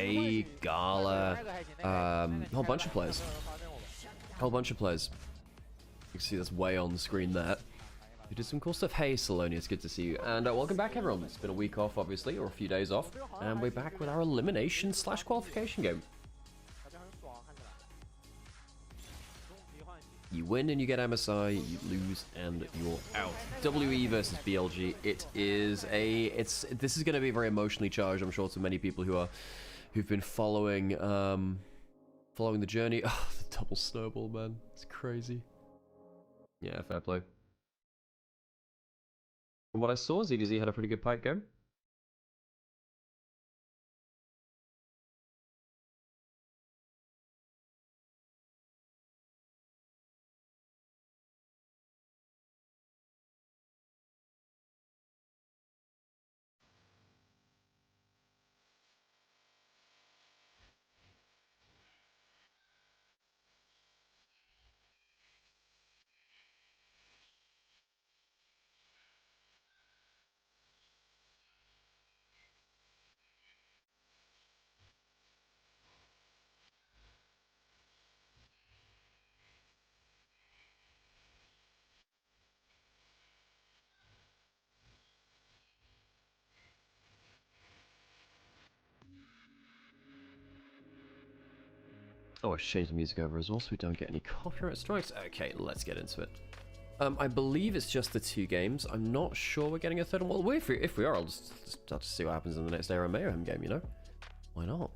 Faye, Gala, a whole bunch of players. Whole bunch of players. You can see this way on the screen there. You did some cool stuff. Hey, Salonia, it's good to see you. And welcome back, everyone. It's been a week off, obviously, or a few days off. And we're back with our elimination / qualification game. You win and you get MSI, you lose and you're out. WE versus BLG. This is going to be very emotionally charged, I'm sure, to many people who've been following the journey. Oh, the double snowball, man. It's crazy. Yeah, fair play. From what I saw, ZDZ had a pretty good pipe game. Oh, I should change the music over as well so we don't get any copyright strikes. Okay, let's get into it. I believe it's just the 2 games. I'm not sure we're getting a third one. Well, if we are, I'll just start to see what happens in the next Era Mayhem game, you know? Why not?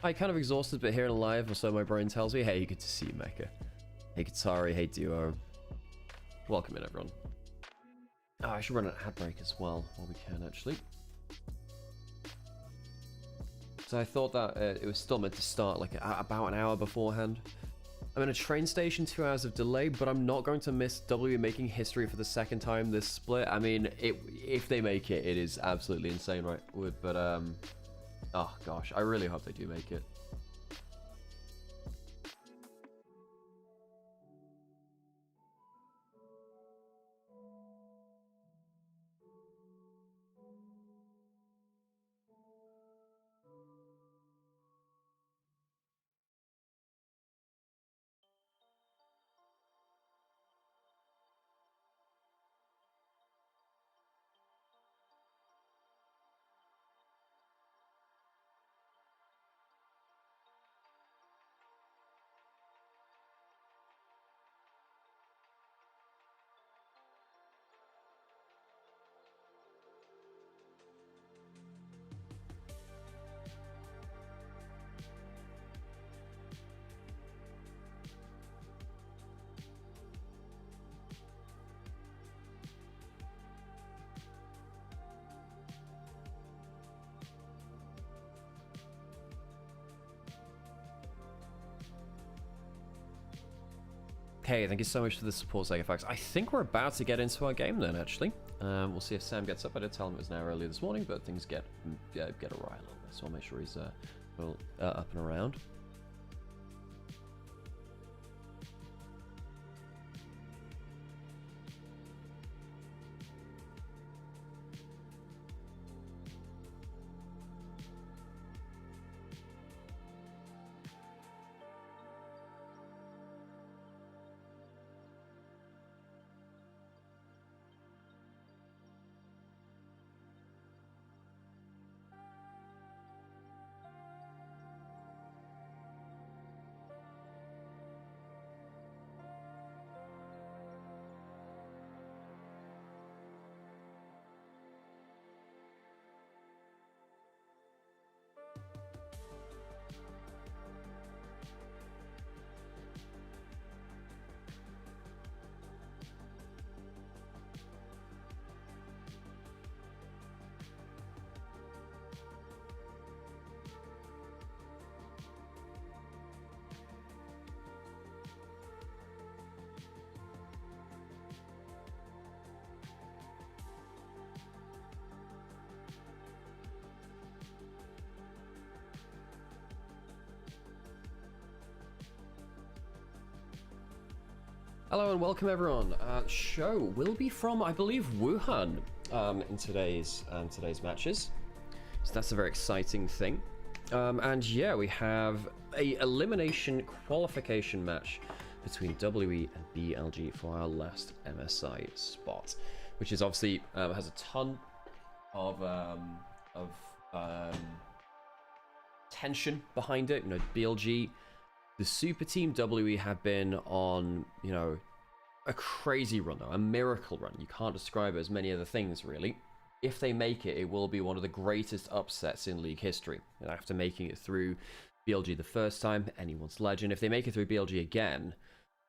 I kind of exhausted, but here in live, or so my brain tells me. Hey, good to see you, Mecha. Hey, Katari. Hey, Duo. Welcome in, everyone. Oh, I should run an ad break as well, while we can, actually. So I thought that it was still meant to start like about an hour beforehand. I'm in a train station, 2 hours of delay, but I'm not going to miss W making history for the 2nd time this split. I mean, if they make it, it is absolutely insane, right? But oh gosh, I really hope they do make it. Okay, thank you so much for the support, Segafax. I think we're about to get into our game then, actually. We'll see if Sam gets up. I did tell him it was now earlier this morning, but things get awry a little bit, so I'll make sure he's up and around. Hello and welcome everyone. Show will be from, I believe, Wuhan in today's matches. So that's a very exciting thing. And yeah, we have a elimination qualification match between WE and BLG for our last MSI spot, which is obviously has a ton of tension behind it. You know, BLG, the super team, WE have been on, you know, a crazy run, though, a miracle run. You can't describe it as many other things, really. If they make it, it will be one of the greatest upsets in league history. And after making it through BLG the first time, anyone's legend. If they make it through BLG again,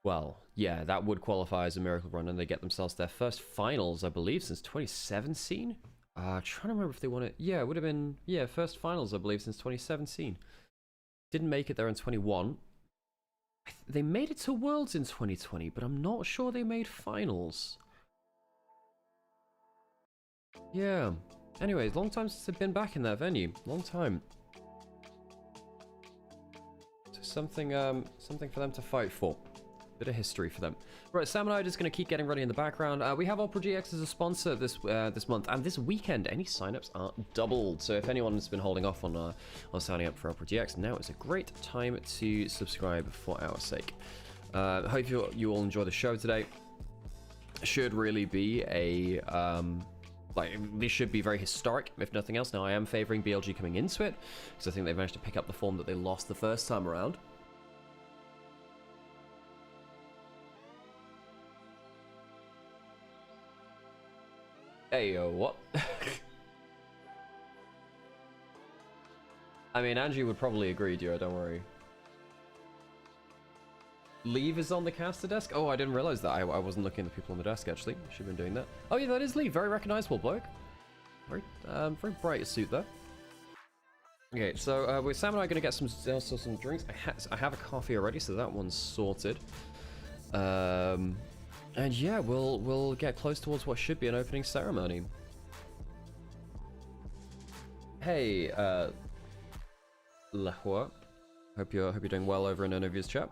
well, yeah, that would qualify as a miracle run, and they get themselves their first finals, I believe, since 2017. Trying to remember if they won it. Yeah, it would have been, yeah, first finals, I believe, since 2017. Didn't make it there in 21. They made it to Worlds in 2020, but I'm not sure they made finals. Yeah. Anyways, long time since they've been back in that venue. Long time. So something for them to fight for. Bit of history for them. Right, Sam and I are just going to keep getting ready in the background. We have Opera GX as a sponsor this month, and this weekend any signups are doubled. So if anyone's been holding off on signing up for Opera GX, now is a great time to subscribe for our sake. Hope you all enjoy the show today. Should really be a this should be very historic, if nothing else. Now I am favoring BLG coming into it because I think they've managed to pick up the form that they lost the first time around. Hey, what? I mean, Angie would probably agree, Dura, don't worry. Leave is on the caster desk? Oh, I didn't realize that. I wasn't looking at the people on the desk, actually. Should have been doing that. Oh, yeah, that is Lee. Very recognizable bloke. Very bright suit, though. Okay, so Sam and I are going to get some drinks. I have a coffee already, so that one's sorted. And yeah, we'll get close towards what should be an opening ceremony. Hey, Lahua. Hope you're doing well over in Onovia's chat.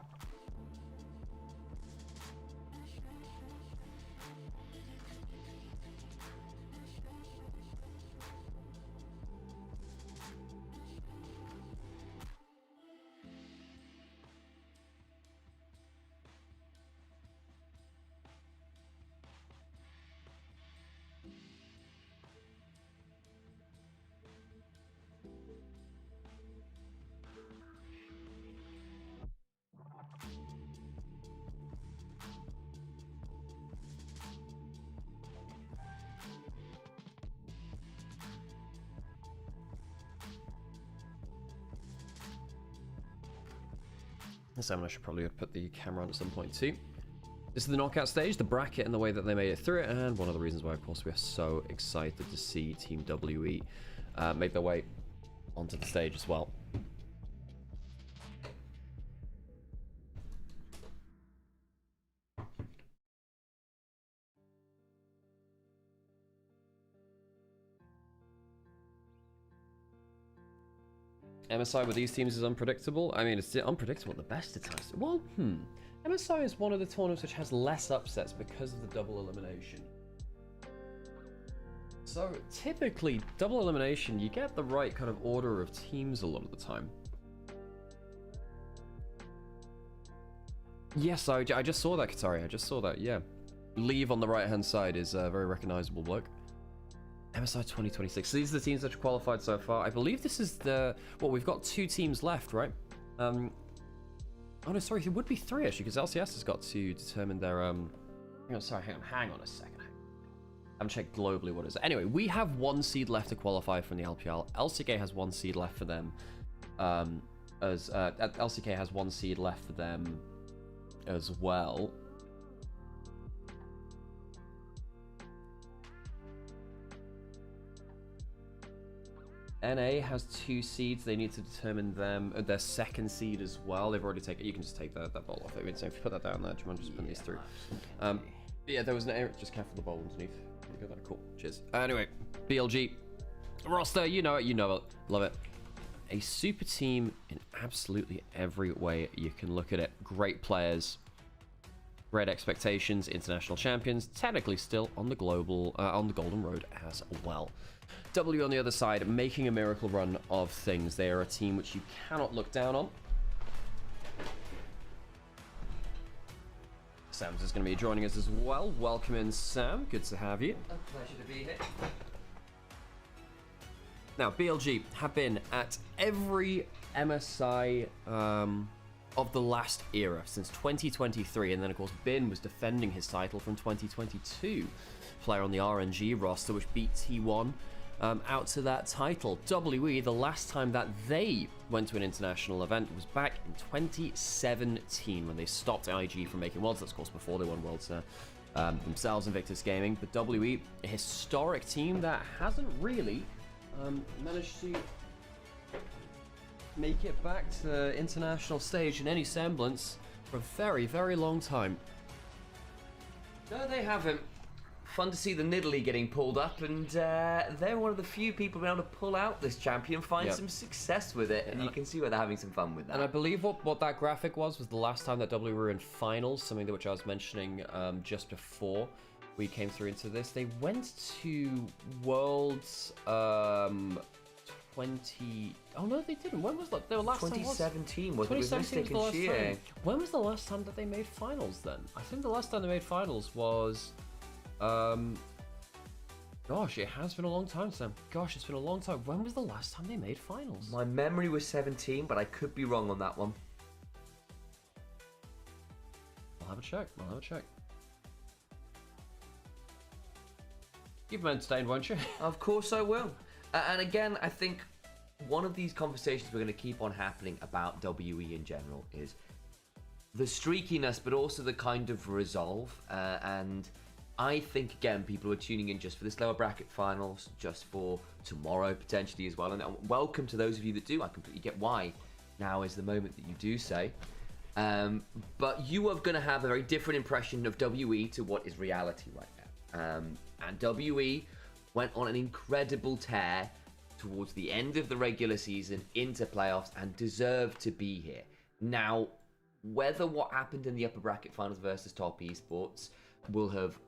So I should probably put the camera on at some point too. This is the knockout stage, the bracket and the way that they made it through it, and one of the reasons why, of course, we are so excited to see Team WE make their way onto the stage as well. MSI with these teams is unpredictable. I mean, it's unpredictable at the best of times. Well, MSI is one of the tournaments which has less upsets because of the double elimination. So typically, double elimination, you get the right kind of order of teams a lot of the time. Yes, I just saw that, Katari. I just saw that, yeah. Leave on the right-hand side is a very recognizable bloke. MSI 2026. So these are the teams that have qualified so far. I believe this is the... Well, we've got 2 teams left, right? Oh, no, sorry. It would be 3, actually, because LCS has got to determine their... hang on a second. I haven't checked globally what it is. Anyway, we have 1 seed left to qualify from the LPL. LCK has 1 seed left for them. LCK has 1 seed left for them as well. NA has 2 seeds. They need to determine them their second seed as well. They've already taken. You can just take that bowl off. I mean, so if you put that down there, do you want to just put these through? Yeah, there was an error. Just careful the bowl underneath. There we go. That cool. Cheers. Anyway, BLG roster. You know it. You know it. Love it. A super team in absolutely every way you can look at it. Great players. Great expectations, international champions, technically still on the golden road as well. W on the other side, making a miracle run of things. They are a team which you cannot look down on. Sam's is going to be joining us as well. Welcome in, Sam. Good to have you. A pleasure to be here. Now, BLG have been at every MSI of the last era since 2023, and then of course Bin was defending his title from 2022. Player on the RNG roster which beat T1 out to that title. WE, the last time that they went to an international event was back in 2017 when they stopped IG from making worlds. That's of course before they won worlds themselves, Invictus Gaming. But WE, a historic team that hasn't really managed to make it back to the international stage in any semblance for a very, very long time. No, they haven't. Fun to see the Nidalee getting pulled up, and they're one of the few people being able to pull out this champion, find some success with it, and you can see where they're having some fun with that. And I believe what that graphic was the last time that W were in finals, something that which I was mentioning just before we came through into this. They went to Worlds 20... Oh no, they didn't. When was that? Their last 2017 time was 2017 was the last time. When was the last time that they made finals then? I think the last time they made finals was... Gosh, it has been a long time, Sam. Gosh, it's been a long time. When was the last time they made finals? My memory was 17, but I could be wrong on that one. I'll have a check. You've been entertained, won't you? Of course I will. And again, I think one of these conversations we're going to keep on happening about WE in general is the streakiness, but also the kind of resolve. And I think, again, people are tuning in just for this lower bracket finals, just for tomorrow potentially as well. And welcome to those of you that do. I completely get why now is the moment that you do say. But you are going to have a very different impression of WE to what is reality right now. And WE went on an incredible tear towards the end of the regular season into playoffs and deserved to be here. Now, whether what happened in the upper bracket finals versus top esports will have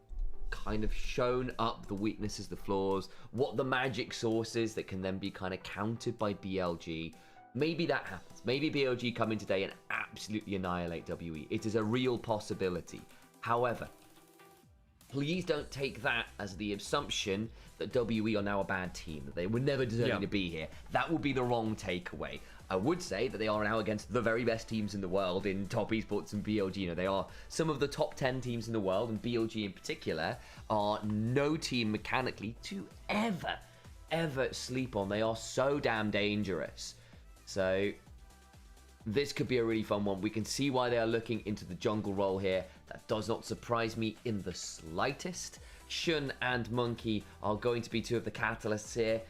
kind of shown up the weaknesses, the flaws, what the magic source is that can then be kind of countered by BLG. Maybe that happens. Maybe BLG come in today and absolutely annihilate WE. It is a real possibility. However, please don't take that as the assumption that WE are now a bad team, that they were never deserving to be here. That would be the wrong takeaway. I would say that they are now against the very best teams in the world in top esports and BLG. You know, they are some of the top 10 teams in the world, and BLG in particular are no team mechanically to ever sleep on. They are so damn dangerous. So this could be a really fun one. We can see why they are looking into the jungle role here. That does not surprise me in the slightest. Shun and Monkey are going to be two of the catalysts here,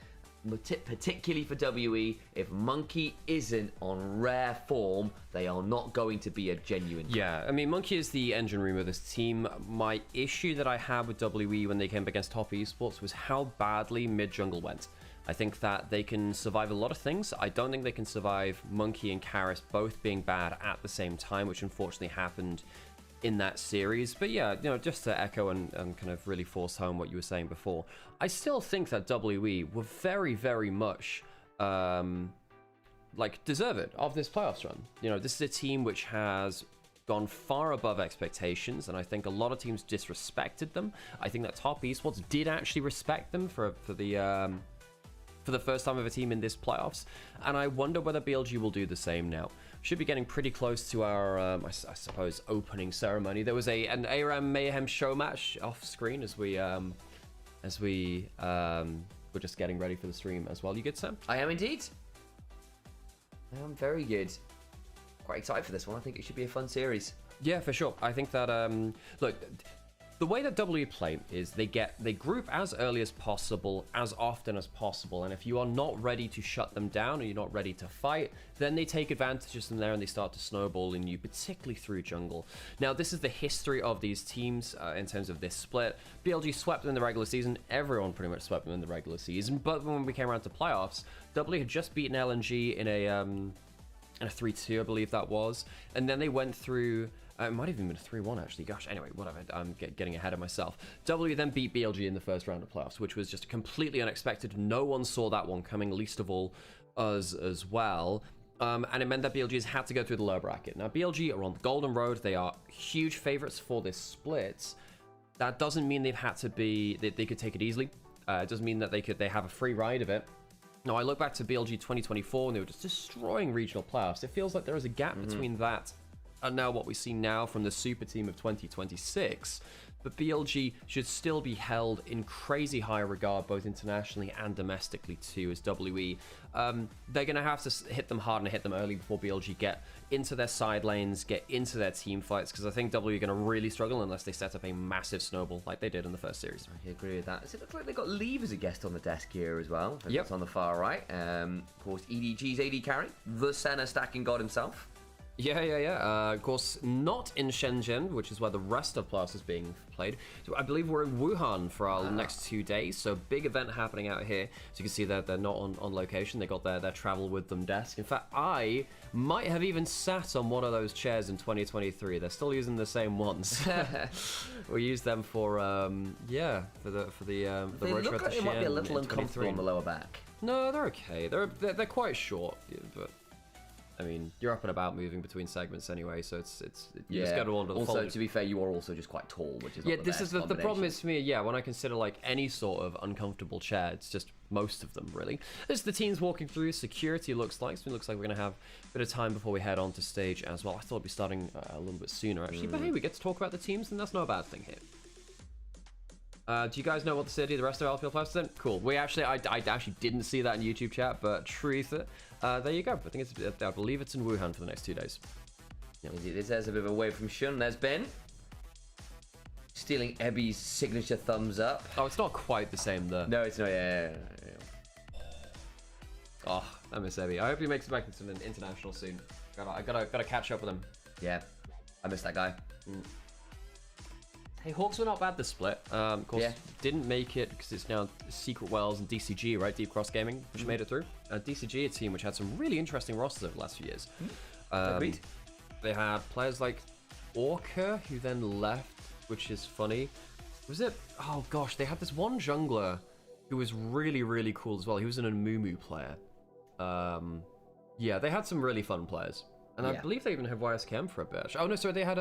particularly for WE. If Monkey isn't on rare form, they are not going to be a genuine team. Yeah, I mean, Monkey is the engine room of this team. My issue that I had with WE when they came up against top esports was how badly mid-jungle went. I think that they can survive a lot of things. I don't think they can survive Monkey and Karis both being bad at the same time, which unfortunately happened in that series. But yeah, you know, just to echo and kind of really force home what you were saying before, I still think that WE were very, very much like deserving of this playoffs run. You know, this is a team which has gone far above expectations, and I think a lot of teams disrespected them. I think that top esports did actually respect them for the first time of a team in this playoffs, and I wonder whether BLG will do the same now. Should be getting pretty close to our, I suppose, opening ceremony. There was an ARAM Mayhem show match off screen as we were just getting ready for the stream as well. You good, Sam? I am indeed. I am very good. Quite excited for this one. I think it should be a fun series. Yeah, for sure. I think that look, the way that W play is they group as early as possible, as often as possible, and if you are not ready to shut them down or you're not ready to fight, then they take advantages from there and they start to snowball in you, particularly through jungle. Now, this is the history of these teams in terms of this split. BLG swept them in the regular season. Everyone pretty much swept them in the regular season, but when we came around to playoffs, W had just beaten LNG in a 3-2, I believe that was, and then they went through It might have even been a 3-1 actually. Gosh, anyway, whatever. I'm getting ahead of myself. W then beat BLG in the first round of playoffs, which was just completely unexpected. No one saw that one coming, least of all us as well. And it meant that BLG's had to go through the lower bracket. Now, BLG are on the golden road. They are huge favorites for this split. That doesn't mean they've had to be... They could take it easily. It doesn't mean that they have a free ride of it. Now, I look back to BLG 2024, and they were just destroying regional playoffs. It feels like there is a gap between that and now what we see now from the super team of 2026. But BLG should still be held in crazy high regard, both internationally and domestically too, as WE. They're going to have to hit them hard and hit them early before BLG get into their side lanes, get into their team fights, because I think W are going to really struggle unless they set up a massive snowball like they did in the first series. I agree with that. So it looks like they got Leave as a guest on the desk here as well. Yep. That's on the far right. Of course, EDG's AD carry, the Senna stacking god himself. Yeah. Of course, not in Shenzhen, which is where the rest of Plus is being played. So I believe we're in Wuhan for our next 2 days. So big event happening out here. So you can see that they're not on location. They got their travel with them desk. In fact, I might have even sat on one of those chairs in 2023. They're still using the same ones. We use them for for the They road look trip like to they might be a Xi'an little in uncomfortable 23. on the lower back. No, they're okay. They're quite short, but I mean, you're up and about moving between segments anyway, so you just go to all of the Also, folded. to be fair, you are also just quite tall, which is not Yeah, the this best is the problem combination. is for me, yeah, when I consider like any sort of uncomfortable chair, it's just most of them really. This is the teams walking through, security looks like, so it looks like we're going to have a bit of time before we head on to stage as well. I thought it'd be starting a little bit sooner actually, but hey, we get to talk about the teams and that's not a bad thing here. Do you guys know what the city the rest of LPL players is in? Cool. I actually didn't see that in YouTube chat, but truth, there you go. I think I believe it's in Wuhan for the next 2 days. There's a bit of a wave from Shun. There's Ben. Stealing Ebby's signature thumbs up. Oh, it's not quite the same though. No, it's not. Yeah. Oh, I miss Ebby. I hope he makes it back into an international soon. I gotta catch up with him. Yeah. I miss that guy. Hey, Hawks were not bad this split. Of course, didn't make it because it's now Secret Wells and DCG, right? Deep Cross Gaming, which made it through. DCG, a team which had some really interesting rosters over the last few years. Agreed. They had players like Orca, who then left, which is funny. Was it? Oh gosh, they had this one jungler who was really, really cool as well. He was an Amumu player. Yeah, they had some really fun players. And I believe they even had YSKM for a bit. Oh no, sorry, they had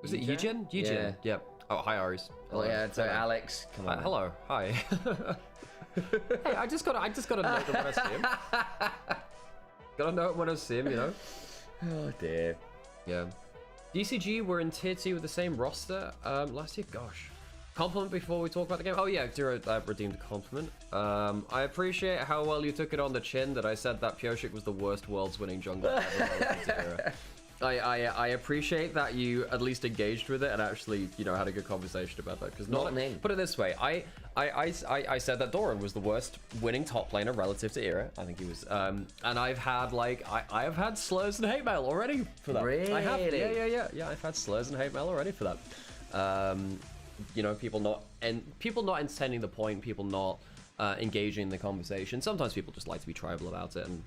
was it Eugen? Eugen. Yeah. Oh, hi, Aries. Oh yeah. So Alex, come on. Hello. Hi. Hey, I just gotta know it when I see him. Gotta know it when I see him, you know. Oh dear. Yeah. DCG were in tier 2 with the same roster last year. Gosh. Compliment before we talk about the game. Oh yeah, Zero redeemed a compliment. I appreciate how well you took it on the chin that I said that Pioshik was the worst world's winning jungler ever. I appreciate that you at least engaged with it and actually, you know, had a good conversation about that. Because Not me. Put it this way, I said that Doran was the worst winning top laner relative to Era. I think he was. And I've had I have had slurs and hate mail already for that. Really? I have. Yeah. I've had slurs and hate mail already for that. You know, people not entertaining the point, people not engaging in the conversation. Sometimes people just like to be tribal about it, and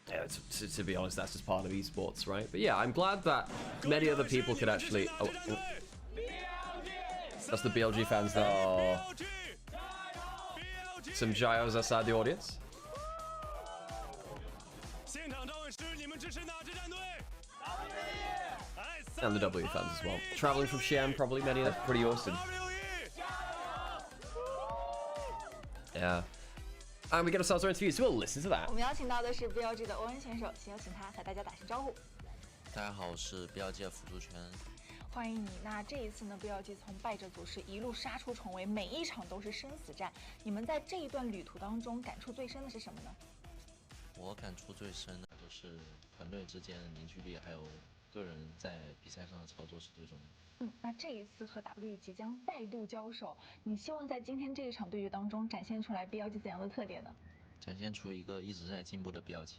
yeah, to be honest, that's just part of esports, right? But yeah, I'm glad that many other people could actually. Oh. That's the BLG fans there. Oh. Some gyos outside the audience. And the W fans as well. Traveling from Xi'an, probably many of them. Pretty awesome. Yeah. And we get ourselves our interview, so we'll listen to that. 我们邀请到的是 BLG 的欧恩选手，请有请他和大家打声招呼。大家好，我是 BLG 的辅助圈。欢迎你。那这一次呢 ，BLG 从败者组是一路杀出重围，每一场都是生死战。你们在这一段旅途当中感触最深的是什么呢？我感触最深的就是团队之间的凝聚力，还有个人在比赛上的操作是最重要的。那这一次和 W 即将再度交手，你希望在今天这一场对决当中展现出来 BLG 怎样的特点呢？展现出一个一直在进步的 BLG。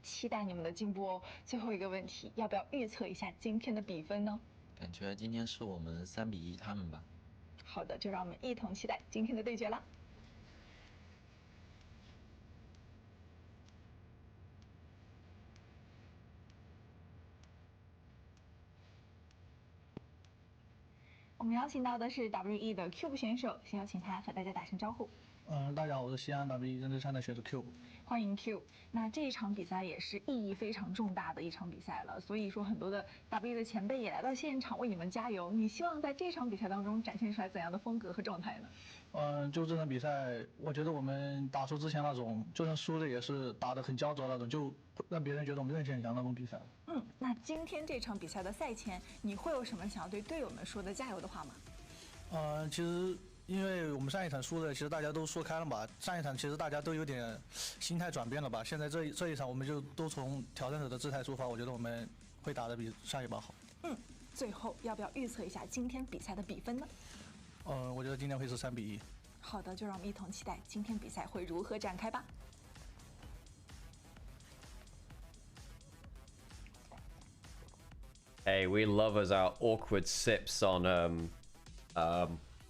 期待你们的进步哦。最后一个问题，要不要预测一下今天的比分呢？感觉今天是我们3-1他们吧。好的，就让我们一同期待今天的对决啦。我们邀请到的是 WE 的 Cube 选手，先邀请他和大家打声招呼。大家好，我是西安 WE 认知赛的选手 Q。欢迎 Q。那这一场比赛也是意义非常重大的一场比赛了，所以说很多的 WE 的前辈也来到现场为你们加油。你希望在这场比赛当中展现出来怎样的风格和状态呢？就这场比赛，我觉得我们打出之前那种，就算输的也是打得很焦灼那种，就让别人觉得我们韧性很强那种比赛。那今天这场比赛的赛前，你会有什么想要对队友们说的加油的话吗？其实因为我们上一场输的，其实大家都说开了吧。上一场其实大家都有点心态转变了吧。现在这一场我们就都从挑战者的姿态出发，我觉得我们会打得比上一把好。最后要不要预测一下今天比赛的比分呢？我觉得今天会是3-1。好的，就让我们一同期待今天比赛会如何展开吧。Hey, we love us our awkward sips on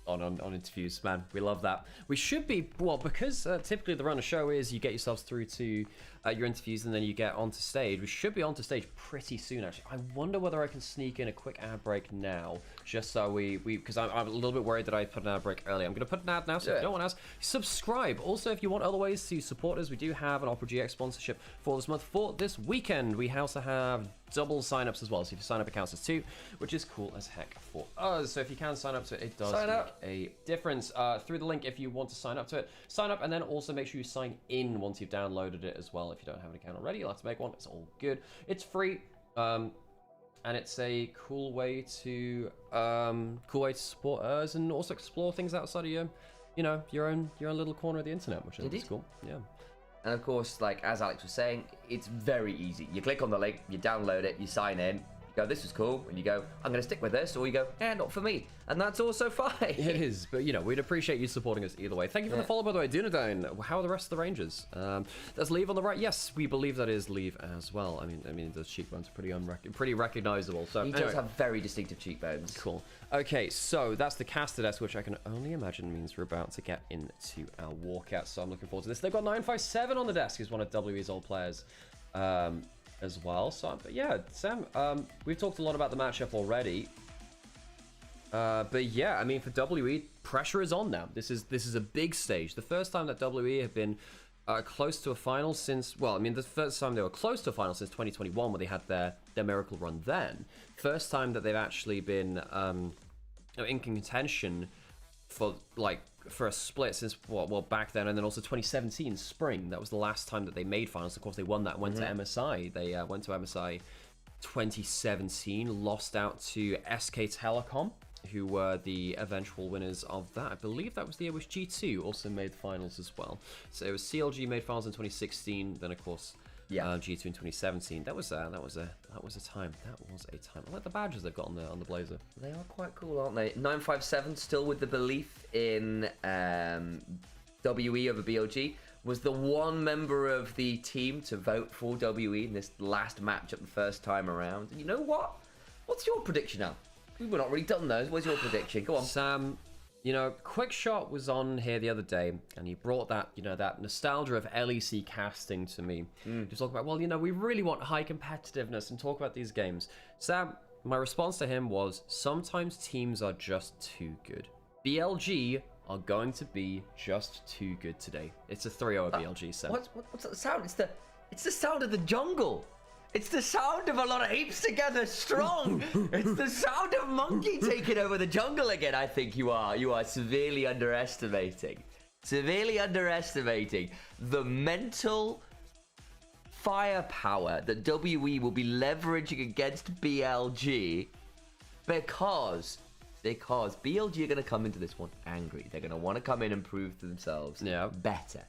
interviews, man. We love that. We should be, well, because typically the run of show is you get yourselves through to your interviews and then you get onto stage. We should be onto stage pretty soon, actually. I wonder whether I can sneak in a quick ad break now, just so because I'm a little bit worried that I put an ad break early. I'm going to put an ad now, so if you don't want to subscribe. Also, if you want other ways to support us, we do have an Opera GX sponsorship for this month. For this weekend, we also have double sign-ups as well, so if you sign up, it counts as 2, which is cool as heck for us. So if you can sign up to it, it does make a difference. Through the link if you want to sign up to it. Sign up and then also make sure you sign in once you've downloaded it as well. If you don't have an account already, you'll have to make one. It's all good. It's free. And it's a cool way to support us and also explore things outside of your own little corner of the internet, which is cool. Yeah. And of course, like as Alex was saying, it's very easy. You click on the link, you download it, you sign in, you go, this was cool, and you go, I'm going to stick with this, or you go, not for me. And that's also fine. It is, but we'd appreciate you supporting us either way. Thank you for the follow, by the way. Dunedain, how are the rest of the Rangers? There's Leave on the right. Yes, we believe that is Leave as well. I mean, the cheekbones are pretty recognizable. So he does have very distinctive cheekbones. Cool. Okay, so that's the caster desk, which I can only imagine means we're about to get into our walkout. So I'm looking forward to this. They've got 957 on the desk, who's one of WE's old players. As well. So, but yeah, Sam, we've talked a lot about the matchup already. But yeah, I mean, for WE, pressure is on now. This is a big stage. The first time that WE have been close to a final since, well, I mean, the first time they were close to a final since 2021, where they had their miracle run then. First time that they've actually been in contention for a split since back then, and then also 2017 spring. That was the last time that they made finals. Of course, they won that and went to MSI. They went to MSI 2017, lost out to SK Telecom, who were the eventual winners of that. I believe that was the year which G2 also made finals as well. So it was CLG made finals in 2016, then of course G2 in 2017. That was a time. That was a time. I like the badges they've got on the blazer. They are quite cool, aren't they? 957 still with the belief in WE over BLG. Was the one member of the team to vote for WE in this last matchup the first time around. And you know what? What's your prediction now? We're not really done those. What's your prediction? Go on. Sam, Quick Shot was on here the other day, and he brought that, that nostalgia of LEC casting to me. Just talk about, we really want high competitiveness and talk about these games. Sam, my response to him was, sometimes teams are just too good. BLG are going to be just too good today. It's a 3-0 BLG, Sam. What's that sound? It's the sound of the jungle. It's the sound of a lot of heaps together strong. It's the sound of Monkey taking over the jungle again. I think you are severely underestimating the mental firepower that WE will be leveraging against BLG because BLG are going to come into this one angry. They're going to want to come in and prove to themselves better.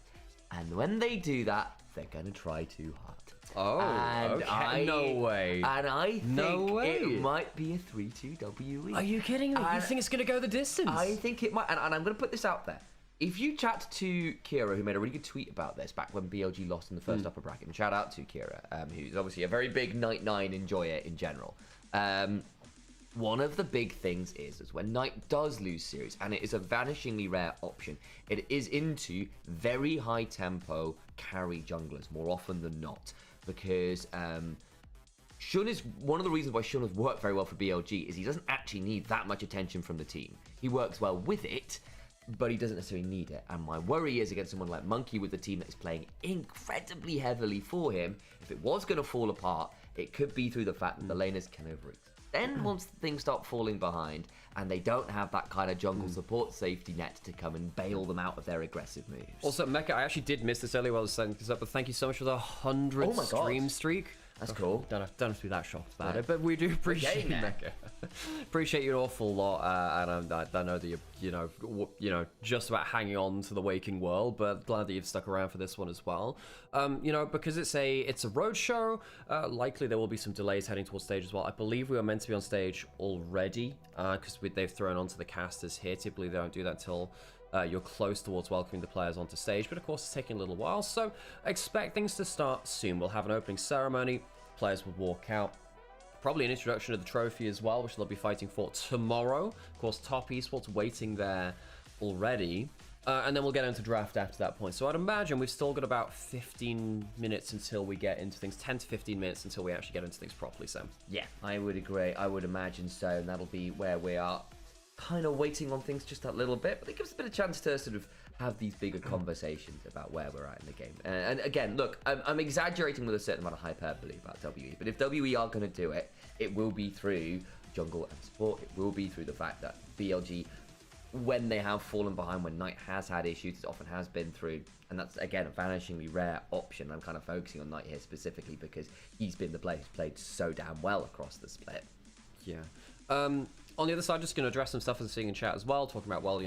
And when they do that, they're going to try too hard. Oh, and okay. No way. And I think it might be a 3-2 WE. Are you kidding me? You think it's going to go the distance? I think it might. And I'm going to put this out there. If you chat to Kira, who made a really good tweet about this back when BLG lost in the first upper bracket, and shout out to Kira, who's obviously a very big Night 9 enjoyer in general. One of the big things is when Knight does lose series, and it is a vanishingly rare option, it is into very high tempo carry junglers more often than not. Because Shun is one of the reasons why Shun has worked very well for BLG is he doesn't actually need that much attention from the team. He works well with it, but he doesn't necessarily need it. And my worry is against someone like Monkey with the team that is playing incredibly heavily for him. If it was going to fall apart, it could be through the fact that the laners can overextend once things start falling behind, and they don't have that kind of jungle support safety net to come and bail them out of their aggressive moves. Also, Mecha, I actually did miss this earlier while I was setting this up, but thank you so much for the 100th stream streak. That's cool. Don't have to be that shocked about it, but we do appreciate it, Mecha. Appreciate you an awful lot, and I know that you're just about hanging on to the waking world, but glad that you've stuck around for this one as well. Because it's a road show, likely there will be some delays heading towards stage as well. I believe we were meant to be on stage already, because they've thrown onto the casters here. Typically, they don't do that till you're close towards welcoming the players onto stage, but of course it's taking a little while, so expect things to start soon. We'll have an opening ceremony, players will walk out, probably an introduction of the trophy as well, which they'll be fighting for tomorrow. Of course, Top Esports waiting there already, and then we'll get into draft after that point. So I'd imagine we've still got about 15 minutes until we get into things, 10 to 15 minutes until we actually get into things properly, Sam. Yeah, I would agree. I would imagine so, and that'll be where we are kind of waiting on things just a little bit, but it gives us a bit of chance to sort of have these bigger conversations about where we're at in the game. And again, look, I'm exaggerating with a certain amount of hyperbole about WE, but if WE are going to do it, it will be through jungle and support. It will be through the fact that BLG, when they have fallen behind, when Knight has had issues, it often has been through, and that's, again, a vanishingly rare option. I'm kind of focusing on Knight here specifically because he's been the player who's played so damn well across the split. Yeah. On the other side, just going to address some stuff I'm seeing in chat as well, talking about, well,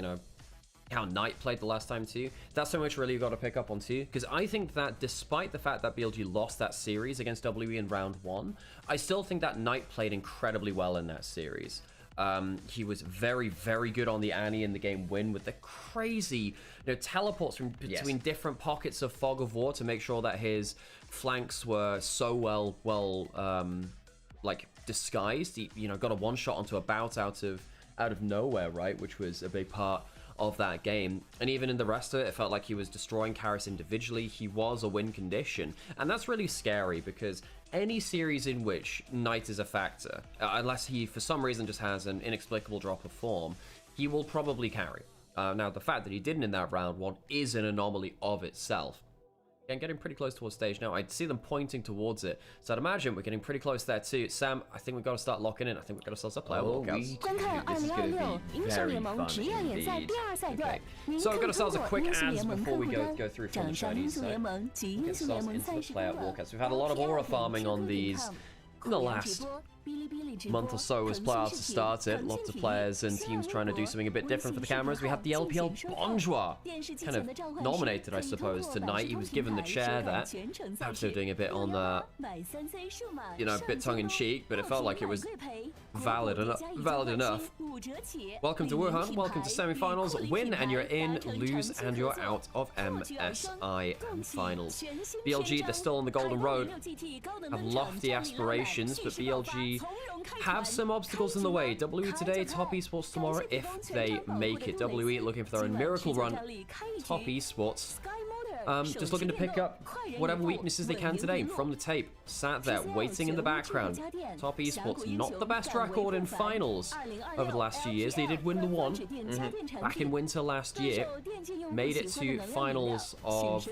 how Knight played the last time too. That's so much really you've got to pick up on too, because I think that despite the fact that BLG lost that series against WE in round 1, I still think that Knight played incredibly well in that series. He was very, very good on the Annie in the game win with the crazy teleports from between different pockets of Fog of War to make sure that his flanks were so well disguised. He got a one shot onto a bout out of nowhere, right, which was a big part of that game. And even in the rest of it, it felt like he was destroying Karis individually. He was a win condition, and that's really scary because any series in which Knight is a factor, unless he for some reason just has an inexplicable drop of form, he will probably carry. Now the fact that he didn't in that round 1 is an anomaly of itself. And getting pretty close towards stage now. I see them pointing towards it, so I'd imagine we're getting pretty close there too. Sam, I think we've got to start locking in. I think we've got to start player walkouts. This is going to be very fun indeed. Okay. So we've got ourselves a quick ads before we go through from the Chinese side. Get ourselves into the player walkouts. We've had a lot of aura farming on these in the last month or so as players have started. Lots of players and teams trying to do something a bit different for the cameras. We have the LPL Bonjour, kind of nominated, I suppose, tonight. He was given the chair there. Perhaps they're doing a bit on a bit tongue-in-cheek, but it felt like it was valid enough. Welcome to Wuhan, welcome to semi-finals. Win and you're in, lose and you're out of MSI and finals. BLG, they're still on the golden road, have lofty aspirations, but BLG have some obstacles in the way. WE today, Top Esports tomorrow if they make it. WE looking for their own miracle run. Top Esports just looking to pick up whatever weaknesses they can today from the tape. Sat there waiting in the background. Top Esports, not the best record in finals over the last few years. They did win the one back in winter last year. Made it to finals of,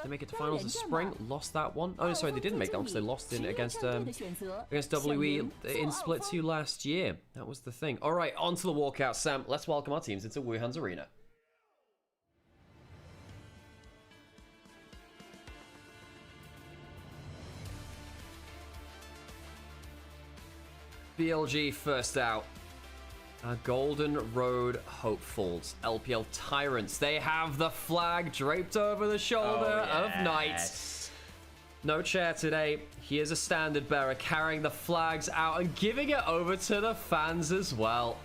they make it to finals of spring. Lost that one. Oh, sorry, they didn't make that one because they lost in against WE in Split 2 last year. That was the thing. All right, on to the walkout. Sam, let's welcome our teams into Wuhan's arena. BLG first out. Golden Road Hopefuls, LPL Tyrants. They have the flag draped over the shoulder of Knight. No chair today. He is a standard bearer carrying the flags out and giving it over to the fans as well.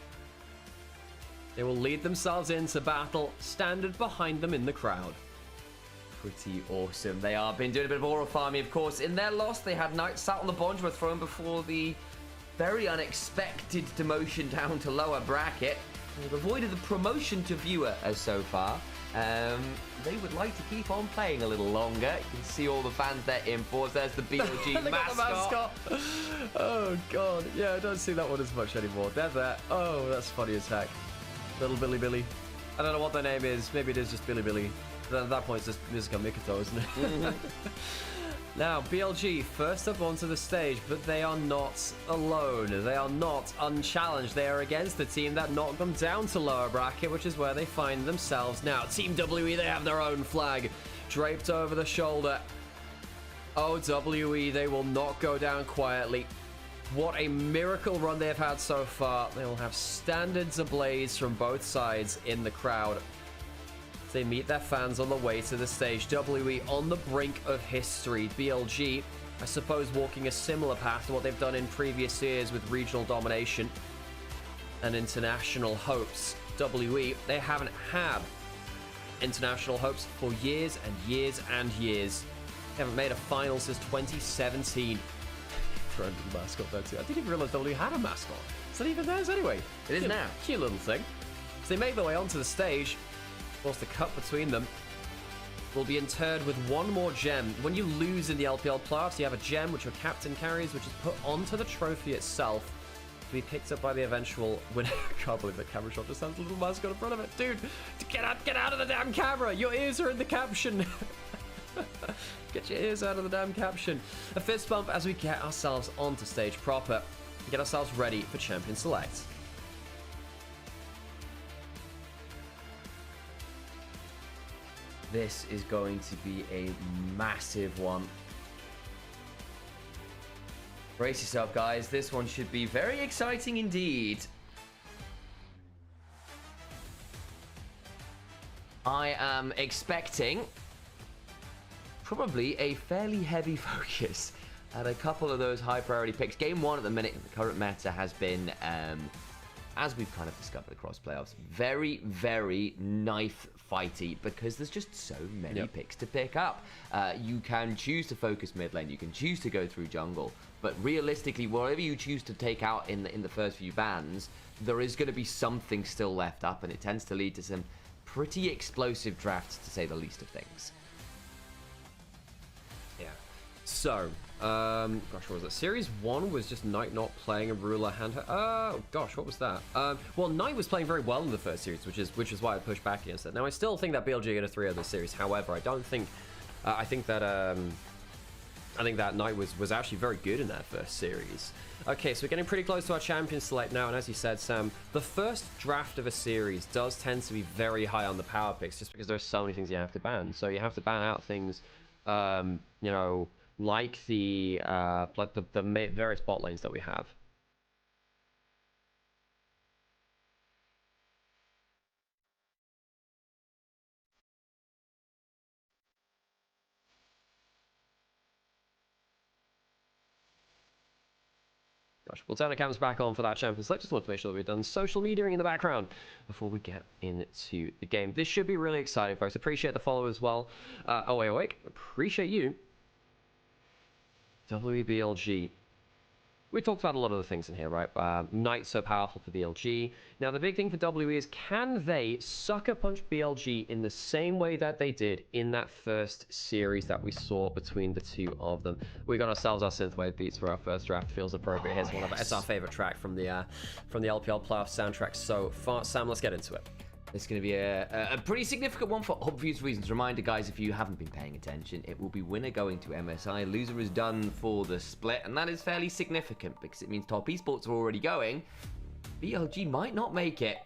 They will lead themselves into battle, standard behind them in the crowd. Pretty awesome. They are been doing a bit of aura farming, of course. In their loss, they had Knight sat on the Bonge were thrown before the very unexpected demotion down to lower bracket. They've avoided the promotion to viewer as so far. they would like to keep on playing a little longer. You can see all the fans there in force. There's the BLG They got the mascot. Oh god, yeah, I don't see that one as much anymore. They're there. Oh, that's funny as heck. Little Bilibili. I don't know what their name is. Maybe it is just Bilibili. At that point, it's just Musica Mikoto, isn't it? Now, BLG first up onto the stage, but they are not alone. They are not unchallenged. They are against the team that knocked them down to lower bracket, which is where they find themselves now. Team WE, they have their own flag draped over the shoulder. Oh, WE, they will not go down quietly. What a miracle run they've had so far. They will have standards ablaze from both sides in the crowd. They meet their fans on the way to the stage. WE on the brink of history. BLG, I suppose, walking a similar path to what they've done in previous years with regional domination and international hopes. WE, they haven't had international hopes for years and years and years. They haven't made a final since 2017. Friend of the mascot there too. I didn't even realize WE had a mascot. Is that even theirs anyway? It is now. Cute little thing. So they make their way onto the stage. Of course, the cut between them will be interred with one more gem. When you lose in the LPL playoffs, you have a gem which your captain carries, which is put onto the trophy itself to be picked up by the eventual winner. I can't believe the camera shot just has a little mascot in front of it. Dude, get out of the damn camera. Your ears are in the caption. Get your ears out of the damn caption. A fist bump as we get ourselves onto stage proper and get ourselves ready for Champion Select. This is going to be a massive one. Brace yourself, guys. This one should be very exciting indeed. I am expecting probably a fairly heavy focus at a couple of those high priority picks. Game one at the minute in the current meta has been, as we've kind of discovered across playoffs, very, very knife fighty because there's just so many picks to pick up. You can choose to focus mid lane, you can choose to go through jungle, but realistically, whatever you choose to take out in the first few bans, there is going to be something still left up, and it tends to lead to some pretty explosive drafts, to say the least of things. Yeah. So, gosh, what was that? Series 1 was just Knight not playing a ruler hand. Oh, gosh, what was that? Well, Knight was playing very well in the first series, which is why I pushed back against it. Now, I still think that BLG are going to 3-0 this series. However, I don't think... I think that Knight was actually very good in that first series. Okay, so we're getting pretty close to our champion select now, and as you said, Sam, the first draft of a series does tend to be very high on the power picks, just because there's so many things you have to ban. So you have to ban out things, you know, like the various bot lanes that we have. Gosh, we'll turn the cameras back on for that champion select. Just want to make sure that we've done social media in the background before we get into the game. This should be really exciting, folks. Appreciate the follow as well. Oh, wait. Appreciate you. WBLG. We talked about a lot of the things in here, right? Knight's so powerful for BLG. Now, the big thing for WE is, can they sucker punch BLG in the same way that they did in that first series that we saw between the two of them? We got ourselves our synthwave beats for our first draft. Feels appropriate. Here's one of it's our favorite track from the LPL playoff soundtrack so far. Sam, let's get into it. It's going to be a pretty significant one for obvious reasons. Reminder, guys, if you haven't been paying attention, it will be winner going to MSI. Loser is done for the split, and that is fairly significant because it means top esports are already going. BLG might not make it.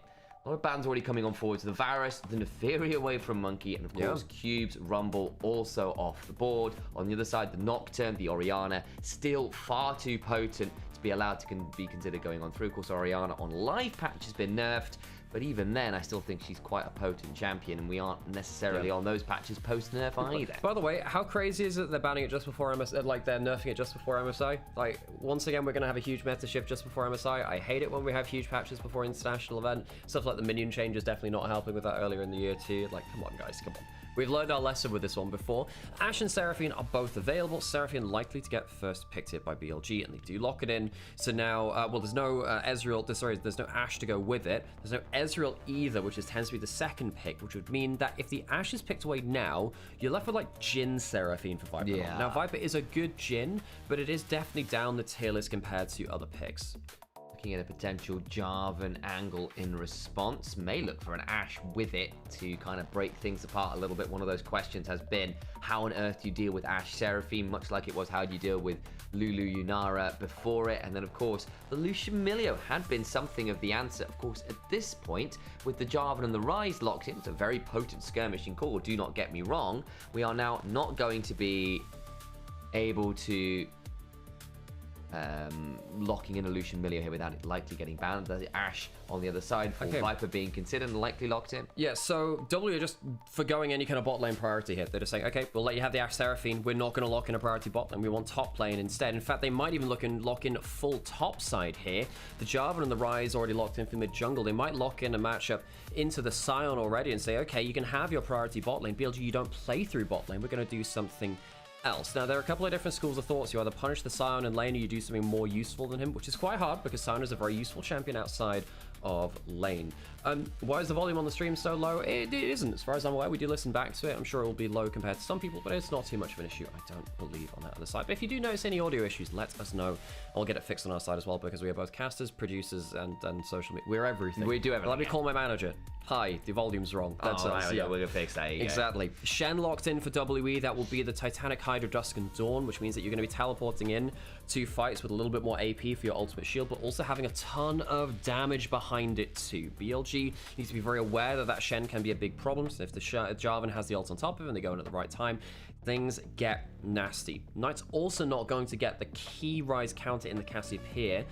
A lot of bans already coming on forward. So the Varus, the Neferia away from Monkey, and of course Cubes, Rumble also off the board. On the other side, the Nocturne, the Orianna, still far too potent to be allowed to be considered going on through. Of course, Orianna on life patch has been nerfed. But even then, I still think she's quite a potent champion, and we aren't necessarily on those patches post-nerf either. By the way, how crazy is it they're banning it just before MSI, like they're nerfing it just before MSI? Like, once again, we're going to have a huge meta shift just before MSI. I hate it when we have huge patches before international event. Stuff like the minion change is definitely not helping with that earlier in the year too. Like, come on, guys, come on. We've learned our lesson with this one before. Ashe and Seraphine are both available. Seraphine likely to get first picked here by BLG, and they do lock it in. So now, well, there's no Ezreal, there's no Ashe to go with it. There's no Ezreal either, which tends to be the second pick, which would mean that if the Ashe is picked away now, you're left with like Jhin Seraphine for Viper. Yeah. Now, Viper is a good Jhin, but it is definitely down the tier list compared to other picks. Looking at a potential Jarvan angle in response, may look for an Ashe with it to kind of break things apart a little bit. One of those questions has been, how on earth do you deal with Ashe Seraphine, much like it was how do you deal with Lulu Yunara before it. And then of course the Lucian Milio had been something of the answer. Of course at this point, with the Jarvan and the Ryze locked in, it's a very potent skirmishing call, do not get me wrong. We are now not going to be able to locking in a Lucian Milio here without it likely getting banned. There's Ashe on the other side, for Viper being considered and likely locked in. Yeah, so W are just forgoing any kind of bot lane priority here. They're just saying, okay, we'll let you have the Ashe Seraphine. We're not going to lock in a priority bot lane. We want top lane instead. In fact, they might even lock in full top side here. The Jarvan and the Ryze already locked in for mid jungle. They might lock in a matchup into the Sion already and say, okay, you can have your priority bot lane. BLG, you don't play through bot lane. We're going to do something else. Now, there are a couple of different schools of thoughts. You either punish the Sion in lane or you do something more useful than him, which is quite hard because Sion is a very useful champion outside of lane. Why is the volume on the stream so low? It isn't. As far as I'm aware, we do listen back to it. I'm sure it will be low compared to some people, but it's not too much of an issue, I don't believe, on that other side. But if you do notice any audio issues, let us know. I'll get it fixed on our side as well, because we are both casters, producers, and social media. We're everything. We do everything. Let me call my manager. Hi, the volume's wrong. That's us. Right, yeah, we're gonna fix that. Exactly. Shen locked in for WE. That will be the Titanic Hydra Dusk and Dawn, which means that you're going to be teleporting in to fights with a little bit more AP for your ultimate shield, but also having a ton of damage behind it too. BLG needs to be very aware that that Shen can be a big problem. So if the Jarvan has the ult on top of him and they go in at the right time, things get nasty. Knight's also not going to get the key Ryze counter in the Cassiopeia.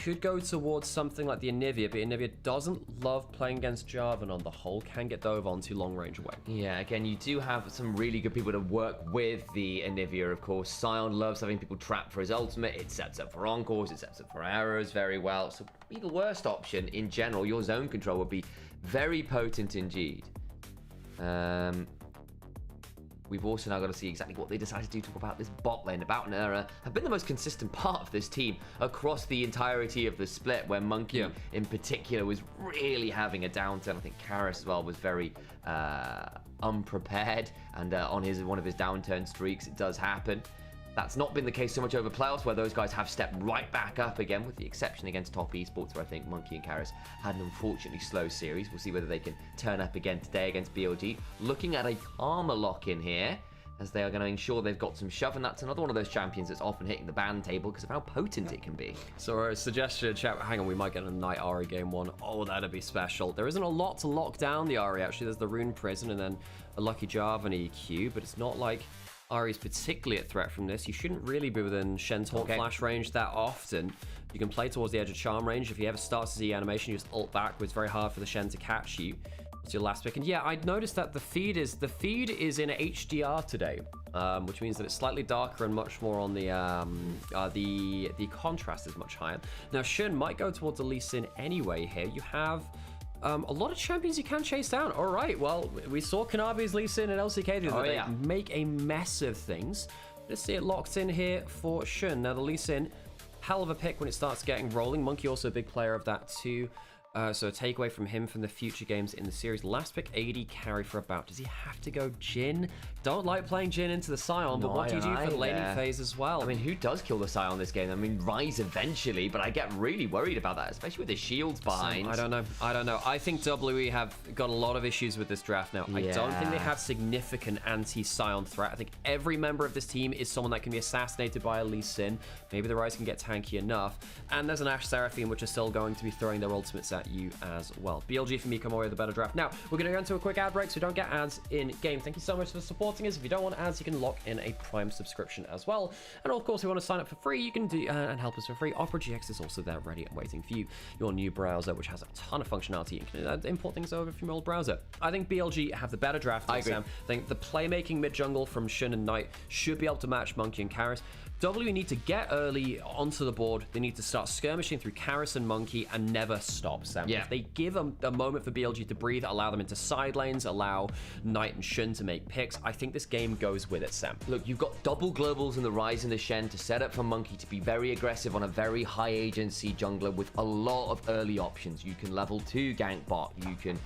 Could go towards something like the Onivia, but Onivia doesn't love playing against Jarvan on the whole. Can get dove on too long range away. Yeah, again, you do have some really good people to work with the Onivia, of course. Sion loves having people trapped for his ultimate. It sets up for encores, it sets up for arrows very well. So be the worst option in general. Your zone control would be very potent indeed. We've also now got to see exactly what they decide to do. Talk about this bot lane. About Nera have been the most consistent part of this team across the entirety of the split, where Monkey in particular was really having a downturn. I think Karis as well was very unprepared, and on one of his downturn streaks, it does happen. That's not been the case so much over playoffs, where those guys have stepped right back up again, with the exception against Top Esports, where I think Monkey and Karis had an unfortunately slow series. We'll see whether they can turn up again today against BLG. Looking at a Karma lock in here, as they are going to ensure they've got some shove, and that's another one of those champions that's often hitting the ban table because of how potent it can be. So a suggestion, chat, hang on, we might get a Knight Ahri game one. Oh, that'd be special. There isn't a lot to lock down the Ahri, actually. There's the Rune Prison and then a Lucky Jarvan EQ, but it's not like Ahri's particularly at threat from this. You shouldn't really be within Shen's Hawk Flash range that often. You can play towards the edge of Charm range. If he ever starts to see animation, you just ult backwards. It's very hard for the Shen to catch you. It's your last pick. And yeah, I noticed that the feed is in HDR today, which means that it's slightly darker and much more on the contrast is much higher. Now Shen might go towards the Lee Sin anyway here. You have a lot of champions you can chase down. All right, well, we saw Kanabi's Lee Sin and LCK the other day make a mess of things. Let's see it locked in here for Shen. Now the Lee Sin, hell of a pick when it starts getting rolling. Monkey also a big player of that too. So a takeaway from him from the future games in the series. Last pick, AD carry for about. Does he have to go Jhin? Don't like playing Jhin into the Sion, but what do you do for the laning phase as well? I mean, who does kill the Sion this game? I mean, Ryze eventually, but I get really worried about that, especially with the shields behind. I don't know. I think WE have got a lot of issues with this draft now. I don't think they have significant anti-Sion threat. I think every member of this team is someone that can be assassinated by a Lee Sin. Maybe the Ryze can get tanky enough. And there's an Ashe Seraphine, which are still going to be throwing their ultimates at you as well. BLG for me come away with a better draft. Now, we're going to go into a quick ad break so we don't get ads in game. Thank you so much for supporting us. If you don't want ads, you can lock in a Prime subscription as well. And of course, if you want to sign up for free, you can do and help us for free. Opera GX is also there ready and waiting for you. Your new browser, which has a ton of functionality, you can import things over from your old browser. I think BLG have the better draft. I agree. I think the playmaking mid-jungle from Shen and Knight should be able to match Monkey and Karis. W need to get early onto the board. They need to start skirmishing through Karis and Monkey and never stop. Sam. Yeah. If they give a moment for BLG to breathe, allow them into side lanes, allow Knight and Shun to make picks, I think this game goes with it, Sam. Look, you've got double globals in the Rise and the Shen to set up for Monkey to be very aggressive on a very high agency jungler with a lot of early options. You can level 2 gank bot, you can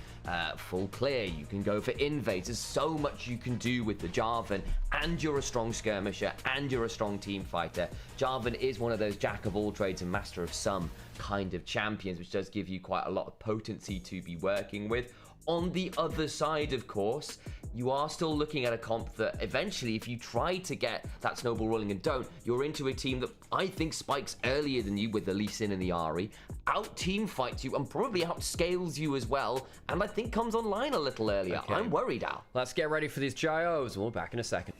full clear, you can go for invades. There's so much you can do with the Jarvan, and you're a strong skirmisher, and you're a strong team fighter. Jarvan is one of those jack of all trades and master of some kind of champions, which does give you quite a lot of potency to be working with. On the other side, of course, you are still looking at a comp that eventually, if you try to get that snowball rolling and don't, you're into a team that I think spikes earlier than you with the Lee Sin and the Ahri, out-team fights you and probably outscales you as well, and I think comes online a little earlier. Okay. I'm worried, Al. Let's get ready for these gyos. We'll be back in a second.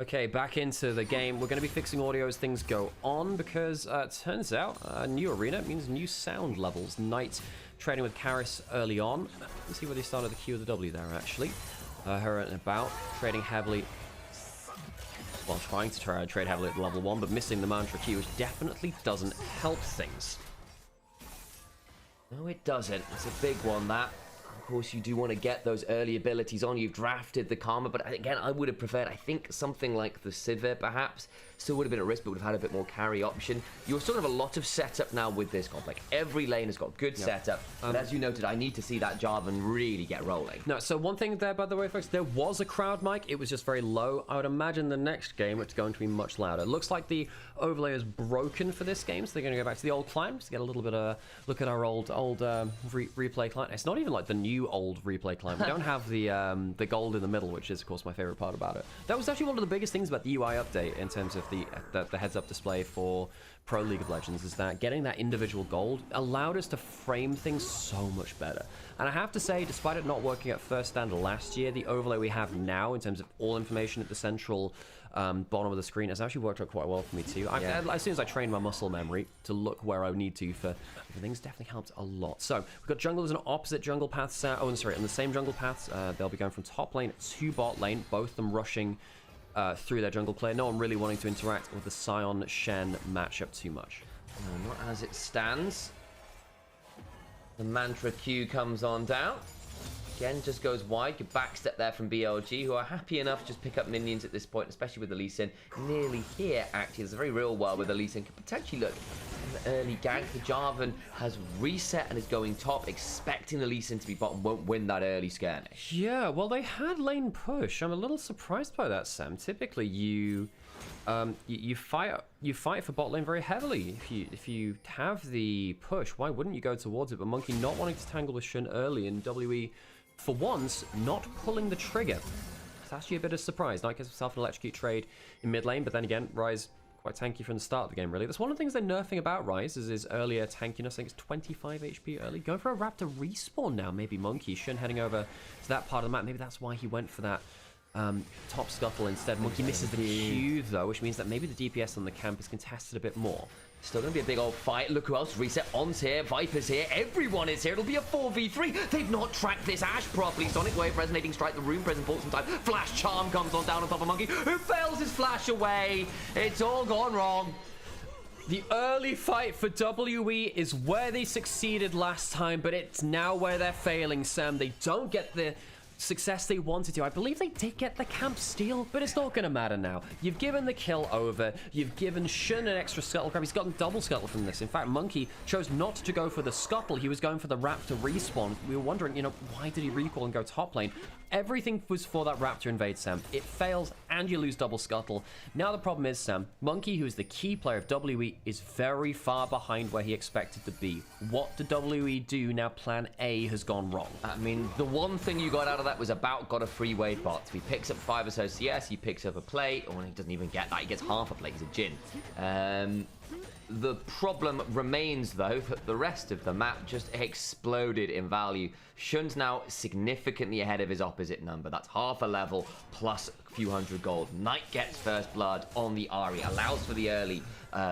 Okay, back into the game. We're going to be fixing audio as things go on because it turns out a new arena means new sound levels. Knight trading with Karis early on. Let's see where they started the Q of the W there, actually. Her and about, trading heavily. Well, trying to trade heavily at level 1, but missing the mantra Q, which definitely doesn't help things. No, it doesn't. It's a big one, that. Of course, you do want to get those early abilities on. You've drafted the Karma, but again, I would have preferred, I think, something like the Sivir, perhaps. Still would have been a risk, but would have had a bit more carry option. You'll still have a lot of setup now with this comp. Like, every lane has got good setup. But as you noted, I need to see that Jarvan really get rolling. No, so one thing there, by the way, folks, there was a crowd mic. It was just very low. I would imagine the next game it's going to be much louder. It looks like the overlay is broken for this game, so they're going to go back to the old client to get a little bit of look at our old replay client. It's not even like the new old replay client. We don't have the gold in the middle, which is, of course, my favorite part about it. That was actually one of the biggest things about the UI update in terms of the heads-up display for Pro League of Legends, is that getting that individual gold allowed us to frame things so much better. And I have to say, despite it not working at first stand last year, the overlay we have now in terms of all information at the central bottom of the screen has actually worked out quite well for me too. As soon as I trained my muscle memory to look where I need to for things, definitely helped a lot. So we've got junglers on opposite jungle paths. On the same jungle paths. They'll be going from top lane to bot lane, both of them rushing through their jungle player. No one really wanting to interact with the Sion Shen matchup too much. No, not as it stands. The Mantra Q comes on down. Again, just goes wide. Good backstep there from BLG, who are happy enough to just pick up minions at this point, especially with the Lee Sin nearly here, actually. There's a very real world where the Lee Sin could potentially look at an early gank. The Jarvan has reset and is going top, expecting the Lee Sin to be bottom, won't win that early skirmish. Yeah, well, they had lane push. I'm a little surprised by that, Sam. Typically, you fight for bot lane very heavily. If you have the push, why wouldn't you go towards it? But Monkey not wanting to tangle with Shun early, and WE, for once, not pulling the trigger. It's actually a bit of a surprise. Knight gets himself an electrocute trade in mid lane, but then again, Ryze quite tanky from the start of the game, really. That's one of the things they're nerfing about Ryze, is his earlier tankiness. I think it's 25 HP early. Going for a Raptor respawn now, maybe Monkey. Shun heading over to that part of the map. Maybe that's why he went for that top scuttle instead. Monkey misses the Q, though, which means that maybe the DPS on the camp is contested a bit more. Still going to be a big old fight. Look who else. Reset. On's here. Viper's here. Everyone is here. It'll be a 4v3. They've not tracked this Ashe properly. Sonic Wave, Resonating Strike. The Rune Present falls some time. Flash Charm comes on down on top of Monkey, who fails his flash away. It's all gone wrong. The early fight for WE is where they succeeded last time, but it's now where they're failing, Sam. They don't get the success they wanted to. I believe they did get the camp steal, but it's not going to matter now. You've given the kill over. You've given Shun an extra scuttle grab. He's gotten double scuttle from this. In fact, Monkey chose not to go for the scuttle. He was going for the Raptor respawn. We were wondering, why did he recall and go top lane? Everything was for that Raptor invade, Sam. It fails, and you lose double scuttle. Now the problem is, Sam, Monkey, who is the key player of WE, is very far behind where he expected to be. What did WE do now plan A has gone wrong? I mean, the one thing you got out of that was About got a free wave bot. He picks up 5 or so CS, he picks up a plate, or he doesn't even get that. He gets half a plate. He's a Jin. The problem remains, though, that the rest of the map just exploded in value. Shun's now significantly ahead of his opposite number. That's half a level plus a few hundred gold. Knight gets first blood on the Ahri, allows for the early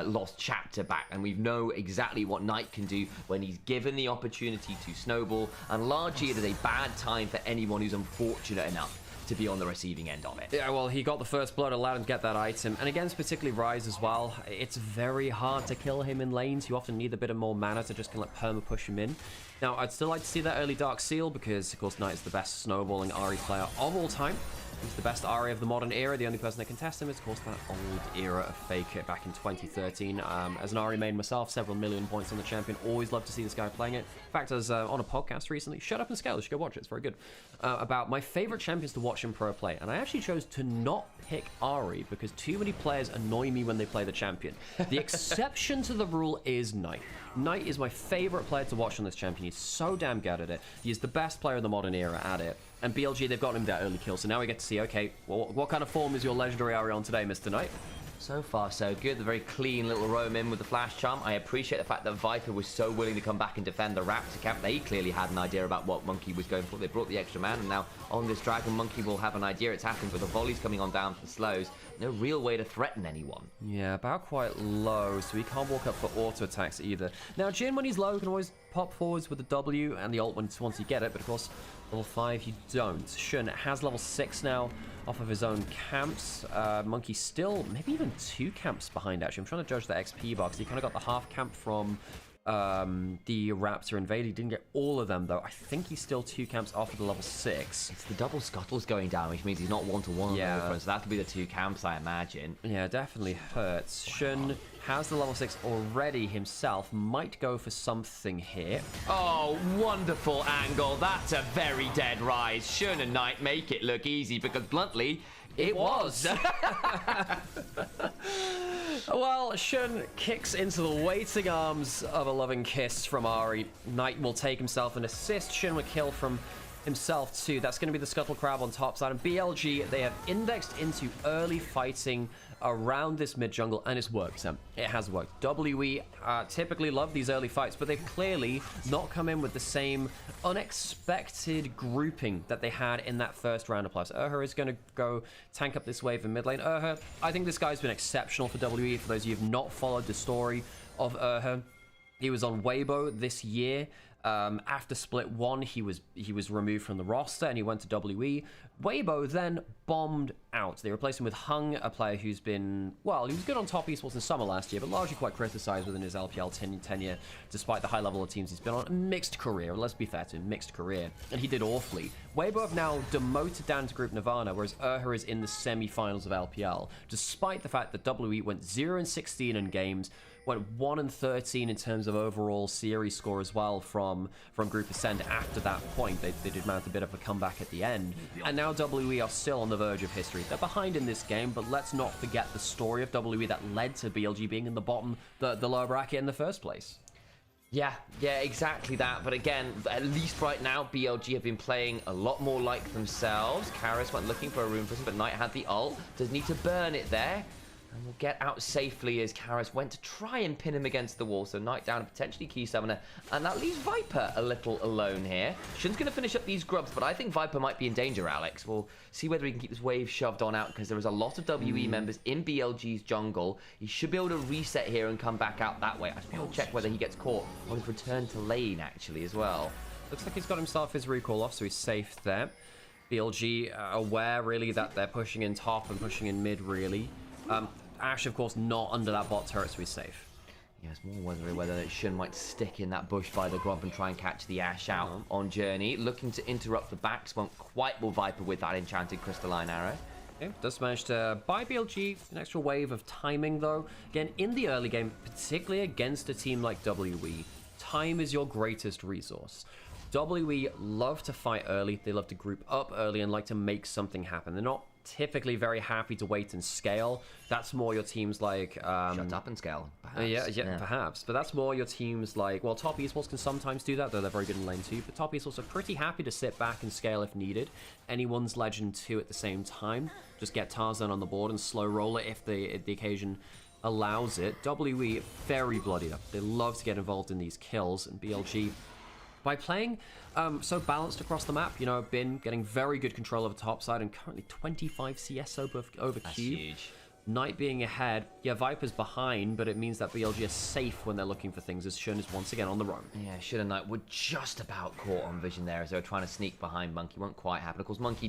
lost chapter back, and we know exactly what Knight can do when he's given the opportunity to snowball, and largely it is a bad time for anyone who's unfortunate enough to be on the receiving end of it. Yeah, well, he got the first blood, allowed him to get that item, and against particularly Ryze as well, it's very hard to kill him in lanes. You often need a bit of more mana to just kind of perma push him in. Now, I'd still like to see that early Dark Seal, because, of course, Knight is the best snowballing Ahri player of all time. He's the best Ahri of the modern era. The only person that can test him is, of course, that old era of Faker back in 2013. As an Ahri main myself, several million points on the champion. Always love to see this guy playing it. In fact, I was on a podcast recently, Shut Up and Scale, you should go watch it, it's very good, about my favorite champions to watch in pro play. And I actually chose to not pick Ahri because too many players annoy me when they play the champion. The exception to the rule is Knight. Knight is my favorite player to watch on this champion. He's so damn good at it. He is the best player in the modern era at it. And BLG, they've gotten him that early kill. So now we get to see, okay, well, what kind of form is your legendary Ahri on today, Mr. Knight? So far, so good. The very clean little roam in with the flash charm. I appreciate the fact that Viper was so willing to come back and defend the Raptor camp. They clearly had an idea about what Monkey was going for. They brought the extra man, and now on this Dragon, Monkey will have an idea. It's happened with the volleys coming on down for slows. No real way to threaten anyone. Yeah, about quite low, so he can't walk up for auto attacks either. Now, Jin, when he's low, can always pop forwards with the W and the ult once you get it, but of course, level 5 you don't. Shun has level 6 now off of his own camps. Monkey still maybe even 2 camps behind, actually. I'm trying to judge the XP box. He kind of got the half camp from the Raptor invade. He didn't get all of them, though. I think he's still 2 camps off of the level 6. It's the double scuttles going down, which means he's not one-to-one. Yeah. So that could be the 2 camps, I imagine. Yeah, definitely hurts. Shun has the level 6 already himself. Might go for something here. Oh, wonderful angle. That's a very dead Ryze. Shun and Knight make it look easy because, bluntly, it was. Well, Shun kicks into the waiting arms of a loving kiss from Ahri. Knight will take himself an assist. Shun will kill from himself too. That's going to be the Scuttle Crab on top side. And BLG, they have indexed into early fighting around this mid jungle, and it's worked. It has worked. WE typically love these early fights, but they've clearly not come in with the same unexpected grouping that they had in that first round of playoffs. Urha is going to go tank up this wave in mid lane. Urha, I think this guy's been exceptional for WE. For those of you who have not followed the story of Urha, he was on Weibo this year. After Split 1, he was removed from the roster and he went to WE. Weibo then bombed out. They replaced him with Hung, a player who's been, well, he was good on top esports in summer last year, but largely quite criticized within his LPL tenure, despite the high level of teams he's been on. A mixed career, let's be fair to him, mixed career. And he did awfully. Weibo have now demoted down to Group Nirvana, whereas Urha is in the semi-finals of LPL, despite the fact that WE went 0-16 in games, went 1-13 in terms of overall series score as well from Group Ascent. After that point, they did mount a bit of a comeback at the end. And now WE are still on the verge of history. They're behind in this game, but let's not forget the story of WE that led to BLG being in the bottom, the lower bracket in the first place. Yeah, exactly that. But again, at least right now, BLG have been playing a lot more like themselves. Karis went looking for a room for him, but Knight had the ult. Does need to burn it there. And will get out safely as Karis went to try and pin him against the wall. So Knight down, potentially Key Summoner. And that leaves Viper a little alone here. Shun's going to finish up these grubs, but I think Viper might be in danger, Alex. We'll see whether he can keep this wave shoved on out, because there is a lot of WE members in BLG's jungle. He should be able to reset here and come back out that way. I just want to check whether he gets caught on his return to lane, actually, as well. Looks like he's got himself his recall off, so he's safe there. BLG aware, really, that they're pushing in top and pushing in mid, really. Ashe, of course, not under that bot turret, so he's safe. Yeah, it's more wondering whether Shun might stick in that bush by the Grub and try and catch the Ashe out on Journey. Looking to interrupt the backs, won't quite will Viper with that enchanted crystalline arrow. Okay, does manage to buy BLG an extra wave of timing, though. Again, in the early game, particularly against a team like WE, time is your greatest resource. WE love to fight early, they love to group up early and like to make something happen. They're not typically very happy to wait and scale. That's more your teams like Shut up and scale, perhaps. Yeah, perhaps. But that's more your teams like, well, top esports can sometimes do that, though they're very good in lane 2. But top esports are pretty happy to sit back and scale if needed. Anyone's Legend 2 at the same time. Just get Tarzan on the board and slow roll it if the occasion allows it. WE very bloodied up. They love to get involved in these kills, and BLG, by playing so balanced across the map, you know, Bin getting very good control over top side and currently 25 CS over That's Q. huge. Knight being ahead, yeah, Viper's behind, but it means that BLG is safe when they're looking for things, as Shun is once again on the run. Yeah, Shun and Knight were just about caught on vision there as they were trying to sneak behind Monkey. Won't quite happen. Of course, Monkey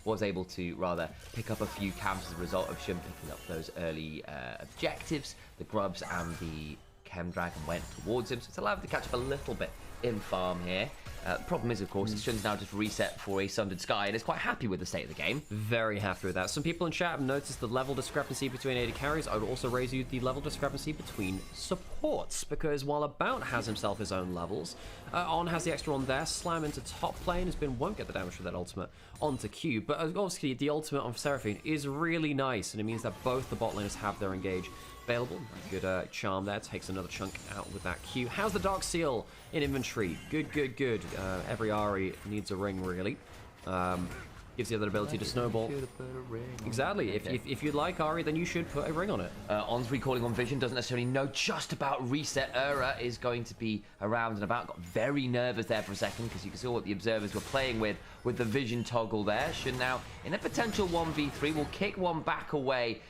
was able to rather pick up a few camps as a result of Shun picking up those early objectives. The Grubs and the Chem Dragon went towards him, so it's allowed him to catch up a little bit in farm here. The problem is, of course, Shun's now just reset for a Sundered Sky and is quite happy with the state of the game. Very happy with that. Some people in chat have noticed the level discrepancy between AD carries. I would also raise you the level discrepancy between supports, because while About has himself his own levels, On has the extra on there, slam into top lane, has been won't get the damage for that ultimate onto Q, but obviously the ultimate on Seraphine is really nice, and it means that both the bot laners have their engage available. Good charm there, takes another chunk out with that Q. How's the Dark Seal in inventory? Good. Every Ahri needs a ring, really. Gives you the ability to snowball. Exactly. If you'd like Ahri, then you should put a ring on it. On's recalling on vision, doesn't necessarily know just about reset. Is going to be around and about. Got very nervous there for a second because you can see what the observers were playing with the vision toggle there. Should now, in a potential 1v3, will kick one back away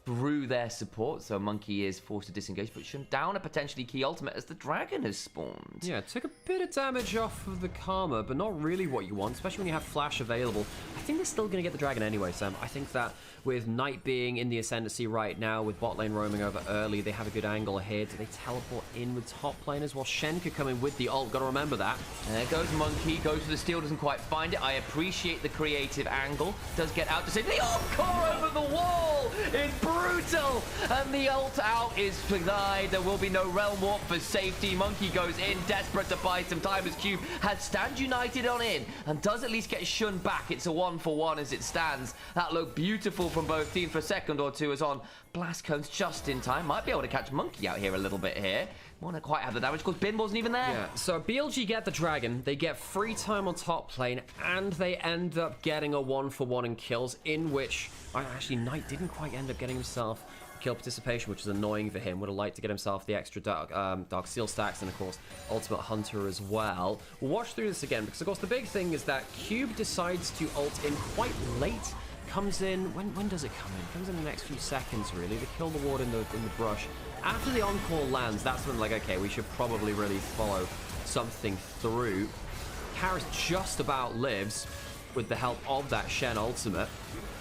through their support, so Monkey is forced to disengage, but Shun down a potentially key ultimate as the dragon has spawned. Yeah, took a bit of damage off of the Karma, but not really what you want, especially when you have Flash available. I think they're still going to get the dragon anyway, Sam. I think that with Knight being in the ascendancy right now, with bot lane roaming over early, they have a good angle here. Do they teleport in with top laners? Well, Shen could come in with the ult, gotta remember that. And there goes Monkey, goes for the steal, doesn't quite find it. I appreciate the creative angle. Does get out to save the ult core over the wall! It's brutal! And the ult out is denied. There will be no realm warp for safety. Monkey goes in, desperate to buy some time as Cube has Stand United on in and does at least get Shun back. It's a 1-for-1 as it stands. That looked beautiful from both teams for a second or two as On blast cones just in time. Might be able to catch Monkey out here a little bit here. Want to quite have the damage because Bin wasn't even there. Yeah, so BLG get the dragon, they get free time on top lane, and they end up getting a 1-for-1 in kills, in which actually Knight didn't quite end up getting himself kill participation, which is annoying for him. Would have liked to get himself the extra dark seal stacks and of course ultimate hunter as well. We'll watch through this again because of course the big thing is that Cube decides to ult in quite late. Comes in, when does it come in? Comes in the next few seconds really. They kill the ward in the brush. After the on-call lands, that's when like, okay, we should probably really follow something through. Karis just about lives with the help of that Shen ultimate.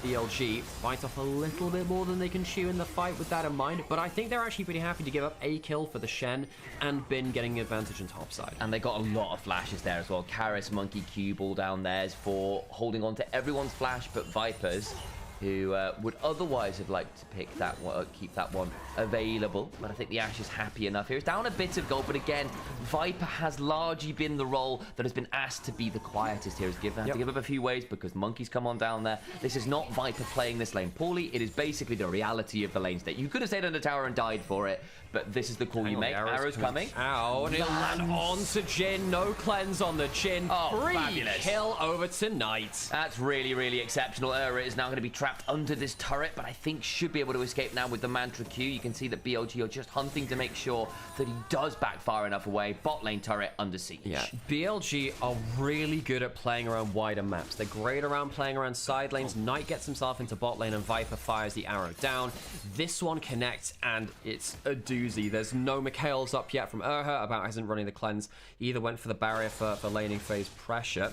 BLG fight off a little bit more than they can chew in the fight with that in mind, but I think they're actually pretty happy to give up a kill for the Shen and Bin getting advantage in topside. And they got a lot of flashes there as well. Karis, Monkey, Cube all down there for holding on to everyone's flash, but Vipers, who would otherwise have liked to pick that one, keep that one available. But I think the Ash is happy enough here. It's down a bit of gold, but again, Viper has largely been the role that has been asked to be the quietest here. Has given to give up a few waves because Monkey's come on down there. This is not Viper playing this lane poorly. It is basically the reality of the lane state. You could have stayed on the tower and died for it, but this is the call you make. Arrow's coming. Out. It'll land onto Jin. No cleanse on the Jin. Free fabulous. Kill over to Knight. That's really, really exceptional. Is now going to be trapped under this turret, but I think should be able to escape now with the Mantra Q. You can see that BLG are just hunting to make sure that he does back far enough away. Bot lane turret under siege. Yeah, BLG are really good at playing around wider maps. They're great around playing around side lanes. Knight gets himself into bot lane and Viper fires the arrow down. This one connects and it's a doozy. There's no Mikhail's up yet from Urha. About isn't running the cleanse. Either went for the barrier for laning phase pressure.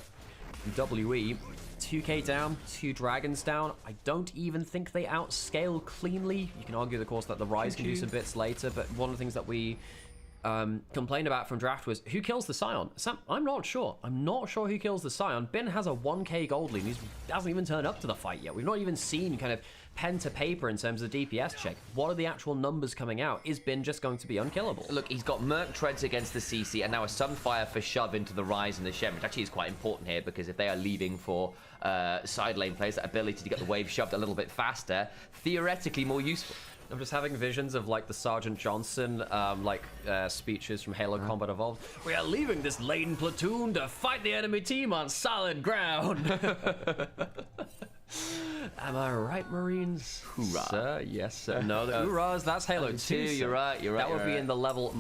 WE 2k down, 2 dragons down. I don't even think they outscale cleanly. You can argue, of course, that the Rise can do some bits later, but one of the things that we complained about from draft was who kills the Scion. Sam, I'm not sure. I'm not sure who kills the Scion. Bin has a 1k gold lead. He hasn't even turned up to the fight yet. We've not even seen kind of pen to paper in terms of the DPS check. What are the actual numbers coming out? Is Bin just going to be unkillable? Look, he's got Merc Treads against the CC and now a Sunfire for shove into the Rise and the Shen, which actually is quite important here because if they are leaving for side lane players, that ability to get the wave shoved a little bit faster, theoretically more useful. I'm just having visions of like the Sergeant Johnson speeches from Halo Combat Evolved. We are leaving this lane platoon to fight the enemy team on solid ground. Am I right, Marines? Hoorah. Sir? Yes, sir. No, the hoorahs, that's Halo 2. You're right, you're right. That would be right. in the level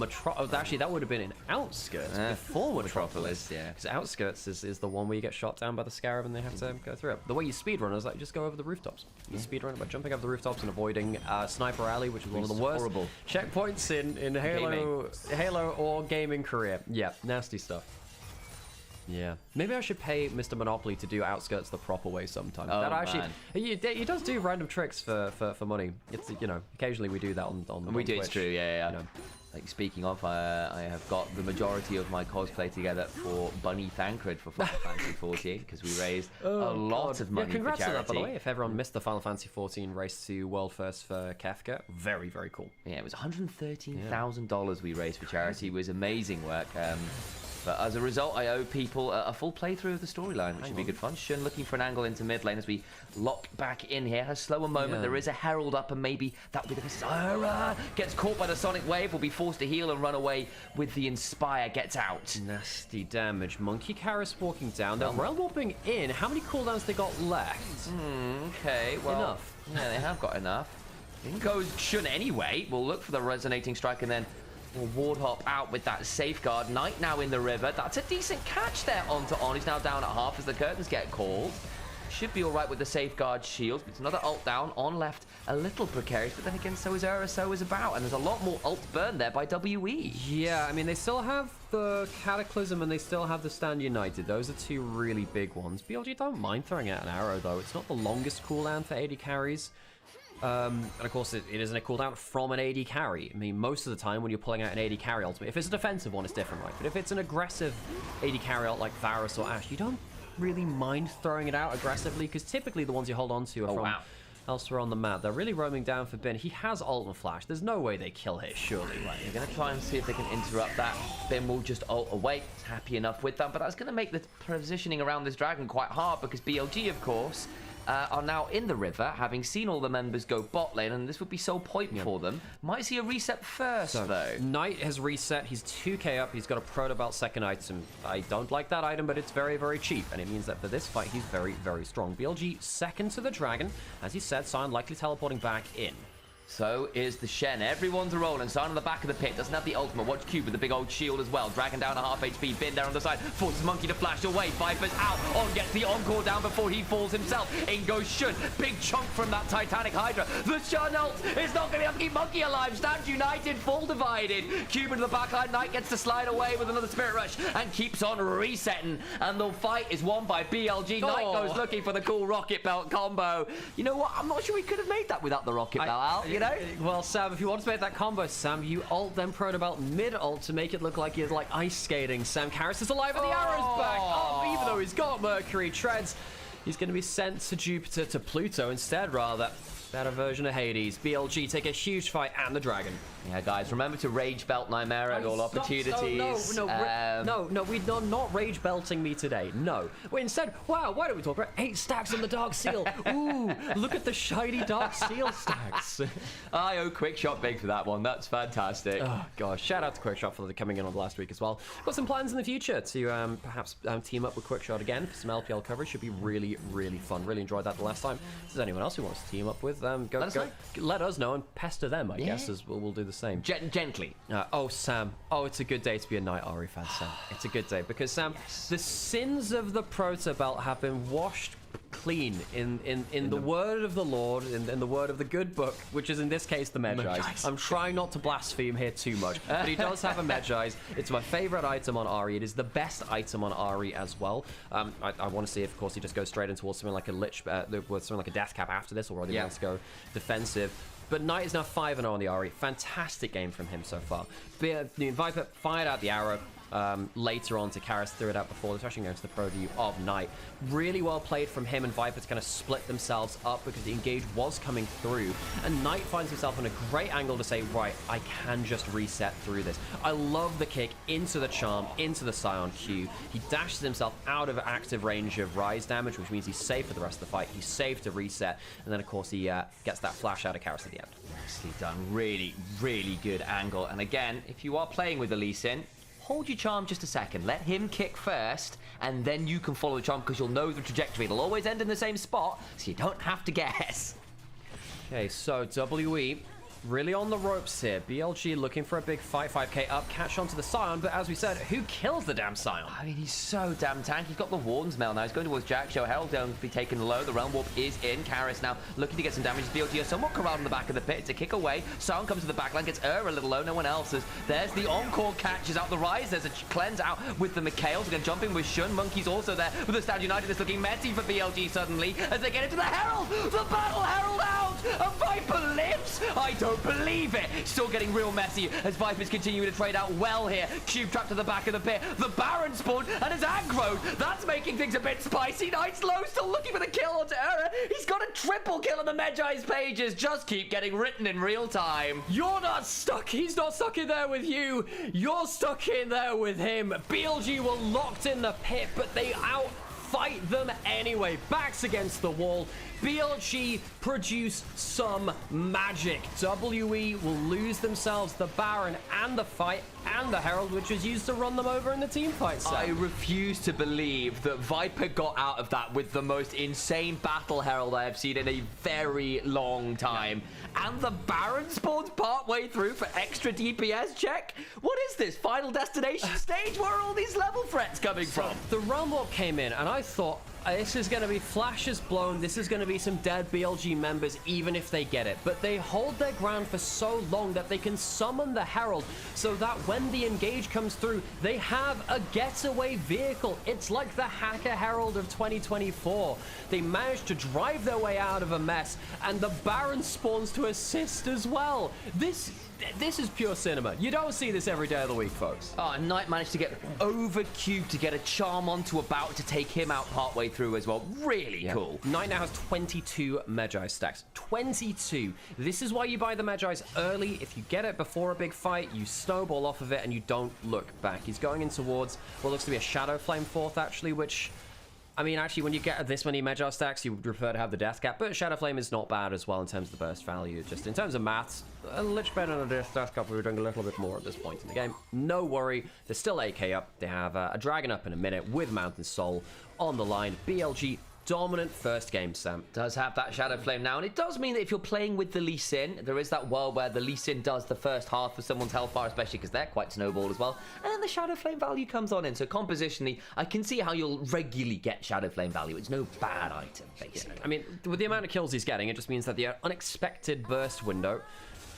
actually, that would have been in Outskirts before Metropolis. Yeah. Because Outskirts is the one where you get shot down by the Scarab and they have to go through it. The way you speedrun is like just go over the rooftops. You speedrun by jumping over the rooftops and avoiding Sniper Alley, which is one of the worst horrible checkpoints in Halo or gaming career. Yeah, nasty stuff. Yeah, maybe I should pay Mr. Monopoly to do Outskirts the proper way sometime. Oh, that actually, man. he does do random tricks for money. It's occasionally we do that on We do, Twitch. it's true, yeah. Like, speaking of, I have got the majority of my cosplay together for Bunny Thancred for Final Fantasy 14 because we raised a lot of money for congrats charity. on that, by the way. If everyone missed the Final Fantasy 14 race to World First for Kefka, very, very cool. Yeah, it was $113,000 we raised for charity. It was amazing work. But as a result, I owe people a full playthrough of the storyline, which should be good fun. Shun looking for an angle into mid lane as we lock back in here. A slower moment. Yeah. There is a Herald up, and maybe that will be the case. Gets caught by the Sonic Wave, will be forced to heal and run away with the Inspire. Gets out. Nasty damage. Monkey Karis walking down. They're realm warping in. How many cooldowns they got left? Okay, well, Enough. Yeah, they have got enough. In goes Shun anyway. We'll look for the resonating strike and then we'll ward hop out with that safeguard. Knight now in the river. That's a decent catch there onto On. He's now down at half as the curtains get called. Should be all right with the safeguard shield. It's another ult down. On left a little precarious, but then again, so is Ura, so is About. And there's a lot more ult burn there by WE. Yeah, I mean, they still have the Cataclysm and they still have the Stand United. Those are two really big ones. BLG don't mind throwing out an arrow, though. It's not the longest cooldown for AD carries. And of course, it isn't a cooldown from an AD carry. I mean, most of the time when you're pulling out an AD carry ultimate, if it's a defensive one, it's different, right? But if it's an aggressive AD carry ult like Varus or Ashe, you don't really mind throwing it out aggressively because typically the ones you hold on to are from elsewhere on the map. They're really roaming down for Bin. He has ult and flash. There's no way they kill here, surely. Right, they're going to try and see if they can interrupt that. Bin will just ult away. He's happy enough with that, but that's going to make the positioning around this dragon quite hard because BLG, of course, are now in the river, having seen all the members go bot lane, and this would be so point for them. Might see a reset first, though. Knight has reset. He's 2k up. He's got a proto belt second item. I don't like that item, but it's very, very cheap, and it means that for this fight, he's very, very strong. BLG second to the dragon. As he said, Sion likely teleporting back in. So is the Shen. Everyone's a rolling. Sign on the back of the pit. Doesn't have the ultimate. Watch Cube with the big old shield as well. Dragon down to half HP. Bin there on the side. Forces Monkey to flash away. Viper's out. On gets the encore down before he falls himself. In goes Shun. Big chunk from that Titanic Hydra. The Shun ult is not going to be able to keep Monkey alive. Stand United. Full divided. Cube into the backline. Knight gets to slide away with another Spirit Rush and keeps on resetting. And the fight is won by BLG. Knight goes looking for the cool Rocket Belt combo. You know what? I'm not sure he could have made that without the Rocket Belt out, you know? Well, Sam, if you want to make that combo, Sam, you ult then proto belt mid-ult to make it look like you're like ice skating. Sam Karis is alive and the arrow's back. Oh, even though he's got Mercury treads, he's going to be sent to Jupiter, to Pluto instead, rather. Better version of Hades. BLG take a huge fight and the dragon. Yeah, guys, remember to rage belt Nymaera at all opportunities. No, we're not rage belting me today. No. Wait, instead, wow, why don't we talk about 8 stacks on the Dark Seal? Ooh, look at the shiny Dark Seal stacks. I owe Quickshot big for that one. That's fantastic. Oh, gosh. Shout out to Quickshot for coming in on the last week as well. Got some plans in the future to perhaps team up with Quickshot again for some LPL coverage. Should be really, really fun. Really enjoyed that the last time. If there's anyone else who wants to team up with, let us know and pester them, I guess, as we'll do the same. Gently. Oh, Sam. Oh, it's a good day to be a Knight Ari fan, Sam. It's a good day because, Sam, the sins of the Proto Belt have been washed clean in the word of the Lord, in the word of the good book, which is in this case the Medjais. I'm trying not to blaspheme here too much, but he does have a Medjais. It's my favorite item on Ari. It is the best item on Ari as well. I want to see if, of course, he just goes straight into something like a Lich, with something like a Death Cap after this, or whether he wants to go defensive. But Knight is now 5-0 on the Ari. Fantastic game from him so far. Viper fired out the arrow. Later on to Karis, threw it out before. It's actually going to the pro view of Knight. Really well played from him and Viper to kind of split themselves up because the engage was coming through. And Knight finds himself in a great angle to say, right, I can just reset through this. I love the kick into the charm, into the Scion Q. He dashes himself out of active range of Rise damage, which means he's safe for the rest of the fight. He's safe to reset. And then, of course, he gets that flash out of Karis at the end. Nicely done. Really, really good angle. And again, if you are playing with the Lee Sin, hold your charm just a second. Let him kick first, and then you can follow the charm because you'll know the trajectory. It'll always end in the same spot, so you don't have to guess. Okay, so WE really on the ropes here. BLG looking for a big fight. 5k up, catch onto the Scion, but as we said, who kills the damn Scion? I mean, he's so damn tanky. He's got the Warden's Mail now. He's going towards Jack Show. Herald going to be taken low. The Realm Warp is in. Karis now looking to get some damage. BLG are somewhat corralled in the back of the pit. It's a kick away. Scion comes to the backline, gets a little low. No one else. There's the Encore, catches out the Rise. There's a cleanse out with the Mikhails. They're going to jump in with Shun. Monkey's also there with the Stand United. It's looking messy for BLG suddenly as they get into the Herald. The Battle Herald out. A Viper lives. I don't believe it. Still getting real messy as Viper's continuing to trade out well here. Cube trapped to the back of the pit. The Baron spawned and is aggroed. That's making things a bit spicy. Night's Low still looking for the kill onto Era. He's got a triple kill on the Magi's pages. Just keep getting written in real time. You're not stuck. He's not stuck in there with you. You're stuck in there with him. BLG were locked in the pit, but they outfight them anyway. Backs against the wall. BLG produce some magic. WE will lose themselves the Baron and the fight and the Herald, which was used to run them over in the team fight. I refuse to believe that Viper got out of that with the most insane Battle Herald I have seen in a very long time. And the Baron spawns partway through for extra DPS check? What is this? Final Destination stage? Where are all these level threats coming from? The Realm Warp came in, and I thought, this is going to be flashes blown. This is going to be some dead BLG members, even if they get it. But they hold their ground for so long that they can summon the Herald so that when the engage comes through, they have a getaway vehicle. It's like the Hacker Herald of 2024. They managed to drive their way out of a mess, and the Baron spawns to assist as well. This is pure cinema. You don't see this every day of the week, folks. Oh, and Knight managed to get over cubed to get a charm onto about to take him out partway through as well. Really cool. Knight now has 22 Magi stacks. 22. This is why you buy the Magi's early. If you get it before a big fight, you snowball off of it and you don't look back. He's going in towards what looks to be a Shadow Flame fourth, actually, which... I mean, actually, when you get this many Magi stacks, you would prefer to have the Death Cap, but Shadow Flame is not bad as well in terms of the burst value. Just in terms of maths, a little better than a Death Cap. We were doing a little bit more at this point in the game. No worry, there's still 8k up. They have a Dragon up in a minute with Mountain Soul on the line. BLG dominant first game, Sam. Does have that Shadow Flame now, and it does mean that if you're playing with the Lee Sin, there is that world where the Lee Sin does the first half of someone's health bar, especially because they're quite snowballed as well, and then the Shadow Flame value comes on in. So compositionally, I can see how you'll regularly get Shadow Flame value. It's no bad item, basically. I mean, with the amount of kills he's getting, it just means that the unexpected burst window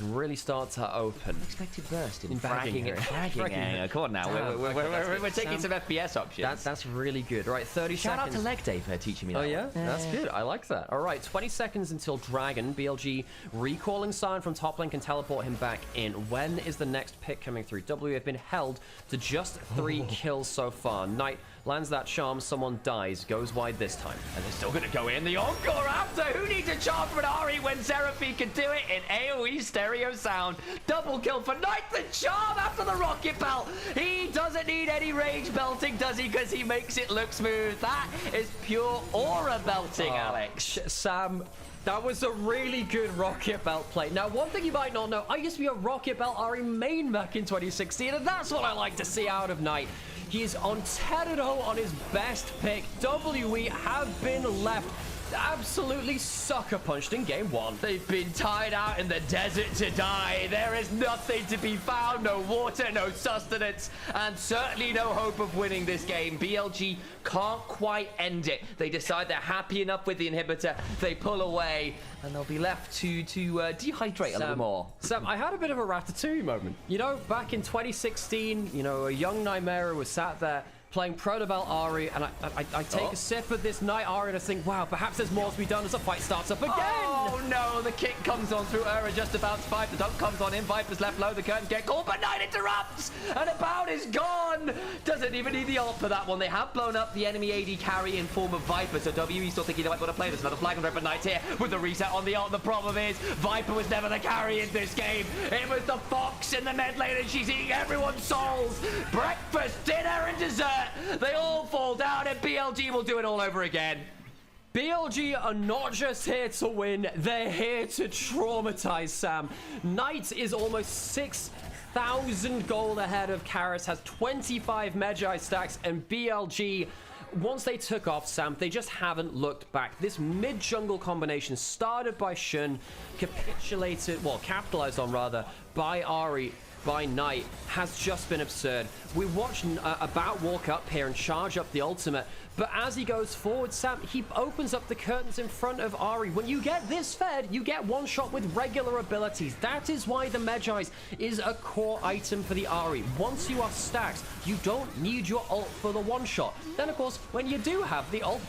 really start to open. Unexpected burst in fragging. Come on now, we're taking some FPS options. That's really good. Right, 30 Shout seconds. out to Leg Day for teaching me that. Oh yeah? That's good. I like that. All right, 20 seconds until Dragon. BLG recalling Scion from top lane can teleport him back in. When is the next pick coming through? W have been held to just 3 kills so far. Knight lands that charm, someone dies, goes wide this time. And they're still going to go in. The Encore after. Who needs a charm from an Ari when Seraphine can do it in AoE stereo sound? Double kill for Knight. The charm after the rocket belt. He doesn't need any range belting, does he? Because he makes it look smooth. That is pure aura belting, Alex. Sam, that was a really good rocket belt play. Now, one thing you might not know, I used to be a rocket belt Ari main back in 2016, and that's what I like to see out of Knight. He is on Teredo on his best pick. WE have been left absolutely sucker punched in game 1. They've been tied out in the desert to die. There is nothing to be found, no water, no sustenance, and certainly no hope of winning this game. BLG can't quite end it. They decide they're happy enough with the inhibitor. They pull away, and they'll be left to dehydrate a little more. Sam, I had a bit of a Ratatouille moment. You know, back in 2016, you know, a young Nymaera was sat there playing Protobel Ari, and I take a sip of this Knight Ari and I think, wow, perhaps there's more to be done as the fight starts up again. Oh no, the kick comes on through Ura just about to fight. The dunk comes on in, Viper's left low, the curtains get caught, but Knight interrupts, and About is gone. Doesn't even need the ult for that one. They have blown up the enemy AD carry in form of Viper, so WE still thinking they might want to play this. Another flag and rip, but Knight's here with the reset on the ult. The problem is, Viper was never the carry in this game. It was the Fox in the mid lane, and she's eating everyone's souls. Breakfast, dinner, and dessert. They all fall down, and BLG will do it all over again. BLG are not just here to win, they're here to traumatize Sam. Knight is almost 1,000 gold ahead of Karis, has 25 Magi stacks, and BLG, once they took off, Sam, they just haven't looked back. This mid-jungle combination started by Shun, capitalized on rather, by Ahri, by Knight, has just been absurd. We watched About walk up here and charge up the ultimate, but as he goes forward, Sam, he opens up the curtains in front of Ahri. When you get this fed, you get one shot with regular abilities. That is why the Magi's is a core item for the Ahri. Once you are stacked, you don't need your ult for the one shot. Then, of course, when you do have the ult,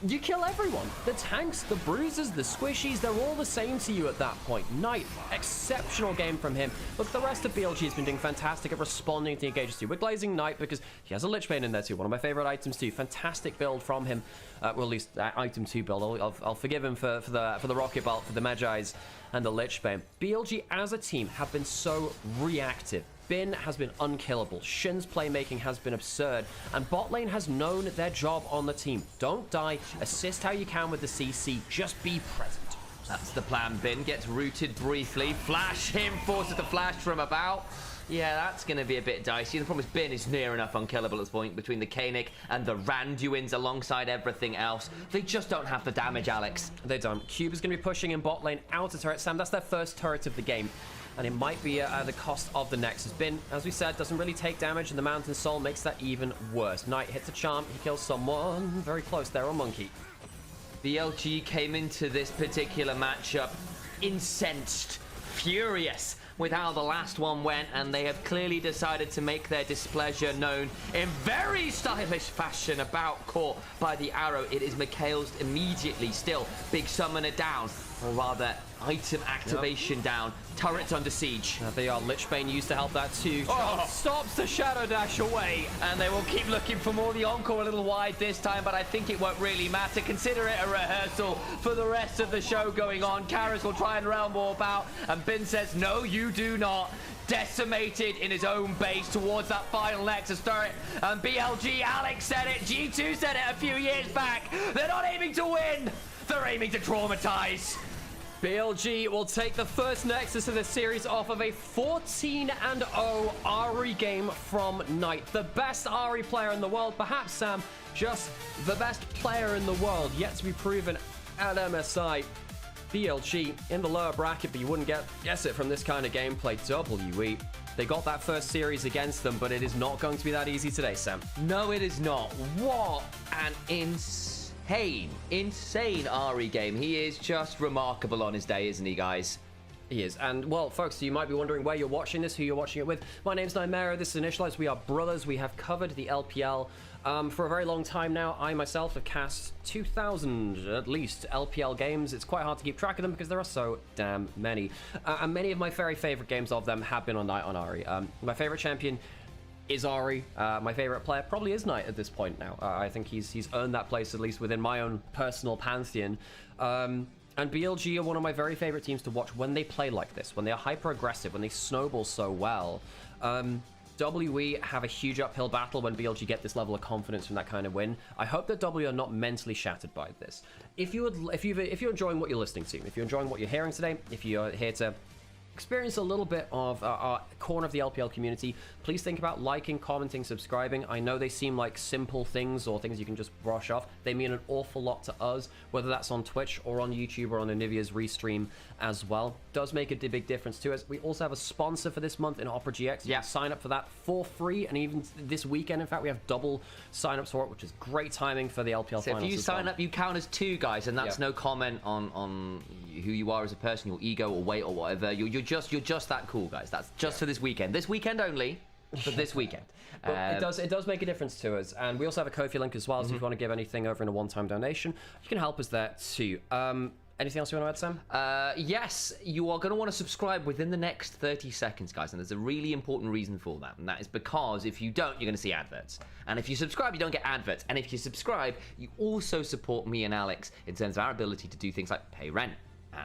you kill everyone. The tanks, the bruisers, the squishies, they're all the same to you at that point. Knight, exceptional game from him. Look, the rest of BLG has been doing fantastic at responding to the engages too. We're glazing Knight because he has a Lich Bane in there too. One of my favorite items too. Fantastic build from him. Well, at least item 2 build. I'll forgive him for the Rocket Bolt, for the Magi's and the Lich Bane. BLG as a team have been so reactive. Bin has been unkillable. Shin's playmaking has been absurd. And bot lane has known their job on the team. Don't die. Assist how you can with the CC. Just be present. That's the plan. Bin gets rooted briefly. Flash him, forces the flash from about. Yeah, that's going to be a bit dicey. The problem is Bin is near enough unkillable at this point between the Kanik and the Randuins alongside everything else. They just don't have the damage, Alex. They don't. Cube is going to be pushing in bot lane out of turret. Sam, that's their first turret of the game. And it might be at the cost of the Nexus. Bin, as we said, doesn't really take damage, and the Mountain Soul makes that even worse. Knight hits a charm, he kills someone very close there on Monkey. BLG came into this particular matchup incensed, furious with how the last one went, and they have clearly decided to make their displeasure known in very stylish fashion. About caught by the arrow. It is Mikhail's immediately. Still, big summoner down, or rather item activation down. Turrets under siege. They are. Lich Bane used to help that too. Stops the Shadow Dash away. And they will keep looking for more. The encore a little wide this time, but I think it won't really matter. Consider it a rehearsal for the rest of the show going on. Karis will try and realm warp out, and Bin says, no, you do not. Decimated in his own base towards that final Nexus turret. And BLG, Alex said it, G2 said it a few years back. They're not aiming to win. They're aiming to traumatize. BLG will take the first Nexus of the series off of a 14-0 Ahri game from Knight. The best Ahri player in the world, perhaps, Sam, just the best player in the world, yet to be proven at MSI. BLG in the lower bracket, but you wouldn't guess it from this kind of gameplay. WE. They got that first series against them, but it is not going to be that easy today, Sam. No, it is not. What an insane Ahri game. He is just remarkable on his day, isn't he, guys? He is. And, well, folks, you might be wondering where you're watching this, who you're watching it with. My name's Nymaera, this is Initialise. We are brothers. We have covered the LPL for a very long time now. I, myself, have cast 2,000, at least, LPL games. It's quite hard to keep track of them because there are so damn many. And many of my very favorite games of them have been on Knight on Ahri. My favorite champion is Ahri. My favorite player probably is Knight at this point now. I think he's earned that place, at least within my own personal pantheon. And BLG are one of my very favorite teams to watch when they play like this, when they are hyper-aggressive, when they snowball so well. WE have a huge uphill battle when BLG get this level of confidence from that kind of win. I hope that W are not mentally shattered by this. If you're enjoying what you're listening to, if you're enjoying what you're hearing today, if you're here to experience a little bit of our corner of the LPL community, please think about liking, commenting, subscribing. I know they seem like simple things or things you can just brush off. They mean an awful lot to us, whether that's on Twitch or on YouTube or on Onivia's restream as well. Does make a big difference to us. We also have a sponsor for this month in Opera GX. You can sign up for that for free, and even this weekend, in fact, we have double signups for it, which is great timing for the LPL finals. So if you sign up, you count as 2 guys, and that's no comment on who you are as a person, your ego or weight or whatever. You're just that cool, guys. That's just for this weekend. This weekend only, but this weekend. It does make a difference to us. And we also have a Ko-fi link as well, so if you want to give anything over in a one-time donation, you can help us there too. Anything else you want to add, Sam? Yes, you are going to want to subscribe within the next 30 seconds, guys, and there's a really important reason for that, and that is because if you don't, you're going to see adverts. And if you subscribe, you don't get adverts. And if you subscribe, you also support me and Alex in terms of our ability to do things like pay rent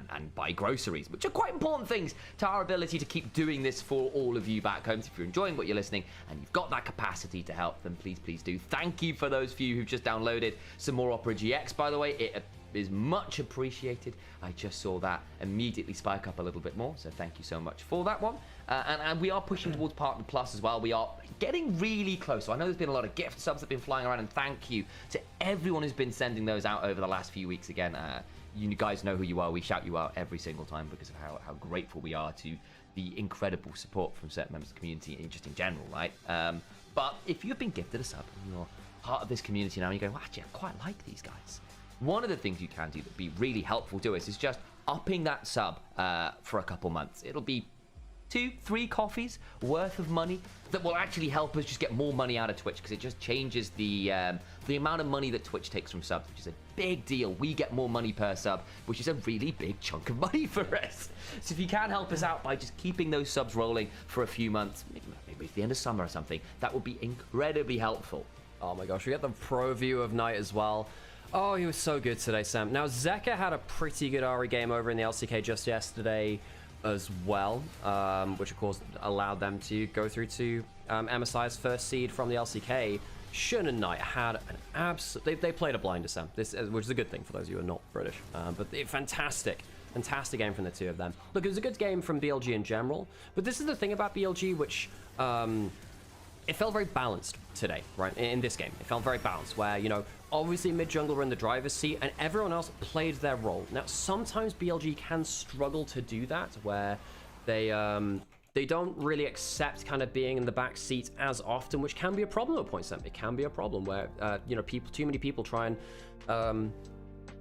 and buy groceries, which are quite important things to our ability to keep doing this for all of you back home. So if you're enjoying what you're listening and you've got that capacity to help, then please do. Thank you for those of you who've just downloaded some more Opera GX, by the way. It is much appreciated. I just saw that immediately spike up a little bit more, so thank you so much for that one. And we are pushing towards Partner Plus as well. We are getting really close. So I know there's been a lot of gift subs that have been flying around, and thank you to everyone who's been sending those out over the last few weeks. Again, you guys know who you are. We shout you out every single time because of how grateful we are to the incredible support from certain members of the community, and just in general, right? But if you've been gifted a sub and you're part of this community now, and you go, well, actually, I quite like these guys. One of the things you can do that would be really helpful to us is just upping that sub for a couple months. It'll be 2-3 coffees worth of money that will actually help us just get more money out of Twitch, because it just changes the amount of money that Twitch takes from subs, which is a big deal. We get more money per sub, which is a really big chunk of money for us. So if you can help us out by just keeping those subs rolling for a few months, maybe at the end of summer or something, that would be incredibly helpful. Oh my gosh, we got the pro view of Knight as well. Oh, he was so good today, Sam. Now, Zeka had a pretty good Ari game over in the LCK just yesterday as well, which of course allowed them to go through to MSI's first seed from the LCK. Shun and Knight had an absolute... They played a blinder, Sam, which is a good thing for those of you who are not British. But fantastic game from the two of them. Look, it was a good game from BLG in general, but this is the thing about BLG, which... it felt very balanced today, right? In this game, it felt very balanced, where, you know, obviously mid jungler were in the driver's seat and everyone else played their role. Now, sometimes BLG can struggle to do that, where they don't really accept kind of being in the back seat as often, which can be a problem at points. It can be a problem where, you know, too many people try and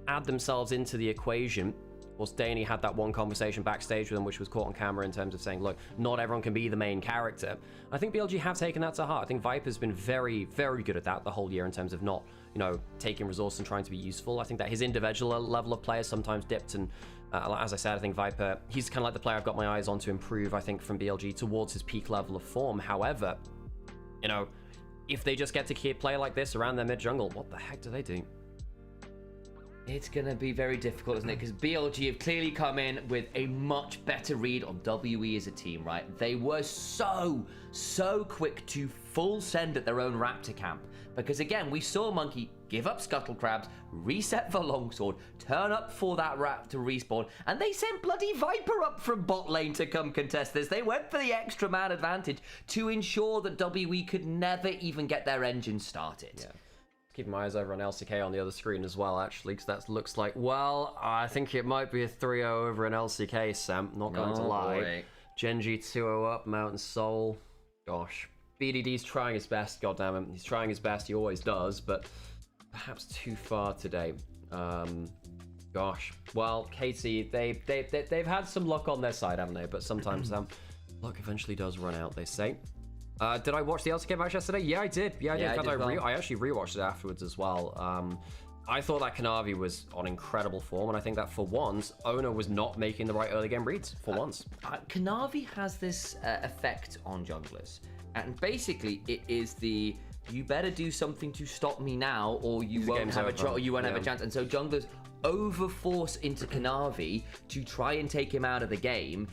add themselves into the equation. Well, Danny had that one conversation backstage with him, which was caught on camera, in terms of saying, look, not everyone can be the main character. I think BLG have taken that to heart. I think Viper's been very, very good at that the whole year, in terms of not, you know, taking resource and trying to be useful. I think that his individual level of play has sometimes dipped, and as I said, I think Viper, he's kind of like the player I've got my eyes on to improve, I think, from BLG towards his peak level of form. However, you know, if they just get to keep play like this around their mid jungle, what the heck do they do? It's going to be very difficult, isn't it? Because BLG have clearly come in with a much better read on WE as a team, right? They were so quick to full send at their own Raptor camp. Because again, we saw Monkey give up Scuttle Crabs, reset for Longsword, turn up for that Raptor respawn, and they sent bloody Viper up from bot lane to come contest this. They went for the extra man advantage to ensure that WE could never even get their engine started. Yeah. Keeping my eyes over on LCK on the other screen as well, actually, because that looks like, well, I think it might be a 3-0 over in LCK, Sam. Not going to lie. Boy. Genji 2-0 up, Mountain Soul. Gosh. BDD's trying his best, goddammit. He's trying his best, he always does, but perhaps too far today. Gosh. Well, KT, they've had some luck on their side, haven't they? But sometimes luck eventually does run out, they say. Did I watch the LCK match yesterday? Yeah, I did. Yeah, I did. In fact, I actually rewatched it afterwards as well. I thought that Kanavi was on incredible form, and I think that for once, Ona was not making the right early game reads, for once. Kanavi has this effect on junglers, and basically it is the, you better do something to stop me now, or you won't have a chance. And so junglers overforce into Kanavi to try and take him out of the game,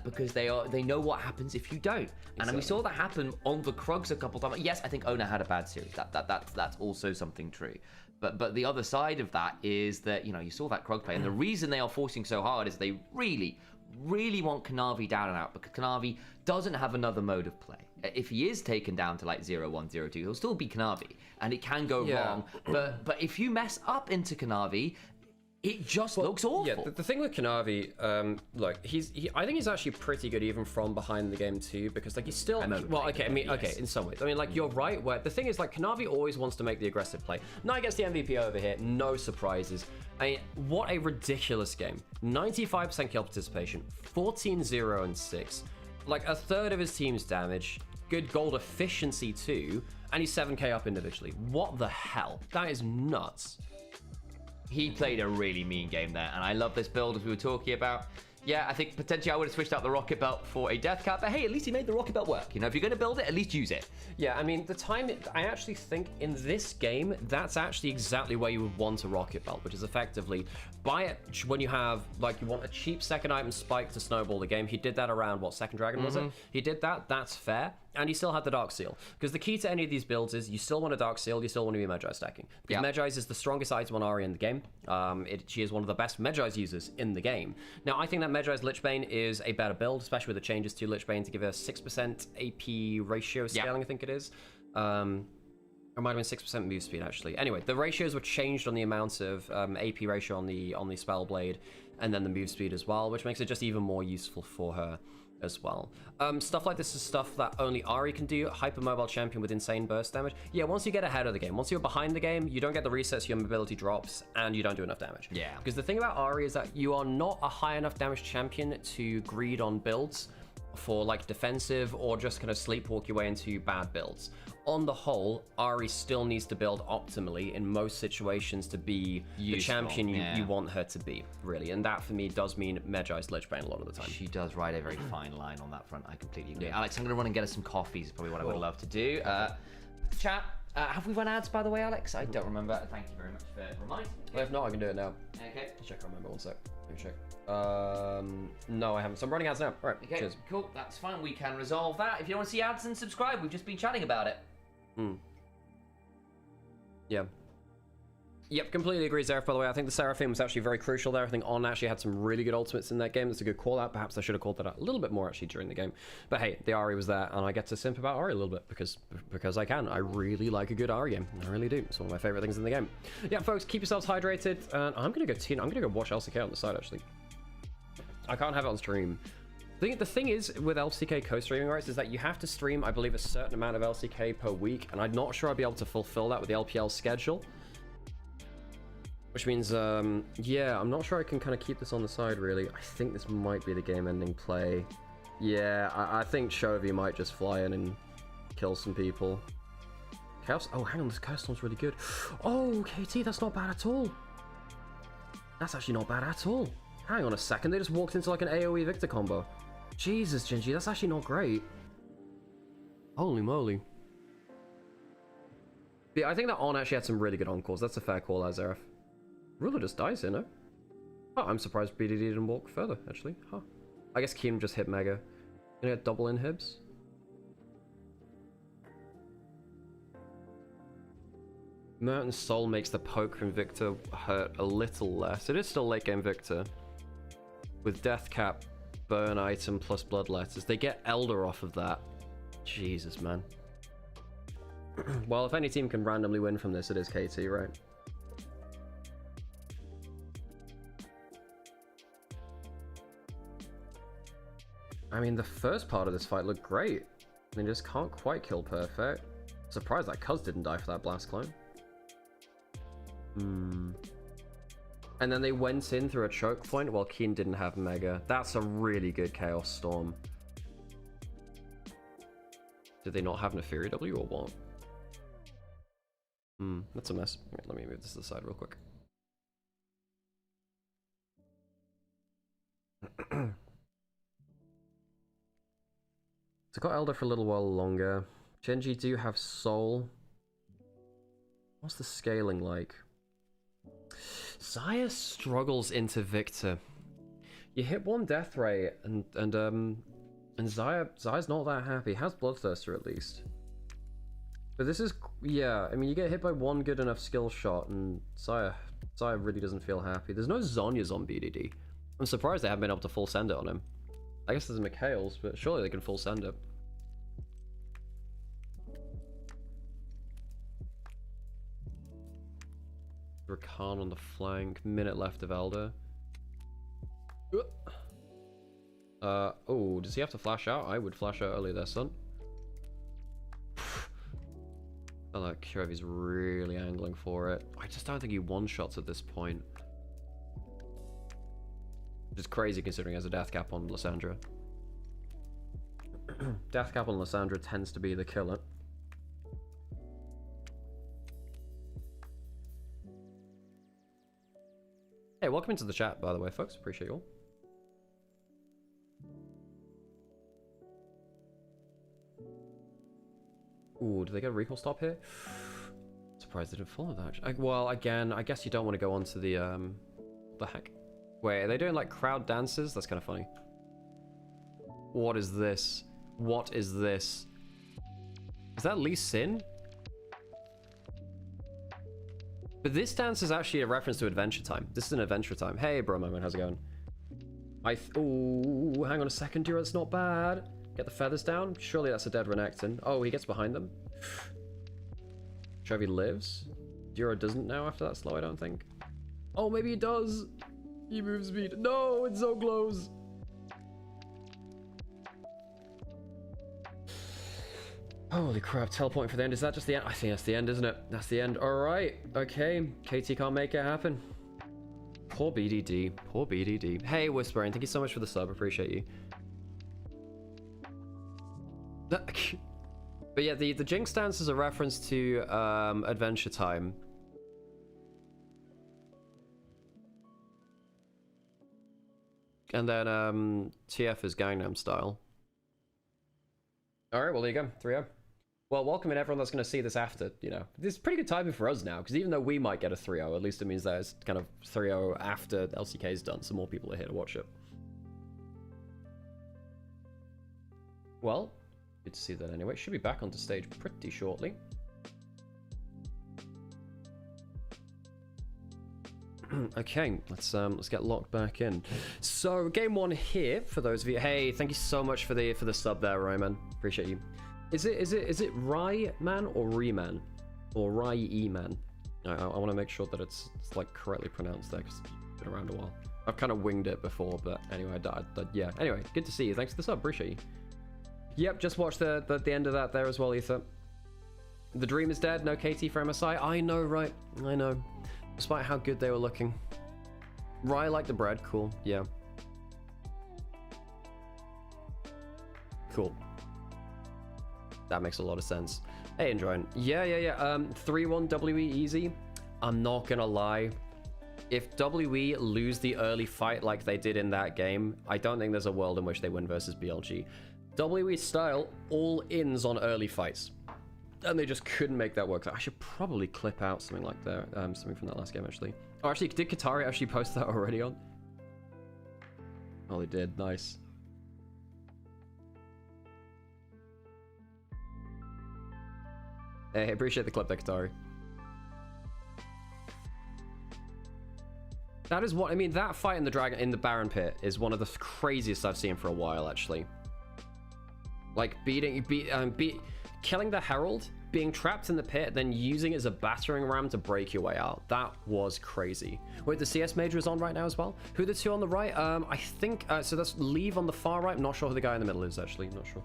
because they know what happens if you don't. And we saw that happen on the Krugs a couple times. Yes, I think Ona had a bad series. That's also something true. But the other side of that is that, you know, you saw that Krug play, and the reason they are forcing so hard is they really want Kanavi down and out, because Kanavi doesn't have another mode of play. If he is taken down to like 0-1, 0-2, he'll still be Kanavi, and it can go wrong. But if you mess up into Kanavi, it just looks awful. Yeah, the thing with Kanavi, look, I think he's actually pretty good even from behind the game too, because like he's still, in some ways. I mean, like, you're right, where the thing is, like, Kanavi always wants to make the aggressive play. Knight gets the MVP over here, no surprises. I mean, what a ridiculous game. 95% kill participation, 14-0-6, like a third of his team's damage, good gold efficiency too, and he's 7k up individually. What the hell? That is nuts. He played a really mean game there, and I love this build, as we were talking about. Yeah, I think potentially I would have switched out the Rocket Belt for a Death Cap, but hey, at least he made the Rocket Belt work. You know, if you're going to build it, at least use it. Yeah, I mean, I actually think in this game, that's actually exactly where you would want a Rocket Belt, which is effectively buy it when you have, like, you want a cheap second item spike to snowball the game. He did that around, what, Second Dragon, was it? He did that, that's fair. and you still had the Dark Seal. Because the key to any of these builds is you still want a Dark Seal, you still want to be Magi stacking. Because Magi's is the strongest item on Ahri in the game. She is one of the best Magi's users in the game. Now, I think that Magi's Lichbane is a better build, especially with the changes to Lichbane to give her 6% AP ratio scaling, I think it is. It might have been 6% move speed, actually. Anyway, the ratios were changed on the amount of AP ratio on the Spell Blade, and then the move speed as well, which makes it just even more useful for her as well. Stuff like this is stuff that only Ahri can do. Hypermobile champion with insane burst damage. Yeah, once you get ahead of the game, once you're behind the game, you don't get the resets, your mobility drops, and you don't do enough damage. Yeah. Because the thing about Ahri is that you are not a high enough damage champion to greed on builds for like defensive or just kind of sleepwalk your way into bad builds. On the whole, Ahri still needs to build optimally in most situations to be the champion you want her to be, really. And that, for me, does mean Magi's Lichbane a lot of the time. She does ride a very fine line on that front. I completely agree. Alex, I'm going to run and get us some coffees. Is probably what I would love to do. Chat, have we run ads, by the way, Alex? I don't remember. Thank you very much for reminding me. Well, if not, I can do it now. Okay. Check, I remember. One sec. Let me check. No, I haven't. So I'm running ads now. All right, okay, cheers. Cool. That's fine. We can resolve that. If you want to see ads, then subscribe. We've just been chatting about it. Yeah. Yep, completely agree, Zareth, by the way. I think the Seraphim was actually very crucial there. I think On actually had some really good ultimates in that game. That's a good call-out. Perhaps I should have called that out a little bit more, actually, during the game. But hey, the Ahri was there, and I get to simp about Ahri a little bit, because I can. I really like a good Ahri game. I really do. It's one of my favorite things in the game. Yeah, folks, keep yourselves hydrated. And I'm going to go watch LCK on the side, actually. I can't have it on stream. The thing is, with LCK co-streaming rights, is that you have to stream, I believe, a certain amount of LCK per week, and I'm not sure I'll be able to fulfill that with the LPL schedule. Which means, yeah, I'm not sure I can kind of keep this on the side, really. I think this might be the game-ending play. Yeah, I think Chovy might just fly in and kill some people. Chaos? Oh, hang on, this Chaos Storm's really good. Oh, KT, that's not bad at all. That's actually not bad at all. Hang on a second, they just walked into like an AoE Victor combo. Jesus, Gingy, that's actually not great. Holy moly. Yeah, I think that On actually had some really good encores. That's a fair call, Azareth. Ruler just dies here, no? Oh, I'm surprised BDD didn't walk further, actually. Huh. I guess Kim just hit Mega. Gonna get double inhibs? Mountain Soul makes the poke from Victor hurt a little less. It is still late game Victor. With Death Cap, burn item plus blood letters. They get Elder off of that. Jesus, man. Well, if any team can randomly win from this, it is KT, right? I mean, the first part of this fight looked great. I mean, just can't quite kill perfect. Surprised that Cuz didn't die for that blast clone. And then they went in through a choke point while Keen didn't have Mega. That's a really good Chaos Storm. Did they not have Nefiri W or what? That's a mess. Wait, let me move this to the side real quick. So got Elder for a little while longer. Genji do have Soul. What's the scaling like? Xayah struggles into Victor. You hit one death ray, and Xayah's not that happy. Has Bloodthirster at least. But this is, yeah, I mean, you get hit by one good enough skill shot, and Xayah really doesn't feel happy. There's no Zhonya's on BDD. I'm surprised they haven't been able to full send it on him. I guess there's Mikhail's, but surely they can full send it. Rakan on the flank, minute left of Elder. Oh, does he have to flash out? I would flash out early there, son. Oh, that Chovy's really angling for it. I just don't think he one-shots at this point. Which is crazy considering he has a death cap on Lysandra. Death cap on Lysandra tends to be the killer. Hey, welcome into the chat, by the way, folks. Appreciate you all. Ooh, do they get a recall stop here? Surprised they didn't follow that. Well, again, I guess you don't want to go on to the heck? Wait, are they doing like crowd dances? That's kind of funny. What is this? What is this? Is that Lee Sin? But this dance is actually a reference to Adventure Time. This is an Adventure Time. Hey, bro, moment, how's it going? Oh, hang on a second, Dura, that's not bad. Get the feathers down. Surely that's a dead Renekton. Oh, he gets behind them. Trevi lives. Dura doesn't now after that slow, I don't think. Oh, maybe he does. He moves speed. No, it's so close. Holy crap, teleporting for the end. Is that just the end? I think that's the end, isn't it? That's the end. Alright. Okay. KT can't make it happen. Poor BDD. Poor BDD. Hey, Whispering. Thank you so much for the sub. Appreciate you. But yeah, the Jinx dance is a reference to Adventure Time. And then TF is Gangnam Style. Alright, well there you go. 3-0. Well, welcome in everyone that's going to see this after, you know. This is pretty good timing for us now, because even though we might get a 3-0, at least it means that it's kind of 3-0 after LCK is done, so more people are here to watch it. Well, good to see that anyway. Should be back onto stage pretty shortly. Okay, let's get locked back in. So game one here for those of you. Hey, thank you so much for the sub there, Roman. Appreciate you. Is it Rye Man or Reman or Rye E Man? I want to make sure that it's like correctly pronounced there because it's been around a while. I've kind of winged it before, but anyway, yeah. Anyway, good to see you. Thanks for the sub. Appreciate you. Yep, just watched the end of that there as well, Ether. The dream is dead. No KT for MSI. I know, right? I know. Despite how good they were looking. Rye like the bread. Cool. Yeah. Cool. That makes a lot of sense. Hey, enjoying. Yeah. 3-1 WE easy. I'm not gonna lie. If WE lose the early fight like they did in that game, I don't think there's a world in which they win versus BLG. WE style all ins on early fights. And they just couldn't make that work. I should probably clip out something like that. Something from that last game, actually. Oh, actually, did Qatari actually post that already on? Oh, they did. Nice. Hey, appreciate the clip there, Qatari. That is what I mean. That fight in the Baron Pit is one of the craziest I've seen for a while, actually. Like killing the Herald, being trapped in the pit, then using it as a battering ram to break your way out. That was crazy. Wait, the CS Major is on right now as well? Who are the two on the right? I think, so that's Leave on the far right. I'm not sure who the guy in the middle is, actually. Not sure.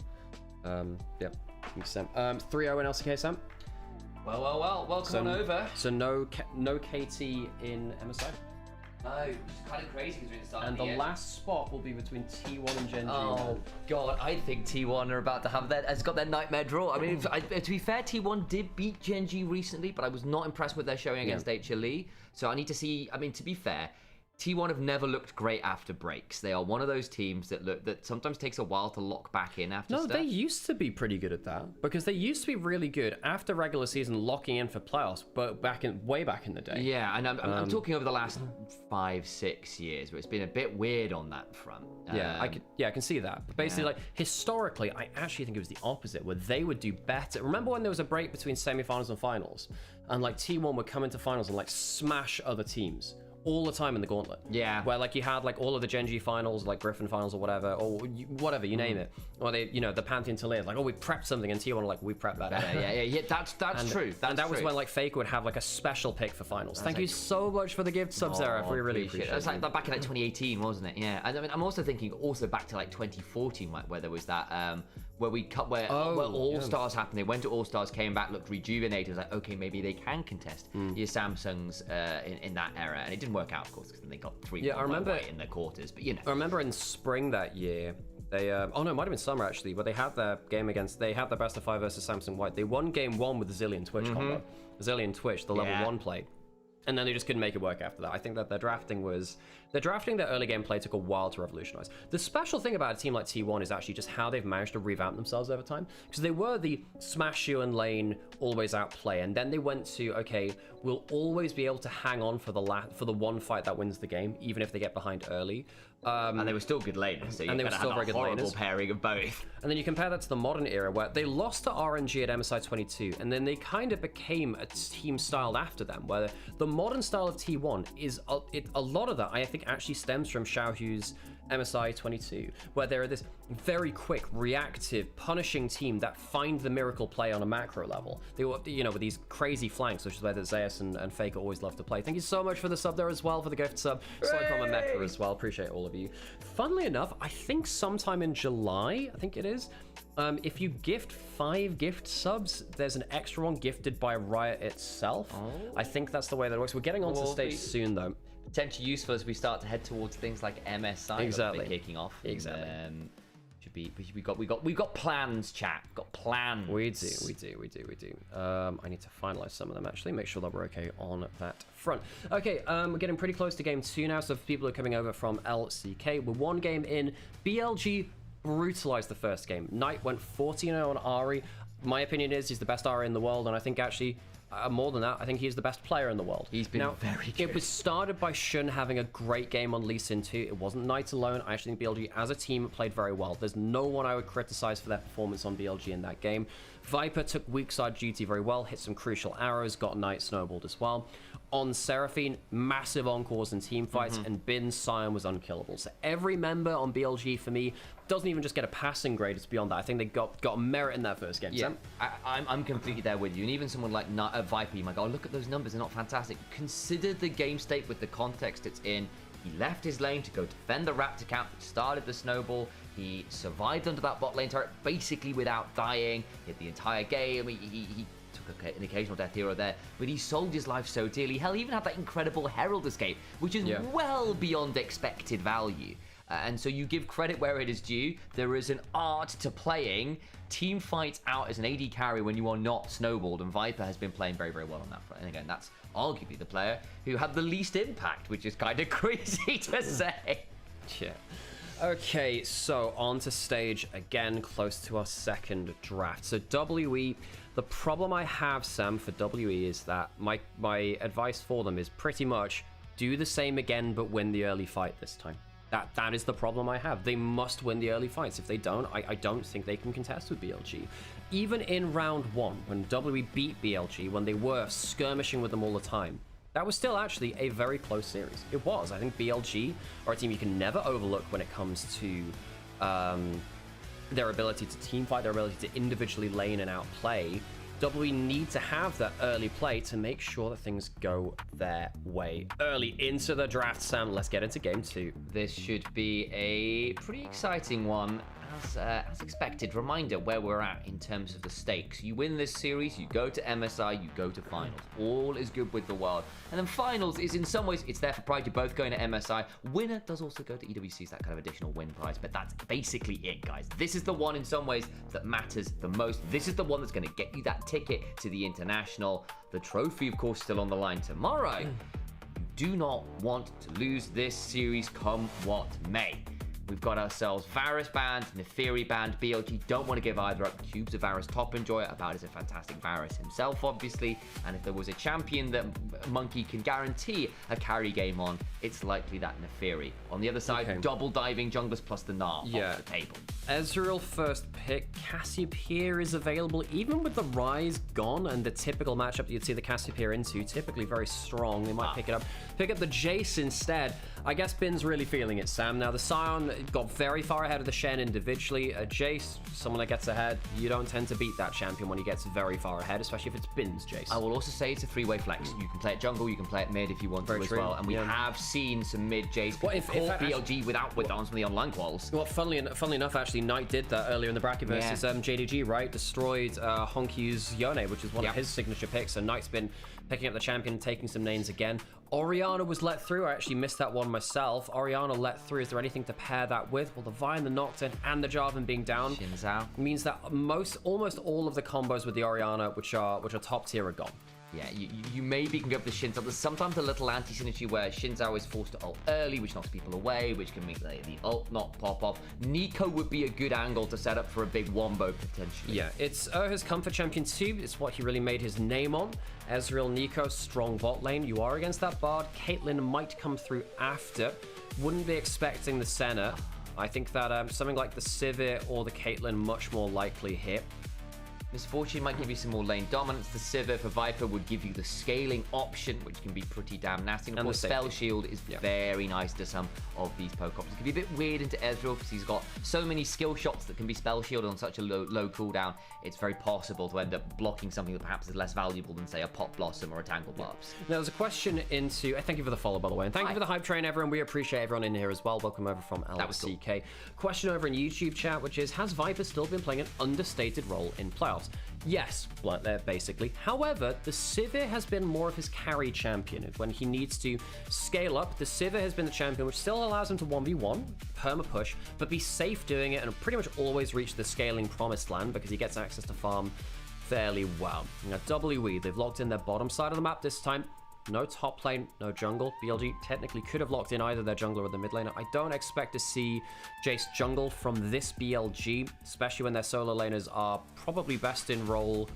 Yeah. Thanks, Sam. 3-0 in LCK, Sam. Well, welcome on over. So no KT in MSI? No, which is kind of crazy because we're at the start And of the year. last spot will be between T1 and Gen G. Oh god, I think T1 are about to have that. It's got their nightmare draw. I mean, to be fair, T1 did beat Gen G recently, but I was not impressed with their showing against HLE. So I need to see. I mean, to be fair, T1 have never looked great after breaks. They are one of those teams that sometimes takes a while to lock back in after stuff. They used to be pretty good at that because they used to be really good after regular season locking in for playoffs, but way back in the day. Yeah, and I'm talking over the last 5-6 years where it's been a bit weird on that front. I can see that. But basically, like historically, I actually think it was the opposite, where they would do better. Remember when there was a break between semifinals and finals, and like T1 would come into finals and like smash other teams all the time in the gauntlet. Yeah. Where like you had like all of the Gen G finals, like Griffin finals or whatever, or whatever, you name it. Or they, you know, the Pantheon to live. Like, oh, we prepped something, and T1 like, we prepped that. Yeah, that's true. That was when like Faker would have like a special pick for finals. Thank you so much for the gift sub, Seraph. We really appreciate it. It was like back in like 2018, wasn't it? Yeah. And I mean, I'm also thinking also back to like 2014, where there was that where All Stars happened. They went to All Stars, came back, looked rejuvenated. It was like, okay, maybe they can contest your Samsungs in that era, and it didn't work out, of course, because they got 3 I remember in their quarters. But you know, I remember in spring that year, they oh no, it might have been summer actually, but they had their game against. They had the best of 5 versus Samsung White. They won game 1 with the Zillion Twitch combo, Zillion Twitch, the level 1 play. And then they just couldn't make it work after that. I think that their drafting, their early game play took a while to revolutionize. The special thing about a team like T1 is actually just how they've managed to revamp themselves over time. Because they were the smash you and lane, always outplay. And then they went to, okay, we'll always be able to hang on for the one fight that wins the game, even if they get behind early. And they were still good laners, so you're they going were to still have very a good horrible laners. pairing of both. And then you compare that to the modern era where they lost to RNG at MSI 22, and then they kind of became a team styled after them, where the modern style of T1 is a lot of that I think actually stems from Xiaohu's MSI 22, where they're this very quick, reactive, punishing team that find the miracle play on a macro level. They were, with these crazy flanks, which is where the Zeus and Faker always love to play. Thank you so much for the sub there as well, for the gift sub. Slide from a Mecha as well. Appreciate all of you. Funnily enough, I think sometime in July, I think it is, if you gift 5 gift subs, there's an extra one gifted by Riot itself. I think that's the way that works. We're getting onto the stage soon, though. Potentially useful as we start to head towards things like MSI. Exactly. Kicking off. Exactly. Should be. We got plans, chat. We've got plans. We do. I need to finalize some of them actually. Make sure that we're okay on that front. Okay, we're getting pretty close to game 2 now. So people are coming over from LCK. We're 1 game in. BLG brutalized the first game. Knight went 14-0 on Ari. My opinion is he's the best Ari in the world, and I think actually. More than that, I think he's the best player in the world. He's been very good. It was started by Shun having a great game on Lee Sin 2. It wasn't Knight alone. I actually think BLG as a team played very well. There's no one I would criticize for their performance on BLG in that game. Viper took weak side duty very well, hit some crucial arrows, got Knight snowballed as well. On Seraphine, massive encores and team fights, and Bin Sion was unkillable. So every member on BLG for me doesn't even just get a passing grade. It's beyond that. I think they got a merit in that first game. Yeah, I'm completely there with you. And even someone like Viper, you might go, oh, look at those numbers, they're not fantastic. Consider the game state with the context it's in. He left his lane to go defend the Raptor camp, which started the snowball. He survived under that bot lane turret basically without dying. Hit the entire game. He took an occasional death here or there, but he sold his life so dearly. Hell, he even had that incredible Herald escape, which is well beyond expected value. And so you give credit where it is due. There is an art to playing team fights out as an AD carry when you are not snowballed, and Viper has been playing very, very well on that front. And again, that's arguably the player who had the least impact, which is kind of crazy to say. Yeah. Okay, so on to stage again, close to our second draft. So WE, the problem I have, Sam, for WE is that my advice for them is pretty much do the same again, but win the early fight this time. That is the problem I have. They must win the early fights. If they don't, I don't think they can contest with BLG. Even in round 1, when WE beat BLG, when they were skirmishing with them all the time, that was still actually a very close series. It was. I think BLG are a team you can never overlook when it comes to their ability to team fight, their ability to individually lane and outplay. WE need to have that early play to make sure that things go their way. Early into the draft, Sam, let's get into game 2. This should be a pretty exciting one. As expected, reminder where we're at in terms of the stakes. You win this series, you go to MSI, you go to finals. All is good with the world. And then finals is in some ways, it's there for pride. You're both going to MSI. Winner does also go to EWCs, that kind of additional win prize. But that's basically it, guys. This is the one in some ways that matters the most. This is the one that's going to get you that ticket to the international. The trophy, of course, still on the line tomorrow. You do not want to lose this series come what may. We've got ourselves Varus banned, Neferi banned, BLG don't want to give either up. Cube's a Varus top enjoyer, About is a fantastic Varus himself, obviously. And if there was a champion that Monkey can guarantee a carry game on, it's likely that Neferi. On the other side, double diving junglers plus the Gnar off the table. Ezreal first pick. Cassiopeia is available, even with the Rise gone and the typical matchup that you'd see the Cassiopeia into, typically very strong. They might pick it up. Pick up the Jace instead. I guess Bin's really feeling it, Sam. Now, the Sion got very far ahead of the Shen individually. Jace, someone that gets ahead, you don't tend to beat that champion when he gets very far ahead, especially if it's Bin's Jace. I will also say it's a three-way flex. You can play it jungle, you can play it mid if you want to as well. And we have seen some mid Jace caught BLG without on some of the online quals. Well, funnily enough, actually, Knight did that earlier in the bracket versus JDG, right? Destroyed Honkyu's Yone, which is one of his signature picks, and Knight's been picking up the champion and taking some names again. Orianna was let through. I actually missed that one myself. Orianna let through. Is there anything to pair that with? Well, the Vine, the Nocturne, and the Jarvan being down means that almost all of the combos with the Orianna, which are top tier, are gone. Yeah, you maybe can go for the Shinzao. There's sometimes a little anti-synergy where Shinzao is forced to ult early, which knocks people away, which can make the ult not pop off. Nico would be a good angle to set up for a big wombo, potentially. Yeah, it's his comfort champion too. It's what he really made his name on. Ezreal, Nico, strong bot lane. You are against that Bard. Caitlyn might come through after. Wouldn't be expecting the Senna. I think that something like the Sivir or the Caitlyn much more likely hit. Misfortune might give you some more lane dominance. The Sivir for Viper would give you the scaling option, which can be pretty damn nasty. And of course, Spell Shield is very nice to some of these poke options. It can be a bit weird into Ezreal because he's got so many skill shots that can be Spell Shielded on such a low cooldown. It's very possible to end up blocking something that perhaps is less valuable than, say, a Pot Blossom or a Tangle Barbs. Now, there's a question into... thank you for the follow, by the way. And thank you for the hype train, everyone. We appreciate everyone in here as well. Welcome over from LCK. Cool. Question over in YouTube chat, which is, has Viper still been playing an understated role in playoffs? Yes, blunt there, basically. However, the Sivir has been more of his carry champion. When he needs to scale up, the Sivir has been the champion, which still allows him to 1v1, perma push, but be safe doing it and pretty much always reach the scaling promised land because he gets access to farm fairly well. Now, WE, they've locked in their bottom side of the map this time. No top lane, no jungle. BLG technically could have locked in either their jungler or the mid laner. I don't expect to see Jace jungle from this BLG, especially when their solo laners are probably best in role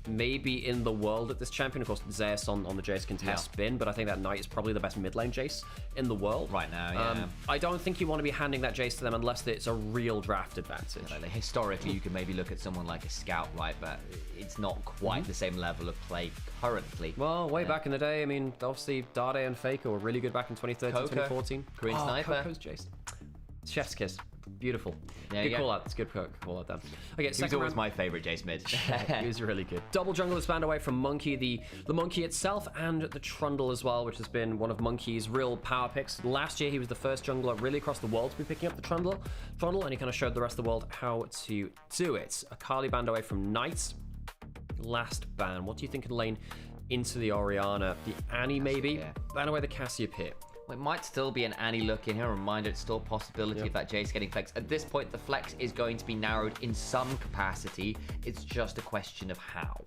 maybe in the world at this champion. Of course, Zeus on the Jace can test spin, but I think that Knight is probably the best mid lane Jace in the world. Right now, yeah. I don't think you want to be handing that Jace to them unless it's a real draft advantage. Like, historically, you can maybe look at someone like a Scout, right? But it's not quite the same level of play currently. Well, way back in the day, I mean, obviously, Dade and Faker were really good back in 2013, 2014. Korean Sniper. Coco's Jace. Chef's kiss. Beautiful. Yeah, good call out. It's good call out then. Okay, He's always my favorite Jace mid. He was really good. Double jungle expand away from Monkey, the Monkey itself, and the Trundle as well, which has been one of Monkey's real power picks. Last year, he was the first jungler really across the world to be picking up the Trundle, and he kind of showed the rest of the world how to do it. Akali banned away from Knights. Last ban. What do you think of the lane into the Orianna? The Annie maybe? Ban away the Cassiopeia. It might still be an Annie look in here. A reminder, it's still a possibility of that Jace getting flex. At this point, the flex is going to be narrowed in some capacity. It's just a question of how.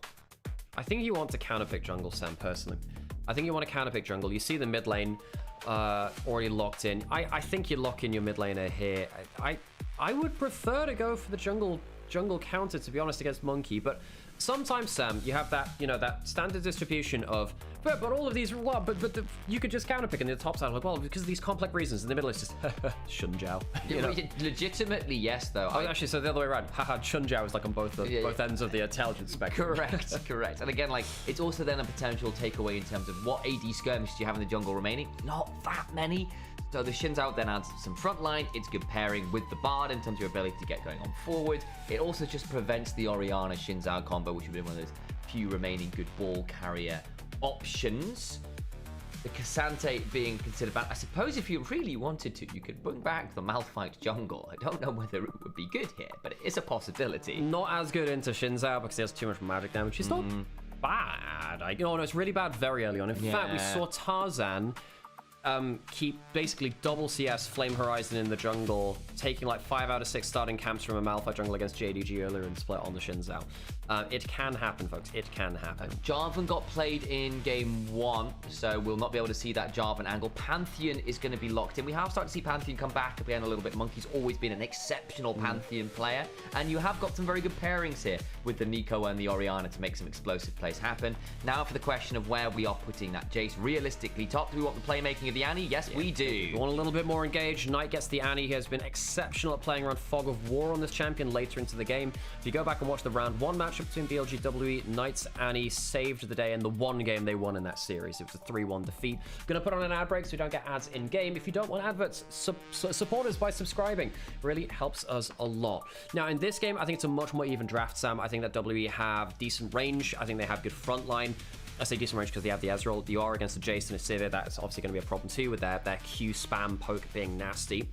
I think you want to counterpick jungle, Sam, personally. I think you want to counterpick jungle. You see the mid lane already locked in. I think you lock in your mid laner here. I would prefer to go for the jungle counter, to be honest, against Monkey, but sometimes, Sam, you have that, that standard distribution of, but all of these, well, but you could just counterpick in the top side, like, well, because of these complex reasons. In the middle, it's just, Shunjiao. Legitimately, yes, though. Oh, actually, so the other way around. Haha, Shunjiao is like on both ends of the intelligence spectrum. Correct. And again, like, it's also then a potential takeaway in terms of what AD skirmishes you have in the jungle remaining. Not that many. So the Shinzao then adds some frontline. It's good pairing with the Bard in terms of your ability to get going on forward. It also just prevents the Orianna Shinzao combo, which would be one of those few remaining good ball carrier options. The Cassante being considered bad. I suppose if you really wanted to, you could bring back the Malphite jungle. I don't know whether it would be good here, but it is a possibility. Not as good into Shinzao because he has too much magic damage. He's not bad. No, it's really bad very early on. In fact, we saw Tarzan keep basically double CS Flame Horizon in the jungle, taking like 5 out of 6 starting camps from a Malphite jungle against JDG earlier in split on the Shinzao. It can happen, folks. It can happen. Jarvan got played in game 1, so we'll not be able to see that Jarvan angle. Pantheon is going to be locked in. We have started to see Pantheon come back again a little bit. Monkey's always been an exceptional Pantheon player, and you have got some very good pairings here with the Nico and the Orianna to make some explosive plays happen. Now for the question of where we are putting that Jace realistically top. Do we want the playmaking of the Annie? Yes, we do. We want a little bit more engaged. Knight gets the Annie. He has been exceptional at playing around Fog of War on this champion later into the game. If you go back and watch the round 1 matchup between BLG WE, Knight's Annie saved the day in the one game they won in that series. It was a 3-1 defeat. Gonna put on an ad break so we don't get ads in game. If you don't want adverts, support us by subscribing. It really helps us a lot. Now in this game, I think it's a much more even draft, Sam. I think that WE have decent range. I think they have good front line. I say decent range because they have the Ezreal. You are against the Jason and Sivir. That's obviously going to be a problem too with their Q spam poke being nasty.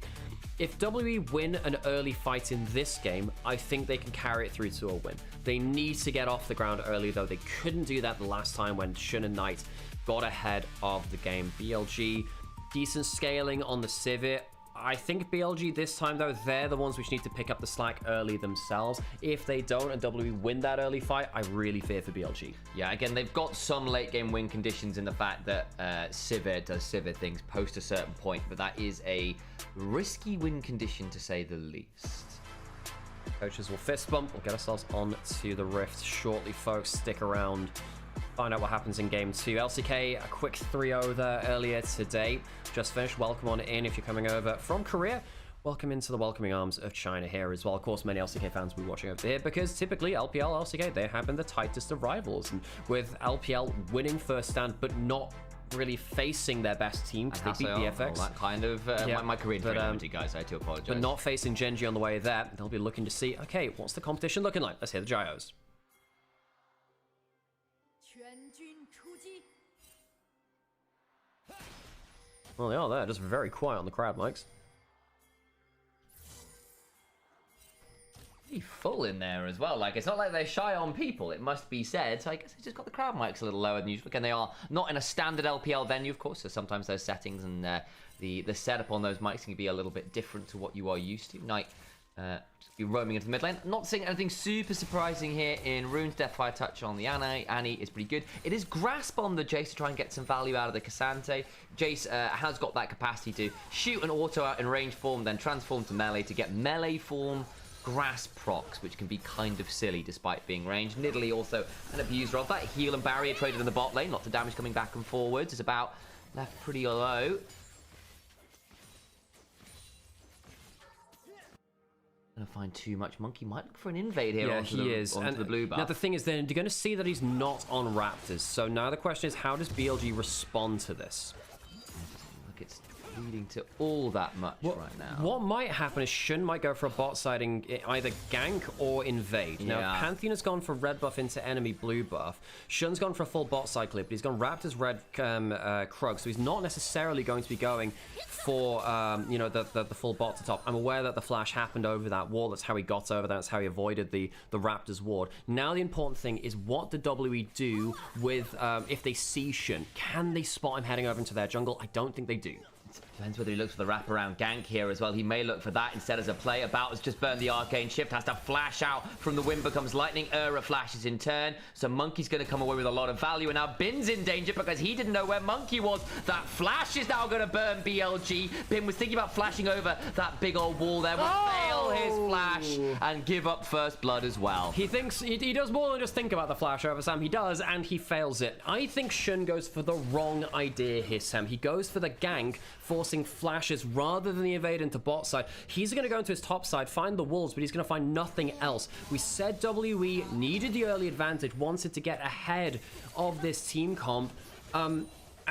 If WE win an early fight in this game, I think they can carry it through to a win. They need to get off the ground early, though. They couldn't do that the last time when Shun and Knight got ahead of the game. BLG, decent scaling on the Sivir. I think BLG this time, though, they're the ones which need to pick up the slack early themselves. If they don't and WWE win that early fight, I really fear for BLG. Yeah, again, they've got some late game win conditions in the fact that Sivir does Sivir things post a certain point, but that is a risky win condition to say the least. Coaches will fist bump. We'll get ourselves on to the Rift shortly, folks. Stick around. Find out what happens in game 2. LCK, a quick 3-0 there earlier today. Just finished. Welcome on in if you're coming over from Korea. Welcome into the welcoming arms of China here as well. Of course, many LCK fans will be watching over here because typically LPL, LCK, they have been the tightest of rivals. And with LPL winning first stand, but not really facing their best team because they beat BFX. That kind of my Korean terminology, guys. I do apologize. But not facing Genji on the way there. They'll be looking to see, okay, what's the competition looking like? Let's hear the gyros. Well, they are there, just very quiet on the crowd mics. Pretty full in there as well. Like, it's not like they're shy on people, it must be said. So I guess they just got the crowd mics a little lower than usual. Again, they are not in a standard LPL venue, of course, so sometimes those settings and the setup on those mics can be a little bit different to what you are used to. Knight just be roaming into the mid lane. Not seeing anything super surprising here in Rune's Deathfire Touch on the Annie is pretty good. It is Grasp on the Jace to try and get some value out of the Cassante. Jace has got that capacity to shoot an auto out in range form, then transform to melee to get melee form Grasp procs, which can be kind of silly despite being ranged. Nidalee also an abuser of that. Heal and barrier traded in the bot lane. Lots of damage coming back and forwards. It's about left pretty low. Gonna find too much. Monkey might look for an invade here onto the blue buff. Now the thing is, then you're going to see that he's not on Raptors. So now the question is, how does BLG respond to this? Look, it's leading to all that much right now. What might happen is Shun might go for a bot siding, either gank or invade. Yeah. Now Pantheon has gone for red buff into enemy blue buff. Shun's gone for a full bot side clip, but he's gone Raptors red Krug, so he's not necessarily going to be going for you know, the full bot to top. I'm aware that the flash happened over that wall. That's how he got over that. That's how he avoided the Raptors ward. Now the important thing is, what do WWE do with if they see Shun? Can they spot him heading over into their jungle? I don't think they do. Depends whether he looks for the wraparound gank here as well. He may look for that instead as a play. About has just burned the arcane shift, has to flash out from the wind, becomes lightning. Flashes in turn, so Monkey's going to come away with a lot of value. And now Bin's in danger because he didn't know where Monkey was. That flash is now going to burn BLG. Bin was thinking about flashing over that big old wall there. Will fail his flash and give up first blood as well. He thinks he does more than just think about the flash over, Sam. He does, and he fails it. I think Shun goes for the wrong idea here, Sam. He goes for the gank, forcing flashes rather than the evade into bot side. He's going to go into his top side, find the wolves, but he's going to find nothing else. We said WE needed the early advantage, wanted to get ahead of this team comp, and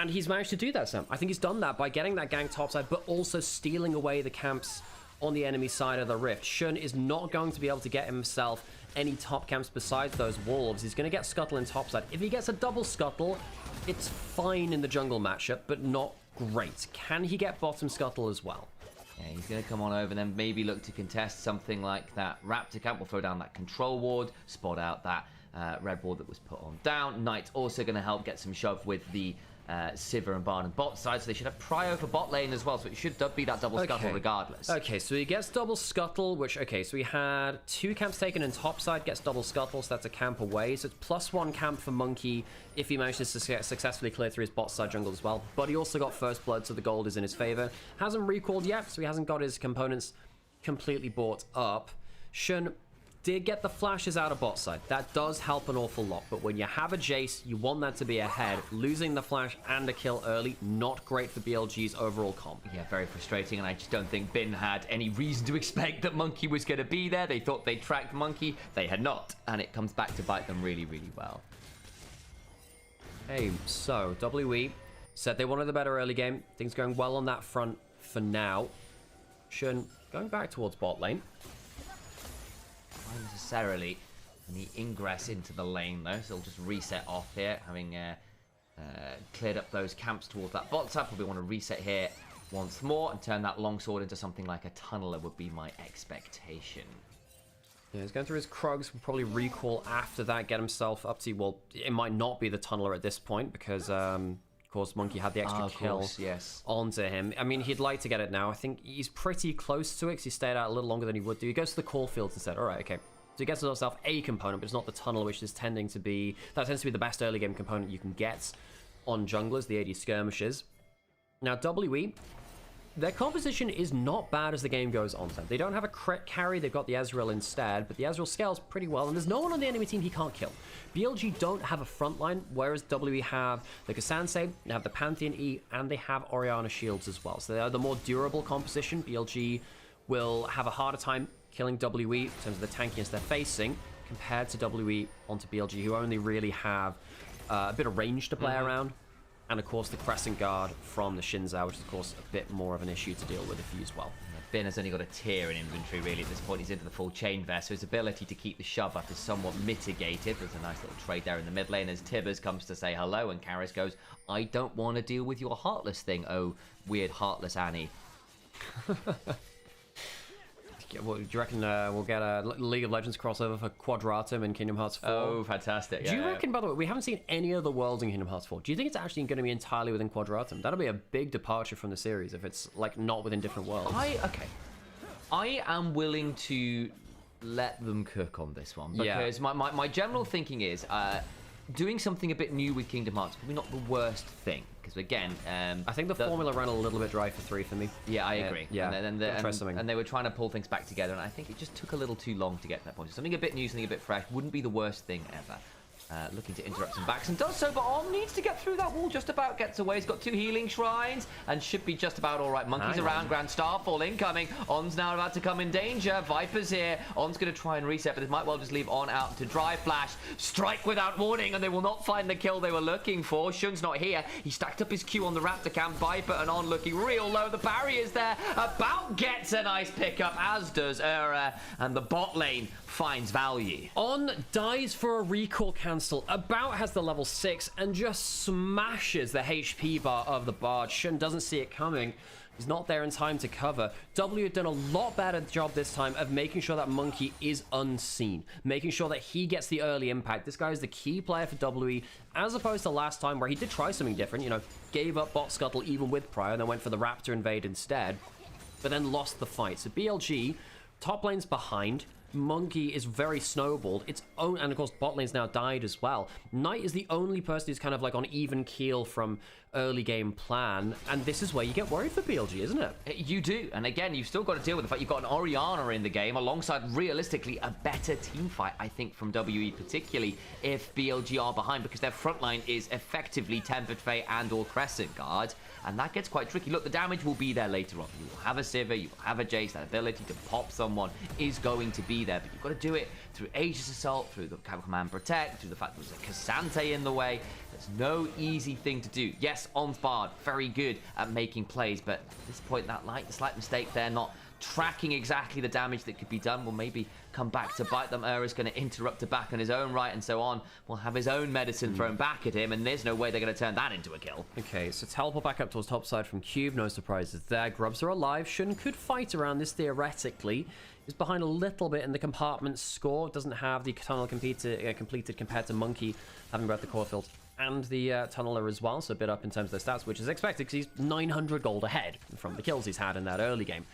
he's managed to do that, Sam. I think he's done that by getting that gank top side, but also stealing away the camps on the enemy side of the rift. Shun is not going to be able to get himself any top camps besides those wolves. He's going to get scuttle in top side. If he gets a double scuttle, it's fine in the jungle matchup, but not great. Can he get bottom scuttle as well? Yeah, he's going to come on over and then maybe look to contest something like that Raptor camp. Will throw down that control ward, spot out that red ward that was put on down. Knight's also going to help get some shove with the Sivir and Barn and bot side, so they should have prio for bot lane as well, so it should be that double scuttle regardless. Okay, so he gets double scuttle, which, okay, so we had 2 camps taken and top side gets double scuttle, so that's a camp away, so it's +1 camp for Monkey if he manages to successfully clear through his bot side jungle as well, but he also got first blood, so the gold is in his favor. Hasn't recalled yet, so he hasn't got his components completely bought up. Shun did get the flashes out of bot side. That does help an awful lot, but when you have a Jace, you want that to be ahead. Losing the flash and a kill early, not great for BLG's overall comp. Yeah, very frustrating, and I just don't think Bin had any reason to expect that Monkey was going to be there. They thought they tracked Monkey. They had not, and it comes back to bite them really, really well. Hey, so WE said they wanted the better early game. Things going well on that front for now. Shun going back towards bot lane. Not necessarily any ingress into the lane though, so it'll just reset off here, having cleared up those camps towards that bot side. Probably want to reset here once more and turn that longsword into something like a tunneler would be my expectation. Yeah, he's going through his Krugs, will probably recall after that, get himself up to, well, it might not be the tunneler at this point because course, Monkey had the extra kill yes. onto him. I mean, he'd like to get it now. I think he's pretty close to it because he stayed out a little longer than he would do. He goes to the cornfields instead. All right, okay. So he gets himself a component, but it's not the tunnel, which is tending to be... That tends to be the best early game component you can get on junglers, the AD skirmishes. Now, WE, their composition is not bad as the game goes on. They don't have a crit carry, they've got the Ezreal instead, but the Ezreal scales pretty well, and there's no one on the enemy team he can't kill. BLG don't have a front line, whereas WE have the Kasansei, they have the Pantheon E, and they have Orianna shields as well. So they are the more durable composition. BLG will have a harder time killing WE in terms of the tankiness they're facing, compared to WE onto BLG, who only really have a bit of range to play around. And of course the Crescent Guard from the Shinzao, which is of course a bit more of an issue to deal with if used well. Finn has only got a tier in inventory really at this point. He's into the full chain vest, so his ability to keep the shove up is somewhat mitigated. There's a nice little trade there in the mid lane as Tibbers comes to say hello, and Karis goes, I don't want to deal with your Heartless thing, oh weird Heartless Annie. Well, do you reckon we'll get a League of Legends crossover for Quadratum in Kingdom Hearts 4? Oh, fantastic. Do you reckon, by the way, we haven't seen any other worlds in Kingdom Hearts 4. Do you think it's actually going to be entirely within Quadratum? That'll be a big departure from the series if it's, like, not within different worlds. I am willing to let them cook on this one, because my general thinking is doing something a bit new with Kingdom Hearts is probably not the worst thing. Because again, I think the formula ran a little bit dry for 3 for me. Yeah, I agree. Yeah, and they were trying to pull things back together, and I think it just took a little too long to get to that point. So something a bit new, something a bit fresh wouldn't be the worst thing ever. Looking to interrupt some backs and does so, but Om needs to get through that wall, just about gets away. He's got 2 healing shrines and should be just about all right. Monkey's around, Grand Starfall incoming. On's now about to come in danger. Viper's here. On's going to try and reset, but this might well just leave On out to dry flash. Strike without warning, and they will not find the kill they were looking for. Shun's not here. He stacked up his Q on the Raptor camp. Viper and On looking real low. The barrier's there. About gets a nice pickup, as does Ura, and the bot lane finds value. On dies for a recall cancel. About has the level 6 and just smashes the HP bar of the Bard. Shun doesn't see it coming. He's not there in time to cover. W had done a lot better job this time of making sure that Monkey is unseen, making sure that he gets the early impact. This guy is the key player for WE, as opposed to last time where he did try something different, you know, gave up bot scuttle even with Prior and then went for the Raptor invade instead, but then lost the fight. So BLG, top lane's behind. Monkey is very snowballed. Its own, and of course bot lane's now died as well. Knight is the only person who's kind of like on even keel from early game plan, and this is where you get worried for BLG, isn't it? You do, and again, you've still got to deal with the fact you've got an Orianna in the game alongside, realistically, a better team fight, I think, from WE, particularly if BLG are behind, because their front line is effectively Tempered Fate and or Crescent Guard, and that gets quite tricky. Look, the damage will be there later on. You will have a Sivir, you will have a Jace. That ability to pop someone is going to be there, but you've got to do it through Aegis Assault, through the Command Protect, through the fact that there's a Cassante in the way. There's no easy thing to do. Yes, On's Bard, very good at making plays, but at this point, that slight mistake there, not tracking exactly the damage that could be done, will maybe come back to bite them. Ura's going to interrupt the back on his own right, and so On will have his own medicine thrown back at him, and there's no way they're going to turn that into a kill. Okay, so teleport back up towards top side from Cube, no surprises there. Grubs are alive. Shun could fight around this theoretically. He's behind a little bit in the compartment score. Doesn't have the tunnel completed compared to Monkey, having both the core field and the tunneler as well, so a bit up in terms of their stats, which is expected because he's 900 gold ahead from the kills he's had in that early game.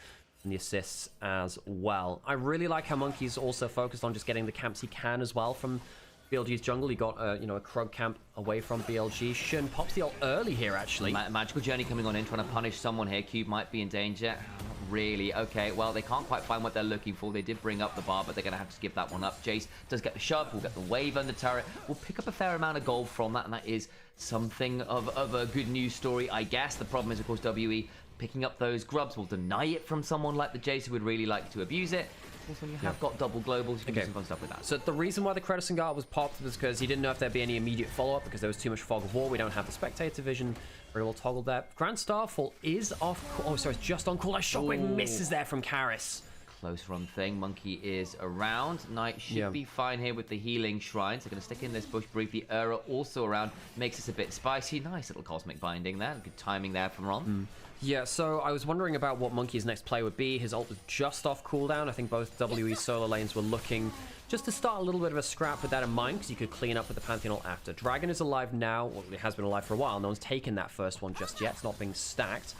And the assists as well. I really like how Monkey's also focused on just getting the camps he can as well from BLG's jungle. He got a Krug camp away from BLG. Shun pops the ult early here, actually. Magical Journey coming on in, trying to punish someone here. Cube might be in danger. Not really. Okay, well, they can't quite find what they're looking for. They did bring up the bar, but they're going to have to give that one up. Jace does get the shove. We'll get the wave under turret. We'll pick up a fair amount of gold from that, and that is something of a good news story, I guess. The problem is, of course, WE picking up those grubs will deny it from someone like the Jace who would really like to abuse it. When you have got double globals, you can do some fun stuff with that. So the reason why the Crescent Guard was popped was because he didn't know if there'd be any immediate follow-up because there was too much fog of war. We don't have the spectator vision. Very well toggled there. Grand Starfall is off. Oh, sorry, it's just on cooldown. Shockwave misses there from Karis. close run thing. Monkey is around. Knight should be fine here with the healing shrines. They're going to stick in this bush briefly. Also around. Makes this a bit spicy. Nice little cosmic binding there. Good timing there from Ron. Yeah, so I was wondering about what Monkey's next play would be. His ult was just off cooldown. I think both WE solo lanes were looking just to start a little bit of a scrap with that in mind, because you could clean up with the Pantheon ult after. Dragon is alive now. Well, it has been alive for a while. No one's taken that first one just yet. It's not being stacked.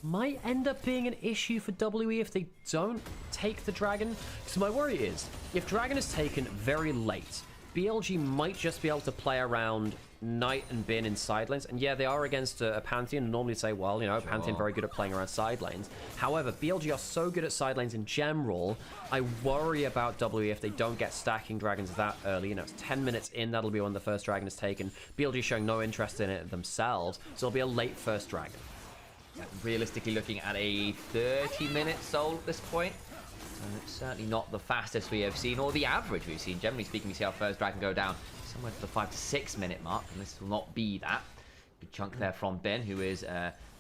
Might end up being an issue for WE if they don't take the Dragon. So my worry is, if Dragon is taken very late, BLG might just be able to play around Knight and Bin in side lanes. And yeah, they are against a Pantheon. Normally say, well, you know, Pantheon very good at playing around side lanes. However, BLG are so good at side lanes in general, I worry about WE if they don't get stacking dragons that early. You know, it's 10 minutes in, that'll be when the first dragon is taken. BLG showing no interest in it themselves, so it'll be a late first dragon. Realistically looking at a 30-minute soul at this point. So it's certainly not the fastest we have seen, or the average we've seen. Generally speaking, we see our first dragon go down somewhere to the 5 to 6 minute mark, and this will not be that. Good chunk there from Ben, who is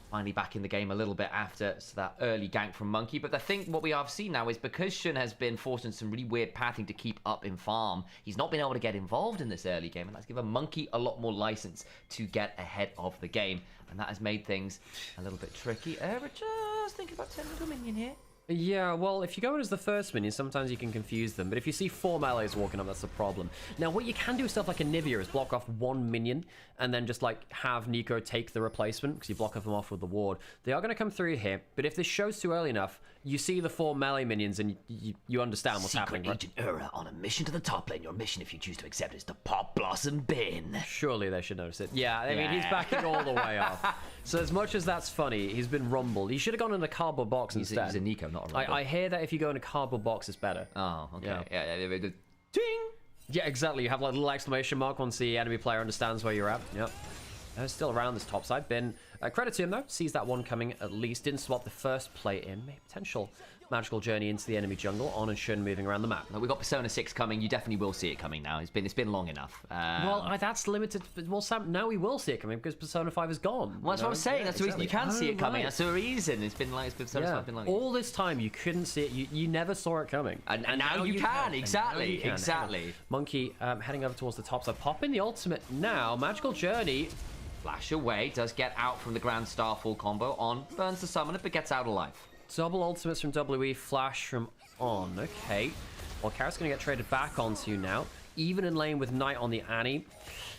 finally back in the game a little bit after that early gank from Monkey. But I think what we have seen now is, because Shun has been forced into some really weird pathing to keep up in farm, he's not been able to get involved in this early game, and that's given Monkey a lot more license to get ahead of the game, and that has made things a little bit tricky. Just thinking about sending a minion here. Yeah, well, if you go in as the first minion, sometimes you can confuse them. But if you see 4 melees walking up, that's the problem. Now, what you can do with stuff like Onivia is block off 1 minion and then just, like, have Nico take the replacement, because you block them off with the ward. They are going to come through here, but if this shows too early enough, you see the 4 melee minions and you understand what's happening. Agent Ura on a mission to the top lane. Your mission, if you choose to accept, is to pop Blossom Bin. Surely they should notice it. Yeah, I mean, he's backing all the way off. So as much as that's funny, he's been rumbled. He should have gone in a cardboard box instead. He's a Nico, not a rumble. I hear that if you go in a cardboard box, it's better. Oh, okay. Yeah. Ding! Yeah, exactly. You have like a little exclamation mark once the enemy player understands where you're at. Yep. Still around this top side. Bin, credit to him though, sees that one coming at least. Didn't swap the first play in. Maybe potential magical journey into the enemy jungle. On and Shun moving around the map. We got Persona 6 coming. You definitely will see it coming now. It's been long enough. Well, that's limited. Well, Sam, now we will see it coming because Persona 5 is gone. Well, that's what I'm saying. Yeah, that's the reason you can see it coming. That's the reason. It's been like Persona 5 been long. All this time you couldn't see it. You never saw it coming. And now you can. Exactly. Exactly. Monkey heading over towards the top side. Popping the ultimate now. Magical journey. Flash away. Does get out from the Grand Starfall combo on. Burns the summoner, but gets out alive. Double ultimates from WE, flash from On. Okay. Well, Carrot's going to get traded back onto now. Even in lane with Knight on the Annie.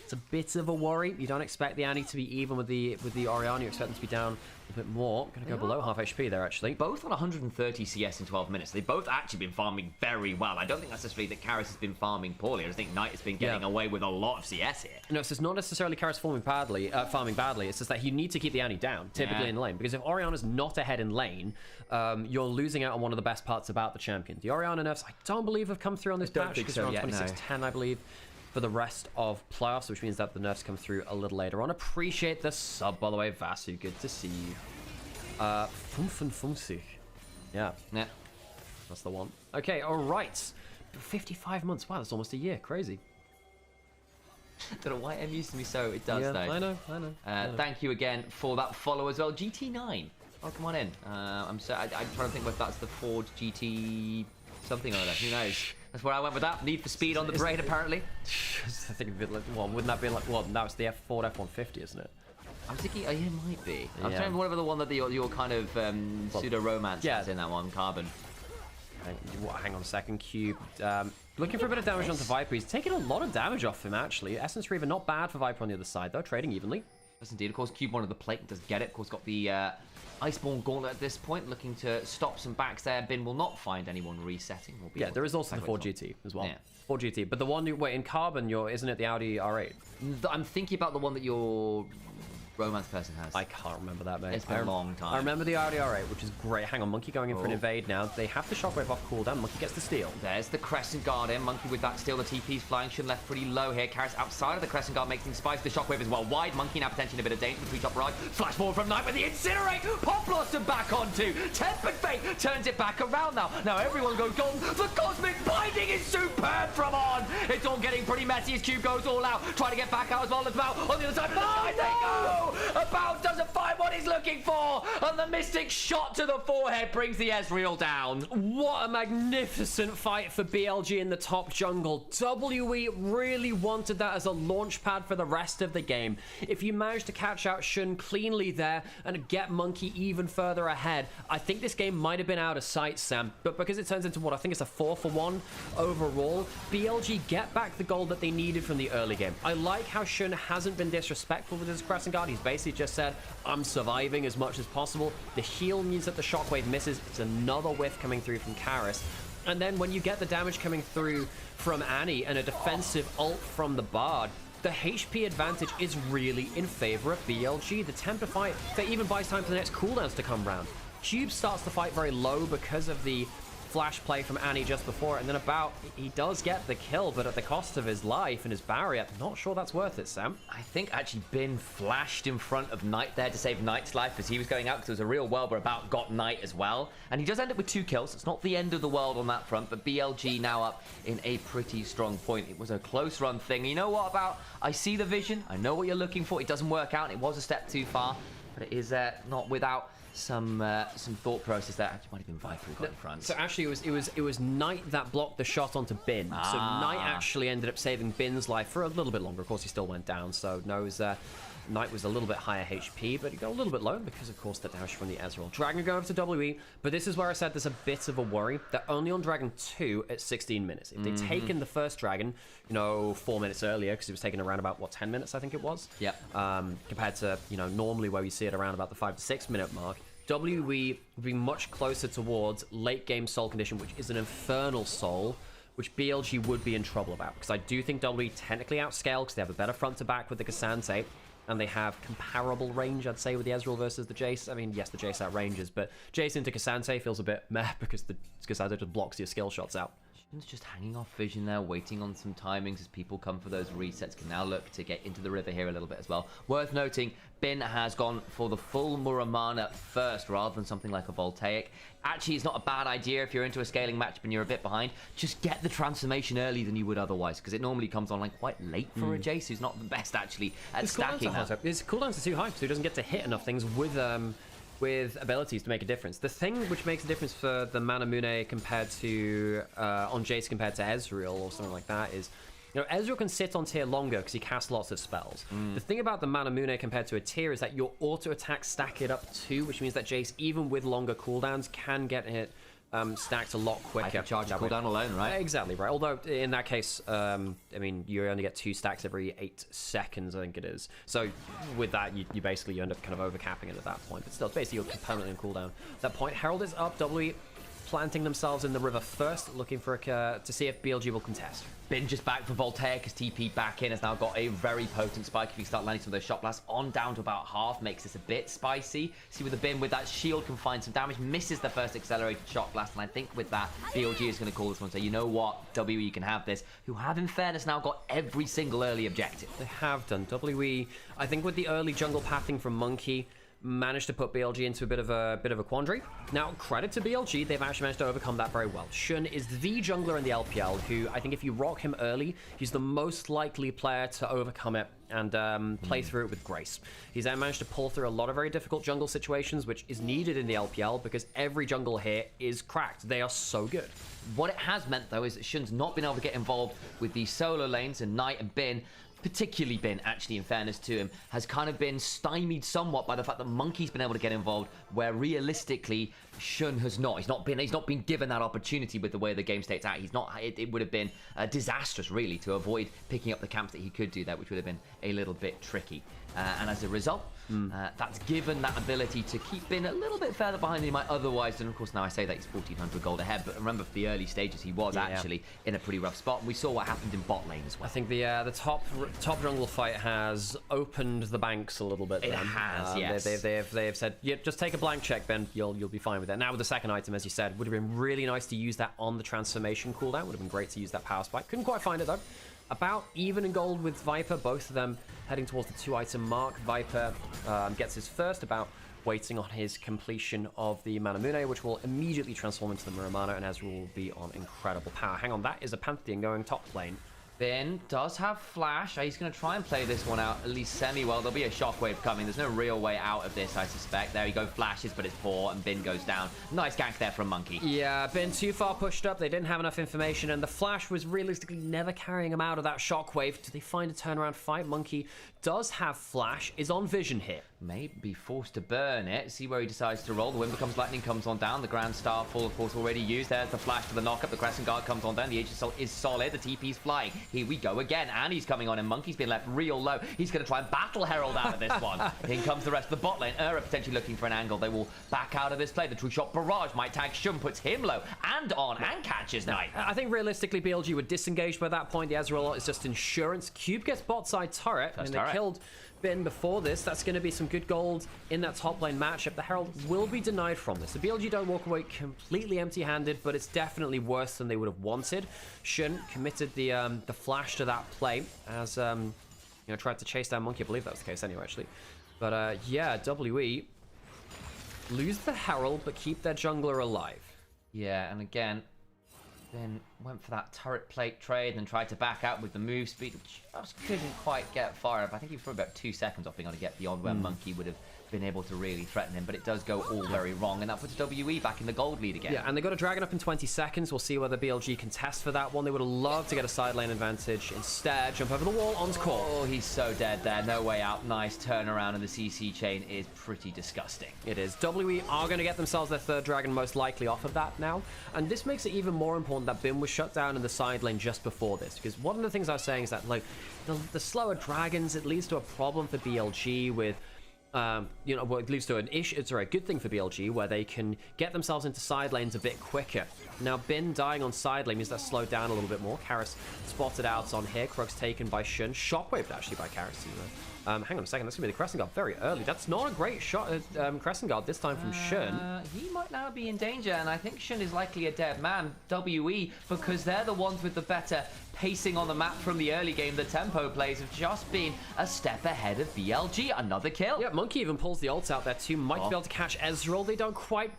It's a bit of a worry. You don't expect the Annie to be even with the Orianna. You expect them to be down a bit more. Going to go below half HP there, actually. Both on 130 CS in 12 minutes. They've both actually been farming very well. I don't think that's necessarily that Karras has been farming poorly. I just think Knight has been getting away with a lot of CS here. No, so it's not necessarily Karras farming badly. It's just that you need to keep the Annie down, typically in lane. Because if Orianna's not ahead in lane, you're losing out on one of the best parts about the champion. The Orianna nerfs, I don't believe have come through on this patch, because we're on 2610, I believe, for the rest of playoffs, which means that the nerfs come through a little later on. Appreciate the sub, by the way, Vasu. Good to see you. Fumfun. Yeah. That's the one. Okay, all right. 55 months. Wow, that's almost a year. Crazy. Don't know why it amused me so. It does, though. I know. Thank you again for that follow as well. GT9. Oh, come on in. I'm trying to think whether that's the Ford GT something or other. Who knows? That's where I went with that. Need for speed on the brain, apparently. I think a bit like, well, wouldn't that be like, well, that was the Ford F-150, isn't it? I was thinking, it might be. I was trying to remember whatever the one that your kind of pseudo-romance is in that one, Carbon. Hang on a second, Cube. Looking for a bit of damage onto Viper. He's taking a lot of damage off him, actually. Essence Reaver, not bad for Viper on the other side, though. Trading evenly. Yes, indeed. Of course, Cube wanted the plate, does get it. Of course, got the Iceborne Gauntlet at this point, looking to stop some backs there. Bin will not find anyone resetting. Yeah, there is also the Ford GT as well. Yeah. Ford GT, but the one in Carbon, isn't it the Audi R8? I'm thinking about the one that your romance person has. I can't remember that, mate. It's been a long time. I remember the Audi R8, which is great. Hang on, Monkey going in for an invade now. They have the shockwave off cooldown. Monkey gets the steal. There's the Crescent Guard in. Monkey with that steal. The TP's flying. Shun left pretty low here. Karras outside of the Crescent Guard makes things spicy. The shockwave is well wide. Monkey now potentially in a bit of danger. The top right. Flash forward from Knight with the Incinerate. Pop Blossom back onto. Tempered Fate turns it back around now. Now everyone goes golden. The Cosmic Binding is superb from On. It's all getting pretty messy as Cube goes all out. Trying to get back out as well as well. On the other side, they go! no! About doesn't find what he's looking for, and the Mystic shot to the forehead brings the Ezreal down. What a magnificent fight for BLG in the top jungle. WE really wanted that as a launch pad for the rest of the game. If you manage to catch out Shun cleanly there and get Monkey even further ahead, I think this game might have been out of sight, Sam. But because it turns into what I think is a 4-for-1 overall, BLG get back the gold that they needed from the early game. I like how Shun hasn't been disrespectful with his Crescent Guard. He's basically just said, I'm surviving as much as possible. The heal means that the Shockwave misses. It's another whiff coming through from Karis. And then when you get the damage coming through from Annie and a defensive ult from the Bard, the HP advantage is really in favor of BLG. The temp to fight, that even buys time for the next cooldowns to come round. Cube starts the fight very low because of the flash play from Annie just before, and then he does get the kill, but at the cost of his life and his barrier. Not sure that's worth it, Sam. I think actually Bin flashed in front of Knight there to save Knight's life as he was going out, because there was a real world where About got Knight as well. And he does end up with 2 kills. It's not the end of the world on that front, but BLG now up in a pretty strong point. It was a close run thing. You know what, About? I see the vision. I know what you're looking for. It doesn't work out. It was a step too far, but it is not without some thought process there. Actually, might have been Viper who got in front. So actually, it was Knight that blocked the shot onto Bin. So Knight actually ended up saving Bin's life for a little bit longer. Of course, he still went down. So Knight was a little bit higher HP, but he got a little bit low because, of course, the dash from the Ezreal. Dragon going over to WE, but this is where I said there's a bit of a worry. They're only on Dragon 2 at 16 minutes. If they'd taken the first Dragon, 4 minutes earlier, because it was taken around about, 10 minutes, I think it was? Yep. Compared to, normally where we see it around about the 5 to 6 minute mark. WE would be much closer towards late game soul condition, which is an infernal soul, which BLG would be in trouble about. Because I do think WE technically outscale because they have a better front to back with the Cassante, and they have comparable range, I'd say, with the Ezreal versus the Jace. I mean, yes, the Jace outranges, but Jace into Cassante feels a bit meh because the Cassante just blocks your skill shots out. Shun's just hanging off vision there, waiting on some timings as people come for those resets. Can now look to get into the river here a little bit as well. Worth noting, Bin has gone for the full Muramana first rather than something like a Voltaic. Actually, it's not a bad idea if you're into a scaling matchup and you're a bit behind. Just get the transformation early than you would otherwise, because it normally comes on quite late for a Jace who's not the best actually at stacking that. His cooldowns are too high, so he doesn't get to hit enough things with abilities to make a difference. The thing which makes a difference for the Manamune compared to on Jace compared to Ezreal or something like that is, Ezreal can sit on tier longer because he casts lots of spells. The thing about the Manamune compared to a tier is that your auto attack stack it up too, which means that Jace, even with longer cooldowns, can get hit stacked a lot quicker. I can charge a cooldown alone, right? Exactly, right. Although, in that case, I mean, you only get 2 stacks every 8 seconds, I think it is. So, with that, you basically end up kind of overcapping it at that point. But still, it's basically your permanent cooldown. At that point, Herald is up, WE planting themselves in the river first, looking for to see if BLG will contest. Bin just back for Voltaic as TP back in, has now got a very potent spike. If you start landing some of those shot blasts on down to about half, makes this a bit spicy. See with the Bin with that shield can find some damage, misses the first accelerated shot blast, and I think with that, BLG is going to call this one and say, you know what, WE can have this, who have in fairness now got every single early objective. They have done. WE, I think with the early jungle pathing from Monkey, managed to put BLG into a bit of a quandary. Now, credit to BLG, they've actually managed to overcome that very well. Shun is the jungler in the LPL who, I think if you rock him early, he's the most likely player to overcome it and play through it with grace. He's then managed to pull through a lot of very difficult jungle situations, which is needed in the LPL because every jungle here is cracked. They are so good. What it has meant, though, is that Shun's not been able to get involved with the solo lanes, and Knight and Bin, particularly Bin, actually, in fairness to him, has kind of been stymied somewhat by the fact that Monkey's been able to get involved, where realistically Shun has not. He's not been given that opportunity with the way the game states out. It would have been disastrous, really, to avoid picking up the camps that he could do that, which would have been a little bit tricky. And as a result, that's given that ability to keep Bin a little bit further behind than he might otherwise. And of course, now I say that he's 1,400 gold ahead, but remember, for the early stages, he was actually in a pretty rough spot. And we saw what happened in bot lane as well. I think the top jungle fight has opened the banks a little bit. It has, yes. They've said, yeah, just take a blank check, Ben. You'll be fine with that. Now with the second item, as you said, would have been really nice to use that on the transformation cooldown. Would have been great to use that power spike. Couldn't quite find it though. About even in gold with Viper, both of them heading towards the 2-item mark. Viper gets his first, About waiting on his completion of the Manamune, which will immediately transform into the Muramana, and Ezreal will be on incredible power. Hang on, that is a Pantheon going top lane. Bin does have flash. He's going to try and play this one out at least semi-well. There'll be a shockwave coming. There's no real way out of this, I suspect. There you go, flashes, but it's poor, and Bin goes down. Nice gank there from Monkey. Yeah, Bin too far pushed up. They didn't have enough information, and the flash was realistically never carrying him out of that shockwave. Do they find a turnaround fight? Monkey does have flash, is on vision here. May be forced to burn it. See where he decides to roll. The wind becomes lightning, comes on down. The Grand Starfall, of course, already used. There's the flash to the knock-up. The Crescent Guard comes on down. The Aegis is solid. The TP's flying. Here we go again. And he's coming on, and Monkey's been left real low. He's going to try and Battle Herald out of this one. In comes the rest of the bot lane. Potentially looking for an angle. They will back out of this play. The True Shot Barrage might tag Shun, puts him low and on, and catches Knight. I think realistically, BLG would disengage by that point. The Ezreal is just insurance. Cube gets bot side turret, and they killed Bin before this. That's going to be some good gold in that top lane matchup. The Herald will be denied from this. The BLG don't walk away completely empty-handed, but it's definitely worse than they would have wanted. Shun committed the flash to that play as tried to chase down Monkey. I believe that was the case anyway, actually. But yeah, WE lose the Herald but keep their jungler alive. Yeah, and again, then went for that turret plate trade and tried to back out with the move speed. Just couldn't quite get far enough. I think he was probably about 2 seconds off being able to get beyond where Monkey would have been able to really threaten him, but it does go all very wrong, and that puts WE back in the gold lead again. Yeah, and they got a dragon up in 20 seconds. We'll see whether BLG can test for that one. They would have loved to get a side lane advantage. Instead, jump over the wall onto core. Oh, he's so dead there. No way out. Nice turnaround, and the CC chain is pretty disgusting. It is. WE are going to get themselves their third dragon most likely off of that now, and this makes it even more important that Bin was shut down in the side lane just before this, because one of the things I was saying is that, like, the slower dragons, it leads to a problem for BLG with it leads to an issue. It's a good thing for BLG where they can get themselves into side lanes a bit quicker. Now, Bin dying on side lane means that slowed down a little bit more. Karis spotted out on here. Krug's taken by Shun. Shockwaved actually by Karis. Hang on a second. That's going to be the Crescent Guard very early. That's not a great shot at Crescent Guard this time from Shun. He might now be in danger, and I think Shun is likely a dead man. WE, because they're the ones with the better pacing on the map from the early game. The tempo plays have just been a step ahead of BLG. Another kill. Yeah, Monkey even pulls the ult out there too. Might be able to catch Ezreal. They don't quite...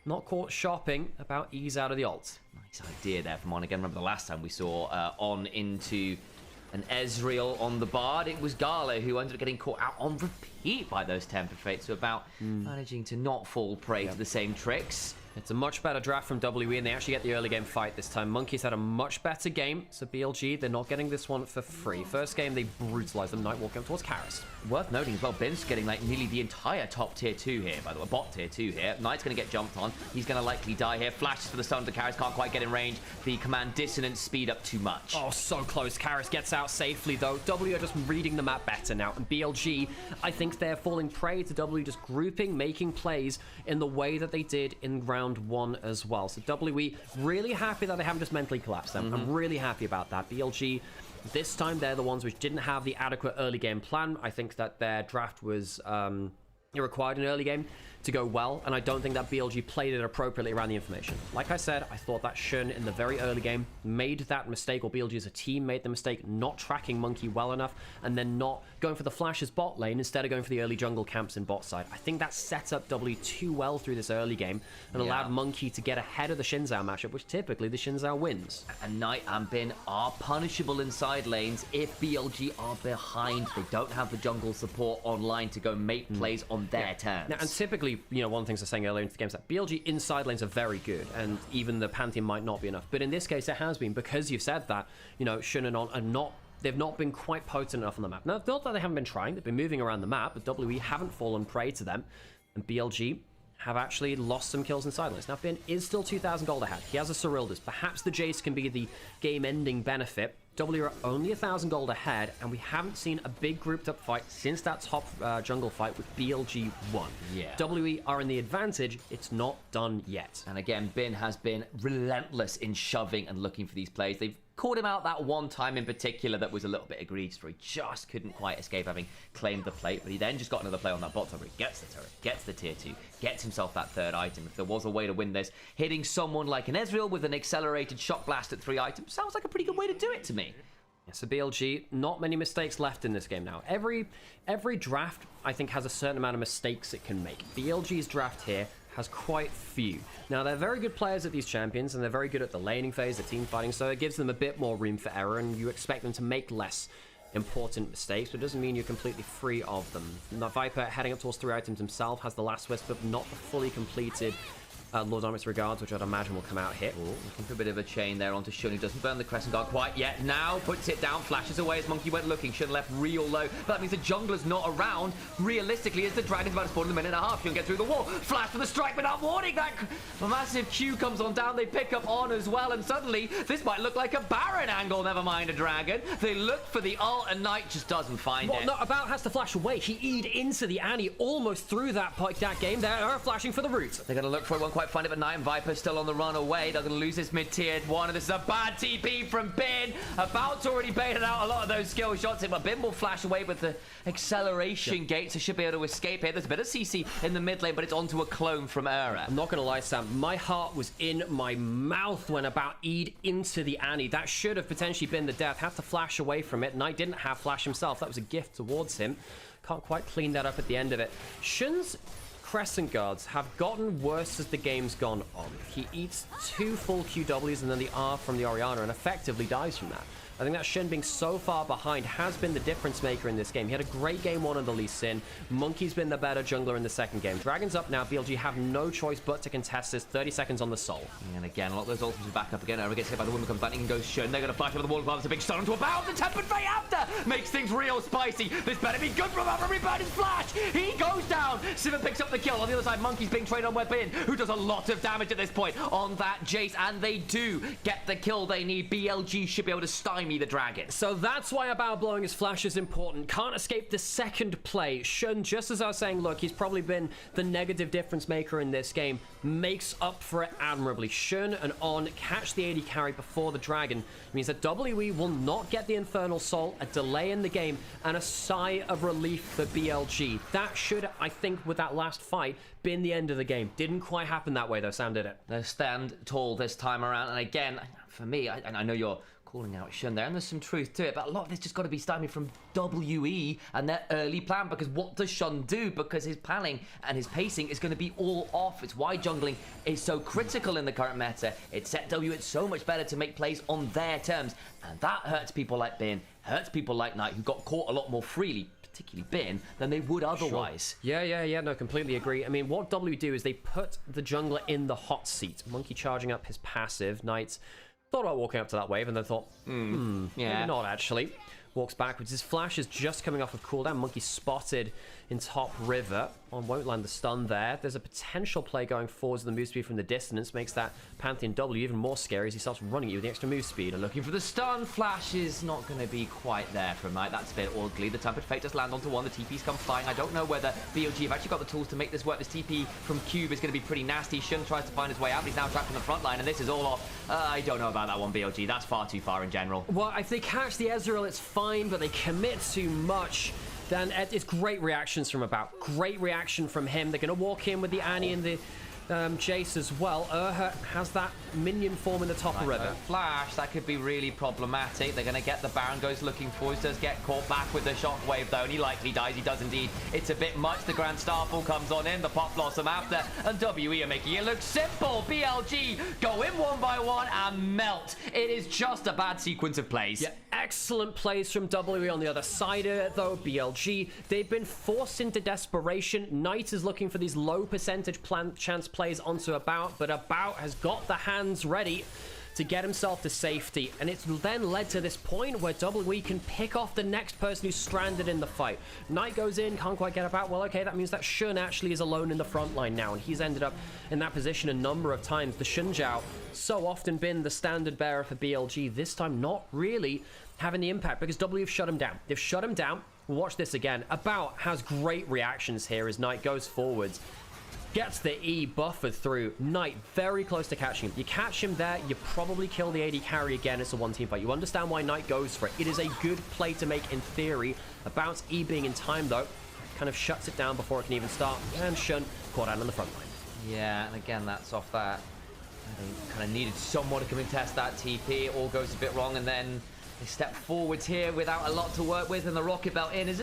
Not caught shopping about ease out of the ult. Nice idea there from On again. Remember the last time we saw On into an Ezreal on the Bard? It was Gala who ended up getting caught out on repeat by those temper fates. So about managing to not fall prey to the same tricks. It's a much better draft from WE, and they actually get the early game fight this time. Monkey's had a much better game, so BLG, they're not getting this one for free. First game, they brutalized them. Nightwalk going towards Karis. Worth noting as well, Bin's getting like nearly the entire top tier 2 here, by the way, bot tier 2 here. Knight's going to get jumped on. He's going to likely die here. Flashes for the stun to Karis, can't quite get in range. The command dissonance speed up too much. Oh, so close. Karis gets out safely, though. W are just reading the map better now. And BLG, I think they're falling prey to W just grouping, making plays in the way that they did in round 1 as well. So WE, really happy that they haven't just mentally collapsed them. I'm really happy about that. BLG, this time they're the ones which didn't have the adequate early game plan. I think that their draft was it required an early game to go well, and I don't think that BLG played it appropriately around the information. Like I said, I thought that Shun in the very early game made that mistake, or BLG as a team made the mistake not tracking Monkey well enough, and then not going for the flashes bot lane instead of going for the early jungle camps in bot side. I think that set up W too well through this early game and allowed Monkey to get ahead of the Xin Zhao matchup, which typically the Xin Zhao wins. And Knight and Bin are punishable in side lanes if BLG are behind. They don't have the jungle support online to go make plays on their terms. Now, and typically, one of the things I was saying earlier into the game is that BLG inside lanes are very good, and even the Pantheon might not be enough. But in this case, it has been, because you've said that, Shun and On are not... They've not been quite potent enough on the map. Now, not that they haven't been trying. They've been moving around the map, but WE haven't fallen prey to them. And BLG have actually lost some kills in side lanes. Now, Bin is still 2,000 gold ahead. He has a Cerildus. Perhaps the Jace can be the game-ending benefit. W are only 1,000 gold ahead, and we haven't seen a big grouped-up fight since that top jungle fight with BLG 1. Yeah. WE are in the advantage. It's not done yet. And again, Bin has been relentless in shoving and looking for these plays. They've caught him out that one time in particular that was a little bit egregious, where he just couldn't quite escape having claimed the plate, but he then just got another play on that bot side where he gets the turret, gets the tier 2, gets himself that third item. If there was a way to win this, hitting someone like an Ezreal with an accelerated shock blast at 3 items sounds like a pretty good way to do it to me. Yeah, so BLG, not many mistakes left in this game now. Every draft, I think, has a certain amount of mistakes it can make. BLG's draft here has quite few. Now, they're very good players at these champions, and they're very good at the laning phase, the team fighting, so it gives them a bit more room for error, and you expect them to make less important mistakes, but it doesn't mean you're completely free of them. Now, Viper, heading up towards 3 items himself, has the last wisp, but not the fully completed Lord Dominic's Regards, which I'd imagine will come out hit. Looking for a bit of a chain there onto Shun, who doesn't burn the Crescent Guard quite yet. Now puts it down, flashes away as Monkey went looking. Shun left real low, but that means the jungler's not around. Realistically, as the Dragon's about to spawn in a minute and a half, Shun get through the wall. Flash for the strike without warning. That massive Q comes on down. They pick up on as well, and suddenly this might look like a Baron angle, never mind a Dragon. They look for the ult, and Knight just doesn't find it. No, About has to flash away. He E'd into the Annie almost through that game. They're flashing for the root. They're going to look for it, won't quite find it, but Knight and Viper still on the run away. They're going to lose this mid-tiered one, and this is a bad TP from Bin. About to already baited out a lot of those skill shots, but Bin will flash away with the acceleration gate, so should be able to escape here. There's a bit of CC in the mid lane, but it's onto a clone from Era. I'm not going to lie, Sam. My heart was in my mouth when About E'd into the Annie. That should have potentially been the death. Had to flash away from it. Knight didn't have flash himself. That was a gift towards him. Can't quite clean that up at the end of it. Shun's Crescent Guards have gotten worse as the game's gone on. He eats 2 full QWs and then the R from the Orianna and effectively dies from that. I think that Shun being so far behind has been the difference maker in this game. He had a great game 1 on the Lee Sin. Monkey's been the better jungler in the second game. Dragon's up now. BLG have no choice but to contest this. 30 seconds on the Soul. And again, a lot of those ultimates are back up again. Era gets hit by the woman, comes back and goes Shun. They're going to flash over the wall. There's a big stun onto About. The Tempered Fate after makes things real spicy. This better be good from About. Rebirth his flash. He goes down. Sivir picks up the kill. On the other side, Monkey's being traded on Webin, who does a lot of damage at this point on that Jace. And they do get the kill they need. BLG should be able to stymie the Dragon. So that's why About blowing his flash is important. Can't escape the second play. Shun, just as I was saying, look, he's probably been the negative difference maker in this game, makes up for it admirably. Shun and On catch the AD carry before the Dragon. It means that WE will not get the Infernal Soul, a delay in the game, and a sigh of relief for BLG. That should, I think, with that last fight, been the end of the game. Didn't quite happen that way, though. Sam did it. They stand tall this time around, and again, for me, I know you're calling out Shun there, and there's some truth to it, but a lot of this just got to be stymied from WE and their early plan, because what does Shun do? Because his planning and his pacing is going to be all off. It's why jungling is so critical in the current meta. It set W it's so much better to make plays on their terms, and that hurts people like Bin, hurts people like Knight, who got caught a lot more freely, particularly Bin, than they would otherwise. Sure. Yeah, no, completely agree. I mean, what W do is they put the jungler in the hot seat. Monkey charging up his passive. Knight thought about walking up to that wave and then thought, maybe not actually. Walks backwards. His flash is just coming off of cooldown. Monkey spotted in top river. On won't land the stun there. There's a potential play going forwards with the move speed from the distance. Makes that Pantheon W even more scary as he starts running you with the extra move speed. And looking for the stun. Flash is not going to be quite there from Knight. That's a bit ugly. The Tempered Fate does land onto one. The TP's come flying. I don't know whether BLG have actually got the tools to make this work. This TP from Cube is going to be pretty nasty. Shun tries to find his way out, but he's now trapped in the front line, and this is all off. I don't know about that one, BLG. That's far too far in general. Well, if they catch the Ezreal, it's fine, but they commit too much. Then it's great reactions from About. Great reaction from him. They're going to walk in with the Annie and the Jace as well. Has that minion form in the top of river. Flash, that could be really problematic. They're going to get the Baron, goes looking forwards, does get caught back with the shockwave though, and he likely dies. He does indeed. It's a bit much. The Grand Starfall comes on in, the Pop Blossom after, and WE are making it look simple. BLG go in one by one and melt. It is just a bad sequence of plays. Yeah, excellent plays from WE on the other side of it though. BLG, they've been forced into desperation. Knight is looking for these low percentage chance plays onto About, but About has got the hands ready to get himself to safety, and it's then led to this point where WE can pick off the next person who's stranded in the fight. Knight goes in, can't quite get About. Well, okay, that means that Shun actually is alone in the front line now, and he's ended up in that position a number of times. The Shun Jiao, so often been the standard bearer for BLG, this time not really having the impact because WE have shut him down. They've shut him down. Watch this again. About has great reactions here as Knight goes forwards. Gets the E buffered through. Knight very close to catching him. You catch him there, you probably kill the AD carry again. It's a one-team fight. You understand why Knight goes for it. It is a good play to make in theory. About's E being in time, though, kind of shuts it down before it can even start. And Shun caught out on the front line. Yeah, and again, that's off that. They kind of needed someone to come and test that TP. It all goes a bit wrong, and then they step forwards here without a lot to work with, and the Rocket Belt in is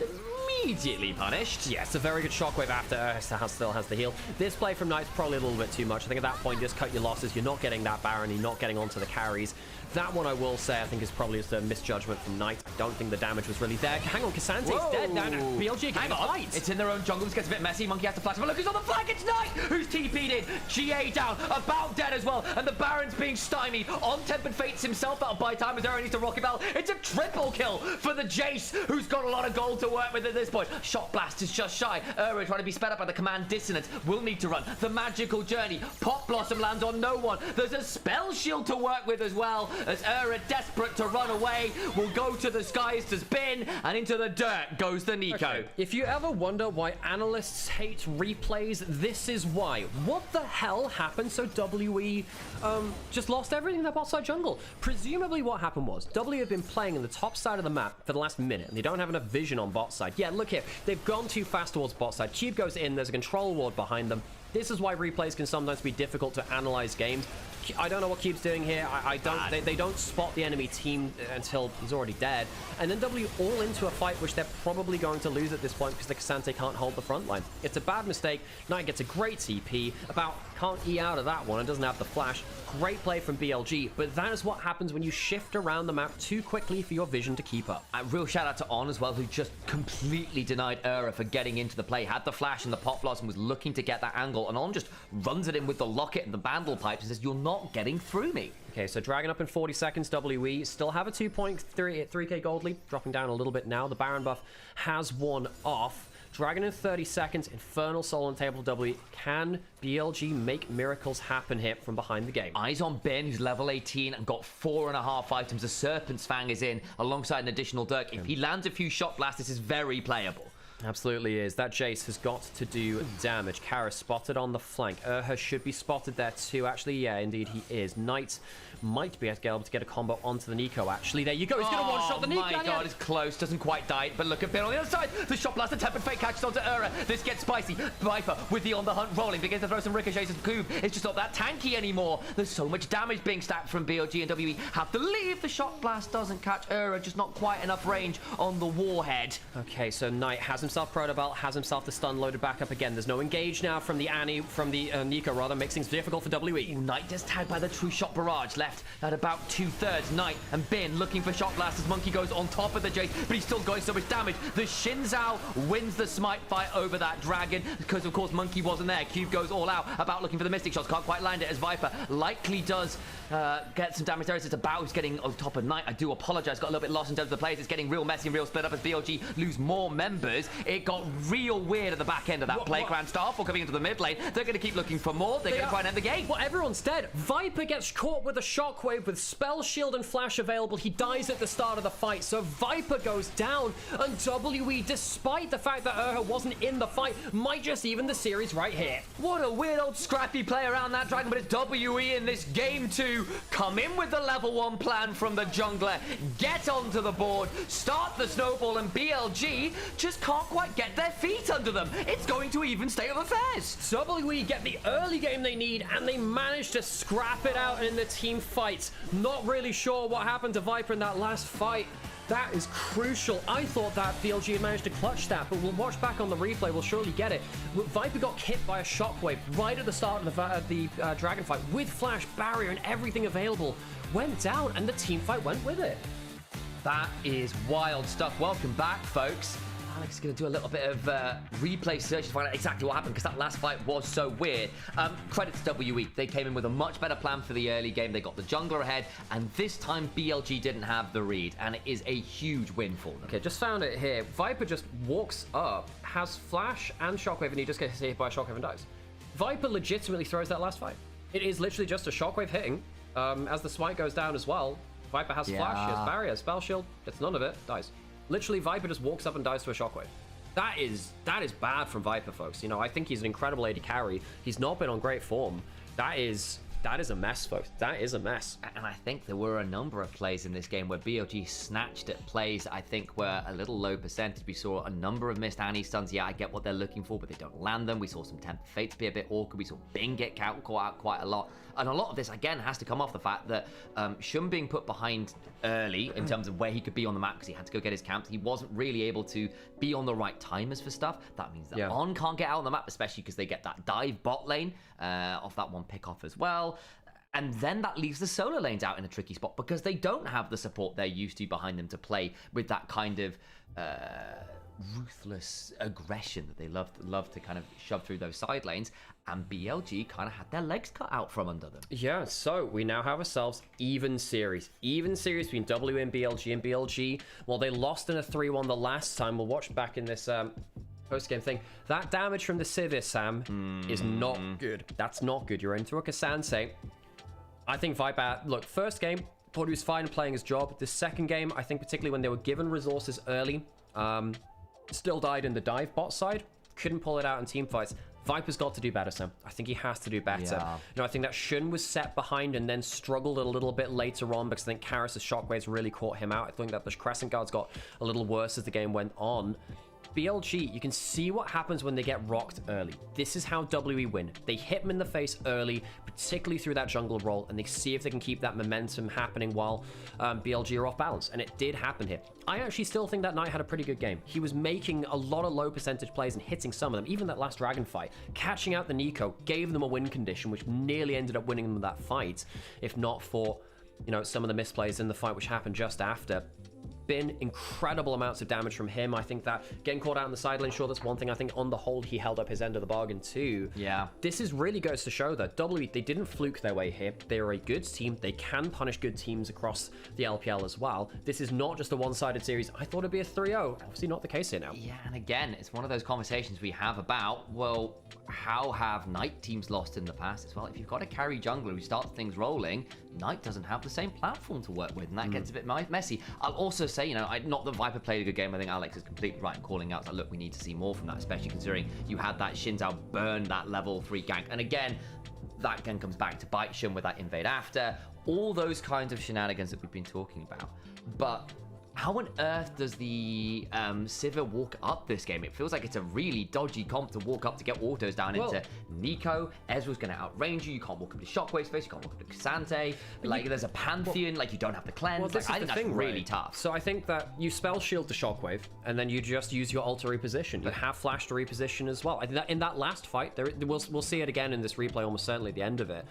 immediately punished. Yes, a very good shockwave after still has the heal. This play from Knight's probably a little bit too much. I think at that point, you just cut your losses. You're not getting that Baron. You're not getting onto the carries. That one, I will say, I think is probably just a misjudgment from Knight. I don't think the damage was really there. Hang on, Kasante's dead. BLG Hang on. fight. It's in their own jungle. This gets a bit messy. Monkey has to flash. But look who's on the flank. It's Knight who's TP'd in. GA down. About dead as well. And the Baron's being stymied. On Tempered Fates himself. That'll buy time as Aaron needs to Rocket Bell. It's a triple kill for the Jace, who's got a lot of gold to work with at this point. Shot Blast is just shy. Ura trying to be sped up by the Command Dissonance. Will need to run. The Magical Journey. Pop Blossom lands on no one. There's a Spell Shield to work with as well. As Ura desperate to run away, will go to the skies to spin, and into the dirt goes the Nico. Okay. If you ever wonder why analysts hate replays, this is why. What the hell happened? So WE just lost everything in their bot side jungle. Presumably what happened was WE have been playing in the top side of the map for the last minute, and they don't have enough vision on bot side. Yeah, look here. They've gone too fast towards bot side. Cube goes in, there's a control ward behind them. This is why replays can sometimes be difficult to analyze games. I don't know what Cube's doing here. They don't spot the enemy team until he's already dead. And then W all into a fight, which they're probably going to lose at this point because the Kasante can't hold the front line. It's a bad mistake. Knight gets a great TP. About can't E out of that one and doesn't have the flash. Great play from BLG, but that is what happens when you shift around the map too quickly for your vision to keep up. A real shout out to On as well, who just completely denied Ura for getting into the play. Had the flash and the Pop Blossom, was looking to get that angle, and On just runs it in with the locket and the Bandle pipes and says, "You're not getting through me." Okay, so Dragon up in 40 seconds. WE still have a 2.3k gold lead, dropping down a little bit now. The Baron buff has worn off. Dragon in 30 seconds, Infernal Soul on table W. Can BLG make miracles happen here from behind the game? Eyes on Ben, who's level 18 and got 4.5 items. The Serpent's Fang is in alongside an additional Dirk. If he lands a few shot blasts, this is very playable. Absolutely is. That Jace has got to do damage. Kara spotted on the flank. Urha should be spotted there too. Actually, yeah, indeed he is. Knight might be able to get a combo onto the Nico, actually. There you go. He's going to one-shot the Nico. Oh my god, it's close. Doesn't quite die. But look at Ben on the other side. The shot blast, the Tempered Fate catches onto Ura. This gets spicy. Viper with the on the hunt rolling. Begins to throw some ricochets at Cube. It's just not that tanky anymore. There's so much damage being stacked from BLG and WE. Have to leave. The shot blast doesn't catch Ura. Just not quite enough range on the Warhead. Okay, so Knight has himself Protobelt, has himself the stun loaded back up again. There's no engage now from the Nico, rather, makes things difficult for WE. Knight just tagged by the True Shot Barrage, left at about 2/3. Knight and Bin looking for shot blast as Monkey goes on top of the Jace, but he's still going so much damage. The Shinzao wins the smite fight over that Dragon because, of course, Monkey wasn't there. Cube goes all out about looking for the Mystic Shots. Can't quite land it as Viper likely does get some damage there. It's about who's getting on top of Knight. I do apologize. Got a little bit lost in terms of the plays. It's getting real messy and real split up as BLG lose more members. It got real weird at the back end of that play. Grand Starfall coming into the mid lane. They're going to keep looking for more. They're going to try and end the game. Well, everyone's dead. Viper gets caught with a shockwave with Spell Shield and Flash available. He dies at the start of the fight. So Viper goes down, and WE, despite the fact that Urha wasn't in the fight, might just even the series right here. What a weird old scrappy play around that Dragon, but it's WE in this game 2. Come in with the level 1 plan from the jungler. Get onto the board. Start the snowball, and BLG just can't quite get their feet under them. It's going to even state of affairs. WE get the early game they need, and they manage to scrap it out in the team fights. Not really sure what happened to Viper in that last fight. That is crucial. I thought that BLG had managed to clutch that, but we'll watch back on the replay. We'll surely get it. Viper got hit by a shockwave right at the start of the Dragon fight with Flash, Barrier, and everything available. Went down, and the team fight went with it. That is wild stuff. Welcome back, folks. Alex is going to do a little bit of replay search to find out exactly what happened because that last fight was so weird. Credit to WE. They came in with a much better plan for the early game. They got the jungler ahead, and this time BLG didn't have the read, and it is a huge win for them. Okay, just found it here. Viper just walks up, has Flash and Shockwave, and he just gets hit by a Shockwave and dies. Viper legitimately throws that last fight. It is literally just a Shockwave hitting. As the smite goes down as well, Viper has Flash, he has Barrier, Spell Shield, gets none of it, dies. Literally, Viper just walks up and dies to a shockwave. That is bad from Viper, folks. You know, I think he's an incredible AD carry. He's not been on great form. That is That is a mess, folks. That is a mess. And I think there were a number of plays in this game where BLG snatched at plays I think were a little low percentage. We saw a number of missed Annie stuns. Yeah, I get what they're looking for, but they don't land them. We saw some Temper Fates be a bit awkward. We saw Bing get caught out quite a lot. And a lot of this, again, has to come off the fact that Shun being put behind early in terms of where he could be on the map because he had to go get his camps. He wasn't really able to be on the right timers for stuff. That means that On can't get out on the map, especially because they get that dive bot lane off that one pick off as well. And then that leaves the solo lanes out in a tricky spot because they don't have the support they're used to behind them to play with that kind of ruthless aggression that they love to kind of shove through those side lanes. And BLG kind of had their legs cut out from under them. Yeah, so we now have ourselves even series. Even series between W and BLG. And BLG, well, they lost in a 3-1 the last time. We'll watch back in this post-game thing. That damage from the Sivir, Sam, is not good. That's not good. You're into a Kasante. I think Viper, look, first game, thought he was fine playing his job. The second game, I think particularly when they were given resources early, still died in the dive bot side. Couldn't pull it out in team fights. Viper's got to do better, Sam. I think he has to do better. Yeah. You know, I think that Shun was set behind and then struggled a little bit later on because I think Karis' shockwaves really caught him out. I think that the Crescent Guards got a little worse as the game went on. BLG, you can see what happens when they get rocked early. This is how WE win. They hit them in the face early, particularly through that jungle roll, and they see if they can keep that momentum happening while BLG are off balance. And it did happen here. I actually still think that Knight had a pretty good game. He was making a lot of low percentage plays and hitting some of them. Even that last Dragon fight, catching out the Nico, gave them a win condition, which nearly ended up winning them that fight, if not for, you know, some of the misplays in the fight which happened just after. Been incredible amounts of damage from him. I think that getting caught out in the side lane, sure, that's one thing. I think on the whole, he held up his end of the bargain too. Yeah. This is really goes to show that W, they didn't fluke their way here. They are a good team. They can punish good teams across the LPL as well. This is not just a one-sided series. I thought it'd be a 3-0. Obviously not the case here now. Yeah, and again, it's one of those conversations we have about, well, how have Knight teams lost in the past as well? If you've got a carry jungler who starts things rolling, Knight doesn't have the same platform to work with, and that gets a bit messy. I'll also say, you know, not that Viper played a good game. I think Alex is completely right in calling out that, look, we need to see more from that, especially considering you had that Xin Zhao burn that level 3 gank. And again, that again comes back to bite Xin with that invade after. All those kinds of shenanigans that we've been talking about. But how on earth does the Sivir walk up this game? It feels like it's a really dodgy comp to walk up to get autos down into Nico. Ezreal's going to outrange you. You can't walk up to Shockwave's face. You can't walk up to Kasante. Like, there's a Pantheon. Like, you don't have to cleanse. Well, this like, is I the think thing, that's really tough. So I think that you spell shield to Shockwave, and then you just use your ult to reposition. You have flash to reposition as well. I think that in that last fight, we'll see it again in this replay, almost certainly at the end of it.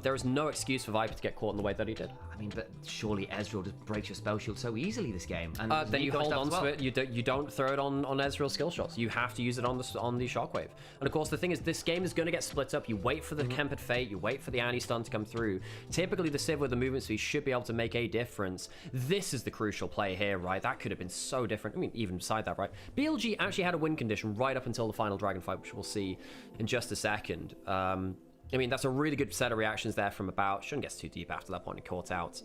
There is no excuse for Viper to get caught in the way that he did. I mean, but surely Ezreal just breaks your spell shield so easily this game. And then you hold on to it. You don't throw it on Ezreal's skill shots. You have to use it on the Shockwave. And of course, the thing is, this game is going to get split up. You wait for the Kemped Fate. You wait for the Annie stun to come through. Typically, the Civ with the movement speed should be able to make a difference. This is the crucial play here, right? That could have been so different. I mean, even beside that, right? BLG actually had a win condition right up until the final Dragon fight, which we'll see in just a second. I mean, that's a really good set of reactions there from about. Shouldn't get too deep after that point and caught out.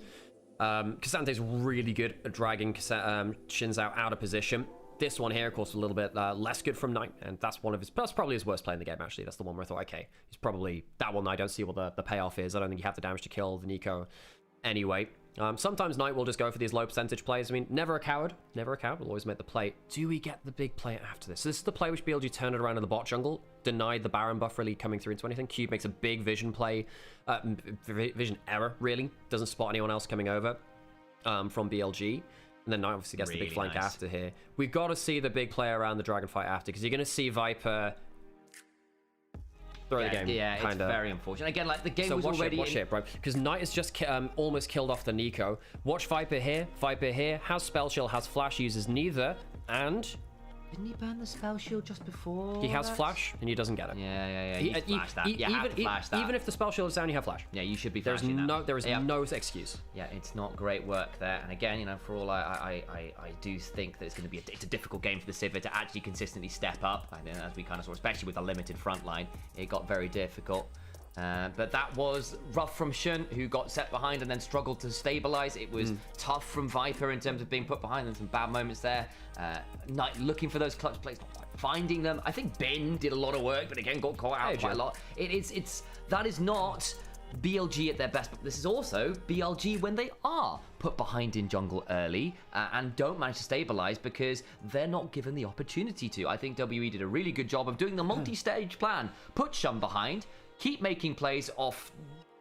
Kasante's really good at dragging Xin Zhao out of position. This one here, of course, a little bit less good from Knight, and that's probably his worst play in the game, actually. That's the one where I thought, okay, he's probably, that one I don't see what the payoff is. I don't think you have the damage to kill the Nico anyway. Sometimes Knight will just go for these low percentage plays. I mean, never a coward. Never a coward. We'll always make the play. Do we get the big play after this? So this is the play which BLG turned it around in the bot jungle. Denied the Baron buff really coming through into anything. Cube makes a big vision play. Vision error, really. Doesn't spot anyone else coming over from BLG. And then Knight obviously gets the big flank after here. We've got to see the big play around the Dragon fight after, because you're going to see Viper throw the game. Yeah, it's very unfortunate. Again, like, the game was already... Watch it, bro. Because Knight has just almost killed off the Nico. Watch Viper here. Viper here. Has Spell Shield, has Flash, uses neither. And... Didn't he burn the spell shield just before? He has Flash, and he doesn't get it. Yeah. He flashed that. You have to flash that. Even if the spell shield is down, you have Flash. Yeah, you should be flashing that. There is no excuse. Yeah, it's not great work there. And again, you know, for all I do think that it's going to be it's a difficult game for the Sivir to actually consistently step up. I think, as we kind of saw, especially with a limited front line, it got very difficult. But that was rough from Shun, who got set behind and then struggled to stabilize. It was tough from Viper in terms of being put behind, and some bad moments there. Knight looking for those clutch plays, not quite finding them. I think Ben did a lot of work, but again got caught out quite a lot. That is not BLG at their best, but this is also BLG when they are put behind in jungle early and don't manage to stabilize because they're not given the opportunity to. I think WE did a really good job of doing the multi-stage plan. Put Shun behind, keep making plays off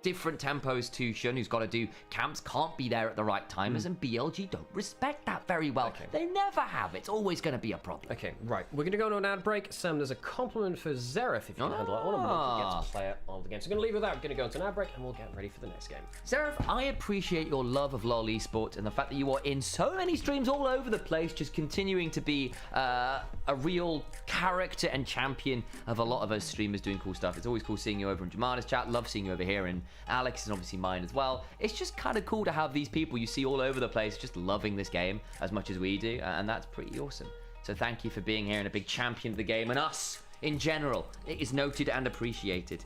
different tempos to Shun, who's got to do camps, can't be there at the right timers, and BLG don't respect that very well. Okay. They never have. It's always going to be a problem. Okay, right. We're going to go to an ad break. Sam, there's a compliment for Zeref if you can handle it. I want to make it gets player of the game. So we're going to leave with that. We're going to go into an ad break and we'll get ready for the next game. Seraph, I appreciate your love of LoL esports and the fact that you are in so many streams all over the place, just continuing to be a real character and champion of a lot of us streamers doing cool stuff. It's always cool seeing you over in Jamada's chat. Love seeing you over here, and Alex is obviously mine as well. It's just kind of cool to have these people you see all over the place just loving this game as much as we do, and that's pretty awesome. So thank you for being here and a big champion of the game and us in general. It is noted and appreciated.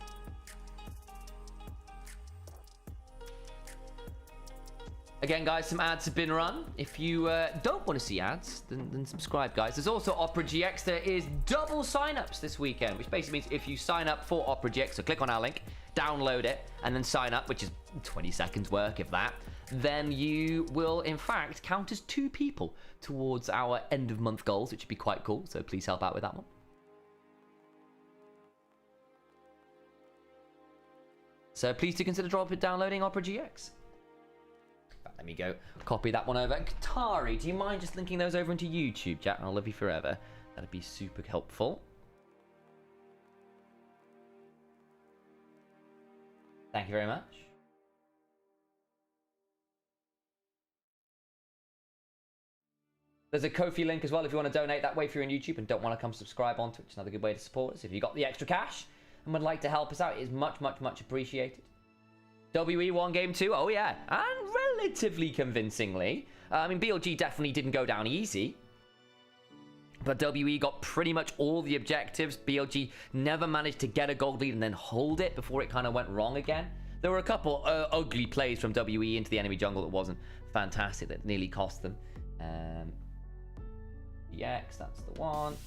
Again, guys, some ads have been run. If you don't want to see ads, then subscribe, guys. There's also Opera GX. There is double signups this weekend, which basically means if you sign up for Opera GX, so click on our link, download it, and then sign up, which is 20 seconds work, if that, then you will, in fact, count as 2 people towards our end-of-month goals, which would be quite cool. So please help out with that one. So please do consider downloading Opera GX. Let me go copy that one over. Katari, do you mind just linking those over into YouTube, chat? I'll love you forever. That'd be super helpful. Thank you very much. There's a Ko-fi link as well if you want to donate that way if you're on YouTube and don't want to come subscribe on Twitch. Another good way to support us. If you got the extra cash and would like to help us out, it is much, much, much appreciated. WE won game 2, oh yeah, and relatively convincingly. I mean, BLG definitely didn't go down easy, but WE got pretty much all the objectives. BLG never managed to get a gold lead and then hold it before it kind of went wrong again. There were a couple ugly plays from WE into the enemy jungle that wasn't fantastic, that nearly cost them. EX, that's the one.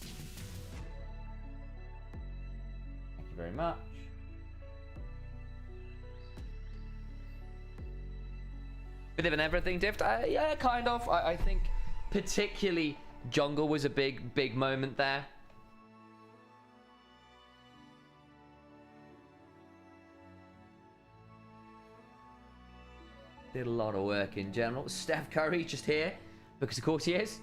Thank you very much. Bit of an everything diff. Yeah, kind of. I think particularly jungle was a big moment there. Did a lot of work in general. Steph Curry just here, because of course he is.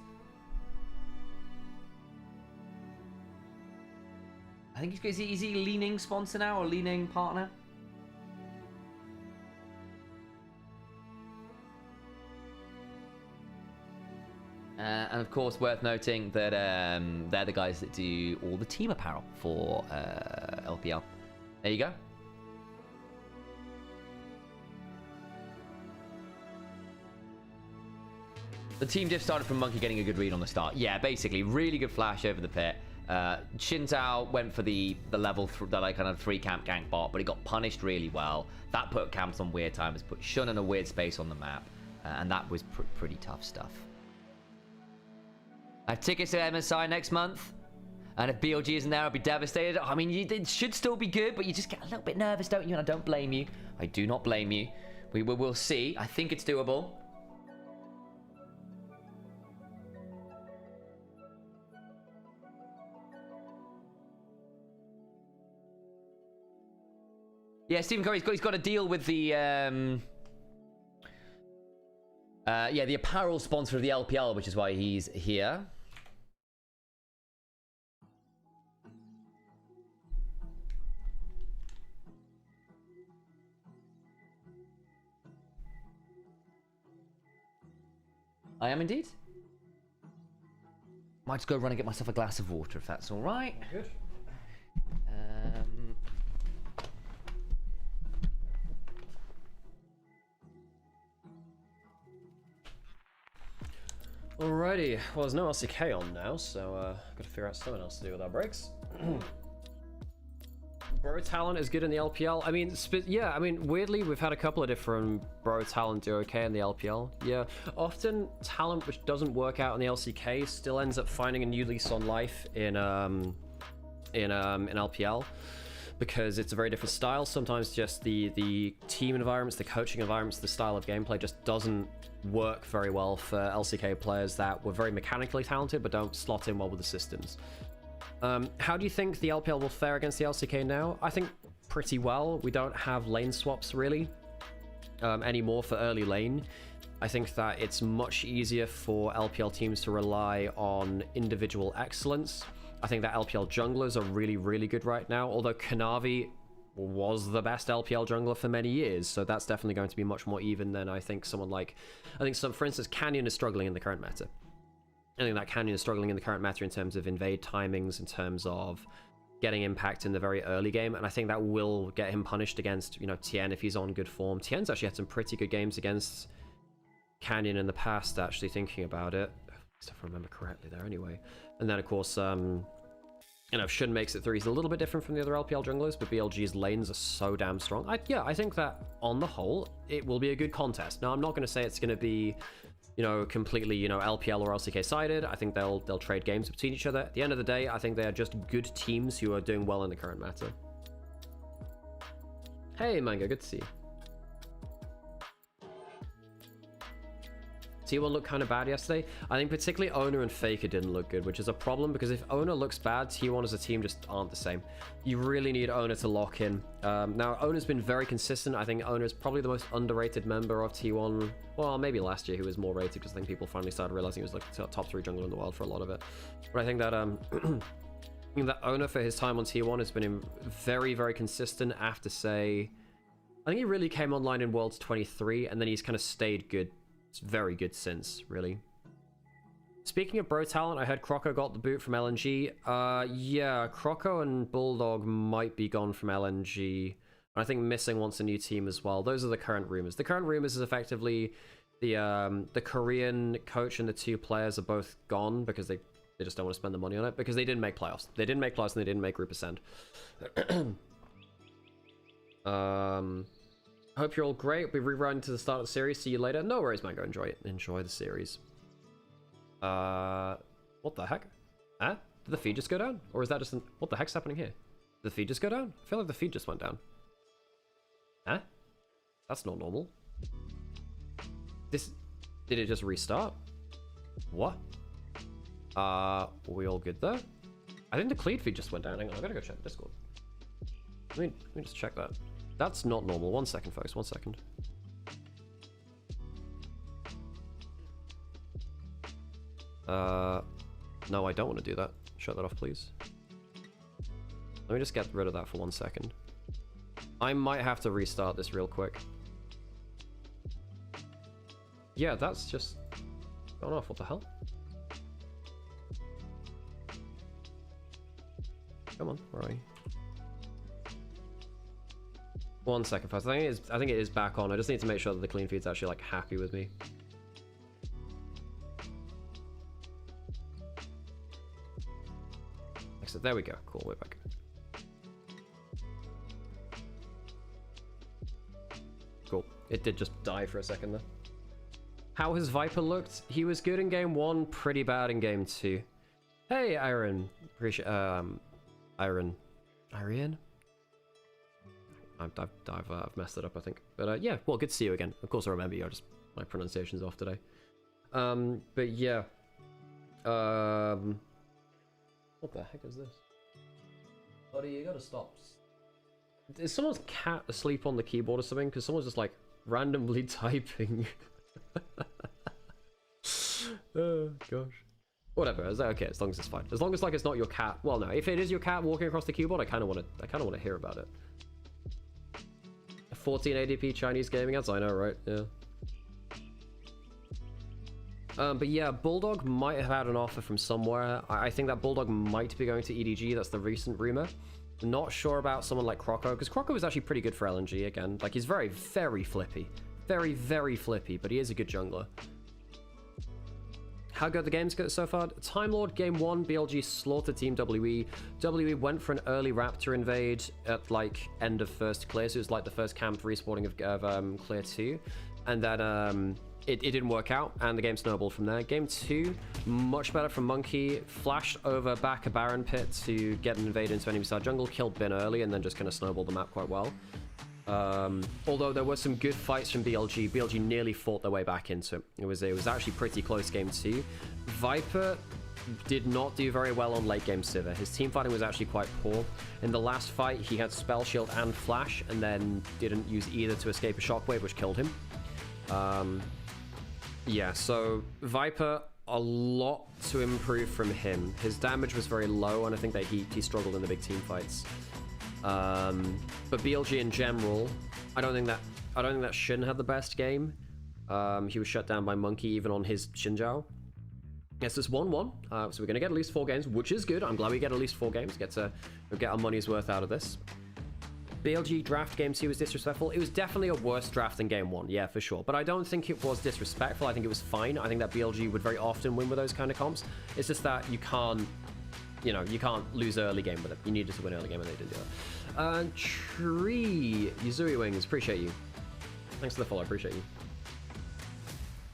I think is he leaning sponsor now or leaning partner? And of course, worth noting that they're the guys that do all the team apparel for LPL. There you go. The team diff started from Monkey getting a good read on the start. Yeah, basically, really good flash over the pit. Shintao went for the level, the like kind of 3 camp gank bot, but he got punished really well. That put camps on weird timers, put Shun in a weird space on the map, and that was pretty tough stuff. I have tickets to MSI next month, and if BLG isn't there, I'll be devastated. I mean, it should still be good, but you just get a little bit nervous, don't you? And I don't blame you. I do not blame you. We'll see. I think it's doable. Yeah, Stephen Curry's got to deal with the the apparel sponsor of the LPL, which is why he's here. I am indeed. Might just go run and get myself a glass of water if that's all right. Good. Alrighty, well there's no LCK on now, so gotta figure out something else to do with our breaks. Bro talent is good in the LPL. I mean, yeah, I mean, weirdly, we've had a couple of different bro talent do okay in the LPL. Yeah, often talent which doesn't work out in the LCK still ends up finding a new lease on life in LPL. because it's a very different style. Sometimes just the team environments, the coaching environments, the style of gameplay just doesn't work very well for LCK players that were very mechanically talented but don't slot in well with the systems. How do you think the LPL will fare against the LCK now? I think pretty well. We don't have lane swaps really anymore for early lane. I think that it's much easier for LPL teams to rely on individual excellence. I think that LPL junglers are really, really good right now, although Kanavi was the best LPL jungler for many years, so that's definitely going to be much more even than I think someone like... for instance, Canyon is struggling in the current meta. I think that Canyon is struggling in the current meta in terms of invade timings, in terms of getting impact in the very early game, and I think that will get him punished against, you know, Tien if he's on good form. Tien's actually had some pretty good games against Canyon in the past, actually, thinking about it. If I remember correctly there anyway. And then, of course, you know, Shun makes it through. He's a little bit different from the other LPL junglers, but BLG's lanes are so damn strong. I think that, on the whole, it will be a good contest. Now, I'm not going to say it's going to be, you know, completely, you know, LPL or LCK sided. I think they'll trade games between each other. At the end of the day, I think they are just good teams who are doing well in the current meta. Hey, Mango, good to see you. T1 looked kind of bad yesterday. I think particularly Owner and Faker didn't look good, which is a problem because if Owner looks bad, T1 as a team just aren't the same. You really need Owner to lock in. Now, Owner's been very consistent. I think Owner's probably the most underrated member of T1. Well, maybe last year he was more rated because I think people finally started realizing he was like top 3 jungler in the world for a lot of it. But I think that that Owner for his time on T1 has been very, very consistent. I have to say, I think he really came online in Worlds 23 and then he's kind of stayed good. It's very good since, really. Speaking of bro talent, I heard Croco got the boot from LNG. Yeah, Croco and Bulldog might be gone from LNG. I think Missing wants a new team as well. Those are the current rumors. The current rumors is effectively the Korean coach and the 2 players are both gone because they just don't want to spend the money on it because they didn't make playoffs. They didn't make playoffs and they didn't make Group Ascend. Hope you're all great. We rerun to the start of the series. See you later. No worries, Mango. Enjoy it. Enjoy the series. What the heck? Huh? Did the feed just go down? Or is that just what the heck's happening here? Did the feed just go down? I feel like the feed just went down. Huh? That's not normal. Did it just restart? What? Were we all good there? I think the clean feed just went down. Hang on, I gotta go check the Discord. Let me just check that. That's not normal. 1 second, folks. 1 second. No, I don't want to do that. Shut that off, please. Let me just get rid of that for 1 second. I might have to restart this real quick. Yeah, that's just gone off. What the hell? Come on, where are you? 1 second first. I think it is back on. I just need to make sure that the clean feed's actually like happy with me. So there we go. Cool, we're back. Cool. It did just die for a second there. How has Viper looked? He was good in game 1, pretty bad in game 2. Hey, Iron. Appreciate Iron. Arian? I've messed it up, I think. But yeah, well, good to see you again. Of course I remember you, my pronunciation's off today. But yeah. What the heck is this? Buddy, you gotta stop. Is someone's cat asleep on the keyboard or something? Because someone's just like randomly typing. Oh gosh. Whatever. Is that okay? As long as it's fine. As long as like it's not your cat. Well, no. If it is your cat walking across the keyboard, I kind of want to hear about it. 14 ADP Chinese gaming ads. I know, right? Yeah. But yeah, Bulldog might have had an offer from somewhere. I think that Bulldog might be going to EDG. That's the recent rumor. Not sure about someone like Croco, because Croco is actually pretty good for LNG again. Like, he's very, very flippy. Very, very flippy, but he is a good jungler. How good the games go so far? Time Lord game 1, BLG slaughtered Team WE. WE went for an early Raptor invade at like end of first clear, so it was like the first camp respawning of clear 2. And then it didn't work out, and the game snowballed from there. Game 2, much better from Monkey. Flashed over back a Baron pit to get an invade into enemy side jungle, killed Bin early, and then just kind of snowballed the map quite well. Although there were some good fights from BLG. BLG nearly fought their way back into it. It was actually pretty close game 2. Viper did not do very well on late game Sivir. His team fighting was actually quite poor. In the last fight, he had Spell Shield and Flash, and then didn't use either to escape a Shockwave, which killed him. Yeah, so Viper, a lot to improve from him. His damage was very low, and I think that he struggled in the big team fights. But BLG in general, I don't think that Shin had the best game. He was shut down by Monkey even on his Xinjiao. Yes, it's 1-1, so we're going to get at least 4 games, which is good. I'm glad we get at least 4 games, get our money's worth out of this. BLG draft game 2 was disrespectful. It was definitely a worse draft than game 1, yeah, for sure. But I don't think it was disrespectful. I think it was fine. I think that BLG would very often win with those kind of comps. It's just that you can't, you can't lose early game with it. You needed to win early game, and they didn't do that. Tree, Yuzui Wings, appreciate you. Thanks for the follow, appreciate you.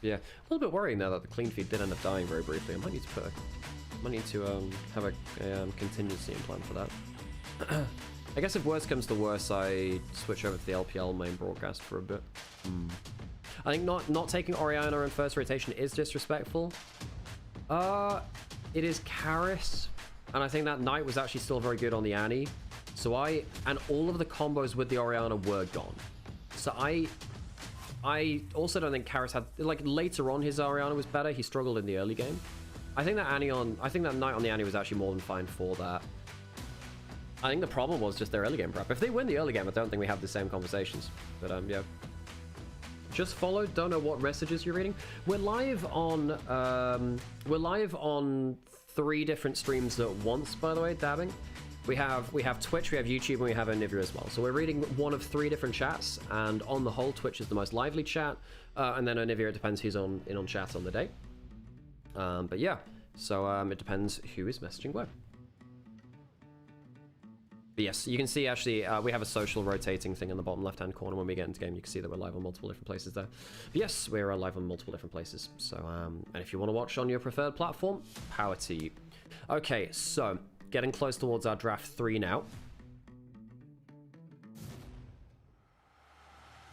Yeah, a little bit worrying now that the clean feed did end up dying very briefly. I might need to have a contingency in plan for that. I guess if worse comes to worse, I switch over to the LPL main broadcast for a bit. I think not taking Orianna in first rotation is disrespectful. It is Karis, and I think that Knight was actually still very good on the Annie. So and all of the combos with the Orianna were gone. So I also don't think Karis had, like, later on his Orianna was better. He struggled in the early game. I think that Knight on the Annie was actually more than fine for that. I think the problem was just their early game prep. If they win the early game, I don't think we have the same conversations. But yeah. Just followed. Don't know what messages you're reading. We're live on 3 different streams at once, by the way, dabbing. We have Twitch, we have YouTube, and we have Onivia as well. So we're reading one of 3 different chats, and on the whole, Twitch is the most lively chat, and then Onivia, it depends who's in on chat on the day. But yeah, so it depends who is messaging where. But yes, you can see actually we have a social rotating thing in the bottom left-hand corner when we get into game. You can see that we're live on multiple different places there. But yes, we're live on multiple different places. So and if you want to watch on your preferred platform, power to you. Okay, so getting close towards our draft 3 now.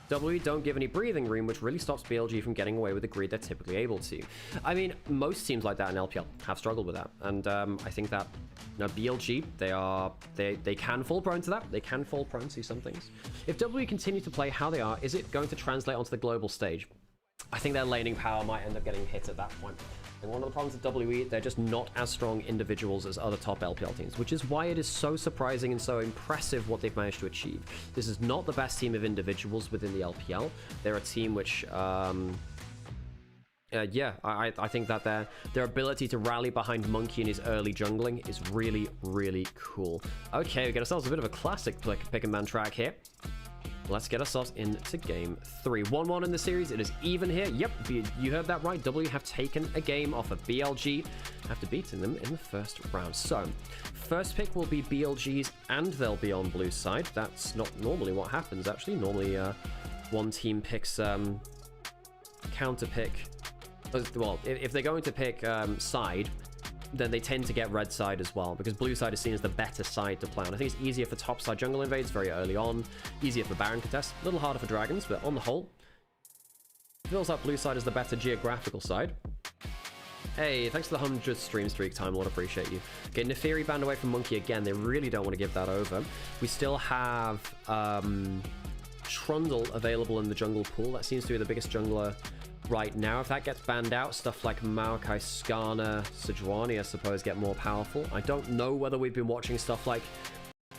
W don't give any breathing room, which really stops BLG from getting away with the greed they're typically able to. I mean, most teams like that in LPL have struggled with that, and I think that BLG, they can fall prone to that. They can fall prone to some things. If W continue to play how they are, is it going to translate onto the global stage? I think their laning power might end up getting hit at that point. And one of the problems with WE, they're just not as strong individuals as other top LPL teams, which is why it is so surprising and so impressive what they've managed to achieve. This is not the best team of individuals within the LPL. They're a team which, yeah, I think that their ability to rally behind Monkey in his early jungling is really, really cool. Okay, we get ourselves a bit of a classic pick and ban track here. Let's get ourselves into game 3. 1-1 in the series. It is even here. Yep, you heard that right. W have taken a game off of BLG after beating them in the first round. So, first pick will be BLG's, and they'll be on blue side. That's not normally what happens, actually. Normally, one team picks counter pick. Well, if they're going to pick side, then they tend to get red side as well, because blue side is seen as the better side to play on. I think it's easier for top side jungle invades very early on, easier for Baron contest, a little harder for dragons, but on the whole, it feels like blue side is the better geographical side. Hey, thanks for the 100 stream streak, Time Lord, appreciate you. Okay, Neferi banned away from Monkey again. They really don't want to give that over. We still have Trundle available in the jungle pool. That seems to be the biggest jungler right now. If that gets banned out, stuff like Maokai, Skarner, Sejuani, I suppose, get more powerful. I don't know whether we've been watching stuff like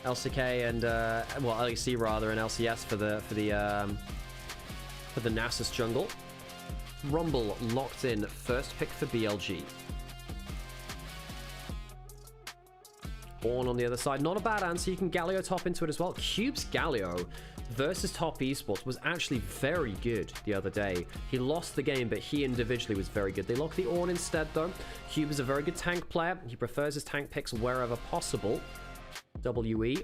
LCK and well, LEC rather, and LCS for the Nasus jungle. Rumble locked in, first pick for BLG. Born on the other side, not a bad answer. You can Galio top into it as well. Cube's Galio versus Top Esports was actually very good the other day. He lost the game, but he individually was very good. They locked the Ornn instead, though. Cube is a very good tank player. He prefers his tank picks wherever possible. WE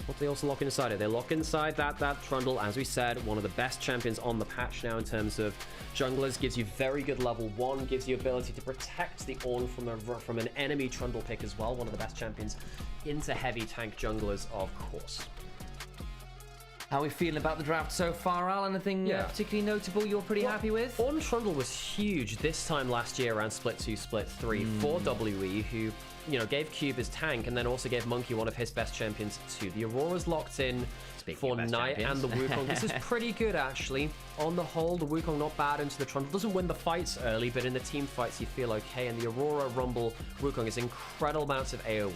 What do they also lock inside it? They lock inside that Trundle, as we said, one of the best champions on the patch now in terms of junglers. Gives you very good level 1, gives you ability to protect the Ornn from an enemy Trundle pick as well. One of the best champions into heavy tank junglers, of course. How are we feeling about the draft so far, Al? Anything particularly notable you're pretty happy with? Ornn Trundle was huge this time last year around Split 2, Split 3 for WE, who, you know, gave Cube his tank and then also gave Monkey one of his best champions too. The Aurora's locked in for Knight and the Wukong. This is pretty good, actually. On the whole, the Wukong not bad into the Trundle. Doesn't win the fights early, but in the team fights you feel okay. And the Aurora, Rumble, Wukong is incredible amounts of AoE.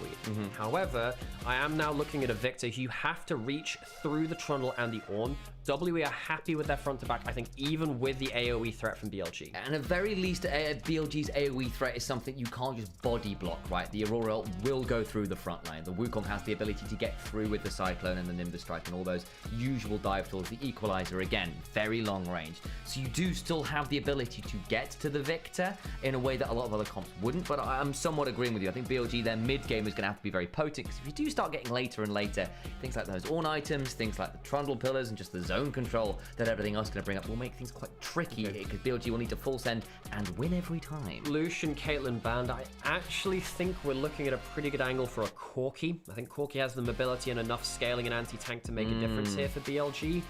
However, I am now looking at a Victor who you have to reach through the Trundle and the Ornn. WE are happy with their front to back, I think, even with the AoE threat from BLG. And at very least, BLG's AoE threat is something you can't just body block, right? The Aurora will go through the front line. The Wukong has the ability to get through with the Cyclone and the Nimbus Strike and all those usual dive tools. The Equalizer, again, very long range. So you do still have the ability to get to the Victor in a way that a lot of other comps wouldn't, but I'm somewhat agreeing with you. I think BLG, their mid game is going to have to be very potent, because if you do start getting later and later, things like those Ornn items, things like the Trundle pillars and just the zone control that everything else is going to bring up will make things quite tricky, because BLG will need to full send and win every time. Lucian, Caitlyn banned. I actually think we're looking at a pretty good angle for a Corki. I think Corki has the mobility and enough scaling and anti-tank to make a difference here for BLG.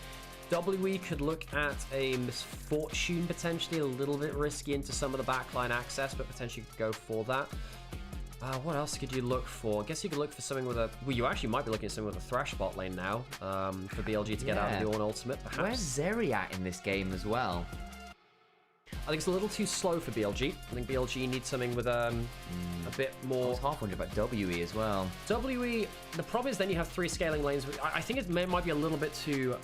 WE could look at a Misfortune, potentially a little bit risky into some of the backline access, but potentially could go for that. What else could you look for? I guess you could look for something with a... Well, you actually might be looking at something with a Thresh bot lane now for BLG to get out of the Ornn ultimate, perhaps. Where's Zeri at in this game as well? I think it's a little too slow for BLG. I think BLG needs something with a bit more... I was half wondering about WE as well. WE, the problem is then you have 3 scaling lanes. I think it might be a little bit too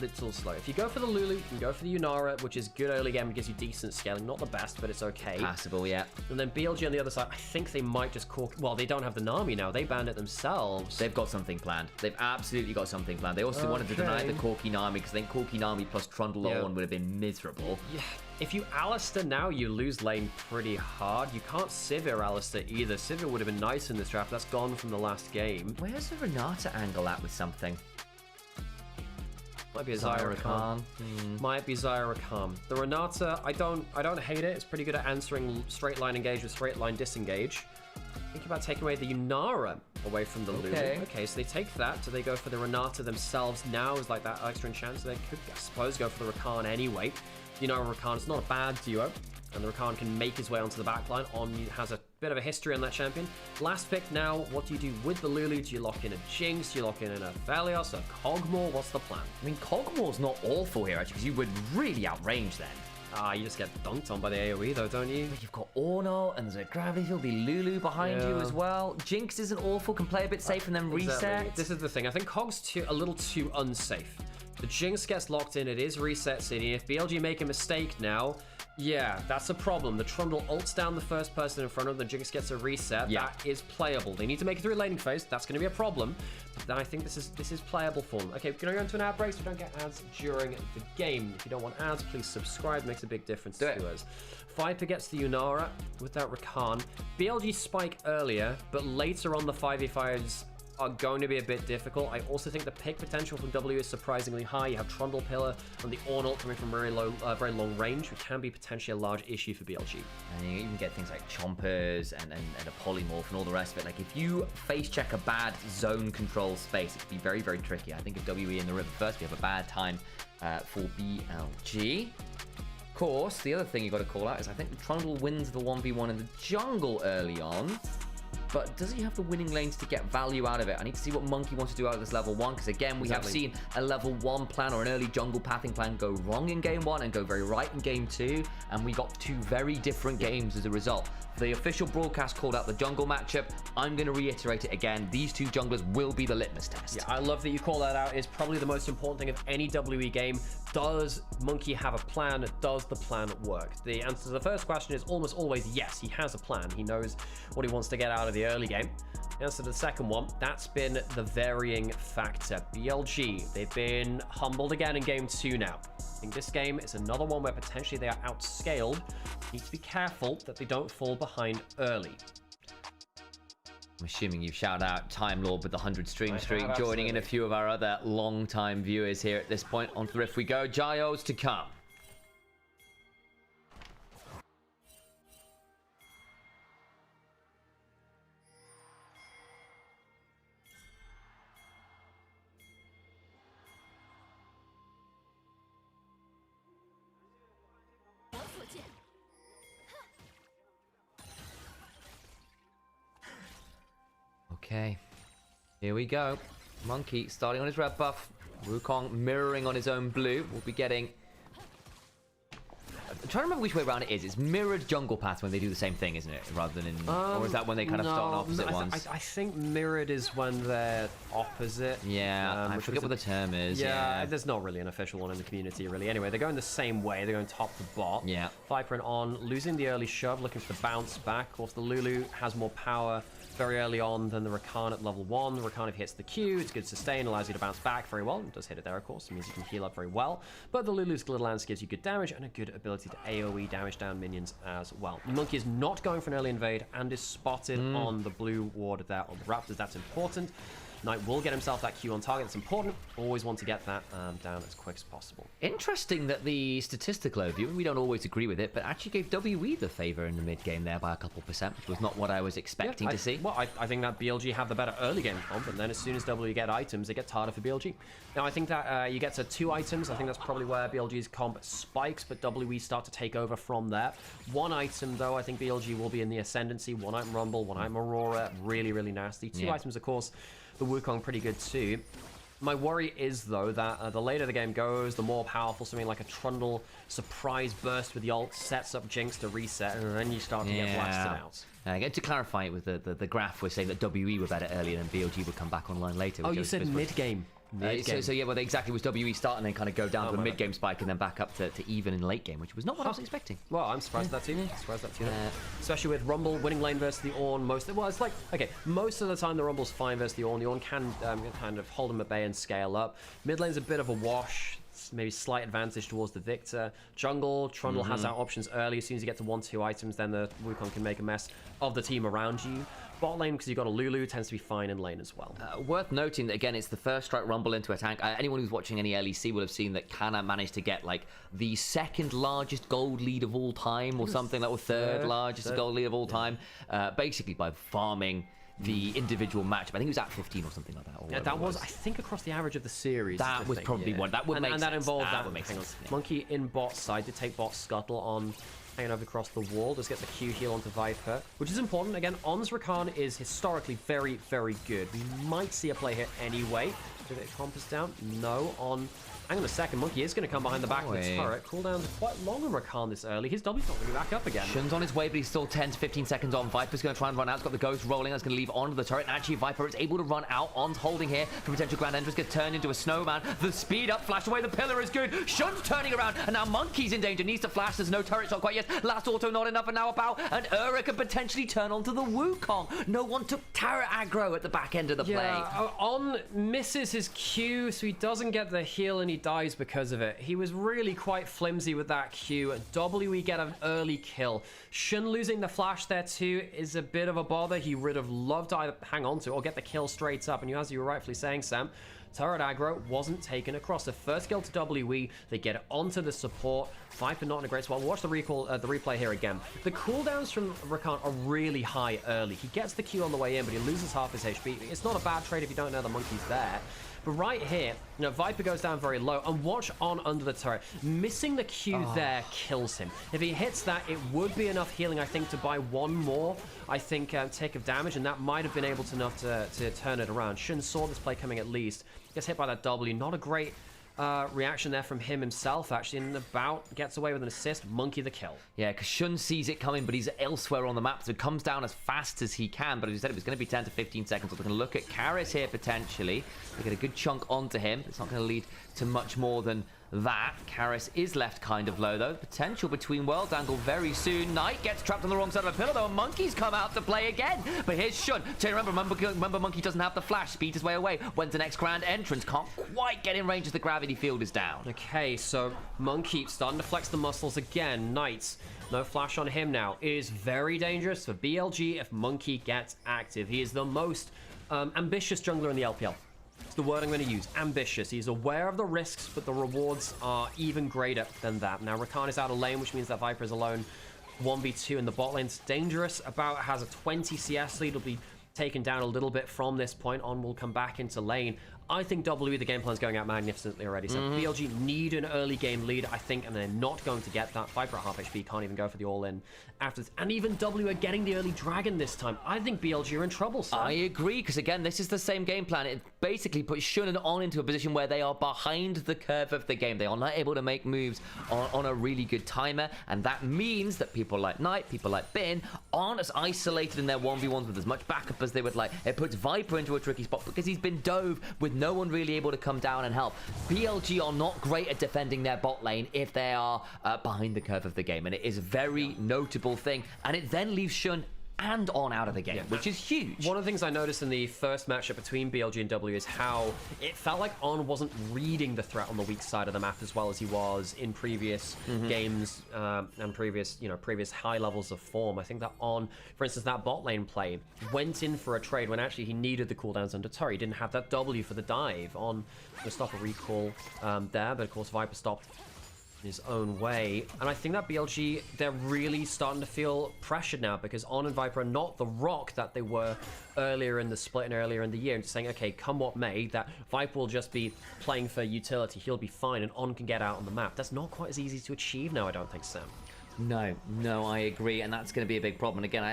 little slow. If you go for the Lulu, you can go for the Yunara, which is good early game. It gives you decent scaling. Not the best, but it's okay. Passable, yeah. And then BLG on the other side, I think they might just cork... Well, they don't have the Nami now. They banned it themselves. They've got something planned. They've absolutely got something planned. They also wanted to deny the Corki Nami, because I think Corki Nami plus Trundle Ornn would have been miserable. Yeah. If you Alistair now, you lose lane pretty hard. You can't Sivir Alistair either. Sivir would have been nice in this draft. That's gone from the last game. Where's the Renata angle at with something? Might be a Zyra Khan. Might be Zyra Khan. The Renata, I don't hate it. It's pretty good at answering straight line engage with straight line disengage. Think about taking away the Yunara away from the Lulu. Okay, so they take that. Do they go for the Renata themselves now? Is like that extra chance? They could, I suppose, go for the Rakan anyway. Yunara Rakan, it's not a bad duo, and the Rakan can make his way onto the backline. Has a bit of a history on that champion. Last pick now, what do you do with the Lulu? Do you lock in a Jinx? Do you lock in a Valios, a Kog'Maw? What's the plan? I mean, Kog'Maw's not awful here, actually, because you would really outrange then. You just get dunked on by the AoE though, don't you? You've got Ornn, and there's a Gravity Field, the Lulu behind you as well. Jinx isn't awful, can play a bit safe and then reset. This is the thing. I think Kog's a little too unsafe. The Jinx gets locked in, it is reset city. If BLG make a mistake now, yeah, that's a problem. The Trundle ults down the first person in front of them, the Jinx gets a reset. Yeah. That is playable. They need to make it through a laning phase. That's going to be a problem. But then I think this is playable for them. Okay, we're going to go into an ad break so we don't get ads during the game. If you don't want ads, please subscribe. It makes a big difference to us. Viper gets the Yunara without Rakan. BLG spike earlier, but later on the 5v5s are going to be a bit difficult. I also think the pick potential from W is surprisingly high. You have Trundle Pillar and the Ornn ult coming from very long range, which can be potentially a large issue for BLG. And you even get things like Chompers and a Polymorph and all the rest of it. Like, if you face check a bad zone control space, it can be very, very tricky. I think if WE in the river first, we have a bad time for BLG. Of course, the other thing you got to call out is I think Trundle wins the 1v1 in the jungle early on. But does he have the winning lanes to get value out of it? I need to see what Monkey wants to do out of this level 1, because again, we have seen a level 1 plan or an early jungle pathing plan go wrong in game 1 and go very right in game 2, and we got 2 very different games as a result. The official broadcast called out the jungle matchup. I'm going to reiterate it again. These 2 junglers will be the litmus test. Yeah, I love that you call that out. It's probably the most important thing of any WE game. Does Monkey have a plan? Does the plan work? The answer to the first question is almost always yes, he has a plan. He knows what he wants to get out of the early game. The answer to the second one, that's been the varying factor. BLG, they've been humbled again in game 2 now. I think this game is another one where potentially they are outscaled. Need to be careful that they don't fall behind early. I'm assuming you've shouted out Time Lord with the 100 stream streak, joining in a few of our other long-time viewers here at this point. On to the riff we go. Giles to come. Okay, here we go. Monkey starting on his red buff. Wukong mirroring on his own blue. We'll be getting... I'm trying to remember which way around it is. It's mirrored jungle paths when they do the same thing, isn't it? Rather than in... or is that when they kind of start on opposite ones? I think mirrored is when they're opposite. Yeah, I forget what the term is. Yeah, there's not really an official one in the community, really. Anyway, they're going the same way. They're going top to bot. Yeah. Viper and On, losing the early shove, looking for the bounce back. Of course, the Lulu has more power very early on than the Rakan at level 1. The Rakan, if he hits the Q, it's good sustain, allows you to bounce back very well. It does hit it there, of course. It means you can heal up very well. But the Lulu's Glitter Lance gives you good damage and a good ability to AoE damage down minions as well. Monkey is not going for an early invade and is spotted on the blue ward there on the Raptors. That's important. Knight will get himself that Q on target. That's important. Always want to get that down as quick as possible. Interesting that the statistical overview, and we don't always agree with it, but actually gave WE the favour in the mid-game there by a couple %, which was not what I was expecting to see. Well, I think that BLG have the better early game comp, and then as soon as WE get items, it gets harder for BLG. Now, I think that you get to 2 items. I think that's probably where BLG's comp spikes, but WE start to take over from there. 1 item, though, I think BLG will be in the ascendancy. 1 item Rumble, 1 item Aurora, really, really nasty. 2 items, of course, the Wukong pretty good too. My worry is, though, that the later the game goes, the more powerful something like a Trundle surprise burst with the ult sets up Jinx to reset, and then you start to get blasted out. Again, to clarify it with the graph, we're saying that WE were better earlier and BLG would come back online later. Oh, you said mid-game. So yeah, well, exactly, was WE start and then kind of go down to a mid-game spike and then back up to even in late game, which was not what I was expecting. Well, I'm surprised at that too. Surprised at that too. Especially with Rumble winning lane versus the Ornn. It's like, okay, most of the time the Rumble's fine versus the Ornn. The Ornn can kind of hold him at bay and scale up. Mid lane's a bit of a wash. Maybe slight advantage towards the Victor. Jungle, Trundle has out options early. As soon as you get to 1-2 items, then the Wukong can make a mess of the team around you. Bot lane, because you've got a Lulu, tends to be fine in lane as well. Worth noting that, again, it's the first strike Rumble into a tank. Anyone who's watching any LEC will have seen that Kana managed to get, like, the 2nd largest gold lead of all time, or something like, or 3rd largest gold lead of all time, basically by farming the individual matchup. I think it was at 15 or something like that. Yeah, that was, I think, across the average of the series. That was probably one. That would make sense. And that involved that would make sense. Monkey in bot side to take bot Scuttle on, hanging over across the wall. Just gets a Q heal onto Viper, which is important. Again, On's Rakan is historically very, very good. We might see a play here anyway. Did it compass down? No. On. Hang on a second, Monkey is going to come behind the back of the turret. Cooldown's quite long on Rakan this early. His W's not going to be back up again. Shun's on his way, but he's still 10 to 15 seconds on. Viper's going to try and run out. He's got the Ghost rolling. That's going to leave onto the turret. And actually, Viper is able to run out. On's holding here for potential Grand Entrance. Gets turned into a snowman. The speed up, flash away. The pillar is good. Shun's turning around. And now Monkey's in danger. Needs to flash. There's no turret shot quite yet. Last auto not enough. And now a bow. And Ura can potentially turn onto the Wukong. No one took Tara aggro at the back end of the play. On misses his Q, so he doesn't get the heal and he dies because of it. He was really quite flimsy with that Q. We get an early kill. Shun losing the flash there too is a bit of a bother. He would have loved to either hang on to or get the kill straight up. And as you were rightfully saying, Sam, turret aggro wasn't taken across. The first kill to WE, they get it onto the support. Viper not in a great spot. We'll watch the replay here again. The cooldowns from Rakan are really high early. He gets the Q on the way in, but he loses half his HP. It's not a bad trade if you don't know the Monkey's there. But right here, Viper goes down very low, and watch On under the turret. Missing the Q there kills him. If he hits that, it would be enough healing, I think, to buy one more, tick of damage, and that might have been able to turn it around. Shun saw this play coming at least. Gets hit by that W. Not a great reaction there from himself, actually. In the bout, gets away with an assist. Monkey the kill. Yeah, because Shun sees it coming, but he's elsewhere on the map, so it comes down as fast as he can. But as you said, it was going to be 10 to 15 seconds. So they're going to look at Karis here, potentially. They get a good chunk onto him. It's not going to lead to much more than that. Karis is left kind of low, though. Potential between worlds angle very soon. Knight gets trapped on the wrong side of a pillar, though. Monkey's come out to play again. But here's Shun. Remember, Monkey doesn't have the flash. Speed his way away. Went to next grand entrance. Can't quite get in range as the gravity field is down. Okay, so Monkey starting to flex the muscles again. Knight, no flash on him now. It is very dangerous for BLG if Monkey gets active. He is the most ambitious jungler in the LPL. It's the word I'm going to use. Ambitious. He's aware of the risks, but the rewards are even greater than that. Now, Rakan is out of lane, which means that Viper is alone 1v2 in the bot lane. It's dangerous. About has a 20 CS lead. Will be taken down a little bit from this point on. Will come back into lane. I think WE, the game plan's going out magnificently already. So BLG need an early game lead, I think, and they're not going to get that. Viper at half HP, can't even go for the all-in after this. And even W are getting the early dragon this time. I think BLG are in trouble, Sam. I agree, because again, this is the same game plan. It basically puts Shun and On into a position where they are behind the curve of the game. They are not able to make moves on a really good timer, and that means that people like Knight, people like Bin, aren't as isolated in their 1v1s with as much backup as they would like. It puts Viper into a tricky spot because he's been dove with no one really able to come down and help. BLG are not great at defending their bot lane if they are behind the curve of the game, and it is a very notable thing, and it then leaves Shun and On out of the game, which is huge. One of the things I noticed in the first matchup between BLG and W is how it felt like On wasn't reading the threat on the weak side of the map as well as he was in previous games and previous high levels of form. I think that On, for instance, that bot lane play went in for a trade when actually he needed the cooldowns under turret. He didn't have that W for the dive. On to stop a recall there, but of course Viper stopped his own way. And I think that BLG, they're really starting to feel pressured now because On and Viper are not the rock that they were earlier in the split and earlier in the year, and just saying, okay, come what may, that Viper will just be playing for utility, he'll be fine, and On can get out on the map. That's not quite as easy to achieve now, I don't think, Sam. No, I agree, and that's going to be a big problem. Again,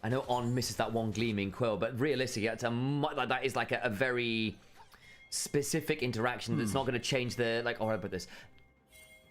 I know On misses that one gleaming quill, but realistically, that is like a very specific interaction that's not going to change the, like, how about this?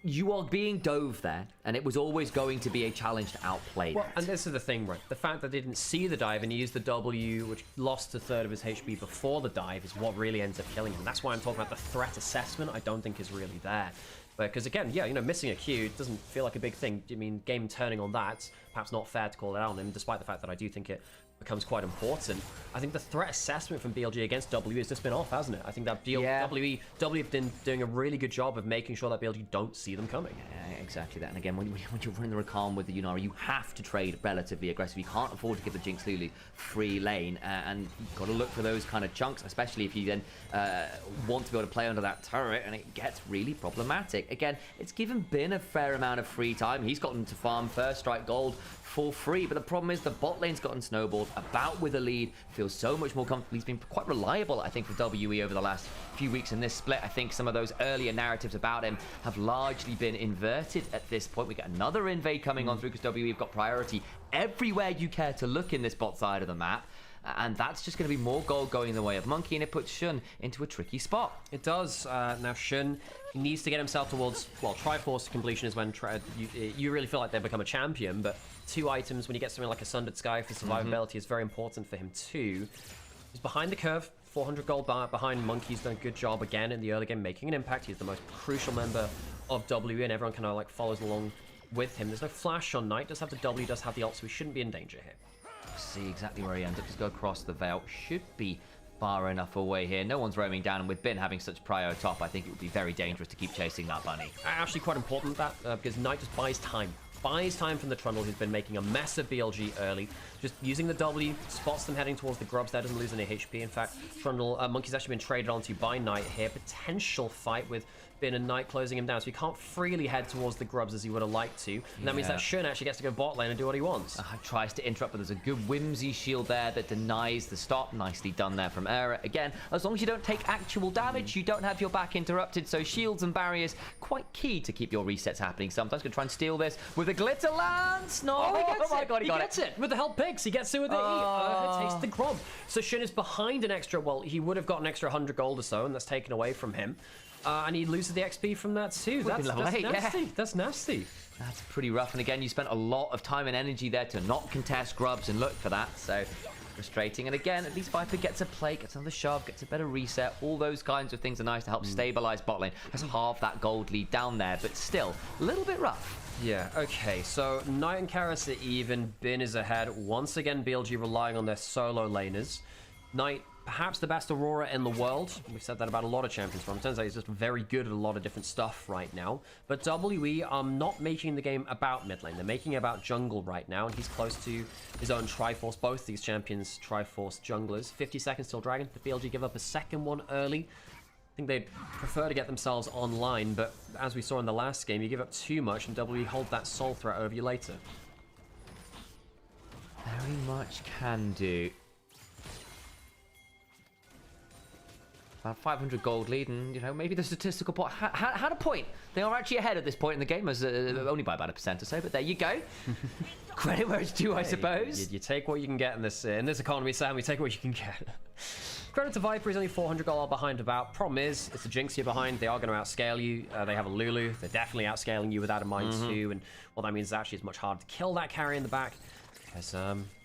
You are being dove there, and it was always going to be a challenge to outplay that. And this is the thing, right? The fact that they didn't see the dive and he used the W, which lost a third of his HP before the dive, is what really ends up killing him. That's why I'm talking about the threat assessment. I don't think is really there. Because again, yeah, missing a Q doesn't feel like a big thing. I mean, game turning on that, perhaps not fair to call it out on him, despite the fact that I do think it becomes quite important. I think the threat assessment from BLG against W has just been off, hasn't it? I think that W have been doing a really good job of making sure that BLG don't see them coming. Yeah, exactly that. And again, when you're running the Rakan with the Yunara, you have to trade relatively aggressive. You can't afford to give the Jinx Lulu free lane, and you've got to look for those kind of chunks, especially if you then want to be able to play under that turret, and it gets really problematic. Again, it's given Bin a fair amount of free time. He's gotten to farm first strike gold for free, but the problem is the bot lane's gotten snowballed. About with a lead, feels so much more comfortable. He's been quite reliable, I think, for WE over the last few weeks in this split. I think some of those earlier narratives about him have largely been inverted at this point. We get another invade coming on through because WE have got priority everywhere you care to look in this bot side of the map. And that's just going to be more gold going in the way of Monkey, and it puts Shun into a tricky spot. It does. Now Shun needs to get himself towards, well, Triforce completion is when you really feel like they've become a champion, but 2 items when you get something like a Sundered Sky for survivability is very important for him too. He's behind the curve, 400 gold behind Monkey. He's done a good job again in the early game, making an impact. He's the most crucial member of W, and everyone kind of like follows along with him. There's no flash on Knight, does have the W, does have the ult, so he shouldn't be in danger here. See exactly where he ends up. Just go across the veil. Should be far enough away here. No one's roaming down, and with Bin having such prio top, I think it would be very dangerous to keep chasing that bunny. Actually quite important that, because Knight just buys time. Buys time from the Trundle, who's been making a mess of BLG early. Just using the W, spots them heading towards the grubs there, doesn't lose any HP. In fact, Trundle, Monkey's actually been traded onto by Knight here. Potential fight with Bin and Knight closing him down, so he can't freely head towards the grubs as he would have liked to. And that means that Shun actually gets to go bot lane and do what he wants. Tries to interrupt, but there's a good whimsy shield there that denies the stop. Nicely done there from Era. Again, as long as you don't take actual damage, you don't have your back interrupted, so shields and barriers, quite key to keep your resets happening. Sometimes gonna try and steal this with a glitter lance. No, he gets my God, he gets it. With the help picks, he gets it with the E. Takes the grub. So Shun is behind an extra, well, he would have got an extra 100 gold or so, and that's taken away from him. And he loses the XP from that too. That's nasty. Yeah. That's nasty. That's pretty rough. And again, you spent a lot of time and energy there to not contest grubs and look for that. So frustrating. And again, at least Viper gets a plate, gets another shove, gets a better reset. All those kinds of things are nice to help stabilize bot lane. Has halved that gold lead down there, but still a little bit rough. Yeah, okay, so Knight and Karis are even, Bin is ahead. Once again, BLG relying on their solo laners. Knight, perhaps the best Aurora in the world. We've said that about a lot of champions from him. Turns out he's just very good at a lot of different stuff right now. But WE are not making the game about mid lane. They're making it about jungle right now, and he's close to his own Triforce. Both these champions, Triforce junglers. 50 seconds till Dragon. The BLG give up a second one early. I think they'd prefer to get themselves online, but as we saw in the last game, you give up too much and WE hold that soul threat over you later. Very much can do. About 500 gold lead, and you know, maybe the statistical point had a point. They are actually ahead at this point in the game, as only by about 1% or so. But there you go. Credit where it's due, I suppose. You take what you can get in this economy, Sam. You take what you can get. Credit to Viper, he's only 400 gold behind about. Problem is, it's the Jinx you're behind. They are going to outscale you. They have a Lulu. They're definitely outscaling you with that in mind too. And what that means is actually it's much harder to kill that carry in the back because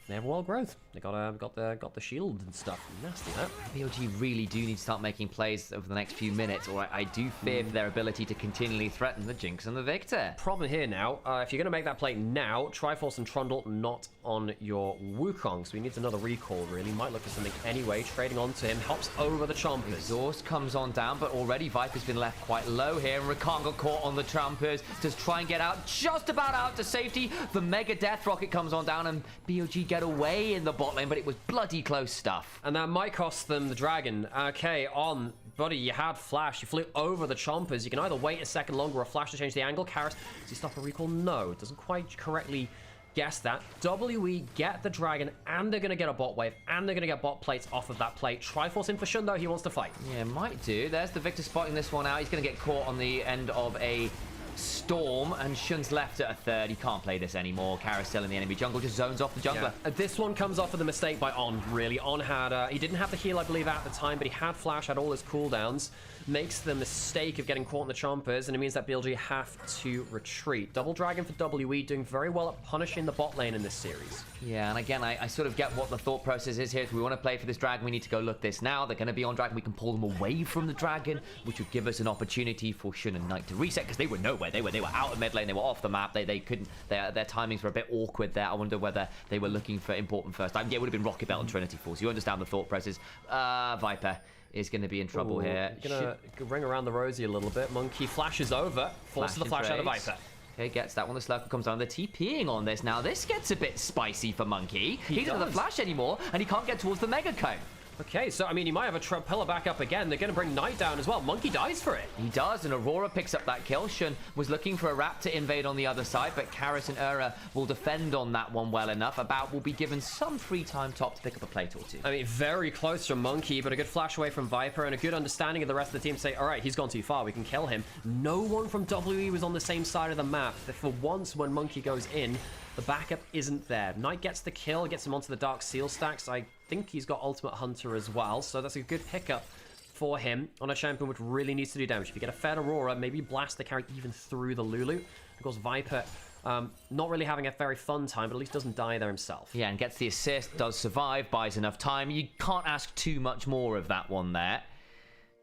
they have wild growth. They got the shield and stuff. Nasty that. BLG really do need to start making plays over the next few minutes, or I do fear for their ability to continually threaten the Jinx and the Victor. Problem here now, if you're going to make that play now, Triforce and Trundle not on your Wukong, so he needs another recall, really. Might look for something anyway. Trading onto him, helps over the Chompers. Exhaust comes on down, but already Viper's been left quite low here, and Rakan got caught on the Chompers. Does try and get out, just about out to safety. The Mega Death Rocket comes on down, and BLG get away in the bot lane, but it was bloody close stuff. And that might cost them the Dragon. Okay, on. Buddy, you had Flash. You flew over the Chompers. You can either wait a second longer or Flash to change the angle. Karis, does he stop a recall? No, it doesn't quite correctly guess that. WE get the Dragon, and they're going to get a bot wave, and they're going to get bot plates off of that plate. Triforce in for Shun, though. He wants to fight. Yeah, might do. There's the Victor spotting this one out. He's going to get caught on the end of a Storm, and Shun's left at a third. He can't play this anymore. Karis still in the enemy jungle, just zones off the jungler. Yeah. This one comes off of the mistake by On, really. On had, he didn't have the heal, I believe, at the time, but he had Flash, had all his cooldowns. Makes the mistake of getting caught in the Chompers, and it means that BLG have to retreat. Double Dragon for WE, doing very well at punishing the bot lane in this series. Yeah, and again, I sort of get what the thought process is here. If we want to play for this Dragon, we need to go look this now. They're going to be on Dragon. We can pull them away from the Dragon, which would give us an opportunity for Shun and Knight to reset, because they were nowhere. They were out of mid lane. They were off the map. They couldn't. Their timings were a bit awkward there. I wonder whether they were looking for important first time. Yeah, it would have been Rocket Belt and Trinity Falls. You understand the thought process. Viper is going to be in trouble here. Gonna ring around the rosy a little bit. Monkey flashes over, forces the flash out of Viper. Okay, gets that one. The Slurker comes down. They're TPing on this now. This gets a bit spicy for Monkey. He doesn't have the flash anymore, and he can't get towards the Mega Cone. Okay, so, I mean, he might have a pillar back up again. They're going to bring Knight down as well. Monkey dies for it. He does, and Aurora picks up that kill. Shun was looking for a Wrap to invade on the other side, but Karis and Ura will defend on that one well enough. About will be given some free time top to pick up a plate or two. I mean, very close from Monkey, but a good flash away from Viper and a good understanding of the rest of the team. Say, all right, he's gone too far. We can kill him. No one from WE was on the same side of the map. For once, when Monkey goes in, the backup isn't there. Knight gets the kill, gets him onto the Dark Seal stacks. I think he's got Ultimate Hunter as well, so that's a good pickup for him on a champion which really needs to do damage. If you get a Fed Aurora, maybe blast the carry even through the Lulu. Of course, Viper not really having a very fun time, but at least doesn't die there himself. Yeah, and gets the assist, does survive, buys enough time. You can't ask too much more of that one there.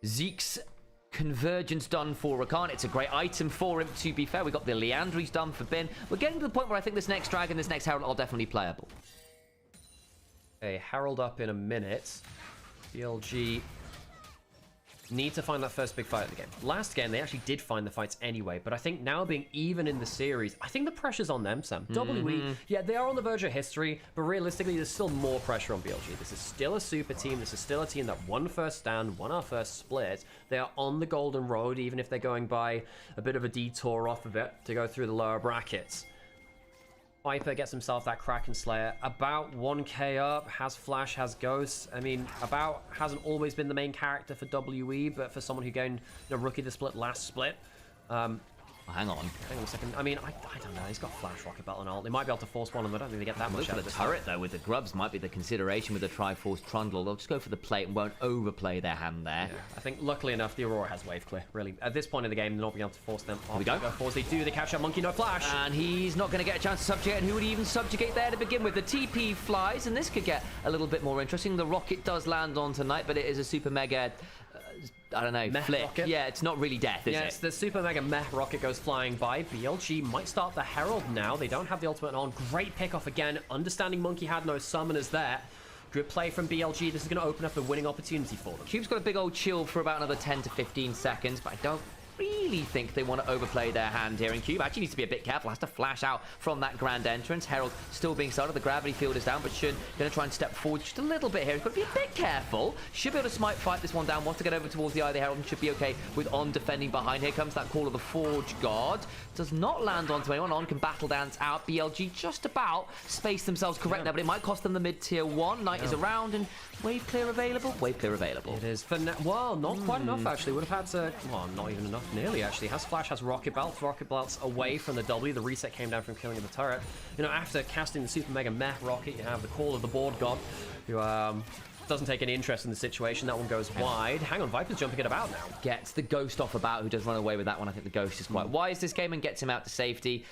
Zeke's Convergence done for Rakan. It's a great item for him, to be fair. We got the Leandries done for Bin. We're getting to the point where I think this next Dragon, this next Herald are definitely playable. Okay, Herald up in a minute. BLG need to find that first big fight of the game. Last game, they actually did find the fights anyway, but I think now being even in the series, I think the pressure's on them, Sam. WE, yeah, they are on the verge of history, but realistically, there's still more pressure on BLG. This is still a super team. This is still a team that won first stand, won our first split. They are on the golden road, even if they're going by a bit of a detour off of it to go through the lower brackets. Viper gets himself that Kraken Slayer, about 1k up, has Flash, has Ghost. I mean, about hasn't always been the main character for WE, but for someone who gained the Rookie the Split last split. hang on. Hang on a second. I mean, I don't know. He's got flash, rocket belt, and ult. They might be able to force one, and I don't think they get that much Look out at of the this turret, though, with the grubs might be the consideration with the Triforce Trundle. They'll just go for the plate and won't overplay their hand there. Yeah, I think, luckily enough, the Aurora has wave clear, really. At this point in the game, they're not being able to force them off. we go. Force. They do. They catch up Monkey, no flash. And he's not going to get a chance to subjugate, and who would he even subjugate there to begin with? The TP flies, and this could get a little bit more interesting. The rocket does land on tonight, but it is a super mega... I don't know, Meh flick. rocket? Yeah, it's not really death, is Yes, it? the super mega meh rocket goes flying by. BLG might start the Herald now. They don't have the ultimate on. Great pickoff again. Understanding Monkey had no summoners there. Good play from BLG. This is going to open up a winning opportunity for them. Cube's got a big old chill for about another 10 to 15 seconds, but I don't really think they want to overplay their hand here. And Cube actually needs to be a bit careful. Has to flash out from that grand entrance. Herald still being started. The gravity field is down, but Shun going to try and step forward just a little bit here. He's got to be a bit careful. Should be able to smite fight this one down. Wants to get over towards the eye of the Herald and should be okay with On defending behind. Here comes that call of the Forge Guard. Does not land onto anyone. On can battle dance out. BLG just about space themselves correct now, but it might cost them the mid-tier 1. Knight is around and wave clear available. Wave clear available. It is for now. Well, not quite enough, actually. Would have had to... Well, not even enough. Nearly, actually. Has flash, has rocket belts. Rocket belts away from the W. The reset came down from killing of the turret. You know, after casting the super mega meh rocket, you have the call of the board god, who doesn't take any interest in the situation. That one goes wide. Hang on, Viper's jumping it about now. Gets the Ghost off about, who does run away with that one. I think the Ghost is quite wise this game and gets him out to safety.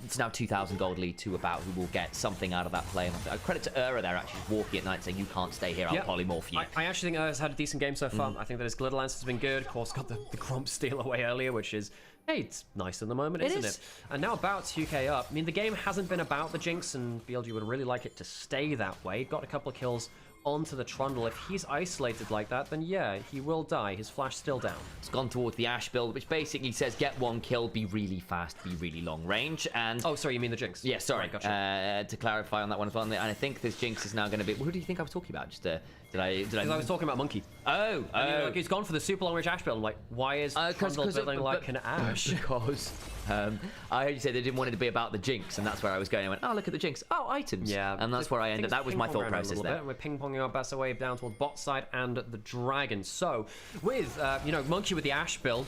It's now 2,000 gold lead to about, who will get something out of that play. And credit to Ura there, actually walking at night saying, you can't stay here, I'll polymorph you. I actually think Ura's had a decent game so far. I think that his Glitter Lance has been good. Of course, got the Grump steal away earlier, which is... Hey, it's nice at the moment, isn't it? And now about 2k up. I mean, the game hasn't been about the Jinx, and BLG would really like it to stay that way. Got a couple of kills onto the Trundle. If he's isolated like that, then yeah, he will die. His flash still down. It's gone towards the Ash build, which basically says get one kill, be really fast, be really long range. And oh, sorry, you mean the Jinx? yeah, sorry. Right, gotcha. To clarify on that one as well, and I think this Jinx is now going to be. Who do you think I was talking about? Just did I? Because I was talking about Monkey. Oh, I mean, like, he's gone for the super long range Ash build. I'm like, why is Trundle building like an Ash? Because I heard you say they didn't want it to be about the Jinx, and that's where I was going. I went, oh, look at the Jinx. Oh, items. Yeah, and that's where I ended. That was my thought process there. We're ping-ponging our best away down towards bot side and the Dragon. So, with, you know, Monkey with the Ash build,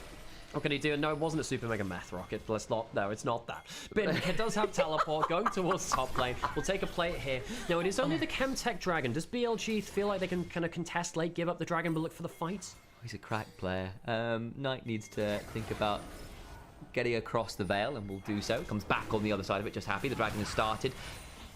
what can he do? No, it wasn't a super mega meth rocket. Let's not. No, it's not that. But it does have teleport going towards top lane. We'll take a plate here. Now, it is only the Chemtech Dragon. Does BLG feel like they can kind of contest late, give up the Dragon, but look for the fight? He's a crack player. Knight needs to think about getting across the veil, and will do so. Comes back on the other side of it, just happy. The Dragon has started.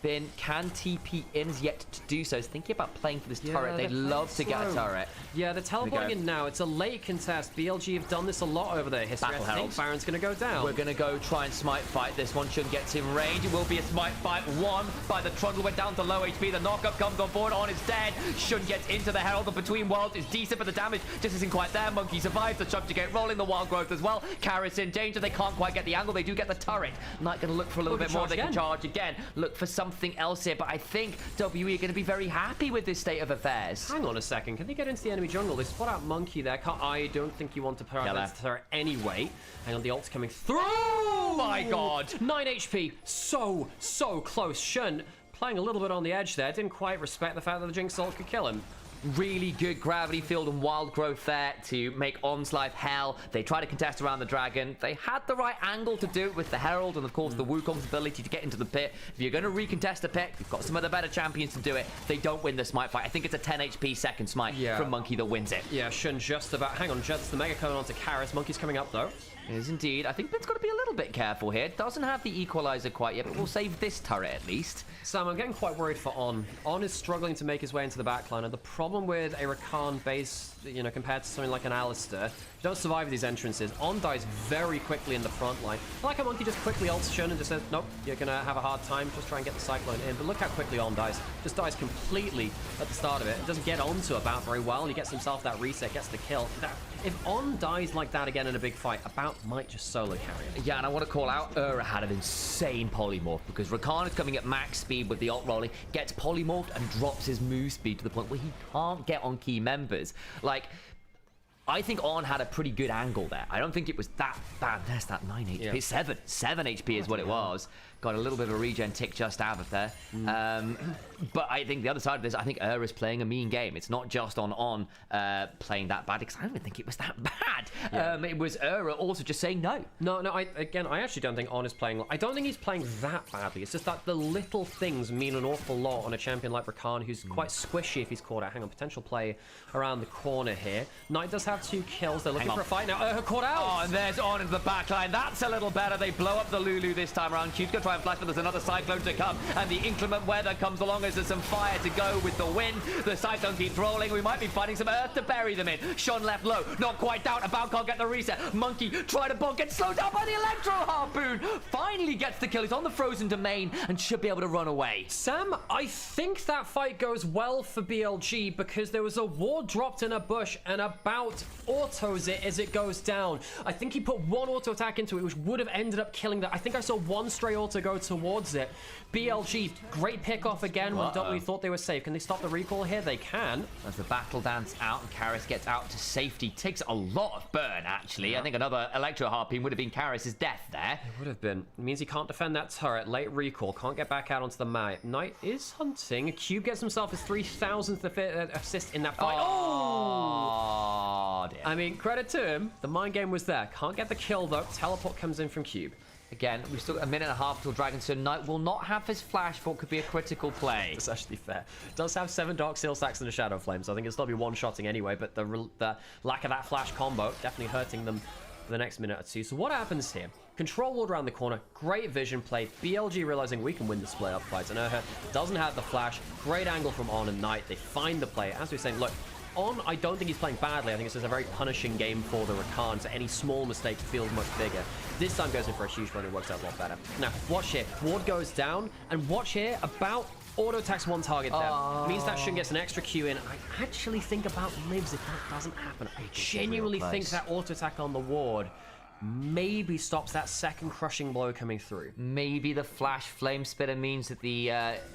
Bin can TP in, is yet to do so. Is thinking about playing for this turret. They'd love to get a turret. Yeah, they're teleporting in now. It's a late contest. BLG have done this a lot over their history. Battle I think Herald. Baron's going to go down. We're going to go try and smite fight this one. Shun gets in range. It will be a smite fight won by the Trundle. Went down to low HP. The knockup comes on board. On is dead. Shun gets into the Herald. The Between Worlds is decent, but the damage just isn't quite there. Monkey survives the subjugate, rolling the Wild Growth as well. Karis in danger. They can't quite get the angle. They do get the turret. Knight going to look for a little bit more. They can charge again. Look for something else here, but I think WE are going to be very happy with this state of affairs. Hang on a second. Can they get into the enemy jungle? They spot out Monkey there. I don't think you want to prioritize her anyway. Hang on, the ult's coming through. Oh my god. 9 HP. So close. Shun playing a little bit on the edge there. Didn't quite respect the fact that the Jinx ult could kill him. Really good gravity field and wild growth there to make On's life hell. They try to contest around the Dragon. They had the right angle to do it with the Herald and, of course, the Wukong's ability to get into the pit. If you're going to recontest a pit, you've got some of the better champions to do it. They don't win the smite fight. I think it's a 10 HP second smite from Monkey that wins it. Yeah, Shun just about... Hang on, just the Mega coming onto Karis. Monkey's coming up, though. It is indeed. I think Ben's got to be a little bit careful here. Doesn't have the equalizer quite yet, but we'll save this turret at least. Sam, I'm getting quite worried for On. On is struggling to make his way into the backline, and the problem with a Rakan base, you know, compared to something like an Alistar, you don't survive these entrances. On dies very quickly in the front line. I like how Monkey just quickly ults Shun and just says, nope, you're going to have a hard time. Just try and get the Cyclone in. But look how quickly On dies. Just dies completely at the start of it. It doesn't get onto About very well, and he gets himself that reset, gets the kill. If On dies like that again in a big fight, About might just solo carry him. Yeah, and I want to call out Ura had an insane polymorph because Rakan is coming at max speed with the ult rolling, gets polymorphed and drops his move speed to the point where he can't get on key members. Like, I think On had a pretty good angle there. I don't think it was that bad. There's that 9 HP. Yeah. 7 HP is what it was. got a little bit of a regen tick just out of there. But I think the other side of this, I think is playing a mean game. It's not just on playing that bad, because I don't even think it was that bad. Yeah. It was also just saying no. No, I actually don't think On is playing. I don't think he's playing that badly. It's just that the little things mean an awful lot on a champion like Rakan, who's quite squishy if he's caught out. Hang on, potential play around the corner here. Knight does have 2 kills. They're looking for a fight now. Caught out. Oh, and there's On into the backline. That's a little better. They blow up the Lulu this time around. Cube's gonna try and flash, but there's another cyclone to come, and the inclement weather comes along as there's some fire to go with the wind. The cyclone keeps rolling. We might be finding some earth to bury them in. Sean left low, not quite down. About can't get the reset. Monkey try to bonk, gets slowed down by the electro harpoon. Finally gets the kill. He's on the frozen domain and should be able to run away. Sam, I think that fight goes well for BLG because there was a ward dropped in a bush and About autos it as it goes down. I think he put 1 auto attack into it, which would have ended up killing that. I think I saw 1 stray auto go towards it. BLG, great pick off again when W thought they were safe. Can they stop the recall here? They can. As the battle dance out and Karras gets out to safety. Takes a lot of burn, actually. I think another electro harpoon would have been Karras' death there. It would have been. It means he can't defend that turret. Late recall. Can't get back out onto the map. Knight is hunting. Cube gets himself his 3,000th assist in that fight. Oh, dear. I mean, credit to him. The mind game was there. Can't get the kill, though. Teleport comes in from Cube. Again, we've still got a minute and a half till Dragon, so Knight will not have his flash for what could be a critical play. That's actually fair. Does have 7 Dark Steel Stacks and a Shadow Flame, so I think it'll still be one-shotting anyway, but the lack of that flash combo definitely hurting them for the next minute or 2. So what happens here? Control ward around the corner, great vision play. BLG realizing we can win the split up fights, and doesn't have the flash. Great angle from On and Knight. They find the play. As we were saying, look, On, I don't think he's playing badly. I think it's just a very punishing game for the Rakan, so any small mistake feels much bigger. This time goes in for a huge run and works out a lot better. Now, watch here. Ward goes down, and watch here, About auto-attacks 1 target there. Means that Shun gets an extra Q in. I actually think About lives if that doesn't happen. I genuinely think that auto-attack on the ward maybe stops that second crushing blow coming through. Maybe the flash flame spitter means that the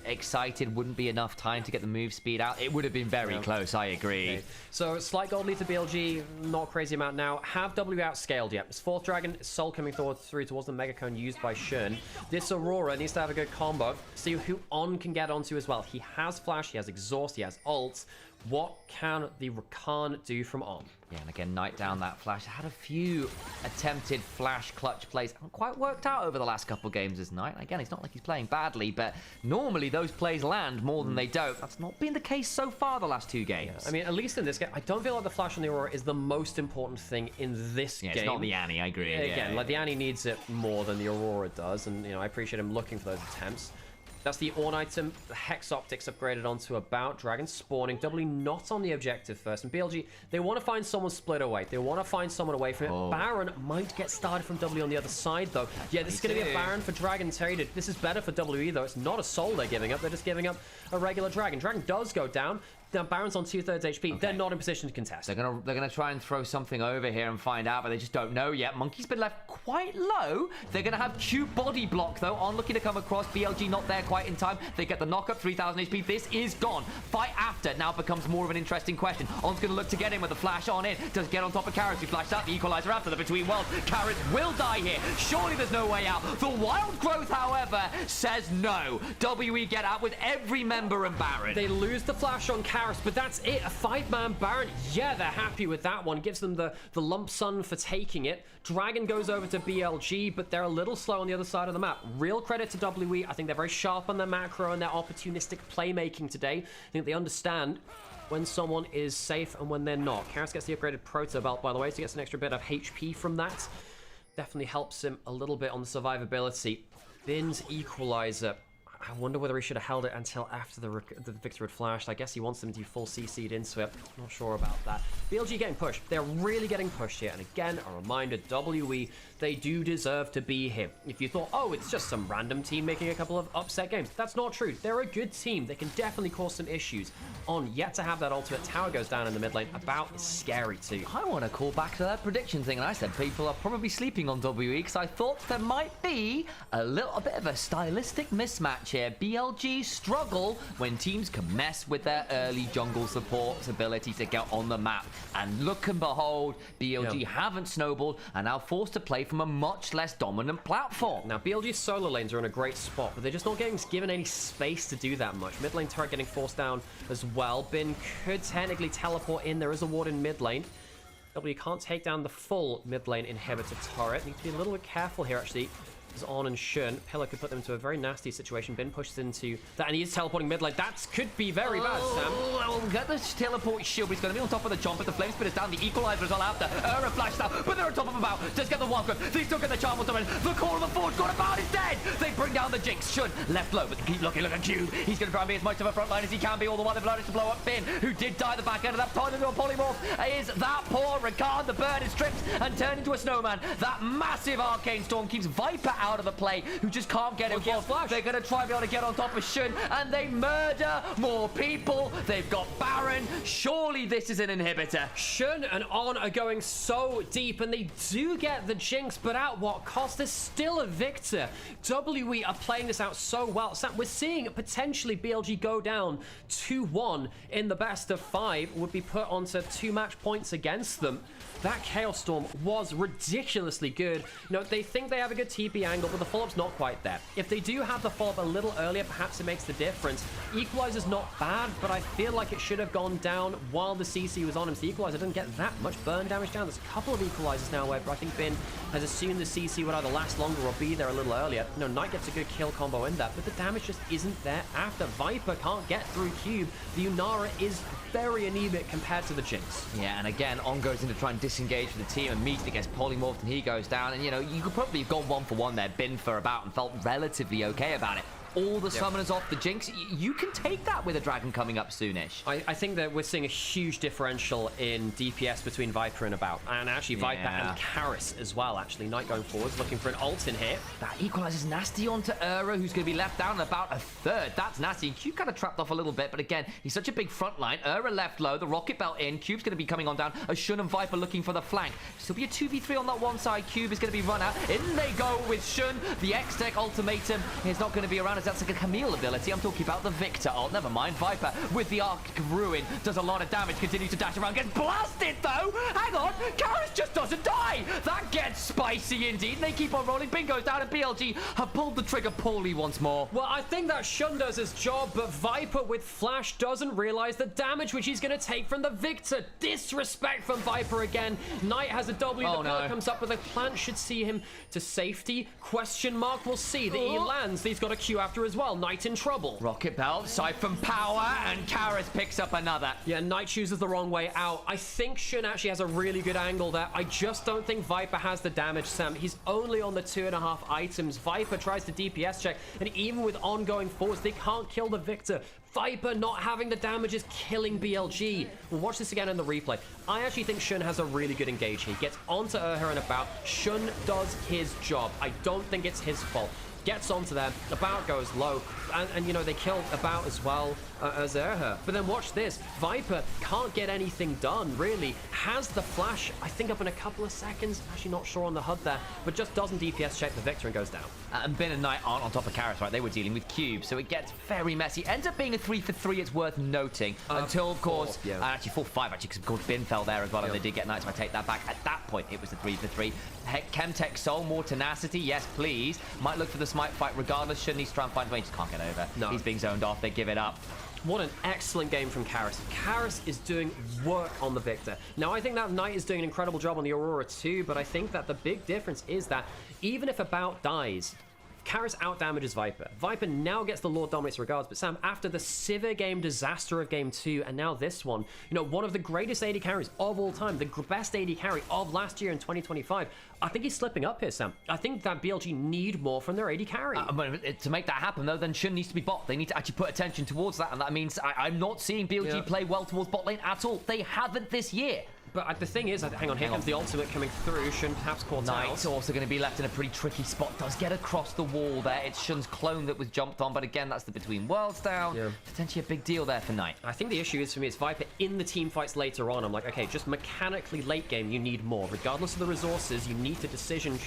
excited wouldn't be enough time to get the move speed out. It would have been very close, I agree. Okay. So slight gold lead to BLG, not crazy amount now. Have W outscaled yet. It's 4th Dragon, Soul coming through towards the Mega Cone used by Shun. This Aurora needs to have a good combo. See who On can get onto as well. He has flash, he has exhaust, he has ult. What can the Rakan do from On? Yeah, and again, Knight down that flash. Had a few attempted flash clutch plays. Haven't quite worked out over the last couple games as Knight. Again, it's not like he's playing badly, but normally those plays land more than they don't. That's not been the case so far the last 2 games. Yeah, I mean, at least in this game, I don't feel like the flash on the Aurora is the most important thing in this game. It's not the Annie, I agree. Again, like the Annie needs it more than the Aurora does, and I appreciate him looking for those attempts. That's the Orn item. The Hex Optics upgraded onto About. Dragon spawning. Doubly not on the objective first. And BLG, they want to find someone split away. They want to find someone away from it. Baron might get started from W on the other side, though. Yeah, this is going to be a Baron for Dragon traded. This is better for WE, though. It's not a soul they're giving up. They're just giving up a regular Dragon. Dragon does go down. Now Baron's on 2/3 HP. They're not in position to contest. They're gonna try and throw something over here and find out, but they just don't know yet. Monkey's been left quite low. They're gonna have Q body block though. On looking to come across. BLG not there quite in time. They get the knockup, 3,000 HP. This is gone. Fight after now becomes more of an interesting question. On's gonna look to get in with the flash on in. Does get on top of Karras. He flashed out the equalizer after the between worlds. Karras will die here. Surely there's no way out. The wild growth, however, says no. WE get out with every member and Baron. They lose the flash on Karras, but that's it. A 5-man Baron. Yeah, they're happy with that one. Gives them the lump sum for taking it. Dragon goes over to BLG, but they're a little slow on the other side of the map. Real credit to WE. I think they're very sharp on their macro and their opportunistic playmaking today. I think they understand when someone is safe and when they're not. Karras gets the upgraded Proto Belt, by the way, so he gets an extra bit of HP from that. Definitely helps him a little bit on the survivability. Bin's equalizer. I wonder whether he should have held it until after the Victor had flashed. I guess he wants them to be full CC'd into it. Not sure about that. BLG getting pushed. They're really getting pushed here. And again, a reminder, WE, they do deserve to be here. If you thought, oh, it's just some random team making a couple of upset games. That's not true. They're a good team. They can definitely cause some issues. On yet to have that ultimate. Tower goes down in the mid lane. About is scary too. I want to call back to that prediction thing, and I said people are probably sleeping on WE because I thought there might be a little bit of a stylistic mismatch here. BLG struggle when teams can mess with their early jungle support's ability to get on the map. And look and behold, BLG haven't snowballed and now forced to play from a much less dominant platform. Now, BLG's solo lanes are in a great spot, but they're just not getting given any space to do that much. Mid lane turret getting forced down as well. Bin could technically teleport in. There is a ward in mid lane. W can't take down the full mid lane inhibitor turret. Need to be a little bit careful here, actually. As On and Shun. Pillar could put them into a very nasty situation. Bin pushes into that, and he is teleporting mid lane. That could be very bad, Sam. Oh, get the teleport shield, but he's going to be on top of the jump, but the flame spit is down. The equalizer is all after. Flashed out, but they're on top of him out. Just get the walk up. They still get the charm on top of it. The core of the fort got about is dead. They bring down the Jinx. Shun left low, but keep looking. Look at Cube. He's going to try and be as much of a front line as he can be. All the while they've managed to blow up Bin, who did die at the back end of that time into a polymorph. Is that poor Ricard? The bird is stripped and turned into a snowman. That massive arcane storm keeps Viper out of the play, who just can't get involved. They're going to try and be able to get on top of Shun, and they murder more people. They've got Baron. Surely this is an inhibitor. Shun and On are going so deep, and they do get the Jinx, but at what cost? There's still a Victor. WE are playing this out so well. Sam, we're seeing potentially BLG go down 2-1 in the best of 5, would be put onto 2 match points against them. That Chaos Storm was ridiculously good. You know, they think they have a good TP angle, but the follow-up's not quite there. If they do have the follow-up a little earlier, perhaps it makes the difference. Equalizer's not bad, but I feel like it should have gone down while the CC was on him. So the Equalizer didn't get that much burn damage down. There's a couple of Equalizers now where I think Bin has assumed the CC would either last longer or be there a little earlier. No, Knight gets a good kill combo in that, but the damage just isn't there after. Viper can't get through Cube. The Unara is very anemic compared to the Jinx. Yeah, and again, On goes in to try and disengage with the team, immediately gets polymorphed and he goes down. And, you know, you could probably have gone 1-for-1 there, Bin for about, and felt relatively okay about it. All the summoners off the Jinx, you can take that with a dragon coming up soonish. I think that we're seeing a huge differential in DPS between Viper and About, and actually Viper and Karis as well. Actually, Knight going forwards, looking for an ult in here. That equalizes nasty onto who's going to be left down about a third. That's nasty. Cube kind of trapped off a little bit, but again, he's such a big front line. Left low, the rocket belt in. Cube's going to be coming on down. Shun and Viper looking for the flank. Still be a 2v3 on that one side. Cube is going to be run out. In they go with Shun. The X-Tech ultimatum is not going to be around, as that's like a Camille ability. I'm talking about the Victor ult. Never mind. Viper with the Arc of Ruin does a lot of damage. Continues to dash around. Gets blasted though. Hang on. Karis just doesn't die. That gets spicy indeed. They keep on rolling. Bin goes down, and BLG have pulled the trigger poorly once more. Well, I think that Shun does his job, but Viper with Flash doesn't realize the damage which he's going to take from the Victor. Disrespect from Viper again. Knight has a W. The pillar comes up with a plant. Should see him to safety. Question mark. We'll see. The E lands. He's got a Q after as well. Knight in trouble. Rocket belt, siphon power, and Karis picks up another. Yeah, Knight chooses the wrong way out. I think Shun actually has a really good angle there. I just don't think Viper has the damage, Sam. He's only on the 2.5 items. Viper tries to DPS check, and even with ongoing force, they can't kill the Victor. Viper not having the damage is killing BLG. We'll watch this again in the replay. I actually think Shun has a really good engage here. He gets onto her and About. Shun does his job. I don't think it's his fault. Gets onto them, About goes low, and you know, they kill About as well as Erher. But then watch this, Viper can't get anything done, really. Has the flash, I think, up in a couple of seconds. Actually not sure on the HUD there, but just doesn't DPS check the Victor and goes down. And Bin and Knight aren't on top of Karis, right? They were dealing with Cube, so it gets very messy. Ends up being a 3-for-3, it's worth noting. Until, of course, actually 4-5, actually, because of course Bin fell there as well, and they did get Knight, so I take that back. At that point, it was a 3-for-3. Chemtech Soul, more tenacity, yes, please. Might look for the smite fight regardless. Shouldn't he try and find a way? He just can't get over. No. He's being zoned off, they give it up. What an excellent game from Karis. Karis is doing work on the Victor. Now, I think that Knight is doing an incredible job on the Aurora too, but I think that the big difference is that even if About dies, Karis outdamages Viper. Viper now gets the Lord Dominates regards, but Sam, after the Sivir game disaster of game 2, and now this one, you know, one of the greatest AD carries of all time, the best AD carry of last year in 2025, I think he's slipping up here, Sam. I think that BLG need more from their AD carry. To make that happen, though, then Shun needs to be bot. They need to actually put attention towards that, and that means I'm not seeing BLG play well towards bot lane at all. They haven't this year. But the thing is, hang on, here comes the ultimate coming through. Shun perhaps caught out. Knight's also going to be left in a pretty tricky spot. Does get across the wall there. It's Shun's clone that was jumped on, but again, that's the Between Worlds down. Yeah. Potentially a big deal there for Knight. I think the issue is, for me, it's Viper in the team fights later on. I'm like, okay, just mechanically late game, you need more. Regardless of the resources, you need to decision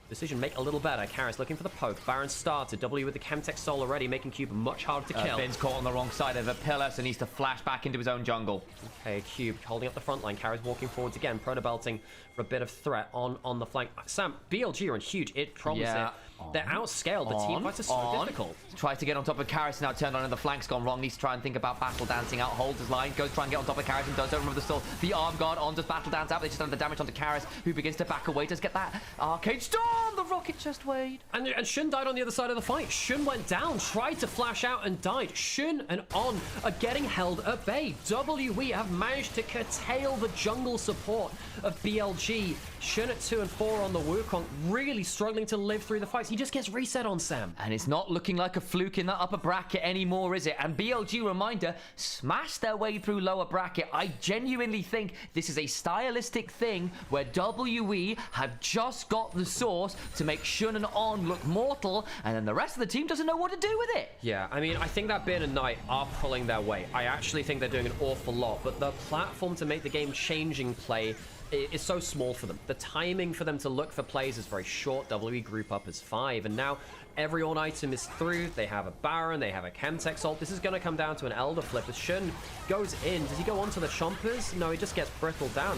decision make a little better. Karras looking for the poke. Baron started. W with the Chemtech Soul already, making Cube much harder to kill. Ben's caught on the wrong side of a pillar, so needs to flash back into his own jungle. Okay, Cube holding up the front line. Karras walking forwards again. Proto belting for a bit of threat on the flank. Sam, BLG are in huge. It promises it. They're outscaled. The team fights are so difficult. Tries to get on top of Karras, now turned on and the flank's gone wrong. Needs to try and think about battle dancing out. Holds his line, goes try and get on top of Karras and does. Don't remember the arm guard on, does battle dance out. They just done the damage onto Karras, who begins to back away. Does get that arcade storm. The rocket just weighed. And Shun died on the other side of the fight. Shun went down, tried to flash out and died. Shun and On are getting held at bay. WE have managed to curtail the jungle support of BLG. Shun at 2 and 4 on the Wukong, really struggling to live through the fights. He just gets reset on Sam. And it's not looking like a fluke in that upper bracket anymore, is it? And BLG, reminder, smashed their way through lower bracket. I genuinely think this is a stylistic thing where WE have just got the source to make Shun and On look mortal, and then the rest of the team doesn't know what to do with it. Yeah, I mean, I think that Bin and Knight are pulling their weight. I actually think they're doing an awful lot, but the platform to make the game-changing play is so small for them. The timing for them to look for plays is very short. WE group up as 5, and now every on item is through. They have a Baron, they have a Chemtech Salt. This is going to come down to an Elder Flip. As Shun goes in, does he go onto the Chompers? No, he just gets brittled down.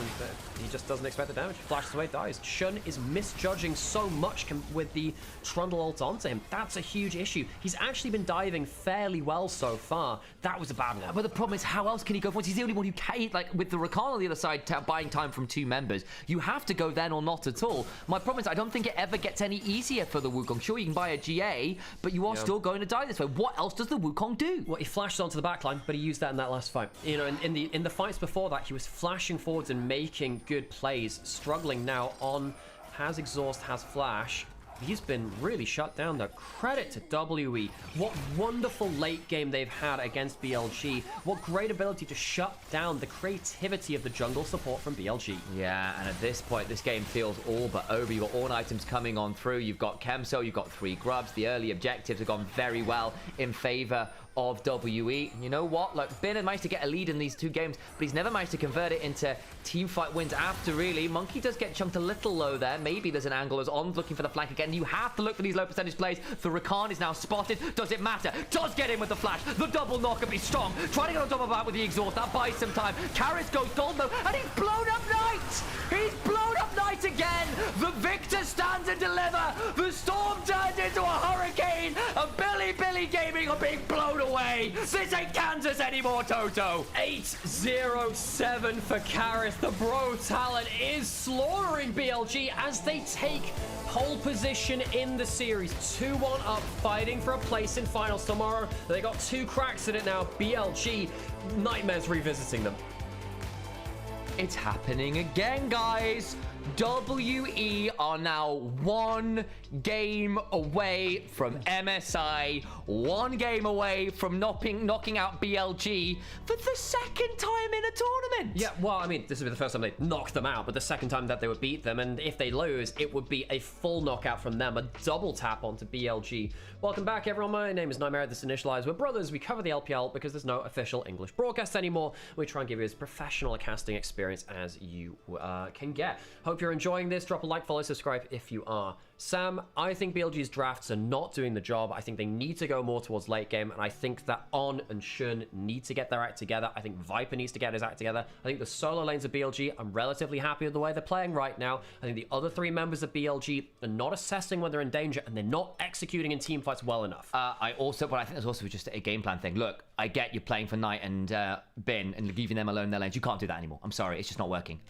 He just doesn't expect the damage. Flashes away, dies. Shun is misjudging so much with the Trundle ult onto him. That's a huge issue. He's actually been diving fairly well so far. That was a bad one. But the problem is, how else can he go forward? He's the only one who can, like, with the Rakan on the other side, buying time from 2 members. You have to go then or not at all. My problem is, I don't think it ever gets any easier for the Wukong. Sure, you can buy a GA, but you are still going to die this way. What else does the Wukong do? Well, he flashed onto the backline, but he used that in that last fight. You know, in the fights before that, he was flashing forwards and making good plays. Struggling now on, has exhaust, has flash. He's been really shut down though. Credit to WE. What wonderful late game they've had against BLG. What great ability to shut down the creativity of the jungle support from BLG. Yeah, and at this point, this game feels all but over. You've got all items coming on through. You've got Chemso, you've got 3 grubs. The early objectives have gone very well in favor of WE. You know what? Look, Bin had managed to get a lead in these 2 games, but he's never managed to convert it into team fight wins after, really. Monkey does get chunked a little low there. Maybe there's an angle as On's looking for the flank again. You have to look for these low percentage plays. The Rakan is now spotted. Does it matter? Does get in with the flash. The double knock up is strong. Trying to get on top of that with the exhaust. That buys some time. Karras goes gold though, and he's blown up Knight! He's blown up Knight again! The victor stands and deliver! The storm turns into a hurricane! And Bilibili Gaming are being blown away! This ain't Kansas anymore, Toto! 8-0-7 for Karras. The bro talent is slaughtering BLG as they take pole position in the series. 2-1 up, fighting for a place in finals tomorrow. They got 2 cracks at it now. BLG, Nightmare's revisiting them. It's happening again, guys. WE are now 1 game away from MSI, 1 game away from knocking out BLG for the 2nd time in a tournament. Yeah, well, I mean, this would be the first time they knocked them out, but the 2nd time that they would beat them, and if they lose, it would be a full knockout from them, a double tap onto BLG. Welcome back, everyone. My name is Nymaera, this is Initialise. We're brothers. We cover the LPL because there's no official English broadcast anymore. We try and give you as professional a casting experience as you can get. Hope you're enjoying this. Drop a like, follow, subscribe if you are. Sam, I think BLG's drafts are not doing the job. I think they need to go more towards late game, and I think that On and Shun need to get their act together. I think Viper needs to get his act together. I think the solo lanes of BLG, I'm relatively happy with the way they're playing right now. I think the other 3 members of BLG are not assessing when they're in danger, and they're not executing in team fights well enough. But I think there's also just a game plan thing. Look, I get you're playing for Knight and Bin and leaving them alone in their lanes. You can't do that anymore. I'm sorry, it's just not working.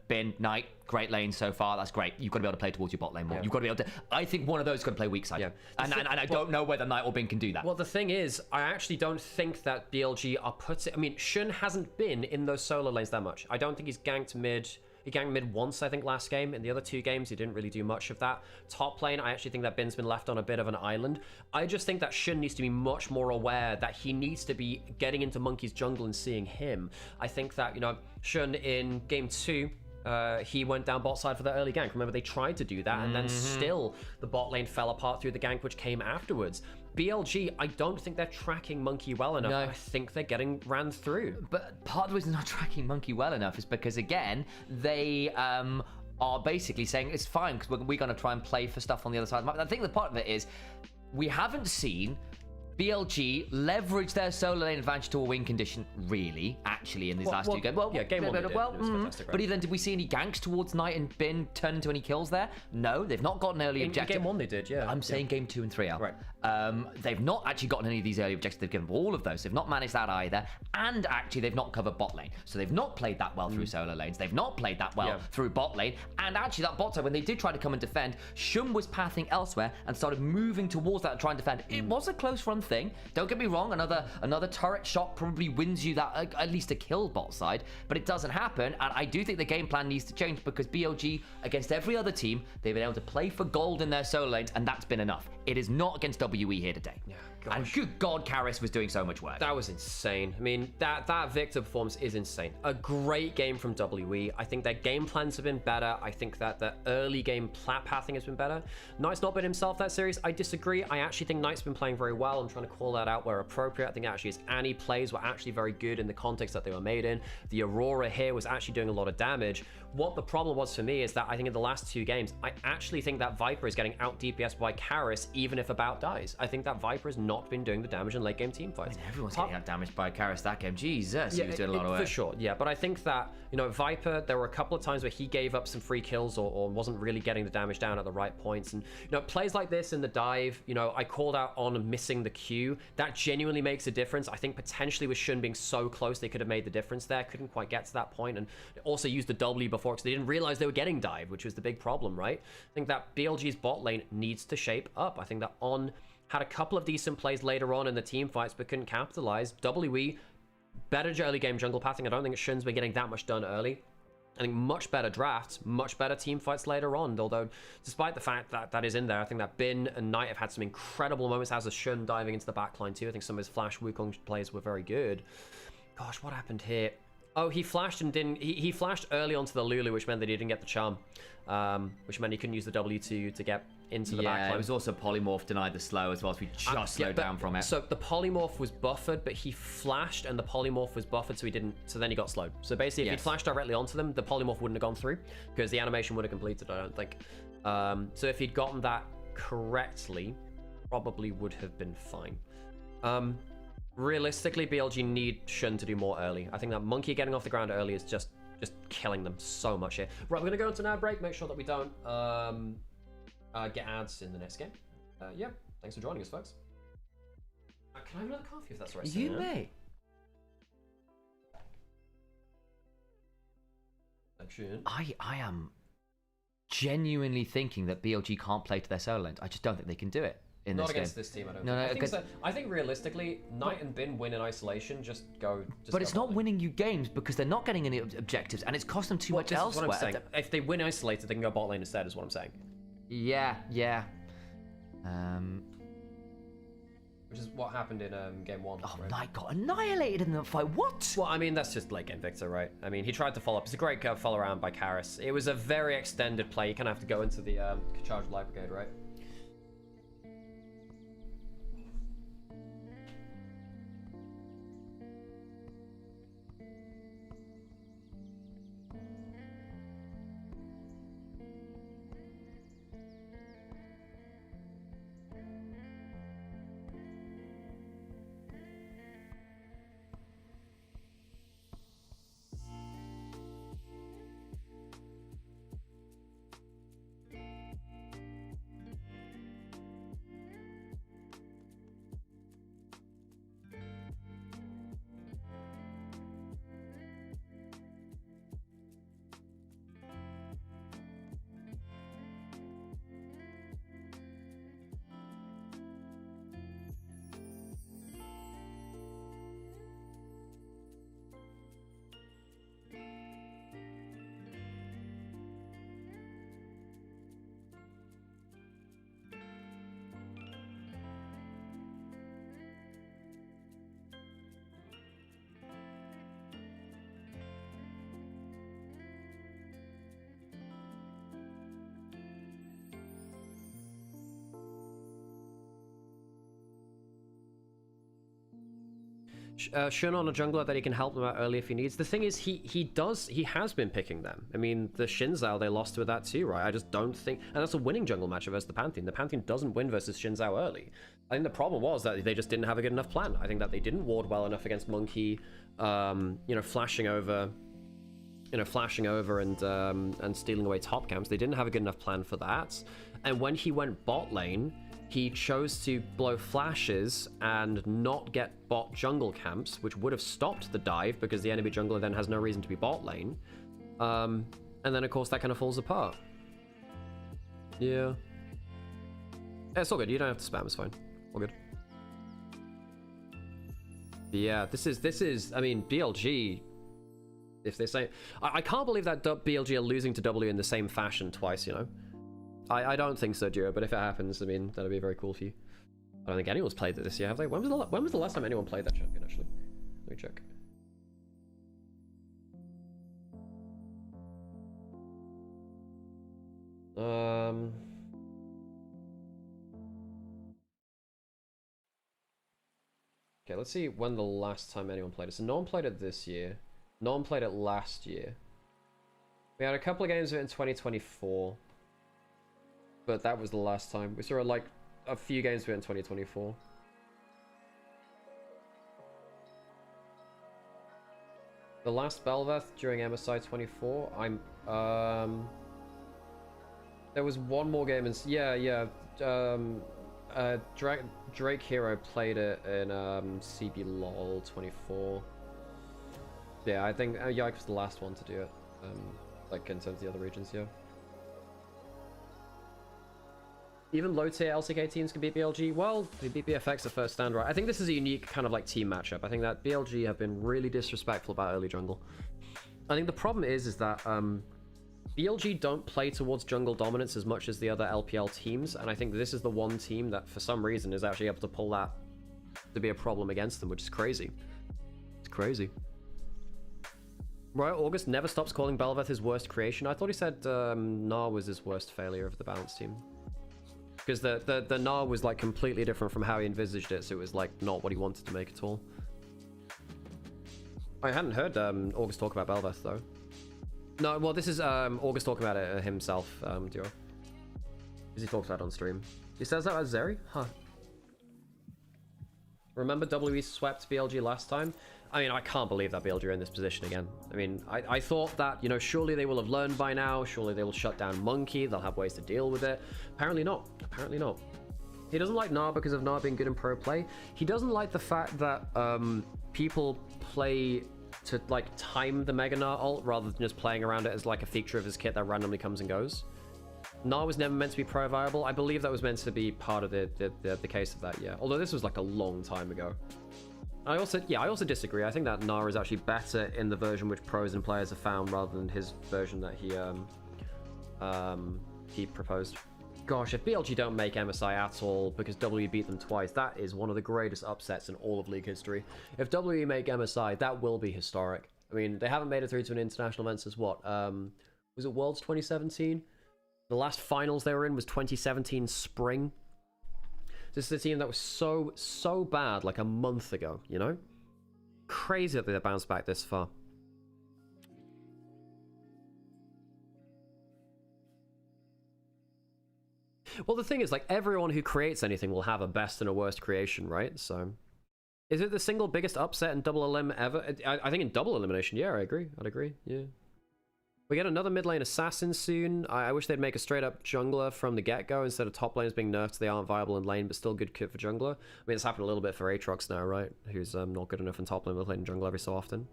Bin, Knight, great lane so far. That's great. You've got to be able to play towards your bot lane more. You've got to be able to. I think one of those is going to play weak side. Yeah. And I don't know whether Knight or Bin can do that. Well, the thing is, I actually don't think that BLG are putting. I mean, Shun hasn't been in those solo lanes that much. I don't think he's ganked mid. He ganked mid once, I think, last game. In the other 2 games, he didn't really do much of that. Top lane, I actually think that Bin's been left on a bit of an island. I just think that Shun needs to be much more aware that he needs to be getting into Monkey's jungle and seeing him. I think that, you know, Shun in game 2, he went down bot side for the early gank. Remember, they tried to do that, and then still the bot lane fell apart through the gank, which came afterwards. BLG, I don't think they're tracking Monkey well enough. No. I think they're getting ran through. But part of the reason they're not tracking Monkey well enough is because, again, they are basically saying it's fine because we're going to try and play for stuff on the other side of the map. I think the part of it is we haven't seen BLG leverage their solo lane advantage to a win condition, really, actually, in these last two games. Well, yeah, game one they did. It was fantastic, right? But even then, did we see any ganks towards Knight and Bin turn into any kills there? No, they've not gotten early objectives. Game one they did, yeah. I'm saying game 2 and 3 out. Right. They've not actually gotten any of these early objectives. They've given all of those. They've not managed that either. And actually, they've not covered bot lane. So they've not played that well through solo lanes. They've not played that well through bot lane. And actually, that bot side, when they did try to come and defend, Shun was pathing elsewhere and started moving towards that and trying to defend. It was a close run thing. Don't get me wrong. Another turret shot probably wins you that at least a kill bot side. But it doesn't happen. And I do think the game plan needs to change because BLG, against every other team, they've been able to play for gold in their solo lanes. And that's been enough. It is not against WE here today. Yeah, and good God, Karras was doing so much work. That was insane. I mean, that Victor performance is insane. A great game from WE. I think their game plans have been better. I think that the early game pathing has been better. Knight's not been himself that series. I disagree. I actually think Knight's been playing very well. I'm trying to call that out where appropriate. I think actually his Annie plays were actually very good in the context that they were made in. The Aurora here was actually doing a lot of damage. What the problem was for me is that I think in the last two games, I actually think that Viper is getting out DPS by Karras, even if About dies. I think that Viper has not been doing the damage in late game team fights. I mean, everyone's getting out damaged by Karras that game. Jesus, he was doing a lot of work. For sure, yeah. But I think that, Viper, there were a couple of times where he gave up some free kills or wasn't really getting the damage down at the right points. And, plays like this in the dive, I called out on missing the Q. That genuinely makes a difference. I think potentially with Shun being so close, they could have made the difference there. Couldn't quite get to that point. And also used the W before because they didn't realize they were getting dive, which was the big problem, right? I think that BLG's bot lane needs to shape up. I think that On had a couple of decent plays later on in the team fights, but couldn't capitalize. WE, better early game jungle pathing. I don't think Shun's been getting that much done early. I think much better drafts, much better team fights later on. Although, despite the fact that that is in there, I think that Bin and Knight have had some incredible moments as a Shun diving into the backline too. I think some of his Flash Wukong plays were very good. Gosh, what happened here? Oh, he flashed and didn't... He flashed early onto the Lulu, which meant that he didn't get the charm. Which meant he couldn't use the W to get into the backline. Yeah, it was also Polymorph denied the slow as well, so we just slowed down from it. So the Polymorph was buffered, but he flashed and the Polymorph was buffered, so he didn't... So then he got slowed. So basically, if he'd flashed directly onto them, the Polymorph wouldn't have gone through, because the animation would have completed, I don't think. So if he'd gotten that correctly, probably would have been fine. Realistically, BLG need Shun to do more early. I think that Monkey getting off the ground early is just killing them so much here. Right, we're going to go into an ad break. Make sure that we don't get ads in the next game. Yeah, thanks for joining us, folks. Can I have another coffee if that's right? You may. I am genuinely thinking that BLG can't play to their solo lanes. I just don't think they can do it. Not against this team, I don't think. I think realistically, Knight and Bin win in isolation. But it's not winning you games because they're not getting any objectives, and it's cost them too much elsewhere. What I'm saying. If they win isolated, they can go bot lane instead, is what I'm saying. Yeah. Which is what happened in game 1. Oh, right? Knight got annihilated in that fight. What? Well, I mean, that's just late game Victor, right? I mean, he tried to follow up. It's a great follow around by Karras. It was a very extended play. You kind of have to go into the charge light brigade, right? Shun on a jungler that he can help them out early if he needs. The thing is, he has been picking them. I mean, the Shinzao, they lost with that too, right? I just don't think... And that's a winning jungle matchup versus the Pantheon. The Pantheon doesn't win versus Shinzao early. I think the problem was that they just didn't have a good enough plan. I think that they didn't ward well enough against Monkey, you know, flashing over and stealing away top camps. They didn't have a good enough plan for that. And when he went bot lane, he chose to blow flashes and not get bot jungle camps, which would have stopped the dive because the enemy jungler then has no reason to be bot lane. And then, of course, that kind of falls apart. Yeah. It's all good. You don't have to spam. It's fine. All good. But yeah, this is, I mean, BLG, if they say... I can't believe that BLG are losing to W in the same fashion twice, you know? I don't think so, Dura, but if it happens, I mean, that'd be very cool for you. I don't think anyone's played it this year, have they? When was the last time anyone played that champion, actually? Let me check. Okay, let's see when the last time anyone played it. So no one played it this year. No one played it last year. We had a couple of games of it in 2024. But that was the last time. We saw like a few games of it in 2024. The last Belveth during MSI 24, there was one more game in... Yeah. Drake Hero played it in CB LOL 24. Yeah, I think Yike was the last one to do it. Like in terms of the other regions, yeah. Even low tier LCK teams can beat BLG. Well, they beat BFX the first stand, right? I think this is a unique kind of like team matchup. I think that BLG have been really disrespectful about early jungle. I think the problem is that BLG don't play towards jungle dominance as much as the other LPL teams, and I think this is the one team that for some reason is actually able to pull that to be a problem against them, which is crazy. It's crazy. Royal August never stops calling Belveth his worst creation. I thought he said Gnar was his worst failure of the balance team. Because the Gnar was like completely different from how he envisaged it, so it was like not what he wanted to make at all. I hadn't heard August talk about Belveth though. No, well this is August talking about it himself, Dior. Because he talks about it on stream. He says that as Zeri? Huh. Remember WE swept BLG last time? I mean, I can't believe that BLG are in this position again. I mean, I thought that, you know, surely they will have learned by now. Surely they will shut down Monkey. They'll have ways to deal with it. Apparently not. Apparently not. He doesn't like Gnar because of Gnar being good in pro play. He doesn't like the fact that people play to, like, time the Mega Gnar ult rather than just playing around it as, like, a feature of his kit that randomly comes and goes. Gnar was never meant to be pro viable. I believe that was meant to be part of the case of that, yeah. Although this was, like, a long time ago. I also disagree. I think that Gnar is actually better in the version which pros and players have found rather than his version that he proposed. Gosh, if BLG don't make MSI at all because WE beat them twice, that is one of the greatest upsets in all of League history. If WE make MSI, that will be historic. I mean, they haven't made it through to an international event since what? Was it Worlds 2017? The last finals they were in was 2017 spring. This is a team that was so bad like a month ago, you know? Crazy that they bounced back this far. Well, the thing is, like, everyone who creates anything will have a best and a worst creation, right? So, is it the single biggest upset in double elim ever? I think in double elimination, yeah, I agree. I'd agree, yeah. We get another mid lane assassin soon. I wish they'd make a straight up jungler from the get-go instead of top lanes being nerfed so they aren't viable in lane, but still good kit for jungler. I mean, it's happened a little bit for Aatrox now, right? Who's not good enough in top lane, but playing jungle every so often.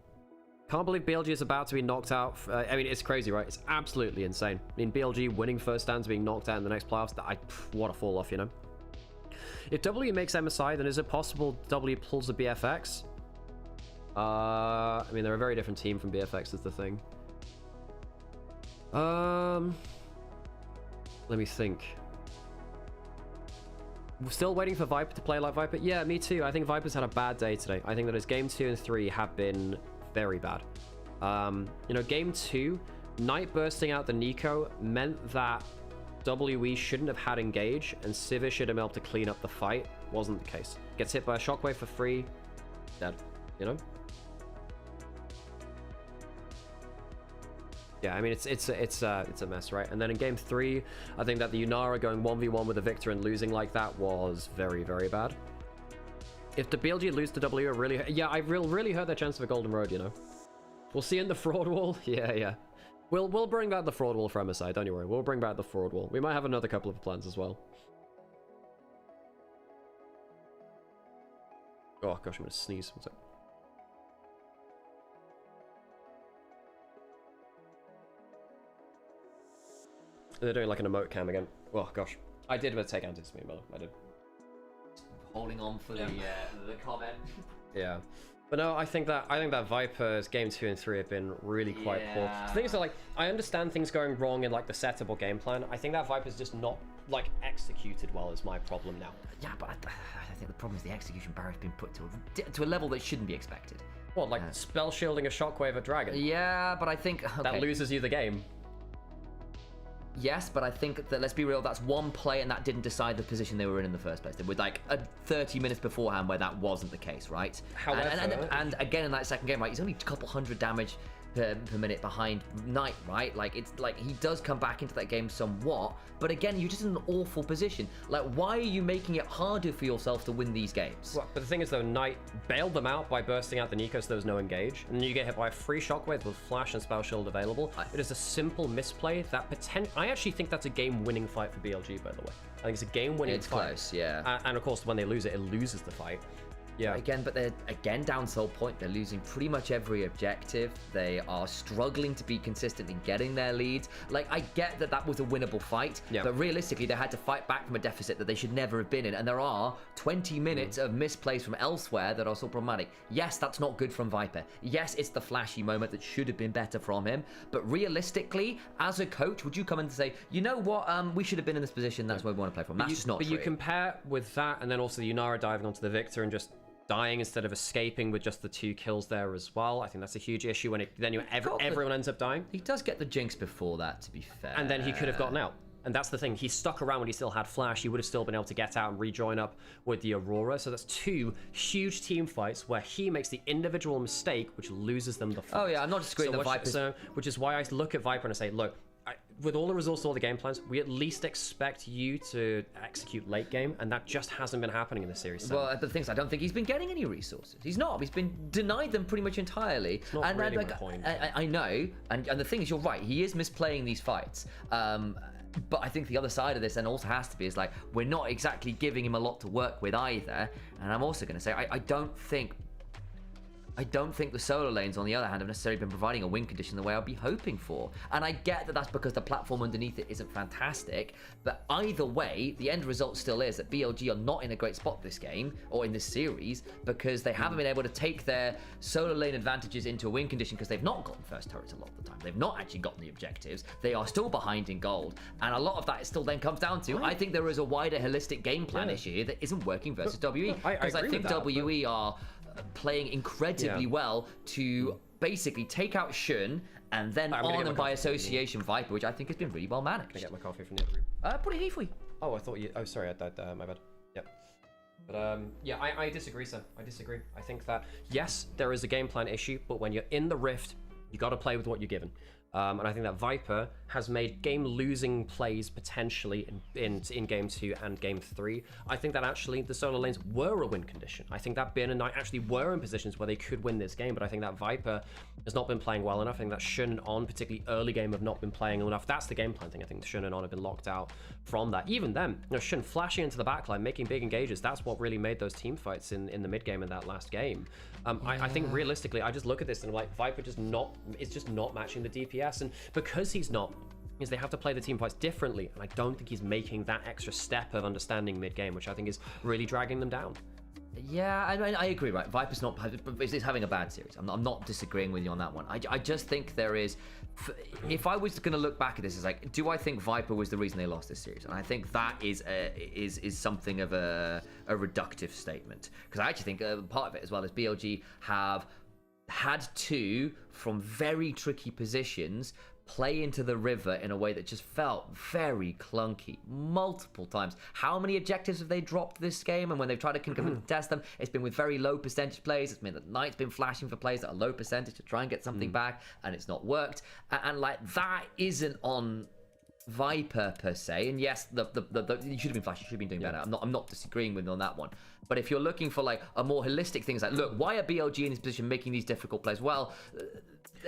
Can't believe BLG is about to be knocked out. I mean, it's crazy, right? It's absolutely insane. I mean, BLG winning first stands, being knocked out in the next playoffs. What a fall off, you know? If W makes MSI, then is it possible W pulls a BFX? I mean, they're a very different team from BFX is the thing. Let me think. We're still waiting for Viper to play like Viper. Yeah, me too. I think Viper's had a bad day today. I think that his game 2 and 3 have been very bad. You know, game 2, Knight bursting out the Nico meant that WE shouldn't have had engage, and Sivir should have been able to clean up the fight. Wasn't the case. Gets hit by a shockwave for free. Dead. you know? Yeah, I mean, it's a mess, right? And then in game 3, I think that the Yunara going 1v1 with the Victor and losing like that was very, very bad. If the BLG lose to W, really, yeah, I really hurt their chance of a golden road, you know? We'll see in the fraud wall. Yeah. We'll bring back the fraud wall for MSI, don't you worry. We'll bring back the fraud wall. We might have another couple of plans as well. Oh gosh, I'm gonna sneeze. What's up? They're doing like an emote cam again. Oh gosh, I did take anti-smear, by the way. I did. Holding on for the comment. Yeah, but no, I think that Viper's game 2 and 3 have been really quite poor. The thing is that, like, I understand things going wrong in like the setup or game plan. I think that Viper's just not like executed well is my problem now. Yeah, but I think the problem is the execution barrier's been put to a level that shouldn't be expected. What, like spell shielding a shockwave at Dragon? Yeah, but I think that loses you the game. Yes, but I think that, let's be real, that's one play and that didn't decide the position they were in the first place. With like 30 minutes beforehand where that wasn't the case, right? However, and again in that second game, right, he's only a couple hundred damage per minute behind Knight, right? Like, it's like he does come back into that game somewhat, but again, you're just in an awful position. Like, why are you making it harder for yourself to win these games? Well, but the thing is though, Knight bailed them out by bursting out the Nico so there was no engage, and then you get hit by a free shockwave with flash and spell shield available. It is a simple misplay that I actually think that's a game-winning fight for BLG, by the way. I think it's a game-winning fight. It's close, yeah. And of course, when they lose it, it loses the fight. Yeah. Again, but they're down Soul Point. They're losing pretty much every objective. They are struggling to be consistent in getting their leads. Like, I get that that was a winnable fight, but realistically, they had to fight back from a deficit that they should never have been in. And there are 20 minutes of misplays from elsewhere that are so problematic. Yes, that's not good from Viper. Yes, it's the flashy moment that should have been better from him. But realistically, as a coach, would you come in and say, you know what, we should have been in this position. That's where we want to play from. That's just not true. But you compare with that, and then also the Yunara diving onto the Victor and just dying instead of escaping with just the 2 kills there as well. I think that's a huge issue when everyone ends up dying. He does get the jinx before that, to be fair. And then he could have gotten out. And that's the thing. He stuck around when he still had flash. He would have still been able to get out and rejoin up with the Aurora. So that's 2 huge team fights where he makes the individual mistake, which loses them the fight. Oh yeah, I'm not disagreeing with Viper. Which is why I look at Viper and I say, look, with all the resources, all the game plans, we at least expect you to execute late game, and that just hasn't been happening in the series. Well, the thing is, I don't think he's been getting any resources. He's not. He's been denied them pretty much entirely. It's not really my point. I know, and the thing is, you're right. He is misplaying these fights. But I think the other side of this then also has to be is like, we're not exactly giving him a lot to work with either. And I'm also going to say, I don't think the solo lanes, on the other hand, have necessarily been providing a win condition the way I'd be hoping for. And I get that that's because the platform underneath it isn't fantastic, but either way, the end result still is that BLG are not in a great spot this game, or in this series, because they haven't been able to take their solo lane advantages into a win condition because they've not gotten first turrets a lot of the time. They've not actually gotten the objectives. They are still behind in gold. And a lot of that still then comes down to, I think there is a wider holistic game plan issue here that isn't working versus WE. Because I think WE are playing incredibly well to basically take out Shun and then on and by association Viper, which I think has been really well managed. Can I get my coffee from the other room? Put it here for you. Oh, I thought you... Oh, sorry, my bad. Yep. But, yeah, I disagree, sir. I disagree. I think that, yes, there is a game plan issue, but when you're in the Rift, you got to play with what you're given. And I think that Viper has made game-losing plays potentially in Game 2 and Game 3. I think that actually the solo lanes were a win condition. I think that Bin and Knight actually were in positions where they could win this game, but I think that Viper has not been playing well enough. I think that Shun and On, particularly early game, have not been playing enough. That's the game plan thing. I think Shun and On have been locked out from that. Even then, you know, Shun flashing into the backline, making big engages, that's what really made those team fights in the mid-game in that last game. I think realistically, I just look at this and I'm like, Viper is just not matching the DPS, and because he's not, they have to play the team fights differently, and I don't think he's making that extra step of understanding mid-game, which I think is really dragging them down. Yeah, I agree, right? Viper's not is having a bad series. I'm not disagreeing with you on that one. I just think there is, if I was going to look back at this, it's like, do I think Viper was the reason they lost this series? And I think that is something of a reductive statement, because I actually think part of it as well is BLG have had to, from very tricky positions, play into the river in a way that just felt very clunky multiple times. How many objectives have they dropped this game? And when they've tried to contest them, it's been with very low percentage plays. It's meant that Knight's been flashing for plays that are low percentage to try and get something back, and it's not worked. And like, that isn't on Viper per se. And yes, you should have been flashing, you should have been doing better. I'm not disagreeing with you on that one. But if you're looking for like a more holistic thing, it's like, look, why are BLG in this position making these difficult plays? Well,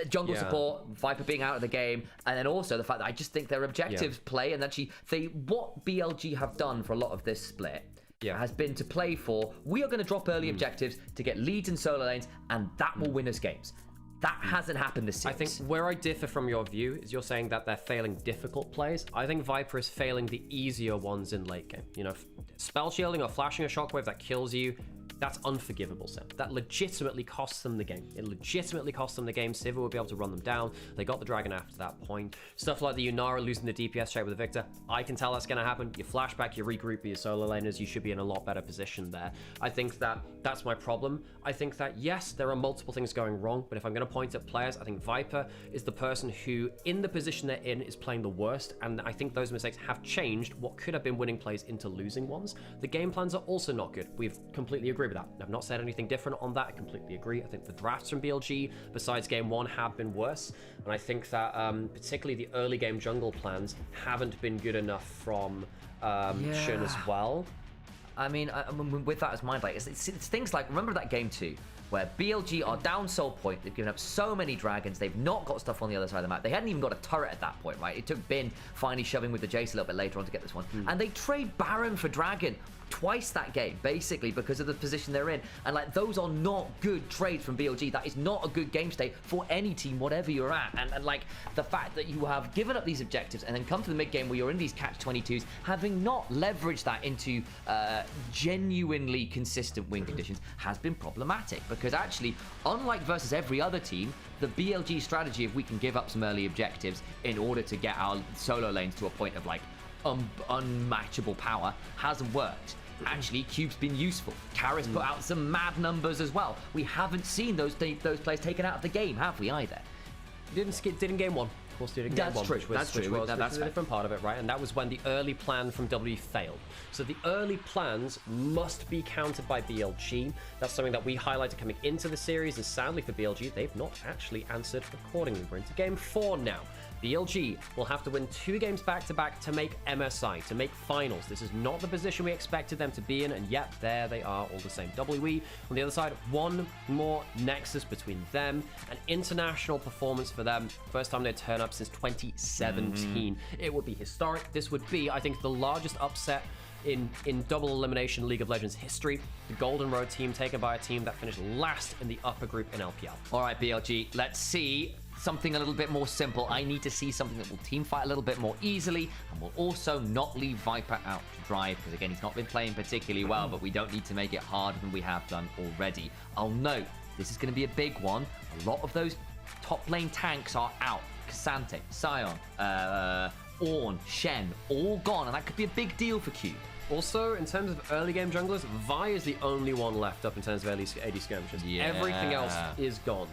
jungle support, Viper being out of the game, and then also the fact that I just think their objectives play, and actually what BLG have done for a lot of this split has been to play for, we are going to drop early objectives to get leads in solo lanes, and that will win us games. That hasn't happened this series. I think where I differ from your view is you're saying that they're failing difficult plays. I think Viper is failing the easier ones in late game. You know, spell shielding or flashing a shockwave that kills you, that's unforgivable, Sam. That legitimately costs them the game. It legitimately cost them the game. Sivir would be able to run them down. They got the dragon after that point. Stuff like the Nymaera losing the DPS trade with the Victor, I can tell that's going to happen. You flashback, you regroup with your solo laners, you should be in a lot better position there. I think that's my problem. I think that, yes, there are multiple things going wrong, but if I'm going to point at players, I think Viper is the person who, in the position they're in, is playing the worst, and I think those mistakes have changed what could have been winning plays into losing ones. The game plans are also not good. We've completely agreed with that. I've not said anything different on that. I completely agree. I think the drafts from BLG, besides game one, have been worse. And I think that particularly the early game jungle plans haven't been good enough from Shun as well. I mean, with that as mind, like it's things like, remember that game 2 where BLG are down soul point, they've given up so many dragons, they've not got stuff on the other side of the map, they hadn't even got a turret at that point, right? It took Bin finally shoving with the Jace a little bit later on to get this one, and they trade Baron for dragon twice that game, basically, because of the position they're in. And like, those are not good trades from BLG. That is not a good game state for any team, whatever you're at. And like, the fact that you have given up these objectives and then come to the mid game where you're in these catch-22s, having not leveraged that into genuinely consistent win conditions, has been problematic. Because actually, unlike versus every other team, the BLG strategy, if we can give up some early objectives in order to get our solo lanes to a point of like unmatchable power, hasn't worked. Actually, Cube's been useful. Kara's put out some mad numbers as well. We haven't seen those players taken out of the game, have we, either? Did in game one. Of course, did in game one. That's true. That's a different part of it, right? And that was when the early plan from W failed. So the early plans must be countered by BLG. That's something that we highlighted coming into the series, and sadly for BLG, they've not actually answered accordingly. We're into game 4 now. BLG will have to win 2 games back-to-back to make MSI, to make finals. This is not the position we expected them to be in, and yet there they are all the same. WE, on the other side, one more Nexus between them, an international performance for them. First time they turn up since 2017. It would be historic. This would be, I think, the largest upset in double elimination League of Legends history. The Golden Road team taken by a team that finished last in the upper group in LPL. All right, BLG, let's see something a little bit more simple. I need to see something that will team fight a little bit more easily and will also not leave Viper out to dry, because again, he's not been playing particularly well, but we don't need to make it harder than we have done already. I'll note, this is going to be a big one. A lot of those top lane tanks are out. K'Sante, Sion, Ornn, Shen, all gone, and that could be a big deal for Cube. Also, in terms of early game junglers, Vi is the only one left up in terms of AD skirmishes. Yeah. Everything else is gone.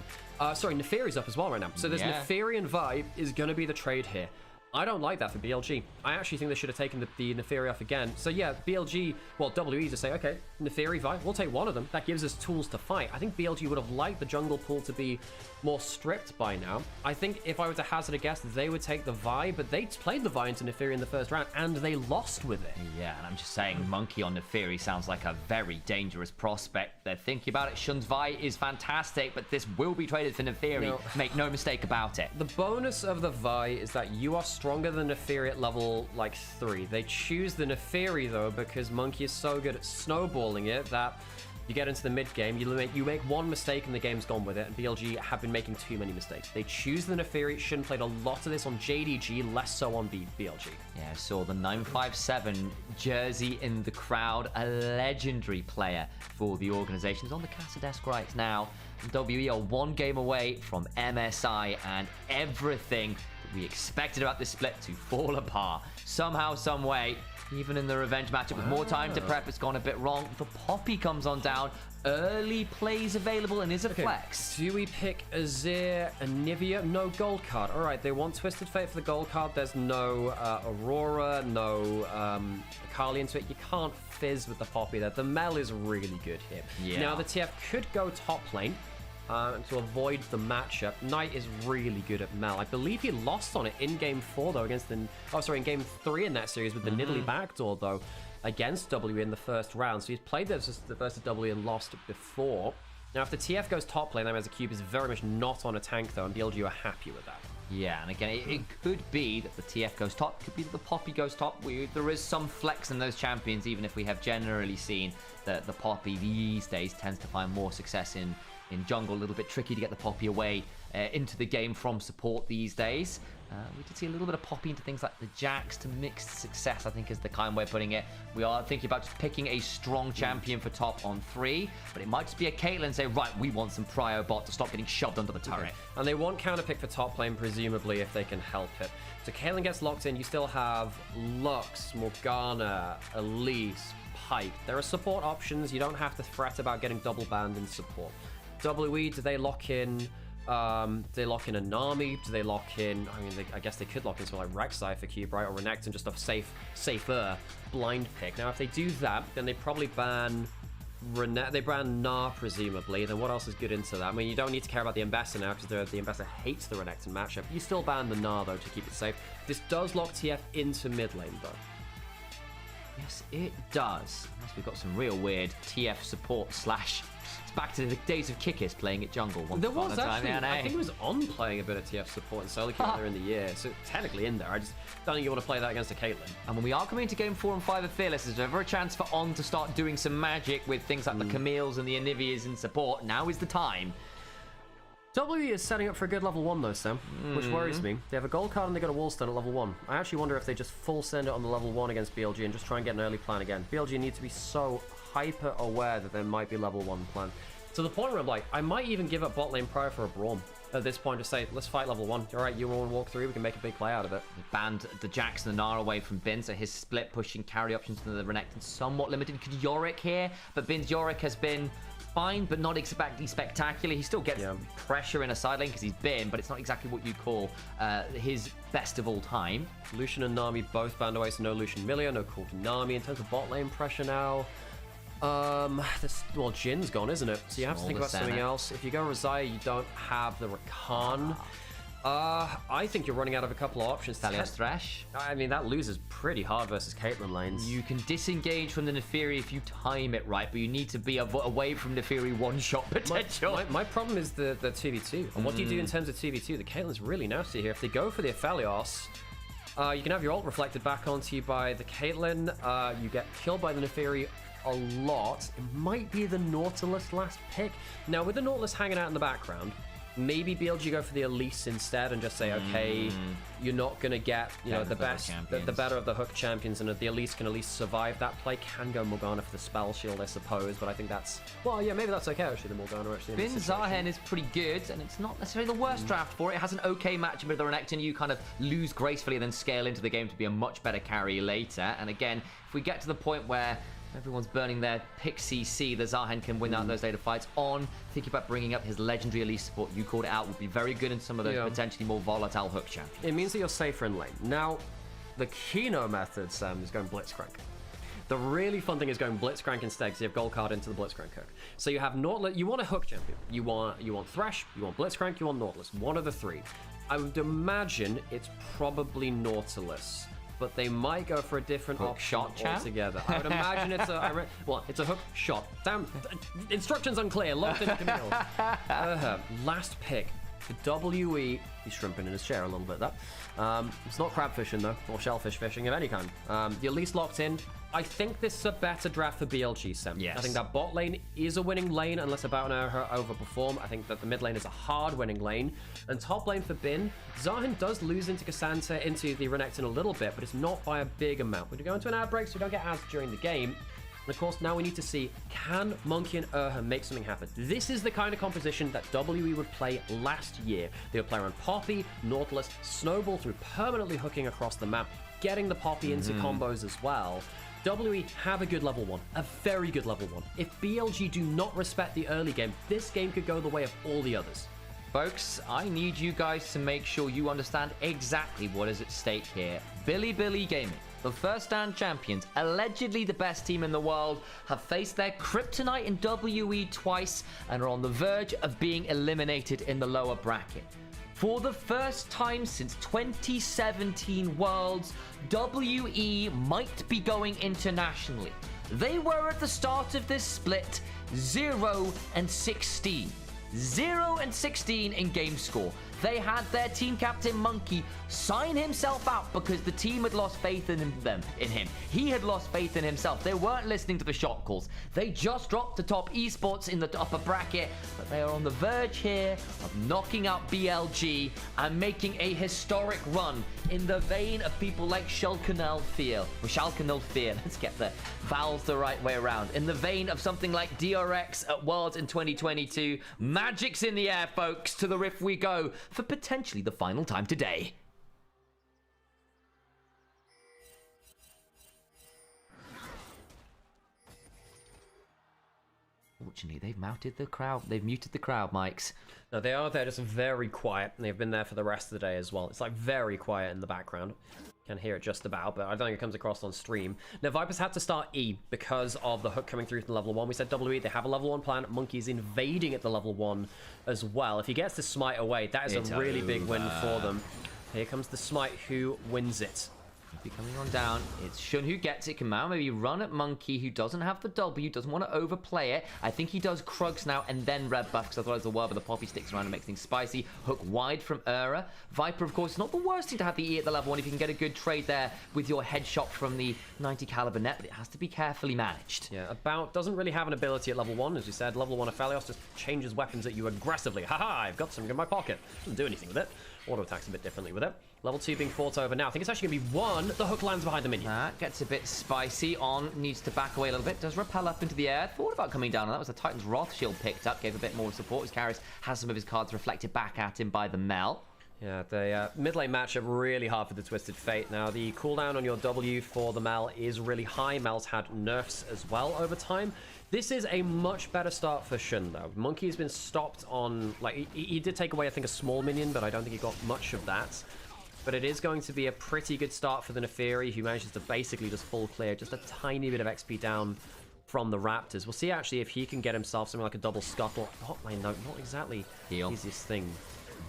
Sorry, Neferi's up as well right now. So there's Neferi and Vi is going to be the trade here. I don't like that for BLG. I actually think they should have taken the Neferi off again. So yeah, BLG, well, WE to say, okay, Neferi, Vi, we'll take one of them. That gives us tools to fight. I think BLG would have liked the jungle pool to be more stripped by now. I think if I were to hazard a guess, they would take the Vi, but they played the Vi into Neferi in the first round, and they lost with it. Yeah, and I'm just saying, Monkey on Neferi sounds like a very dangerous prospect. They're thinking about it. Shun's Vi is fantastic, but this will be traded for Neferi. No. Make no mistake about it. The bonus of the Vi is that you are stronger than Neferi at level, like, 3. They choose the Neferi, though, because Monkey is so good at snowballing it that you get into the mid game, you make one mistake and the game's gone with it, and BLG have been making too many mistakes. They choose the Neferi. Shun played a lot of this on JDG, less so on BLG. Yeah, I saw the 957 jersey in the crowd, a legendary player for the organization. He's on the Casa desk right now. WE are one game away from MSI, and everything we expected about this split to fall apart. Somehow, some way, even in the revenge matchup with more time to prep, it's gone a bit wrong. The Poppy comes on down. Early plays available and is a flex. Do we pick Azir and Onivia? No gold card. All right, they want Twisted Fate for the gold card. There's no Aurora, no Akali into it. You can't fizz with the Poppy there. The Mel is really good here. Yeah. Now, the TF could go top lane to avoid the matchup. Knight is really good at Mel. I believe he lost on it in game 4, though, against the... Oh, sorry, in game 3 in that series with the Nidalee backdoor, though, against W in the first round. So he's played this versus W and lost before. Now, if the TF goes top lane, that means the cube is very much not on a tank, though, and BLG are happy with that. Yeah, and again, it could be that the TF goes top, it could be that the Poppy goes top. There is some flex in those champions, even if we have generally seen that the Poppy these days tends to find more success in jungle. A little bit tricky to get the Poppy away into the game from support these days. We did see a little bit of Poppy into things like the Jax to mixed success, I think is the kind way of putting it. We are thinking about just picking a strong champion for top on 3, but it might just be a Caitlyn say, right, we want some prio bot to stop getting shoved under the turret. Okay. And they want counter pick for top lane, presumably, if they can help it. So Caitlyn gets locked in. You still have Lux, Morgana, Elise, Pyke. There are support options. You don't have to fret about getting double banned in support. WE, do they lock in... do they lock in a Nami? Do they lock in... I mean, I guess they could lock in something like Rek'Sai for cube, right? Or Renekton, just a safer blind pick. Now, if they do that, then they probably ban... They ban Gnar, presumably. Then what else is good into that? I mean, you don't need to care about the Ambassador now, because the Ambassador hates the Renekton matchup. You still ban the Gnar, though, to keep it safe. This does lock TF into mid lane, though. Yes, it does. Unless we've got some real weird TF support slash... It's back to the days of Kickers playing at jungle. There was actually, I think it was on playing a bit of TF support and solo queue earlier in the year, so technically in there. I just don't think you want to play that against a Caitlyn. And when we are coming into game 4 and 5 of Fearless, there's ever a chance for On to start doing some magic with things like the Camille's and the Onivias in support. Now is the time. W is setting up for a good level 1 though, Sam, which worries me. They have a gold card and they got a wallstone at level 1. I actually wonder if they just full send it on the level 1 against BLG and just try and get an early plan again. BLG need to be so hyper aware that there might be level 1 plan. To the point where I'm like, I might even give up bot lane prior for a Braum at this point to say, let's fight level 1. All right, you want to walk through, we can make a big play out of it. They banned the Jax and the Gnar away from Bin, so his split pushing carry options to the Renekton somewhat limited. Could Yorick here, but Bin's Yorick has been fine, but not exactly spectacular. He still gets pressure in a side lane because he's Bin, but it's not exactly what you call his best of all time. Lucian and Nami both banned away, so no Lucian Millia, no call to Nami. In terms of bot lane pressure now, well, Jin's gone, isn't it? So you have to think about something else. If you go Rosaya, you don't have the Rakan. I think you're running out of a couple of options. Talios Thresh. I mean, that loses pretty hard versus Caitlyn lanes. You can disengage from the Nefiri if you time it right, but you need to be away from Nefiri one-shot potential. My problem is the 2v2. And what do you do in terms of 2v2? The Caitlyn's really nasty here. If they go for the Aphelios, you can have your ult reflected back onto you by the Caitlyn. You get killed by the Nefiri a lot. It might be the Nautilus last pick. Now, with the Nautilus hanging out in the background, maybe BLG go for the Elise instead and just say, okay, you're not going to get, you know, the best, the better of the hook champions, and the Elise can at least survive that play. Can go Morgana for the spell shield, I suppose, but I think that's, well, yeah, maybe that's okay, actually, the Morgana, actually. Bin Zahen is pretty good, and it's not necessarily the worst draft for it. It has an okay matchup with the Renekton. You kind of lose gracefully and then scale into the game to be a much better carry later. And again, if we get to the point where everyone's burning their pick CC, the Zahen can win out those later fights. On thinking about bringing up his legendary Elise support, you called it out, would be very good in some of those potentially more volatile hook champions. It means that you're safer in lane. Now, the Kino method, Sam, is going Blitzcrank. The really fun thing is going Blitzcrank instead, because you have gold card into the Blitzcrank hook. So you have Nautilus, you want a hook champion. You want Thresh, you want Blitzcrank, you want Nautilus. One of the three. I would imagine it's probably Nautilus, but they might go for a different hook option shot altogether. I would imagine it's a it's a hook shot. Damn, instructions unclear. Locked in Camille. Last pick for WE. He's shrimping in his chair a little bit. It's not crab fishing though, or shellfish fishing of any kind. You're at least locked in. I think this is a better draft for BLG, Sam. Yes. I think that bot lane is a winning lane unless about an overperform. I think that the mid lane is a hard winning lane. And top lane for Bin, Zahen does lose into Cassandra, into the Renekton a little bit, but it's not by a big amount. When you go into an ad break, so you don't get ads during the game, And of course, now we need to see, can Monkey and Urha make something happen? This is the kind of composition that WE would play last year. They would play around Poppy, Nautilus, Snowball through permanently hooking across the map, getting the Poppy into combos as well. WE have a good level 1, a very good level 1. If BLG do not respect the early game, this game could go the way of all the others. Folks, I need you guys to make sure you understand exactly what is at stake here. Bilibili Gaming, the first stand champions, allegedly the best team in the world, have faced their kryptonite in WE twice and are on the verge of being eliminated in the lower bracket. For the first time since 2017 Worlds, WE might be going internationally. They were at the start of this split 0-16. 0-16 in game score. They had their team captain Monkey sign himself out because the team had lost faith in him. He had lost faith in himself. They weren't listening to the shot calls. They just dropped to top esports in the upper bracket, but they are on the verge here of knocking out BLG and making a historic run in the vein of people like Schalke 04. Let's get the vowels the right way around. In the vein of something like DRX at Worlds in 2022. Magic's in the air, folks. To the riff we go for potentially the final time today. Fortunately, they've muted the crowd. They've muted the crowd mics. No, they are there, just very quiet, and they've been there for the rest of the day as well. It's like very quiet in the background. Can hear it just about, but I don't think it comes across on stream. Now, Vipers had to start E because of the hook coming through from level 1. We said WE, they have a level 1 plan. Monkey's invading at the level 1 as well. If he gets the smite away, that is a really big win for them. Here comes the smite. Who wins it? Be coming on down. It's Shun who gets it. Can now maybe run at Monkey, who doesn't have the W, doesn't want to overplay it. I think he does Krugs now and then red buff, because otherwise the world, but the Poppy sticks around and makes things spicy. Hook wide from Ura. Viper, of course, not the worst thing to have the E at the level 1 if you can get a good trade there with your headshot from the 90 caliber net, but it has to be carefully managed. Yeah, About doesn't really have an ability at level 1, as you said. Level 1 Aphelios just changes weapons at you aggressively. Haha, I've got something in my pocket. Doesn't do anything with it. Auto attacks a bit differently with it. Level 2 being fought over now. I think it's actually going to be 1. The hook lands behind the minion. That gets a bit spicy. On needs to back away a little bit. Does rappel up into the air. Thought about coming down, and that was a Titan's Wrath shield picked up. Gave a bit more support. His Karras has some of his cards reflected back at him by the Mel. Yeah, the mid lane matchup really hard for the Twisted Fate. Now, the cooldown on your W for the Mel is really high. Mel's had nerfs as well over time. This is a much better start for Shun, though. Monkey's been stopped on... Like, he did take away, I think, a small minion, but I don't think he got much of that. But it is going to be a pretty good start for the Neferi, who manages to basically just full clear. Just a tiny bit of XP down from the Raptors. We'll see, actually, if he can get himself something like a double scuttle. Hotline, no, not exactly the easiest thing.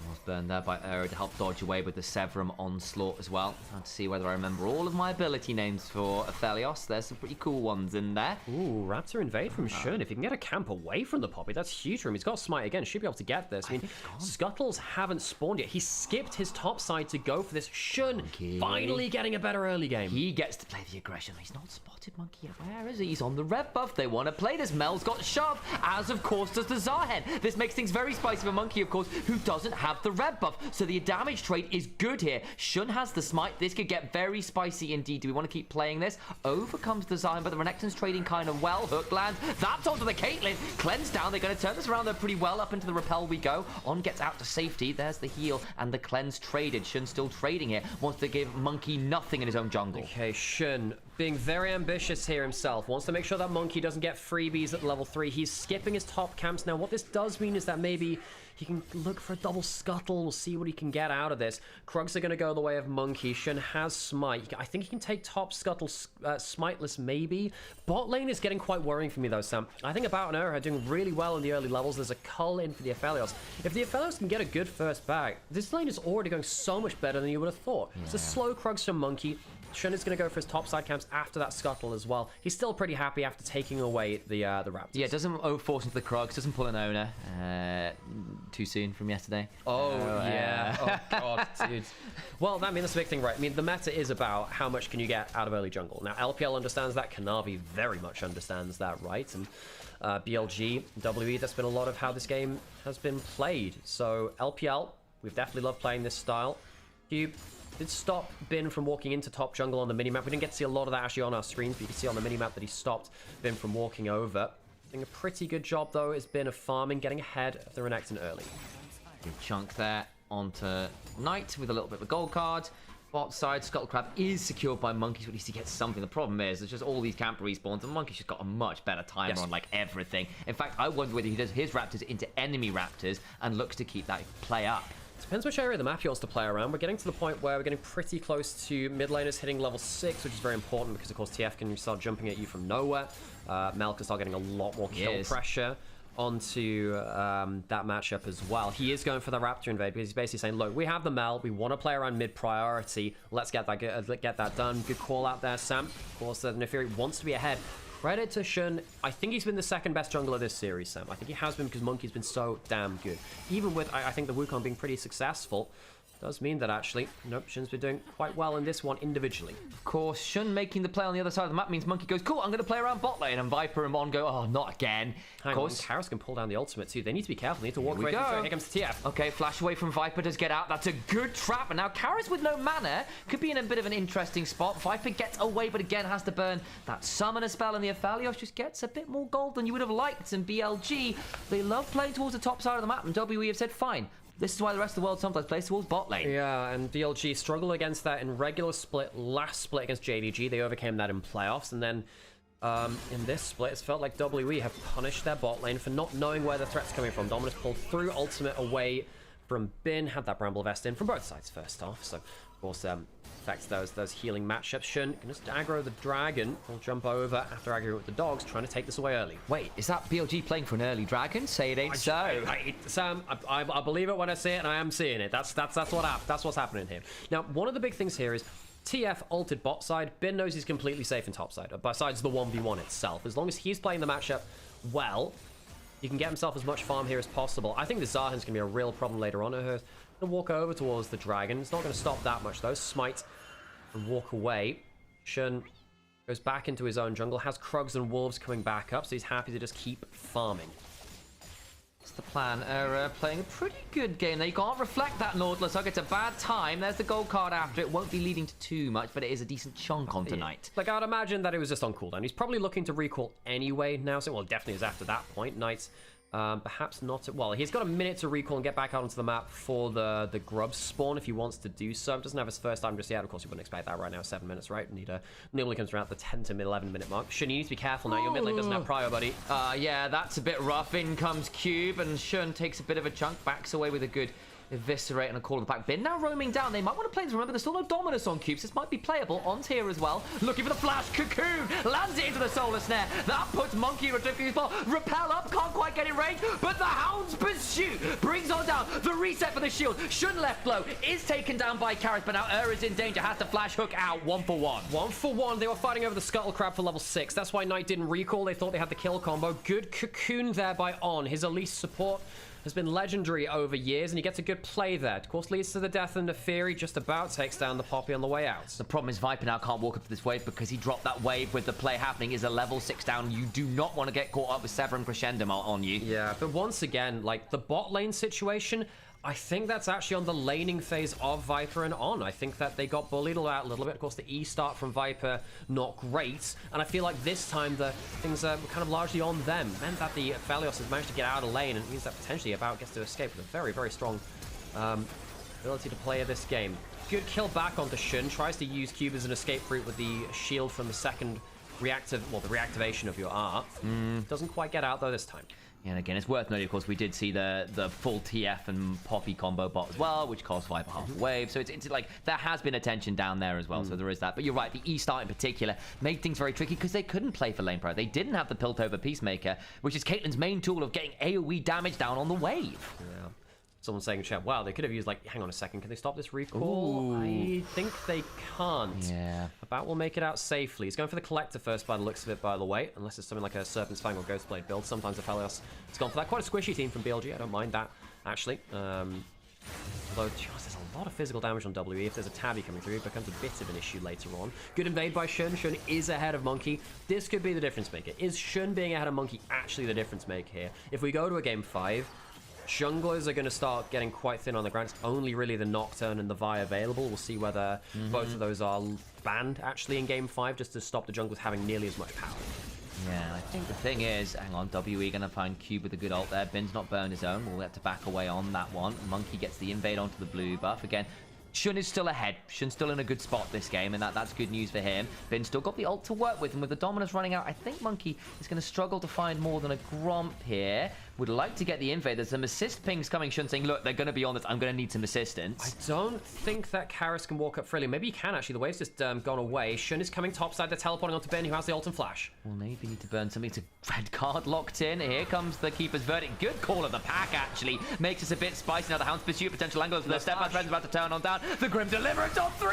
Was burned there by Ura to help dodge away with the Severum onslaught as well. Trying to see whether I remember all of my ability names for Aphelios. There's some pretty cool ones in there. Ooh, Raptor invade from Shun. If he can get a camp away from the Poppy, that's huge for him. He's got Smite again. Should be able to get this. I mean, Scuttles haven't spawned yet. He skipped his top side to go for this. Shun finally getting a better early game. He gets to play the aggression. He's not spotted Monkey yet. Where is he? He's on the red buff. They want to play this. Mel's got shoved, as of course does the Zarhead. This makes things very spicy for Monkey, of course, who doesn't have the red buff. So the damage trade is good here. Shun has the smite. This could get very spicy indeed. Do we want to keep playing this? Overcomes the Zion, but the Renekton's trading kind of well. Hook lands. That's onto the Caitlyn. Cleanse down. They're going to turn this around there pretty well. Up into the repel we go. On gets out to safety. There's the heal and the cleanse traded. Shun still trading here. Wants to give Monkey nothing in his own jungle. Okay, Shun being very ambitious here himself. Wants to make sure that Monkey doesn't get freebies at level 3. He's skipping his top camps now. What this does mean is that maybe he can look for a double scuttle. We'll see what he can get out of this. Krugs are going to go the way of Monkey. Shun has smite. I think he can take top scuttle smiteless maybe. Bot lane is getting quite worrying for me though, Sam. I think About and Ura are doing really well in the early levels. There's a cull in for the Aphelios. If the Aphelios can get a good first bag, this lane is already going so much better than you would have thought. Yeah. It's a slow Krugs from Monkey. Shun is going to go for his top side camps after that scuttle as well. He's still pretty happy after taking away the Raptors. Yeah, doesn't overforce into the Krugs, doesn't pull an owner. Too soon from yesterday. Oh, yeah. Oh, God, dude. Well, I mean, that's a big thing, right? I mean, the meta is about how much can you get out of early jungle. Now, LPL understands that. Kanavi very much understands that, right? And BLG, WE, that's been a lot of how this game has been played. So, LPL, we've definitely loved playing this style. Cube, Did stop Bin from walking into top jungle on the minimap. We didn't get to see a lot of that actually on our screens, but you can see on the minimap that he stopped Bin from walking over. Doing a pretty good job, though, has been of farming, getting ahead of the Renekton early. Good chunk there onto Knight with a little bit of a gold card. Bot side, Scuttlecrab is secured by Monkeys, but at least he gets something. The problem is, there's just all these camp respawns, and Monkey's just got a much better timer on, like, everything. In fact, I wonder whether he does his Raptors into enemy Raptors and looks to keep that play up. Depends which area of the map he wants to play around. We're getting to the point where we're getting pretty close to mid laners hitting level 6, which is very important because, of course, TF can start jumping at you from nowhere. Mel can start getting a lot more kill pressure onto that matchup as well. He is going for the Raptor invade because he's basically saying, look, we have the Mel, we want to play around mid priority, let's get that done. Good call out there, Sam. Of course, Nefiri wants to be ahead. Credit to Shun. I think he's been the second best jungler this series, Sam. I think he has been because Monkey's been so damn good. Even with, I think, the Wukong being pretty successful, does mean that actually, nope, Shun's been doing quite well in this one individually. Of course, Shun making the play on the other side of the map means Monkey goes, cool, I'm going to play around bot lane, and Viper and Mon go, oh, not again. Of course, Karis can pull down the ultimate too. They need to be careful. They need to walk away. Here comes TF. Okay, flash away from Viper does get out. That's a good trap. And now Karis with no mana could be in a bit of an interesting spot. Viper gets away, but again has to burn that summoner spell, and the Aphelios just gets a bit more gold than you would have liked. And BLG, they love playing towards the top side of the map, and WE have said, fine. This is why the rest of the world sometimes plays towards bot lane. Yeah, and BLG struggled against that in regular split. Last split against JDG, they overcame that in playoffs. And then in this split, it's felt like WE have punished their bot lane for not knowing where the threat's coming from. Dominus pulled through ultimate away from Bin, had that Bramble Vest in from both sides first off. So, of course, affects those healing matchups. Shun can just aggro the dragon. Will jump over after aggroing with the dogs, trying to take this away early. Wait, is that BLG playing for an early dragon? Say it ain't so. Sam, I believe it when I see it, and I am seeing it. That's what's happening here. Now, one of the big things here is TF ulted bot side. Bin knows he's completely safe in top side, besides the 1v1 itself. As long as he's playing the matchup well, he can get himself as much farm here as possible. I think the Zahan's going to be a real problem later on. Going to walk over towards the dragon. It's not going to stop that much, though. Smite and walk away. Shun goes back into his own jungle. Has Krugs and Wolves coming back up, so he's happy to just keep farming. That's the plan. Playing a pretty good game there. You can't reflect that Nautilus Hug. It's a bad time. There's the gold card after. It won't be leading to too much, but it is a decent chunk on tonight. Like, I'd imagine that it was just on cooldown. He's probably looking to recall anyway now. So, well, definitely is after that point. Knights, perhaps not. Well, he's got a minute to recall and get back out onto the map for the grub spawn if he wants to do so. Doesn't have his first time just yet. Of course, you wouldn't expect that right now. 7 minutes, right? Normally comes around the 10 to 11 minute mark. Shun, you need to be careful now. Your mid lane doesn't have prio, buddy. Yeah, that's a bit rough. In comes Cube, and Shun takes a bit of a chunk, backs away with a good eviscerate and a call of the back. Bin now roaming down. They might want to play this. Remember, there's still no Dominus on Cubes. This might be playable. On's here as well. Looking for the flash. Cocoon lands it into the Solar Snare. That puts Monkey in a tricky spot. Repel up. Can't quite get in range. But the Hound's Pursuit brings on down. The reset for the shield. Shun left low. Is taken down by Karis, but now is in danger. Has to flash hook out. 1 for 1. 1 for 1. They were fighting over the Scuttle Crab for level 6. That's why Knight didn't recall. They thought they had the kill combo. Good Cocoon there by On. His Elise support has been legendary over years, and he gets a good play there. Of course, leads to the death of Nefiri, just about takes down the Poppy on the way out. The problem is Viper now can't walk up to this wave because he dropped that wave with the play happening. Is a level 6 down. You do not want to get caught up with Sever and Crescendo on you. Yeah, but once again, like, the bot lane situation, I think that's actually on the laning phase of Viper and On. I think that they got bullied out a little bit. Of course, the E start from Viper, not great. And I feel like this time the things are kind of largely on them. It meant that the Aphelios has managed to get out of lane, and it means that potentially About gets to escape with a very, very strong ability to play this game. Good kill back onto Shun. Tries to use Cube as an escape route with the shield from the second the reactivation of your art. Doesn't quite get out, though, this time. And again, it's worth noting, of course, we did see the full TF and Poppy combo bot as well, which cost Viper half a wave. So it's like, there has been attention down there as well, so there is that. But you're right, the E-Start in particular made things very tricky because they couldn't play for lane pro. They didn't have the Piltover Peacemaker, which is Caitlyn's main tool of getting AoE damage down on the wave. Yeah. Someone's saying in chat, wow, they could have used, like, hang on a second, can they stop this recall? Ooh. I think they can't. Yeah. About will make it out safely. He's going for the Collector first by the looks of it, by the way, unless it's something like a Serpent's Fang or Ghostblade build. Sometimes Aphelios has gone for that. Quite a squishy team from BLG, I don't mind that, actually. Although, there's a lot of physical damage on WE. If there's a tabby coming through, it becomes a bit of an issue later on. Good invade by Shun. Shun is ahead of Monkey. This could be the difference maker. Is Shun being ahead of Monkey actually the difference maker here? If we go to a game 5, junglers are going to start getting quite thin on the ground. It's only really the Nocturne and the Vi available. We'll see whether both of those are banned actually in Game 5 just to stop the junglers having nearly as much power. Yeah, I think the thing is, hang on, WE going to find Cube with a good ult there. Bin's not burned his own. We'll have to back away on that one. Monkey gets the invade onto the blue buff. Again, Shun is still ahead. Shun's still in a good spot this game, and that's good news for him. Bin's still got the ult to work with, and with the Dominus running out, I think Monkey is going to struggle to find more than a Gromp here. Would like to get the invade. There's some assist pings coming. Shun saying, look, they're going to be on this. I'm going to need some assistance. I don't think that Karis can walk up freely. Maybe he can, actually. The wave's just gone away. Shun is coming topside. They're teleporting onto Ben, who has the ult and flash. Well, maybe need to burn something. It's a red card locked in. Here comes the Keeper's Verdict. Good call of the pack, actually. Makes us a bit spicy. Now the Hound's pursuit potential angles. The step out friend's about to turn on down. The Grim Deliverance on 3!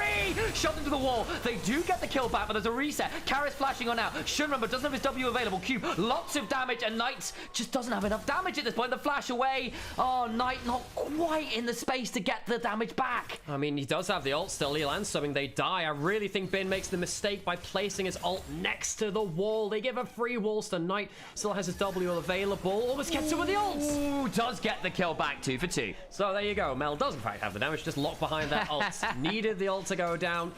Shot into the wall. They do get the kill back, but there's a reset. Karis flashing on out. Shun, remember, doesn't have his W available. Cube, lots of damage, and Knight just doesn't have enough damage at this point. The flash away. Oh, Knight not quite in the space to get the damage back. I mean, he does have the ult still. He lands something, they die. I really think Bin makes the mistake by placing his ult next to the wall. They give a free walls to Knight. Still has his W available. Almost gets him with the ult. Ooh, does get the kill back, 2 for 2. So there you go. Mel does in fact have the damage, just locked behind that ult. Needed the ult to go down.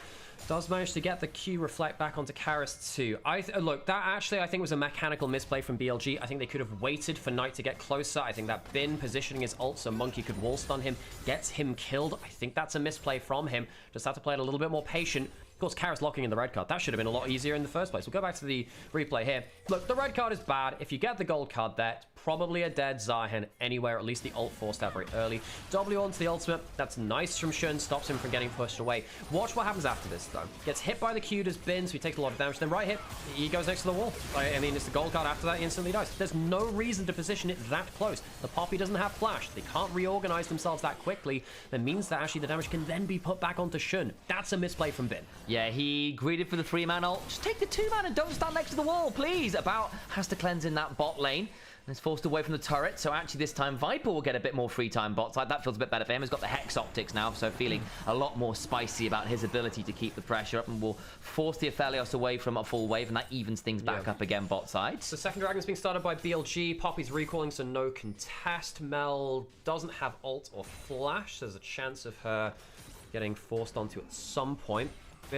Does manage to get the Q reflect back onto Karis too. Look, that actually I think was a mechanical misplay from BLG. I think they could have waited for Knight to get closer. I think that Bin positioning his ult so Monkey could wall stun him, gets him killed. I think that's a misplay from him. Just have to play it a little bit more patient. Of course, Karis locking in the red card. That should have been a lot easier in the first place. We'll go back to the replay here. Look, the red card is bad. If you get the gold card there, it's probably a dead Zion anywhere, at least the ult forced out very early. W onto the ultimate. That's nice from Shun. Stops him from getting pushed away. Watch what happens after this, though. Gets hit by the Q, does Bin, so he takes a lot of damage. Then right hit, he goes next to the wall. I mean, it's the gold card after that, he instantly dies. There's no reason to position it that close. The Poppy doesn't have flash. They can't reorganize themselves that quickly. That means that actually the damage can then be put back onto Shun. That's a misplay from Bin. Yeah, he greeted for the 3-man ult. Just take the 2-man and don't stand next to the wall, please. About has to cleanse in that bot lane. And is forced away from the turret, so actually this time Viper will get a bit more free time bot side. That feels a bit better for him. He's got the Hex Optics now, so feeling a lot more spicy about his ability to keep the pressure up, and will force the Aphelios away from a full wave, and that evens things back up again bot side. So second dragon's being started by BLG. Poppy's recalling, so no contest. Mel doesn't have ult or flash. There's a chance of her getting forced onto at some point. We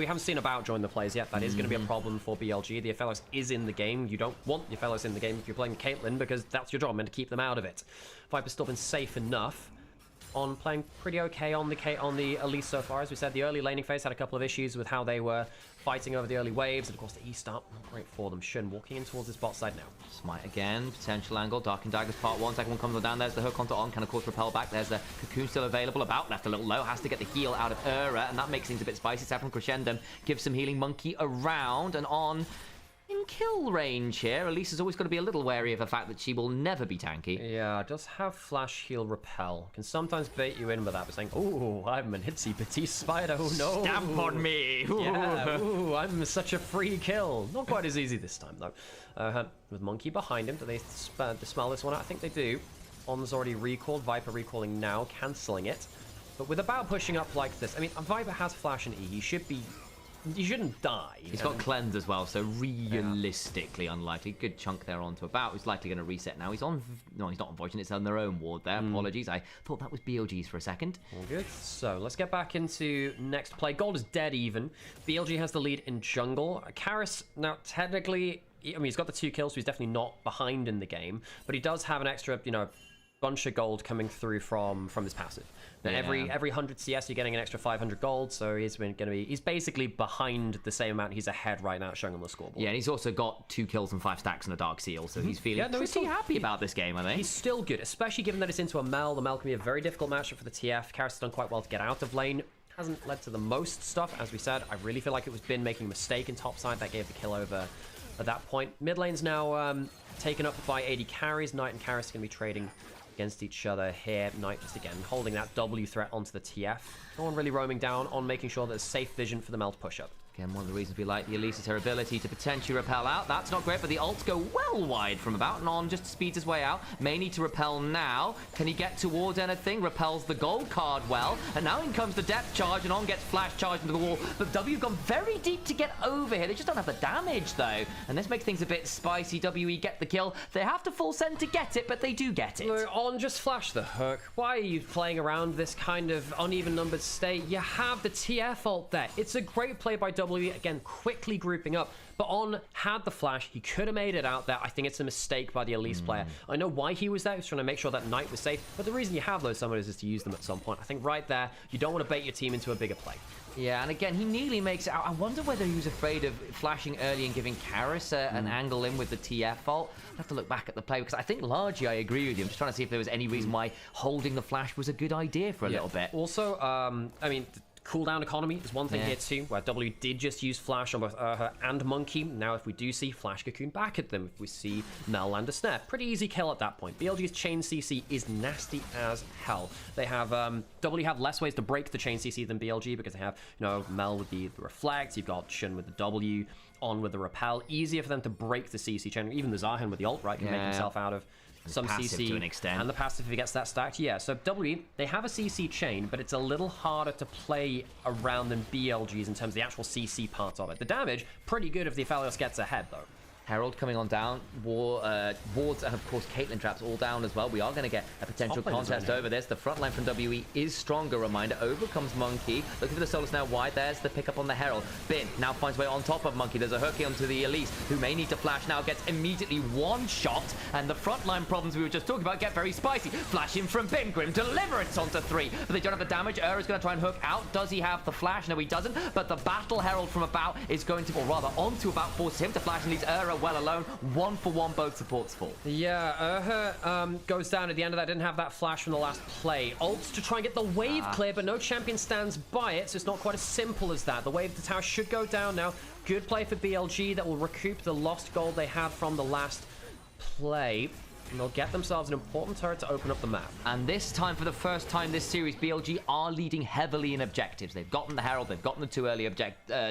haven't seen About join the plays yet. That is going to be a problem for BLG. The Aphelios is in the game. You don't want the Aphelios in the game if you're playing Caitlyn, because that's your job, meant to keep them out of it. Viper's still been safe enough on playing pretty okay on the Elise so far. As we said, the early laning phase had a couple of issues with how they were fighting over the early waves, and of course the E-start, not great for them. Shun walking in towards his bot side now. Smite again, potential angle, Dark and Daggers part 1, second one comes on down, there's the hook onto on, can of course repel back, there's the Cocoon still available, About left a little low, has to get the heal out of Ura, and that makes things a bit spicy. Saffron Crescendum gives some healing. Monkey around, and on in kill range here. Elise has always got to be a little wary of the fact that she will never be tanky. Yeah, does have flash, heal, repel. Can sometimes bait you in with that, but saying, "Oh, I'm an itsy bitty spider. Oh no! Stamp on me!" Ooh. Yeah, ooh, I'm such a free kill. Not quite as easy this time though. With Monkey behind him, do they smell this one out? I think they do. On's already recalled. Viper recalling now, cancelling it. But with About pushing up like this, I mean, Viper has flash and E. He shouldn't die. He's got cleanse as well, so realistically unlikely. Good chunk there onto About, who's likely going to reset now. He's on... No, he's not on Voisin, it's on their own ward there. Apologies, I thought that was BLG's for a second. All good. So, let's get back into next play. Gold is dead even. BLG has the lead in jungle. Karis, now, technically... I mean, he's got the 2 kills, so he's definitely not behind in the game. But he does have an extra, bunch of gold coming through from his passive. Now, every 100 CS you're getting an extra 500 gold, so he's basically behind the same amount he's ahead right now, showing on the scoreboard. Yeah, and he's also got 2 kills and 5 stacks and a Dark Seal, so he's feeling pretty happy about this game, I think. He's still good, especially given that it's into a Mel. The Mel can be a very difficult matchup for the TF. Karis has done quite well to get out of lane. Hasn't led to the most stuff, as we said. I really feel like it was Bin making a mistake in top side that gave the kill over at that point. Mid lane's now taken up by 80 carries. Knight and Karis are going to be trading against each other here. Knight just again holding that W threat onto the TF. No one really roaming down, on making sure there's safe vision for the Mel to push up. Again, one of the reasons we like the Elise is her ability to potentially repel out. That's not great, but the ults go well wide from about. Non just speeds his way out. May need to repel now. Can he get towards anything? Repels the gold card well. And now in comes the depth charge, and On gets flash charged into the wall. But W gone very deep to get over here. They just don't have the damage, though. And this makes things a bit spicy. WE get the kill. They have to full send to get it, but they do get it. No, On, just flash the hook. Why are you playing around this kind of uneven numbered state? You have the TF ult there. It's a great play by WE, again, quickly grouping up. But On had the flash. He could have made it out there. I think it's a mistake by the Elise player. I know why he was there. He was trying to make sure that Knight was safe. But the reason you have those summoners is to use them at some point. I think right there, you don't want to bait your team into a bigger play. Yeah, and again, he nearly makes it out. I wonder whether he was afraid of flashing early and giving Karis an angle in with the TF ult. I'll have to look back at the play, because I think largely I agree with you. I'm just trying to see if there was any reason why holding the flash was a good idea for a little bit. Also, I mean, cooldown economy is one thing here too, where W did just use flash on both her and Monkey. Now if we do see flash cocoon back at them, if we see Mel land a snare, pretty easy kill at that point. BLG's chain CC is nasty as hell. They have W have less ways to break the chain CC than BLG, because they have, you know, Mel with the reflect, you've got Shun with the W, On with the repel. Easier for them to break the CC chain. Even the Zahen with the ult, right, can make himself out of some CC to an extent, and the passive if he gets that stacked. Yeah, so W, they have a CC chain, but it's a little harder to play around than BLG's in terms of the actual CC part of it. The damage, pretty good if the Aphelios gets ahead, though. Herald coming on down, wards, and of course Caitlyn traps all down as well. We are going to get a potential contest over this. The front line from WE is stronger. Reminder, over comes Monkey. Looking for the Solus now wide. There's the pickup on the Herald. Bin now finds way on top of Monkey. There's a hook onto the Elise, who may need to flash now. Gets immediately one shot, and the front line problems we were just talking about get very spicy. Flash in from Bin. Grim deliverance onto 3, but they don't have the damage. Is going to try and hook out. Does he have the flash? No, he doesn't. But the Battle Herald from about is going to, or rather onto about, forces him to flash, and leaves well alone. 1-for-1, both supports fall. Yeah, goes down at the end of that. Didn't have that flash from the last play. Ults to try and get the wave clear, but no champion stands by it, so it's not quite as simple as that. The wave, the tower should go down now. Good play for BLG that will recoup the lost gold they had from the last play. And they'll get themselves an important turret to open up the map. And this time, for the first time this series, BLG are leading heavily in objectives. They've gotten the Herald, they've gotten the 2 early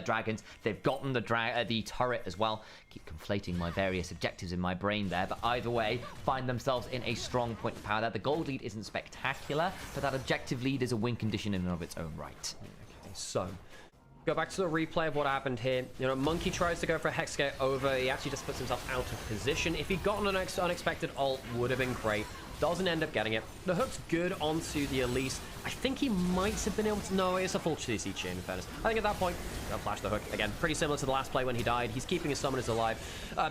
dragons, they've gotten the turret as well. Keep conflating my various objectives in my brain there, but either way, find themselves in a strong point of power there. The gold lead isn't spectacular, but that objective lead is a win condition in and of its own right. Okay, so go back to the replay of what happened here. You know, Monkey tries to go for a Hex Gate over. He actually just puts himself out of position. If he'd gotten an unexpected ult, would have been great. Doesn't end up getting it. The hook's good onto the Elise. I think he might have been able to... No, it's a full CC chain, in fairness. I think at that point, they'll flash the hook. Again, pretty similar to the last play when he died. He's keeping his summoners alive.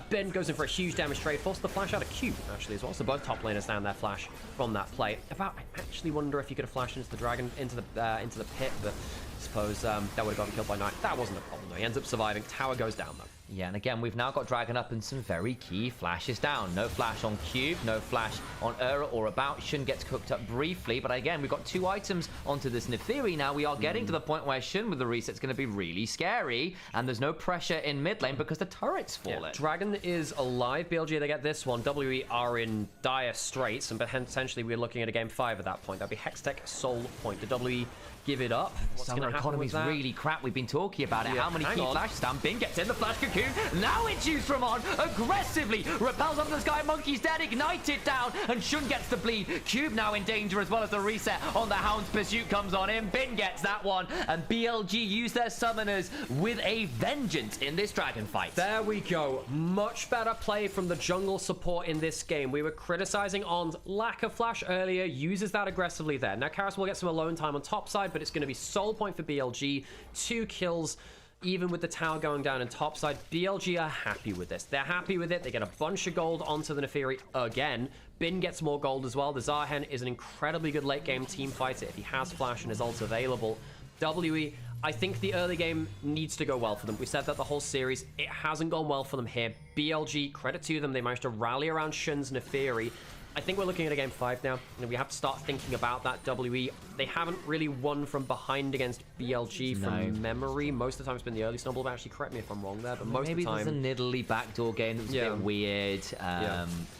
Ben goes in for a huge damage trade. Forced the flash out of Cube, actually, as well. So both top laners down their flash from that play. I actually wonder if he could have flashed into the dragon, into the pit, but I suppose that would have gotten killed by Knight. That wasn't a problem, though. He ends up surviving. Tower goes down, though. Yeah, and again, we've now got Dragon up and some very key flashes down. No flash on Cube, no flash on or about. Shun gets cooked up briefly, but again, we've got 2 items onto this Neferi now. We are getting to the point where Shun with the reset's going to be really scary, and there's no pressure in mid lane because the turret's fallen. Yeah, Dragon is alive. BLG, they get this one. WE are in dire straits, and potentially we're looking at a game 5 at that point. That'd be Hextech Soul Point. The WE give it up. What's Summer economy's really crap. We've been talking about it. Yeah, how many key flashes down? Bin gets in the flash cocoon. Now it's used from On. Aggressively repels onto the sky. Monkey's dead. Ignited down. And Shun gets the bleed. Cube now in danger as well as the reset on the Hound's pursuit comes on in. Bin gets that one. And BLG use their summoners with a vengeance in this dragon fight. There we go. Much better play from the jungle support in this game. We were criticizing On's lack of flash earlier. Uses that aggressively there. Now Karis will get some alone time on top side, but it's going to be soul point for BLG. 2 kills, even with the tower going down in top side. BLG are happy with this. They're happy with it. They get a bunch of gold onto the Neferi again. Bin gets more gold as well. The Zahen is an incredibly good late game team fighter if he has flash and his ult available. WE, I think the early game needs to go well for them. We said that the whole series. It hasn't gone well for them here. BLG, credit to them. They managed to rally around Shun's Neferi. I think we're looking at a game 5 now, and we have to start thinking about that. WE, they haven't really won from behind against BLG from memory. Most of the time it's been the early stumble, but actually correct me if I'm wrong there, but most of the time... Maybe there's a Nidalee backdoor game that was a bit weird.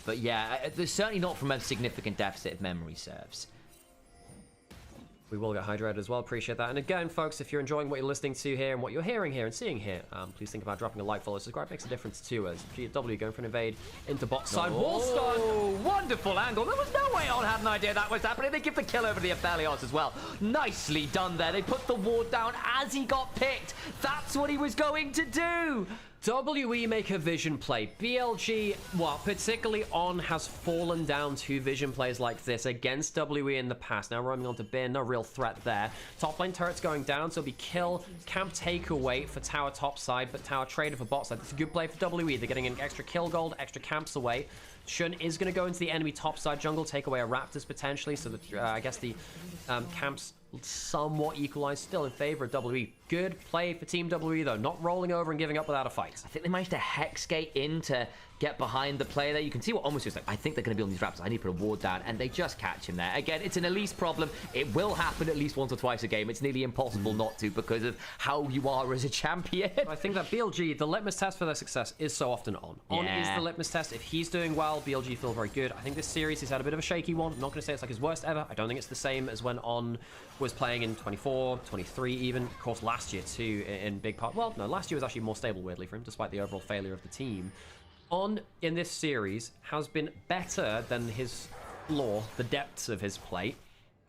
But yeah, there's certainly not from a significant deficit if memory serves. We will get hydrated as well. Appreciate that. And again, folks, if you're enjoying what you're listening to here and what you're hearing here and seeing here, please think about dropping a like, follow, subscribe. Makes a difference too. As GW going for an invade into bot side. Wall stun. Oh, wonderful angle. There was no way On had an idea that was happening. They give the kill over the Aphelios as well. Nicely done there. They put the ward down as he got picked. That's what he was going to do. WE make a vision play. BLG, well, particularly On, has fallen down to vision plays like this against WE in the past. Now roaming onto Bin, no real threat there. Top lane turret's going down, so it'll be kill, camp takeaway for tower top side, but tower trader for bot side. That's a good play for WE. They're getting an extra kill gold, extra camps away. Shun is going to go into the enemy top side jungle, take away a Raptors potentially, so that I guess the camps somewhat equalized, still in favor of WE. Good play for Team WE though, not rolling over and giving up without a fight. I think they managed to hexgate in to get behind the play there. You can see what almost is like, I think they're going to be on these Raptors. I need to put a ward down, and they just catch him there. Again, it's an Elise problem. It will happen at least once or twice a game. It's nearly impossible not to because of how you are as a champion. I think that BLG, the litmus test for their success is so often On. On is the litmus test. If he's doing well, BLG feel very good. I think this series he's had a bit of a shaky one. I'm not going to say it's like his worst ever. I don't think it's the same as when On was playing in 24, 23 even. Of course, last year too, in big part. Well, no, last year was actually more stable, weirdly, for him, despite the overall failure of the team. On in this series has been better than his floor, the depths of his play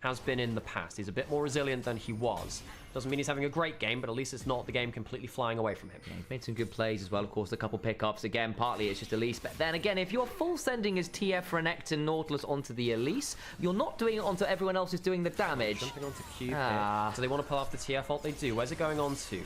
has been in the past. He's a bit more resilient than he was. Doesn't mean he's having a great game, but at least it's not the game completely flying away from him. Yeah, he's made some good plays as well, of course, a couple pickups. Again, partly it's just Elise, but then again, if you're full sending as TF, Renekton, Nautilus onto the Elise, you're not doing it onto everyone else who's doing the damage. Jumping onto Q here. So they want to pull off the TF ult, they do. Where's it going on to?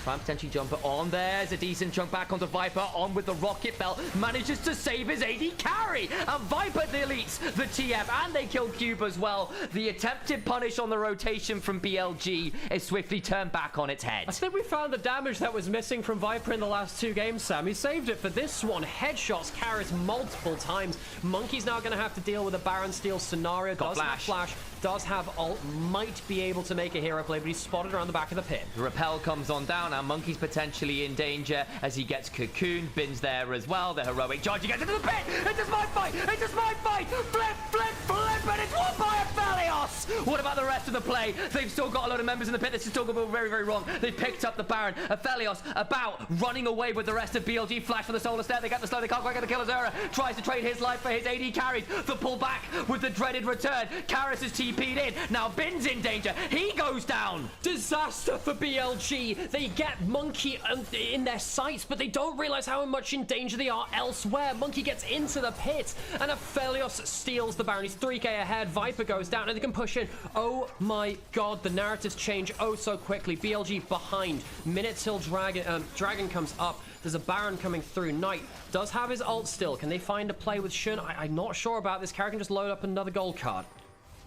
Try and potentially jump it on. There's a decent chunk back onto Viper. On with the rocket belt. Manages to save his AD carry. And Viper deletes the TF. And they kill Cube as well. The attempted punish on the rotation from BLG is swiftly turned back on its head. I think we found the damage that was missing from Viper in the last two games, Sam. He saved it for this one. Headshots Karis multiple times. Monkey's now going to have to deal with a Baron steal scenario. Does have flash. Does have ult. Might be able to make a hero play, but he's spotted around the back of the pit. The repel comes on down. Now Monkey's potentially in danger as he gets cocooned. Bin's there as well. The heroic charge. He gets into the pit. It is my fight. It is my fight. Flip, flip, flip. And it's won by Aphelios. What about the rest of the play? They've still got a lot of members in the pit. This is still going very, very wrong. They picked up the Baron. Aphelios about running away with the rest of BLG. Flash for the Solar Stare. They get the slow. They can't quite get the kill. Azura tries to trade his life for his AD carries. The pull back with the dreaded return. Karis is TP'd in. Now Bin's in danger. He goes down. Disaster for BLG. They get Monkey in their sights, but they don't realize how much in danger they are elsewhere. Monkey gets into the pit, and Aphelios steals the Baron. He's 3k ahead. Viper goes down, and they can push in. Oh my god, the narratives change oh so quickly. BLG behind. Minute till Dragon comes up. There's a Baron coming through. Knight does have his ult still. Can they find a play with Shun? I'm not sure about this. Character can just load up another gold card.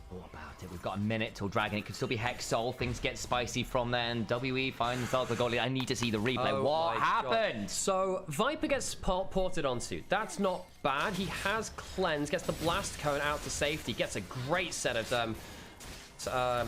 What about it? We've got a minute till Dragon. It could still be Hex Soul. Things get spicy from there, and WE finds themselves the goalie. I need to see the replay. Oh what happened? God. So Viper gets ported onto. That's not bad. He has cleanse, gets the blast cone out to safety, gets a great set of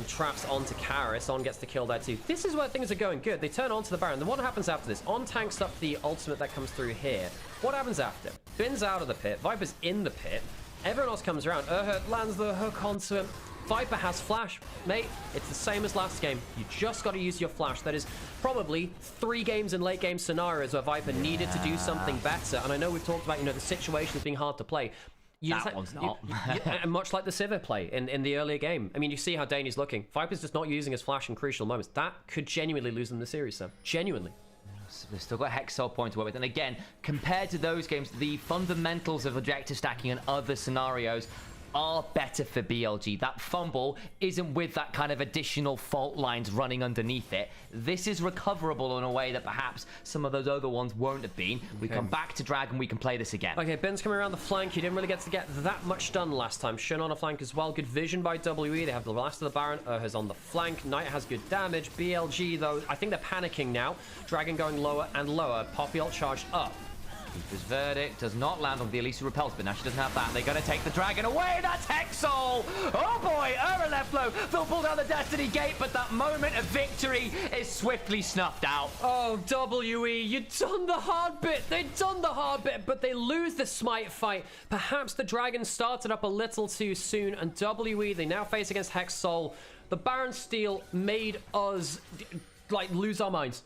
traps onto Karis. On gets the kill there too. This is where things are going good. They turn onto the Baron. Then what happens after this? On tanks up the ultimate that comes through here. What happens after? Bin's out of the pit. Viper's in the pit. Everyone else comes around. Urhut lands the hook onto him. Viper has flash. Mate, it's the same as last game. You just got to use your flash. That is probably 3 games in late game scenarios where Viper needed to do something better. And I know we've talked about, the situations being hard to play. That one's not. And much like the Sivir play in the earlier game. I mean, you see how Daney's looking. Viper's just not using his flash in crucial moments. That could genuinely lose them the series, Sam. Genuinely. They've still got Hex Soul point to work with. And again, compared to those games, the fundamentals of objective stacking and other scenarios are better for BLG. That fumble isn't with that kind of additional fault lines running underneath it. This is recoverable in a way that perhaps some of those other ones won't have been. We come back to Dragon, we can play this again. Okay, Ben's coming around the flank. He didn't really get that much done last time. Shun on a flank as well. Good vision by WE. They have the last of the Baron. Urha's on the flank. Knight has good damage. BLG, though, I think they're panicking now. Dragon going lower and lower. Poppy ult charged up. Keeper's verdict does not land on the Elisa repels, but now she doesn't have that. They're going to take the Dragon away. That's Hex Soul. Oh boy, Ura left low. They'll pull down the Destiny Gate, but that moment of victory is swiftly snuffed out. Oh, WE, you'd done the hard bit. They'd done the hard bit, but they lose the Smite fight. Perhaps the Dragon started up a little too soon, and WE, they now face against Hex Soul. The Baron steal made us, like, lose our minds.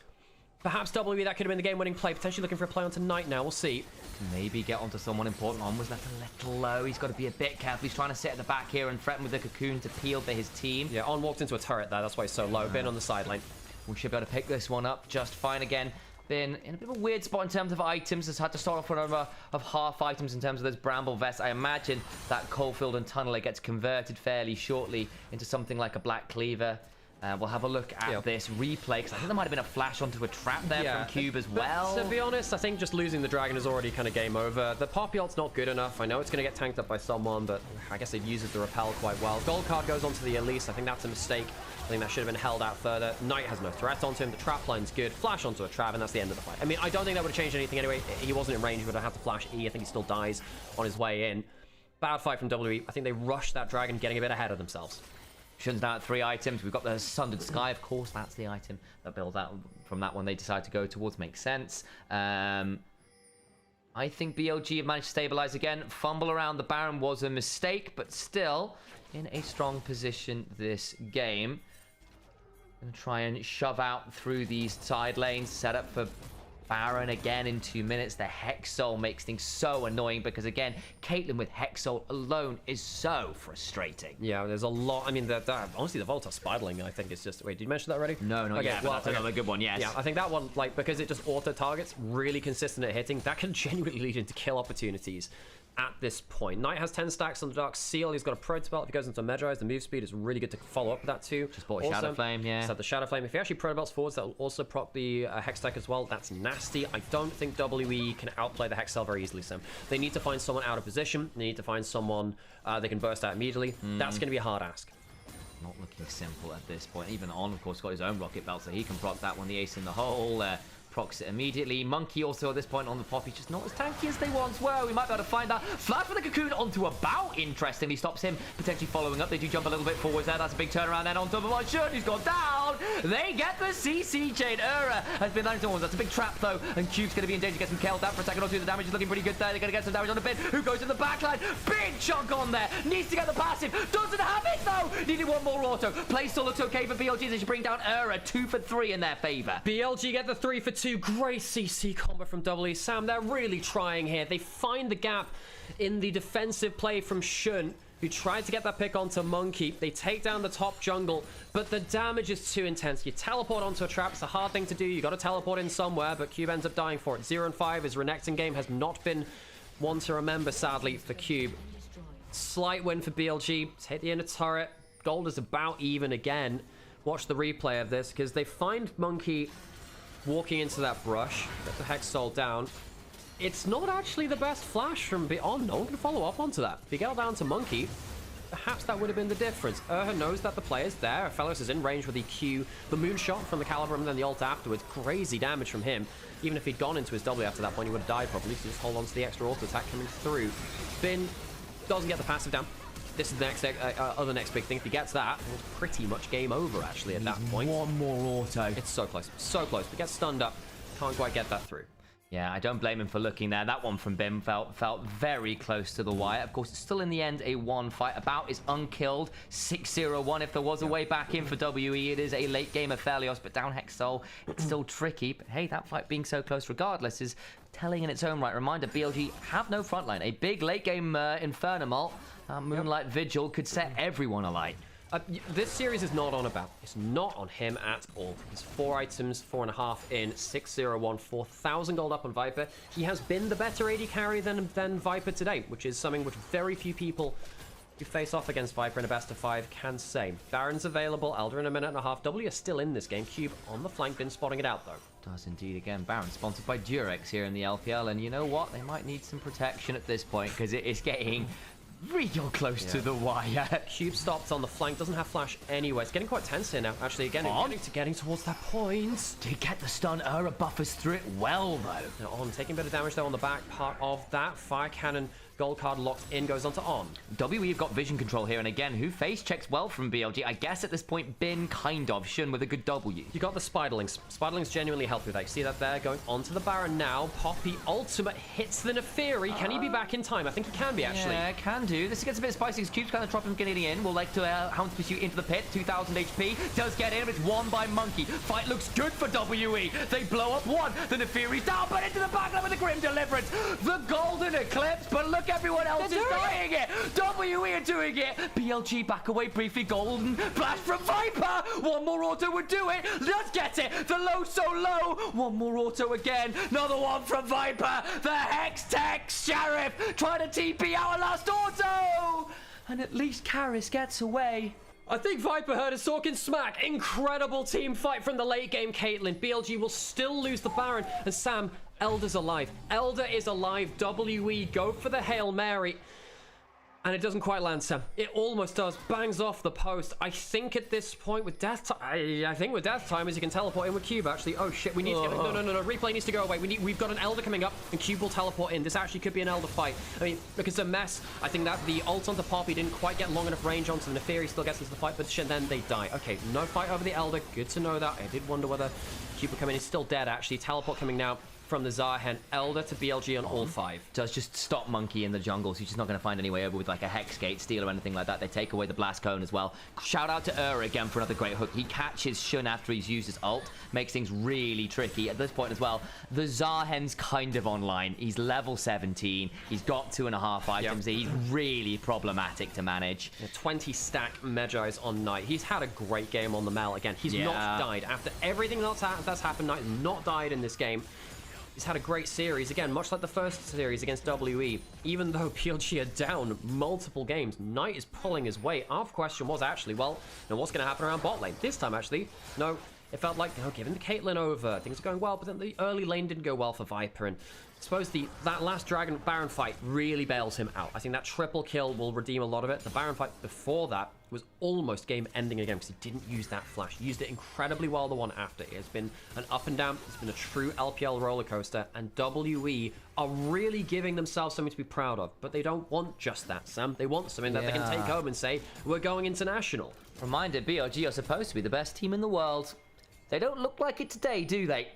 Perhaps W, that could have been the game-winning play. Potentially looking for a play onto Knight now. We'll see. Maybe get onto someone important. On was left a little low. He's got to be a bit careful. He's trying to sit at the back here and threaten with the cocoon to peel for his team. Yeah, On walked into a turret there. That's why he's so low. Bin on the sideline. We should be able to pick this one up just fine again. Been in a bit of a weird spot in terms of items. Has had to start off with a number of half items in terms of those bramble vests. I imagine that coalfield and tunneler gets converted fairly shortly into something like a black cleaver. We'll have a look at this replay, because I think there might have been a flash onto a trap there from Cube as well. But to be honest, I think just losing the dragon is already kind of game over. The Poppy ult's not good enough. I know it's going to get tanked up by someone, but I guess it uses the repel quite well. Gold card goes onto the Elise. I think that's a mistake. I think that should have been held out further. Knight has no threat onto him. The trap line's good. Flash onto a trap, and that's the end of the fight. I mean, I don't think that would have changed anything anyway. He wasn't in range. He would have had to flash E. I think he still dies on his way in. Bad fight from WWE. I think they rushed that dragon, getting a bit ahead of themselves. Shun's now at 3 items. We've got the Sundered Sky, of course. That's the item that builds out from that one they decide to go towards. Makes sense. I think BLG have managed to stabilize again. Fumble around the Baron was a mistake, but still in a strong position this game. Gonna try and shove out through these side lanes. Set up for Baron again in 2 minutes. The Hex Soul makes things so annoying because, again, Caitlyn with Hex Soul alone is so frustrating. Yeah, there's a lot. I mean, honestly, the Volta Spidling, I think, is just... Wait, did you mention that already? No, not yet, but that's another good one, yes. Yeah, I think that one, like, because it just auto-targets, really consistent at hitting, that can genuinely lead into kill opportunities at this point. Knight has 10 stacks on the Dark Seal. He's got a Protobelt. If he goes into Medrise, the move speed is really good to follow up with that too. Just bought a Shadow Flame, yeah. Just had the Shadow Flame. If he actually Protobelts forwards, that will also proc the Hex stack as well. That's nasty. I don't think WE can outplay the Hex cell very easily, Sim. They need to find someone out of position. They need to find someone they can burst out immediately. That's going to be a hard ask. Not looking simple at this point. Even On, of course, got his own Rocket Belt, so he can proc that one. The Ace in the hole. Procs it immediately. Monkey also at this point on the Poppy, just not as tanky as they once were. We might be able to find that. Flash for the Cocoon onto a bout. Interestingly, stops him potentially following up. They do jump a little bit forwards there. That's a big turnaround then on top of our shirt. He's gone down. They get the CC chain. has been landing towards. That's a big trap though, and Cube's going to be in danger. Gets him killed down for a second or two. The damage is looking pretty good there. They're going to get some damage on the Bin, who goes in the backline. Big chunk on there. Needs to get the passive. Doesn't have it though. Needed one more auto. Play still looks okay for BLG. They should bring down 2 for 3 in their favor. BLG get the 3 for 2. Great CC combo from WE. Sam, they're really trying here. They find the gap in the defensive play from Shun, who tried to get that pick onto Monkey. They take down the top jungle, but the damage is too intense. You teleport onto a trap. It's a hard thing to do. You got to teleport in somewhere, but Cube ends up dying for it. 0 and 5. His Renekton game has not been one to remember, sadly, for Cube. Slight win for BLG. Hit the inner turret. Gold is about even again. Watch the replay of this, because they find Monkey walking into that brush. Get the Hex Soul down. It's not actually the best flash from Beyond. No one can follow up onto that. If you get down to Monkey, perhaps that would have been the difference. knows that the player's there. Fellows is in range with the Q, the moonshot from the Caliber, and then the ult afterwards. Crazy damage from him. Even if he'd gone into his W after that point, he would have died probably. So just hold on to the extra auto attack coming through. Bin doesn't get the passive down. This is the next big thing. If he gets that, it's pretty much game over, actually, at that point. One more auto. It's so close. So close. But gets stunned up. Can't quite get that through. Yeah, I don't blame him for looking there. That one from Bim felt very close to the wire. Of course, it's still in the end a 1 fight. About is unkilled. 6-0-1. If there was a way back in for WE, it is a late game of Felios, but down Hex Soul, it's still tricky. But hey, that fight being so close regardless is telling in its own right. Reminder, BLG have no frontline. A big late game Infernamal, Moonlight Vigil could set everyone alight. This series is not on about. It's not on him at all. He's 4 items, 4.5 in, 6-0-1, 4,000 gold up on Viper. He has been the better AD carry than Viper today, which is something which very few people who face off against Viper in a best of 5 can say. Baron's available, Elder in a minute and a half. W is still in this game. Cube on the flank, been spotting it out though. Does indeed again. Baron sponsored by Durex here in the LPL, and you know what? They might need some protection at this point because it is getting real close to the wire. Cube stopped on the flank, doesn't have flash anyway. It's getting quite tense here now, actually. Again, getting towards that point. Did get the stun. Buffers through it well, though. Now On taking a bit of damage, though, on the back part of that. Fire Cannon Gold card locked in, goes on to On. WE have got vision control here, and again, who face checks well from BLG? I guess at this point, Bin kind of. Shun with a good W. You got the Spiderlings. Spiderlings genuinely help with that. You see that there, going onto the Baron now. Poppy ultimate hits the Neferi. Can he be back in time? I think he can be, actually. Yeah, can do. This gets a bit spicy. His Cube's kind of dropping getting in. Will like to Hound's Pursuit into the pit. 2,000 HP. Does get in, but it's won by Monkey. Fight looks good for WE. They blow up one. The Neferi's down, but into the backline with the Grim Deliverance. The Golden Eclipse, but look, everyone else is doing it. WE are doing it. BLG back away briefly. Golden flash from Viper. One more auto would do it. Let's get it. The low so low. One more auto again. Another one from Viper. The Hex Tech Sheriff trying to TP out a last auto. And at least Karis gets away. I think Viper heard us talking smack. Incredible team fight from the late game, Caitlyn. BLG will still lose the Baron. And Sam, Elder's alive. Elder is alive. WE go for the Hail Mary. And it doesn't quite land, Sam. It almost does. Bangs off the post. I think at this point with death time, I think with death time is you can teleport in with Cube, actually. Oh shit, we need to get no. Replay needs to go away. We've got an Elder coming up and Cube will teleport in. This actually could be an Elder fight. I mean, look, it's a mess. I think that the ult onto Poppy didn't quite get long enough range onto the Neferi, still gets into the fight, but shit, then they die. Okay, no fight over the Elder. Good to know that. I did wonder whether Cube would come in. He's still dead, actually. Teleport coming now from the Zarhen. Elder to BLG on all 5. Does just stop Monkey in the jungle, so he's just not going to find any way over with like a Hex Gate, Steal, or anything like that. They take away the Blast Cone as well. Shout out to again for another great hook. He catches Shun after he's used his ult, makes things really tricky at this point as well. The Zarhen's kind of online. He's level 17. He's got 2.5 items. He's really problematic to manage. 20 stack Medjai's on Knight. He's had a great game on the Mel again. He's not died. After everything that's happened, Knight has not died in this game. He's had a great series, again, much like the first series against WE. Even though BLG are down multiple games, Knight is pulling his weight. Our question was actually, well, now what's going to happen around bot lane? This time, actually, no, it felt like, no, giving the Caitlyn over. Things are going well, but then the early lane didn't go well for Viper. And I suppose that last Dragon Baron fight really bails him out. I think that triple kill will redeem a lot of it. The Baron fight before that was almost game ending again because he didn't use that flash. He used it incredibly well the one after. It has been an up and down. It's been a true LPL roller coaster, and WE are really giving themselves something to be proud of. But they don't want just that, Sam. They want something that they can take home and say, we're going international. Reminder, BLG are supposed to be the best team in the world. They don't look like it today, do they?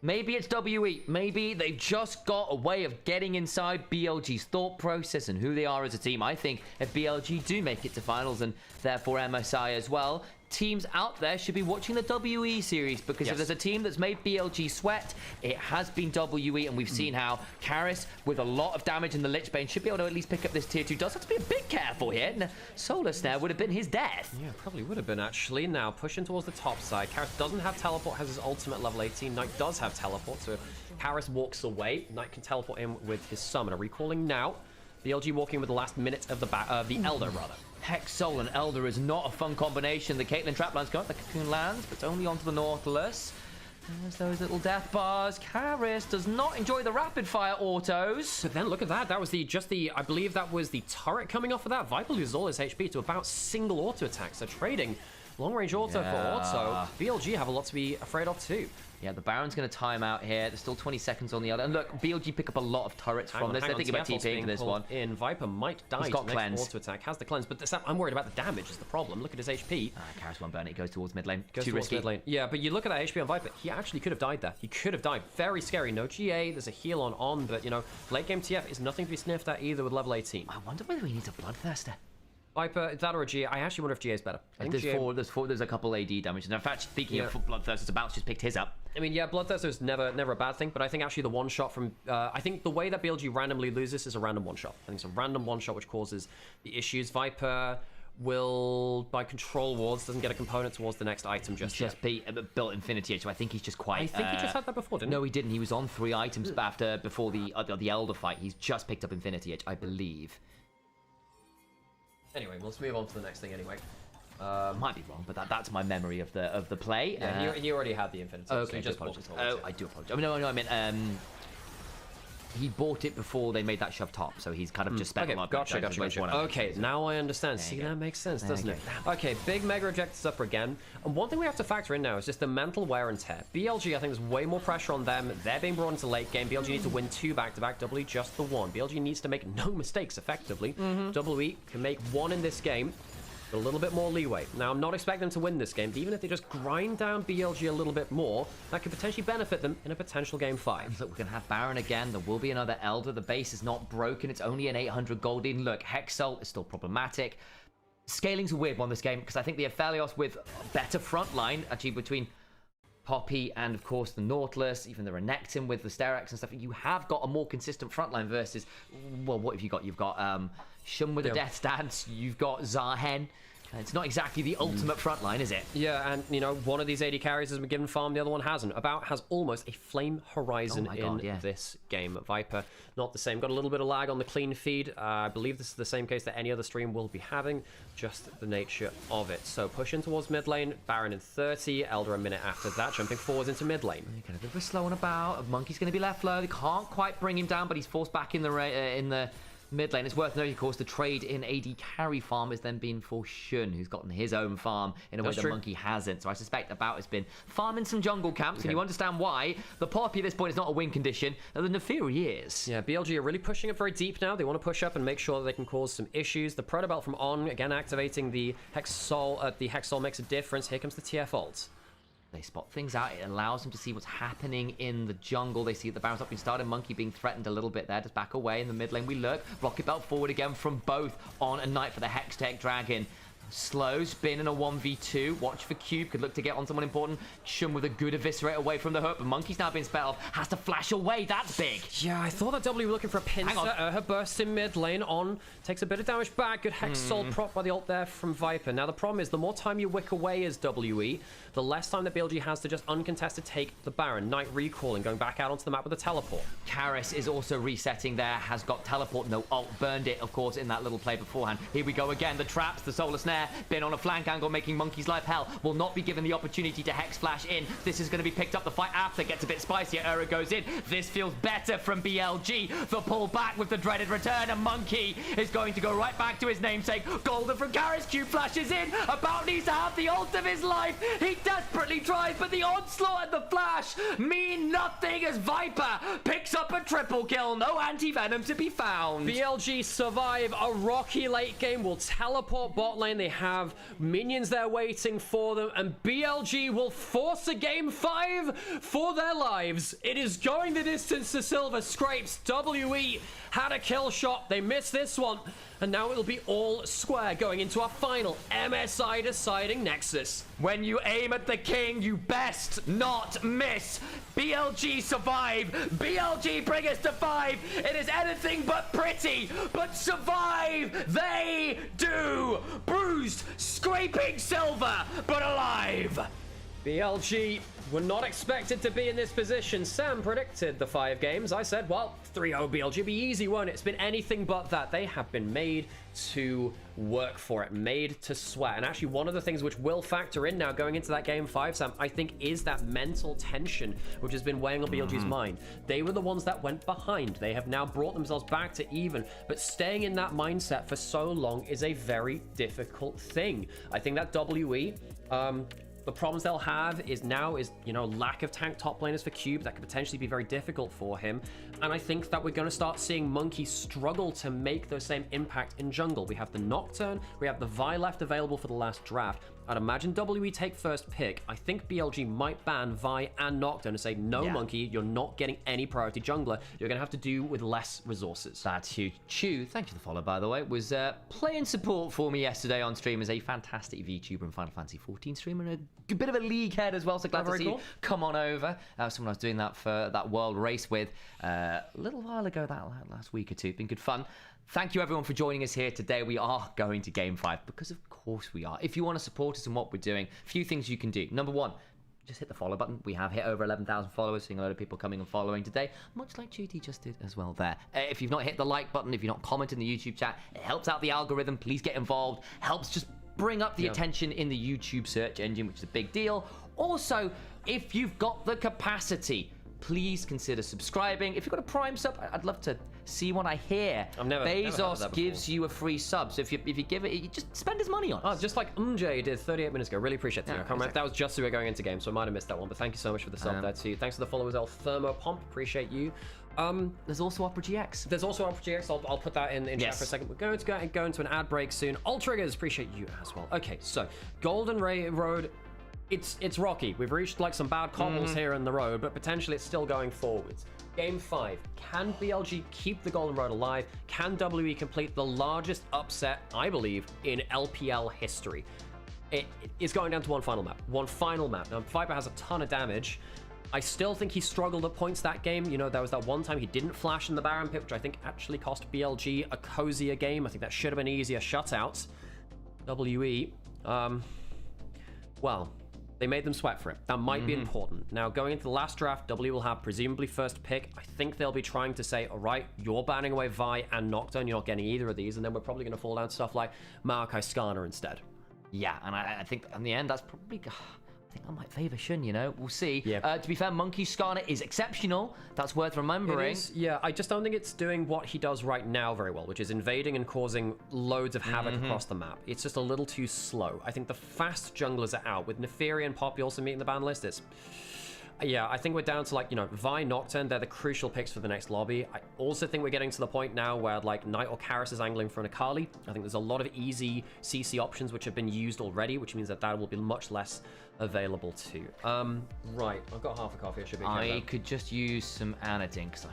Maybe it's WE. Maybe they've just got a way of getting inside BLG's thought process and who they are as a team. I think if BLG do make it to finals, and therefore MSI as well, teams out there should be watching the WE series, because if there's a team that's made BLG sweat, it has been WE, and we've seen how Karis, with a lot of damage in the Lich Bane, should be able to at least pick up this tier 2. Does have to be a bit careful here. Solar Snare would have been his death. Yeah, probably would have been, actually. Now, pushing towards the top side. Karis doesn't have teleport, has his ultimate level 18. Knight does have teleport, so if Karis walks away, Knight can teleport in with his summoner. Recalling now, BLG walking with the last minute of the Elder, rather. Hex Soul and Elder is not a fun combination. The Caitlyn Traplan's got the Cocoon lands, but only onto the Nautilus. There's those little death bars. Karis does not enjoy the rapid fire autos. So then look at that. That was I believe that was the turret coming off of that. Viper loses all his HP to about single auto attacks. So trading long range auto for auto. BLG have a lot to be afraid of too. Yeah, the Baron's going to time out here. There's still 20 seconds on the other. And look, BLG pick up a lot of turrets from this. They're thinking about TPing for this one. In Viper might die. He's got cleanse. Auto attack has the cleanse, but I'm worried about the damage is the problem. Look at his HP. Karis won't burn it. He goes towards mid lane. Goes Too towards risky. mid lane. Yeah, but you look at that HP on Viper. He actually could have died there. He could have died. Very scary. No GA. There's a heal on, but you know, late game TF is nothing to be sniffed at either with level 18. I wonder whether he needs a Bloodthirster. Viper, that or a GA. I actually wonder if GA is better. I think There's a couple AD damage. And in fact, speaking of Bloodthirsters, Bounce just picked his up. I mean, yeah, Bloodthirster is never a bad thing, but I think actually the one shot from I think the way that BLG randomly loses is a random one shot. I think it's a random one shot which causes the issues. Viper will, by control wards, doesn't get a component towards the next item just yet. Built Infinity Edge, so I think he's just quite... I think he just had that before, didn't he? No, he didn't. He was on 3 items before the Elder fight. He's just picked up Infinity Edge, I believe. Anyway, let's move on to the next thing anyway. Might be wrong, but that's my memory of the play. Yeah, he already had the Infinity. Okay, so just I do apologize. Oh, I meant he bought it before they made that shove top, so he's kind of just spent Okay, a lot of gotcha. money. Okay, now I understand. See, that makes sense, doesn't it? Okay, big mega ejectors up again. And one thing we have to factor in now is just the mental wear and tear. BLG, I think there's way more pressure on them. They're being brought into late game. BLG needs to win 2 back-to-back, WWE just the 1. BLG needs to make no mistakes, effectively. WWE can make 1 in this game. A little bit more leeway. Now, I'm not expecting them to win this game, but even if they just grind down BLG a little bit more, that could potentially benefit them in a potential game 5. Look, we're going to have Baron again. There will be another Elder. The base is not broken. It's only an 800 gold in. Look, Hexalt is still problematic. Scaling's a weird one this game, because I think the Aphelios with a better front line, actually between Poppy and, of course, the Nautilus, even the Renekton with the Sterex and stuff, you have got a more consistent front line versus, well, what have you got? You've got Shun with a Death Dance. You've got Zahen. It's not exactly the ultimate front line, is it? Yeah, and, you know, one of these AD carries has been given farm, the other one hasn't. About has almost a Flame Horizon this game. Viper, not the same. Got a little bit of lag on the clean feed. I believe this is the same case that any other stream will be having, just the nature of it. So push in towards mid lane, Baron in 30, Elder a minute after that, jumping forwards into mid lane. Kind of a bit slow on about. Monkey's going to be left low. They can't quite bring him down, but he's forced back in the mid lane. It's worth noting, of course, the trade in AD carry farm has then been for Shun, who's gotten his own farm in a way that Monkey hasn't. So I suspect About has been farming some jungle camps, and you understand why. The Poppy at this point is not a win condition, and the Neferi is. Yeah, BLG are really pushing it very deep now. They want to push up and make sure that they can cause some issues. The Protobelt from On, again activating the Hexol makes a difference. Here comes the TF ult. They spot things out. It allows them to see what's happening in the jungle. They see that the Baron's up being started. Monkey being threatened a little bit there. Just back away in the mid lane. We look. Rocket Belt forward again from both On and Knight for the Hextech Dragon. Slow spin in a 1v2. Watch for Cube. Could look to get on someone important. Shun with a good eviscerate away from the hook. But Monkey's now been spelled off. Has to flash away. That's big. Yeah, I thought that W were looking for a pincer. Her burst in mid lane. On takes a bit of damage back. Good Hex Soul prop by the ult there from Viper. Now the problem is the more time you wick away as WE, the less time that BLG has to just uncontested take the Baron. Knight recalling, going back out onto the map with a teleport. Karis is also resetting there. Has got teleport. No ult. Burned it, of course, in that little play beforehand. Here we go again. The traps, the solar snare. Been on a flank angle, making Monkey's life hell. Will not be given the opportunity to Hex Flash in. This is going to be picked up. The fight after gets a bit spicier. Ura goes in. This feels better from BLG. The pull back with the dreaded return, and Monkey is going to go right back to his namesake. Golden from Karis. Cube flashes in. About needs to have the ult of his life. He desperately tries, but the onslaught and the flash mean nothing as Viper picks up a triple kill. No anti-venom to be found. BLG survive a rocky late game. Will teleport bot lane. They have minions there waiting for them, and BLG will force a game 5 for their lives. It is going the distance to Silver. Scrapes. WE had a kill shot. They missed this one, and now it'll be all square going into our final MSI deciding Nexus. When you aim at the king, you best not miss. BLG survive. BLG bring us to 5. It is anything but pretty, but survive they do. Bruised, scraping Silver, but alive. BLG were not expected to be in this position. Sam predicted the 5 games. I said, well, 3-0 BLG be easy, won't it? It's been anything but that. They have been made to work for it, made to sweat. And actually, one of the things which will factor in now going into that game 5, Sam, I think is that mental tension which has been weighing on BLG's mind. They were the ones that went behind. They have now brought themselves back to even, but staying in that mindset for so long is a very difficult thing. I think that WE, the problems they'll have is you know, lack of tank top laners for Cube. That could potentially be very difficult for him. And I think that we're going to start seeing Monkey struggle to make the same impact in jungle. We have the Nocturne, we have the Vi left available for the last draft. I'd imagine WE take first pick. I think BLG might ban Vi and Nocturne and say, no, Monkey, you're not getting any priority jungler. You're going to have to do with less resources. That's huge. Chew, thank you for the follow, by the way, was playing support for me yesterday on stream as a fantastic VTuber and Final Fantasy 14 streamer and a bit of a league head as well, so glad to see you come on over. Someone I was doing that for that world race with a little while ago, that last week or two. Been good fun. Thank you everyone for joining us here today. We are going to Game 5 because of course we are. If you want to support us in what we're doing, a few things you can do. Number 1, just hit the follow button. We have hit over 11,000 followers, seeing a lot of people coming and following today, much like Judy just did as well there. If you've not hit the like button, if you're not commenting in the YouTube chat, it helps out the algorithm. Please get involved. Helps just bring up the attention in the YouTube search engine, which is a big deal. Also, if you've got the capacity, please consider subscribing. If you've got a Prime sub, I'd love to see one. I hear never heard of Bezos that gives you a free sub. So if you give it, you just spend his money on it. Oh, just like MJ did 38 minutes ago. Really appreciate that. Yeah, I can't remember. That was just as we were going into game, so I might have missed that one. But thank you so much for the sub there too. Thanks to the followers, El Thermo Pomp. Appreciate you. There's also Opera GX. There's also Opera GX. I'll put that in chat for a second. We're going to go into an ad break soon. All Triggers, appreciate you as well. Okay, so Golden Ray Road. It's rocky. We've reached like some bad cobbles here in the road, but potentially it's still going forwards. Game 5. Can BLG keep the Golden Road alive? Can WE complete the largest upset, I believe, in LPL history? It is going down to one final map. Now, Viper has a ton of damage. I still think he struggled at points that game. You know, there was that one time he didn't flash in the Baron pit, which I think actually cost BLG a cozier game. I think that should have been easier shutouts. WE, well, they made them sweat for it. That might be important. Now, going into the last draft, W will have presumably first pick. I think they'll be trying to say, all right, you're banning away Vi and Nocturne. You're not getting either of these. And then we're probably going to fall down to stuff like Maokai Skana instead. Yeah, and I think in the end, that's probably... I think I might favour Shun, you know? We'll see. Yeah. To be fair, Monkey Skana is exceptional. That's worth remembering. It is, yeah, I just don't think it's doing what he does right now very well, which is invading and causing loads of havoc across the map. It's just a little too slow. I think the fast junglers are out. With Neferi and Poppy also meeting the ban list, it's... Yeah, I think we're down to, like, you know, Vi, Nocturne, they're the crucial picks for the next lobby. I also think we're getting to the point now where, like, Knight or Karis is angling for an Akali. I think there's a lot of easy CC options which have been used already, which means that will be much less available too. Right, I've got half a coffee. I should be okay. I could just use some Anadin because I'm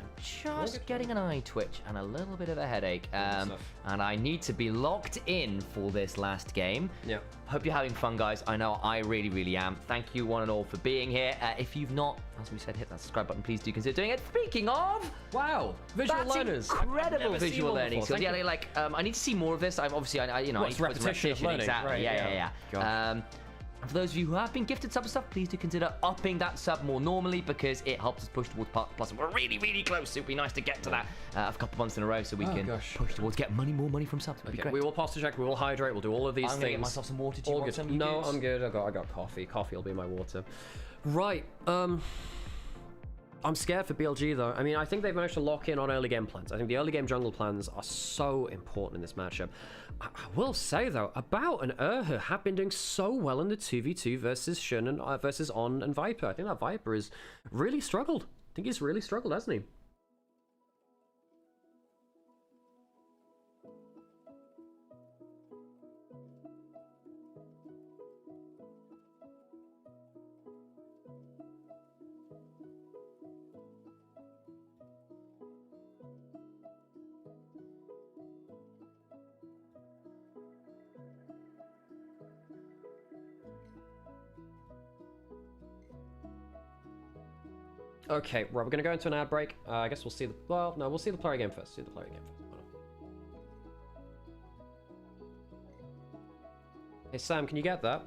just getting an eye twitch and a little bit of a headache. And I need to be locked in for this last game. Yeah. Hope you're having fun, guys. I know I really, really am. Thank you one and all for being here. If you've not, as we said, hit that subscribe button, please do consider doing it. Speaking of, Wow, visual that's learners. incredible I've never seen visual one learning. before. So yeah, Thank you. like I need to see more of this. I'm obviously, you know, Well, I it's need to put some repetition of learning, exactly. right, Yeah. Gosh. And for those of you who have been gifted sub stuff, please do consider upping that sub more normally because it helps us push towards Plus. And we're really, really close. It would be nice to get to that a couple months in a row so we can push towards get more money from subs. It'd be great. We will posture check, we will hydrate, we'll do all of these I'm things. gonna get myself some water. Do you All want good. some? You No, good? I'm good. I got coffee. Coffee will be my water. Right. I'm scared for BLG though. I mean, I think they've managed to lock in on early game plans. I think the early game jungle plans are so important in this matchup. I will say though, About and Urha have been doing so well in the 2v2 versus Shun and versus On and Viper. I think that Viper has really struggled. I think he's really struggled, hasn't he? Okay, right, we're gonna go into an ad break. I guess we'll see the... Well, no, we'll see the player game first. See the player game first. Hey, Sam, can you get that?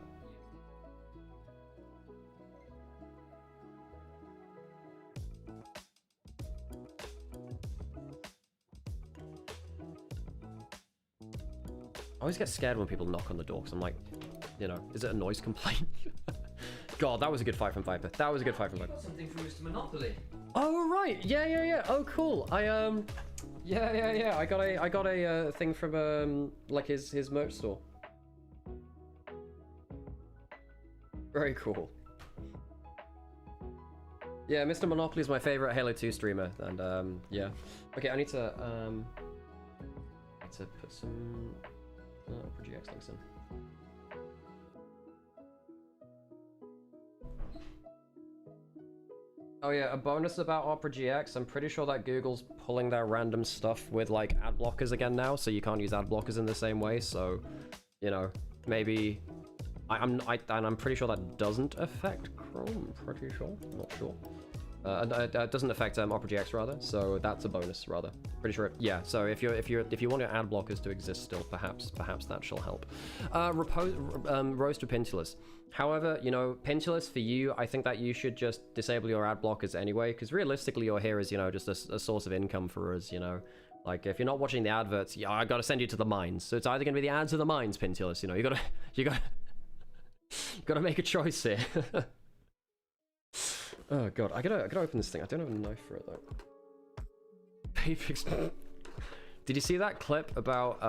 I always get scared when people knock on the door, because I'm like, you know, is it a noise complaint? God, that was a good fight from Viper. That was a good fight from Viper. Got something from Mr. Monopoly. Oh right, yeah. Oh cool. Yeah. I got a thing from like his merch store. Very cool. Yeah, Mr. Monopoly is my favorite Halo 2 streamer, and yeah. Okay, I need to put some GX links in. Oh yeah, a bonus about Opera GX. I'm pretty sure that Google's pulling their random stuff with like ad blockers again now, so you can't use ad blockers in the same way. So, you know, maybe I'm pretty sure that doesn't affect Chrome. I'm pretty sure, not sure. It doesn't affect Opera GX rather, so that's a bonus rather. Pretty sure. Yeah. So if you want your ad blockers to exist still, perhaps that shall help. Rose to Pintulus. However, you know, Pintulus for you, I think that you should just disable your ad blockers anyway, because realistically, you're here as, you know, just a source of income for us. You know, like if you're not watching the adverts, yeah, I gotta send you to the mines. So it's either gonna be the ads or the mines, Pintulus. You know, you gotta make a choice here. Oh god, I gotta open this thing. I don't have a knife for it though. Did you see that clip about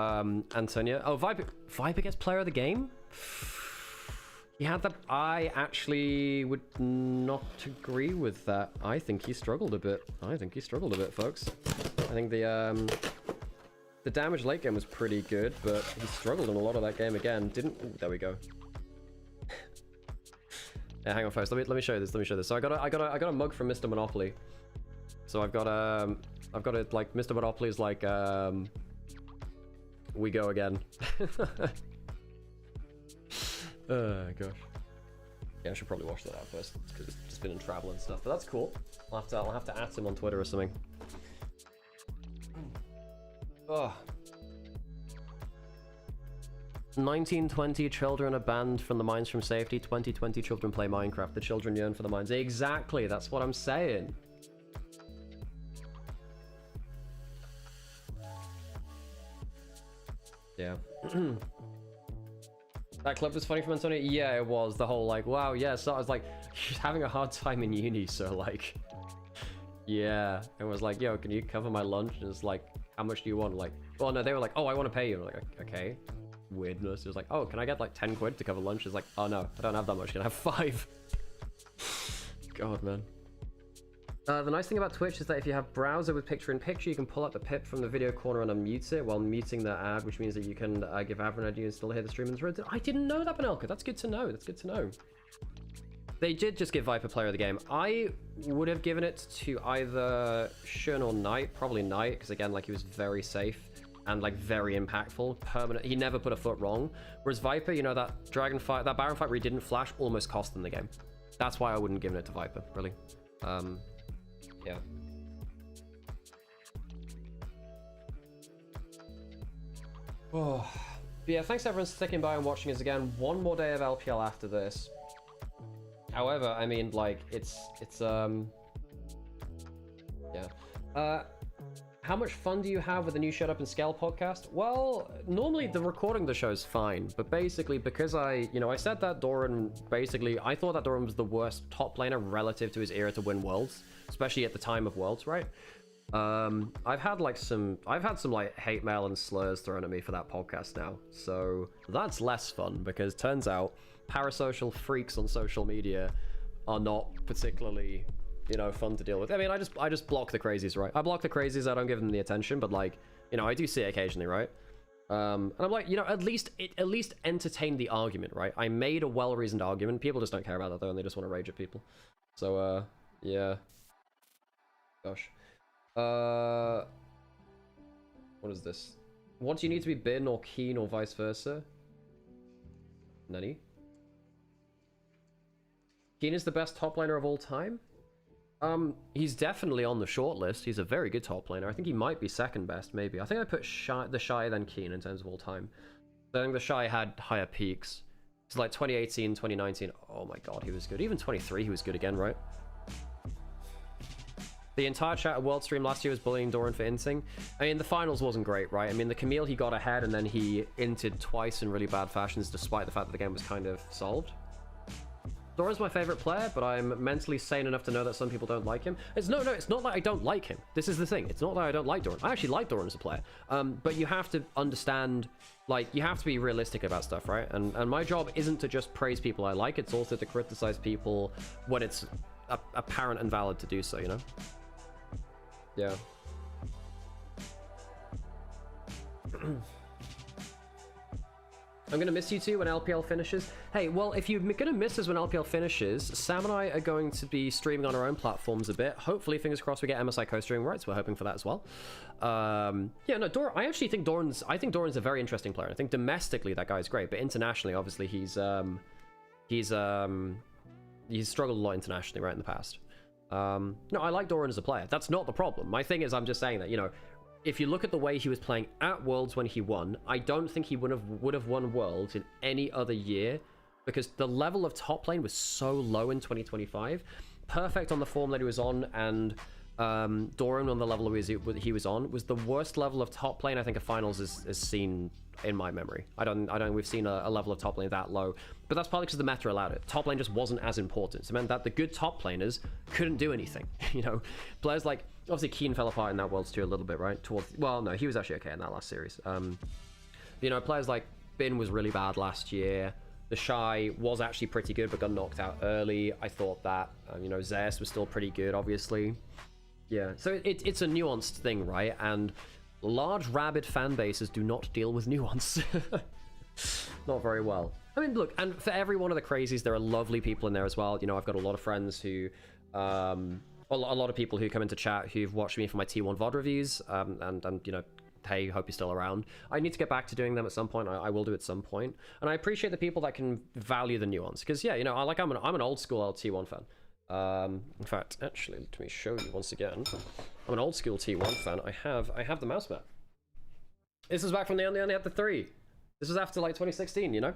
Antonio? Oh, Viper gets player of the game? He had that. I actually would not agree with that. I think he struggled a bit. Folks. I think the damage late game was pretty good, but he struggled in a lot of that game again. Didn't? Ooh, there we go. Yeah, hang on first. Let me show you this. So I got a mug from Mr. Monopoly. So I've got it like Mr. Monopoly is like we go again. Oh gosh. Yeah, I should probably wash that out first because it's just been in travel and stuff. But that's cool. I'll have to at him on Twitter or something. Oh. 1920 children are banned from the mines from safety. 2020 children play Minecraft. The children yearn for the mines. Exactly. That's what I'm saying. Yeah. That clip was funny from Antonio? Yeah, it was. The whole like, wow, yeah, so I was like, she's having a hard time in uni, so like, yeah. It was like, yo, can you cover my lunch? And it's like, how much do you want? Like, well, no, they were like, oh, I want to pay you. I'm like, okay. Weirdness. It was like, oh, can I get like 10 quid to cover lunch? It's like, oh no, I don't have that much. Can I have 5? God, man. The nice thing about Twitch is that if you have browser with picture-in-picture, you can pull up the pip from the video corner and unmute it while muting the ad, which means that you can give Avron ad and still hear the stream and thread. I didn't know that, Benelka. That's good to know. That's good to know. They did just give Viper player of the game. I would have given it to either Shun or Knight. Probably Knight, because again, like, he was very safe and like very impactful. Permanent. He never put a foot wrong. Whereas Viper, you know, that Dragon fight, that Baron fight where he didn't flash almost cost them the game. That's why I wouldn't have given it to Viper, really. Yeah. Oh. But yeah, thanks everyone for sticking by and watching us again. One more day of LPL after this. However, I mean, like, it's yeah. How much fun do you have with the new Shut Up and Scale podcast? Well, normally the recording of the show is fine, but basically because I said that Doran, basically, I thought that Doran was the worst top laner relative to his era to win Worlds, especially at the time of Worlds, right? I've had some like hate mail and slurs thrown at me for that podcast now, so that's less fun because turns out parasocial freaks on social media are not particularly, you know, fun to deal with. I mean, I just block the crazies, right? I block the crazies. I don't give them the attention, but like, you know, I do see it occasionally, right? And I'm like, you know, at least entertain the argument, right? I made a well-reasoned argument. People just don't care about that though, and they just want to rage at people. So, yeah. Gosh. What is this? What do you need to be bin or keen or vice versa? Nani? Keen is the best top laner of all time? He's definitely on the short list. He's a very good top laner. I think he might be second best, maybe. I think I put the Shy then Keen in terms of all time. I think the Shy had higher peaks. It's like 2018, 2019. Oh my god, he was good. Even 23, he was good again, right? The entire chat at World Stream last year was bullying Doran for inting. I mean, the finals wasn't great, right? I mean, the Camille, he got ahead, and then he inted twice in really bad fashions, despite the fact that the game was kind of solved. Doran's my favorite player, but I'm mentally sane enough to know that some people don't like him. It's not that I don't like him. This is the thing. It's not that I don't like Doran. I actually like Doran as a player. But you have to understand, like, you have to be realistic about stuff, right? And my job isn't to just praise people I like. It's also to criticize people when it's apparent and valid to do so, you know? Yeah. I'm gonna miss you too when LPL finishes. Hey, well, if you're gonna miss us when LPL finishes, Sam and I are going to be streaming on our own platforms a bit. Hopefully, fingers crossed, we get MSI co-streaming rights. We're hoping for that as well. Yeah, no, I actually think Doran's a very interesting player. I think domestically that guy's great, but internationally, obviously, he's struggled a lot internationally, right, in the past. No, I like Doran as a player. That's not the problem. My thing is, I'm just saying that, you know, if you look at the way he was playing at Worlds when he won, I don't think he would have won Worlds in any other year because the level of top lane was so low in 2025. Perfect on the form that he was on, and Doran on the level he was on was the worst level of top lane I think a finals is seen in my memory. I don't think we've seen a level of top lane that low, but that's probably because the meta allowed it. Top lane just wasn't as important. So it meant that the good top laners couldn't do anything. You know, players like obviously Keen fell apart in that Worlds 2 a little bit, right? Well, no, he was actually okay in that last series. You know, players like Bin was really bad last year. The Shy was actually pretty good, but got knocked out early. I thought that, you know, Zeus was still pretty good, obviously. Yeah, so it's a nuanced thing, right? And large, rabid fan bases do not deal with nuance. Not very well. I mean, look, and for every one of the crazies, there are lovely people in there as well. You know, I've got a lot of friends who, a lot of people who come into chat who've watched me for my T1 VOD reviews, and you know, hey, hope you're still around. I need to get back to doing them at some point. I will do at some point. And I appreciate the people that can value the nuance. Because, yeah, you know, I'm an old school T1 fan. In fact, actually, let me show you once again. I'm an old school T1 fan. I have the mouse mat. This is back from the only had the 3. This was after like 2016, you know?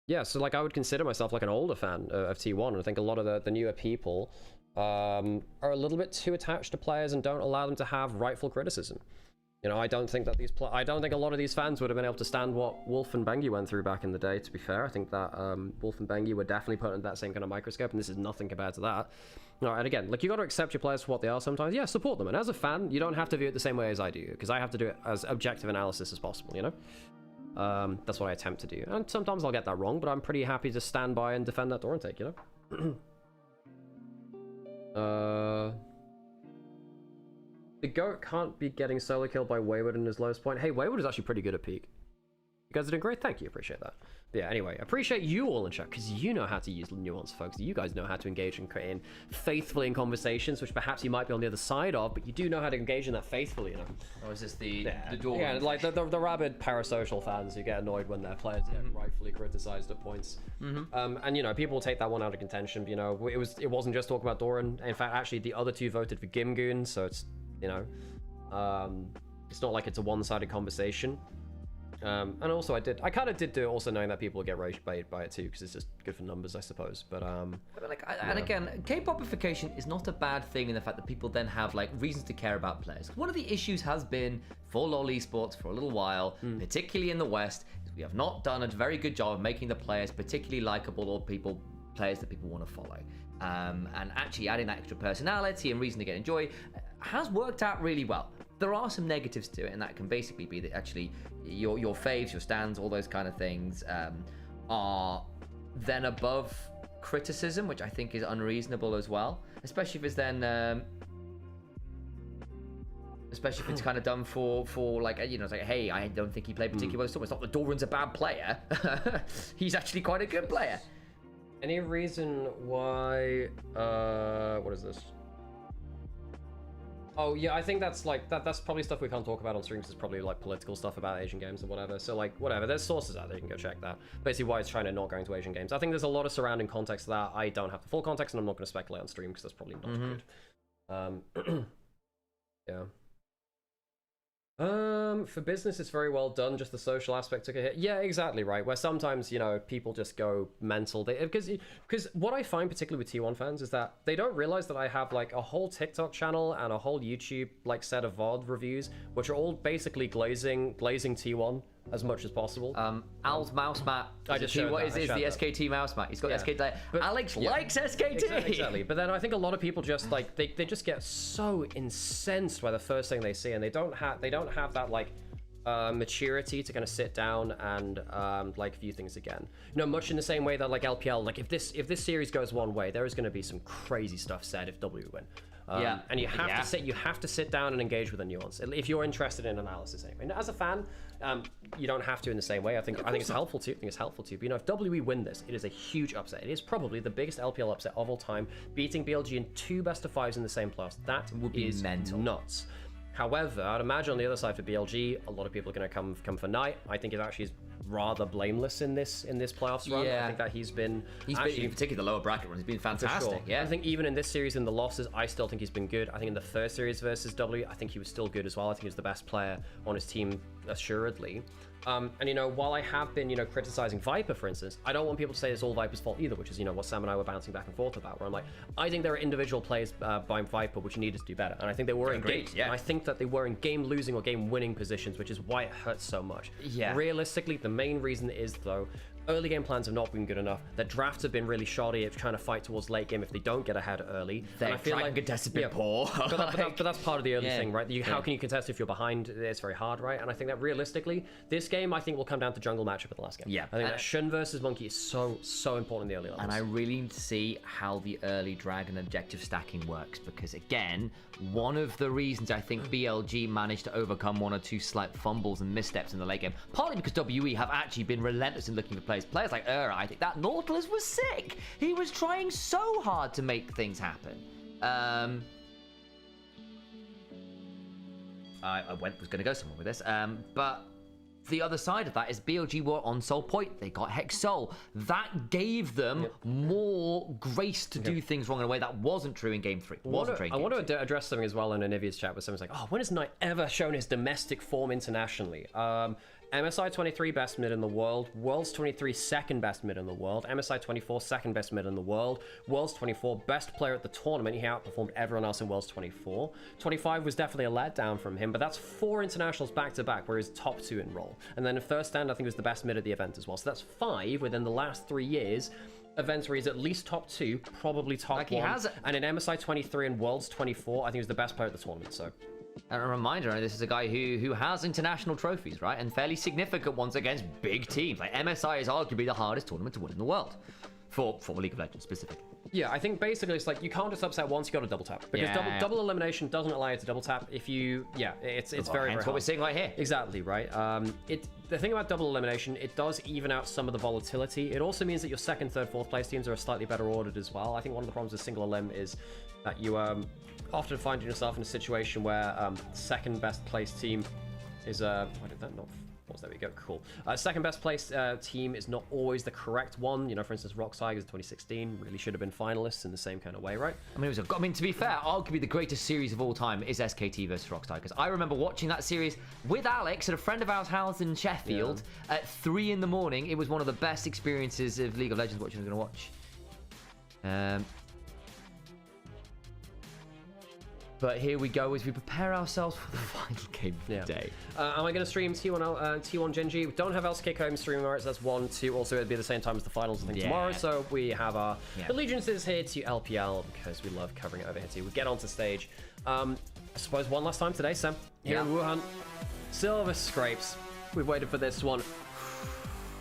Yeah, so like I would consider myself like an older fan of T1, and I think a lot of the newer people are a little bit too attached to players and don't allow them to have rightful criticism. You know, I don't think that I don't think a lot of these fans would have been able to stand what Wolf and Bengi went through back in the day, to be fair. I think that Wolf and Bengi were definitely put under that same kind of microscope, and this is nothing compared to that. You know, and again, like, you got to accept your players for what they are sometimes. Yeah, support them. And as a fan, you don't have to view it the same way as I do, because I have to do it as objective analysis as possible, you know? That's what I attempt to do. And sometimes I'll get that wrong, but I'm pretty happy to stand by and defend that Doran take, you know? The GOAT can't be getting solo killed by Wayward in his lowest point. Hey, Wayward is actually pretty good at peak. You guys are doing great. Thank you. Appreciate that. But yeah, anyway, appreciate you all in chat, because you know how to use nuance, folks. You guys know how to engage in faithfully in conversations, which perhaps you might be on the other side of, but you do know how to engage in that faithfully, you know? Or is this the door? Yeah, like the rabid parasocial fans who get annoyed when their players get rightfully criticized at points. And, you know, people will take that one out of contention. But, you know, it wasn't just talking about Doran. In fact, actually, the other two voted for Gimgoon, so it's, you know, it's not like it's a one-sided conversation. And also I kind of did do it also knowing that people would get rage baited by it too, because it's just good for numbers, I suppose. But and again, K-popification is not a bad thing in the fact that people then have like reasons to care about players. One of the issues has been for LoL esports for a little while, particularly in the West, is we have not done a very good job of making the players particularly likable or players that people want to follow. And actually adding that extra personality and reason to get enjoy has worked out really well. There are some negatives to it, and that can basically be that actually your faves, your stands, all those kind of things are then above criticism, which I think is unreasonable as well. Especially if it's then, especially if it's kind of done for like, you know, it's like, hey, I don't think he played particularly well. It's not that Doran's a bad player. He's actually quite a good player. Any reason why? What is this? Oh yeah, I think that's like that's probably stuff we can't talk about on streams. It's probably like political stuff about Asian games and whatever. So like whatever, there's sources out there, you can go check that. Basically why it's China not going to Asian games. I think there's a lot of surrounding context to that. I don't have the full context, and I'm not going to speculate on stream because that's probably not good. Yeah. For business, it's very well done. Just the social aspect took a hit. Yeah, exactly right. Where sometimes, you know, people just go mental. Because what I find particularly with T1 fans is that they don't realize that I have like a whole TikTok channel and a whole YouTube like set of VOD reviews, which are all basically glazing T1 as much as possible. Al's mouse mat. I just showed that. Is the SKT mouse mat. He's got SKT. But Alex likes SKT. Exactly. But then I think a lot of people just like they just get so incensed by the first thing they see, and they don't have that like maturity to kind of sit down and like view things again. You know, much in the same way that like LPL, like if this series goes one way, there is going to be some crazy stuff said if W win. And you have to sit down and engage with the nuance if you're interested in analysis anyway. And as a fan, you don't have to in the same way. I think it's helpful to. But, you know, if WE win this, it is a huge upset. It is probably the biggest LPL upset of all time, beating BLG in 2 best-of-5s in the same playoffs. That would be mental. Nuts. However, I'd imagine on the other side for BLG, a lot of people are going to come for Knight. I think it actually is rather blameless in this playoffs run. Yeah. I think that he's been in particular the lower bracket run, he's been fantastic. Sure. Yeah, I think even in this series, in the losses, I still think he's been good. I think in the first series versus W, I think he was still good as well. I think he was the best player on his team, assuredly. And while I have been, criticizing Viper, for instance, I don't want people to say it's all Viper's fault either, which is, what Sam and I were bouncing back and forth about, where I'm like, I think there are individual plays by Viper which needed to do better. And I think they were in game. Yeah. And I think that they were in game losing or game winning positions, which is why it hurts so much. Yeah. Realistically, the main reason is, though, early game plans have not been good enough. Their drafts have been really shoddy at trying to fight towards late game if they don't get ahead early. Their dragon contest has been poor. But that's part of the early thing, right? How can you contest if you're behind? It's very hard, right? And I think that realistically, this game, I think, will come down to jungle matchup at the last game. Yeah. I think that Shun versus Monkey is so important in the early levels. And I really need to see how the early dragon objective stacking works, because again, one of the reasons I think BLG managed to overcome one or two slight fumbles and missteps in the late game, partly because WE have actually been relentless in looking for players. Players like I think that Nautilus was sick. He was trying so hard to make things happen. I was going to go somewhere with this, but the other side of that is BLG were on Soul Point. They got Hex Soul. That gave them more grace to do things wrong in a way that wasn't true in Game 3. I want to address something as well in Onivia's chat, where someone's like, when has Knight ever shown his domestic form internationally? MSI 23 best mid in the world, Worlds 23 second best mid in the world, MSI 24 second best mid in the world, Worlds 24 best player at the tournament. He outperformed everyone else in Worlds 24. 25 was definitely a letdown from him, but that's 4 internationals back to back where he's top 2 in role. And then in first stand, I think he was the best mid at the event as well. So that's 5 within the last 3 years. Events where he's at least top 2, probably top 1. And in MSI 23 and Worlds 24, I think he was the best player at the tournament. So. And a reminder, this is a guy who has international trophies, right? And fairly significant ones against big teams. Like MSI is arguably the hardest tournament to win in the world. For League of Legends specifically. Yeah, I think basically it's like you can't just upset once, you got to double tap. Because double elimination doesn't allow you to double tap if you... Yeah, it's very, very hard. That's what we're seeing right here. Exactly, right? The thing about double elimination, it does even out some of the volatility. It also means that your second, third, fourth place teams are slightly better ordered as well. I think one of the problems with single elim is that you often find yourself in a situation where second best placed team is... why did that not... There we go, cool. Second best placed team is not always the correct one. For instance, Rock Tigers 2016 really should have been finalists in the same kind of way, right? I mean, to be fair, arguably the greatest series of all time is SKT versus Rock Tigers. I remember watching that series with Alex at a friend of ours house in Sheffield at 3 in the morning. It was one of the best experiences of League of Legends watching. I'm going to watch. But here we go as we prepare ourselves for the final game of the day. Am I going to stream T1 Genji? We don't have LCK home streaming rights. That's 1, 2. Also, it'll be the same time as the finals, I think, tomorrow. So we have our allegiances here to LPL because we love covering it over here too. We get onto stage. I suppose one last time today, Sam. Here in Wuhan. Silver scrapes. We've waited for this one.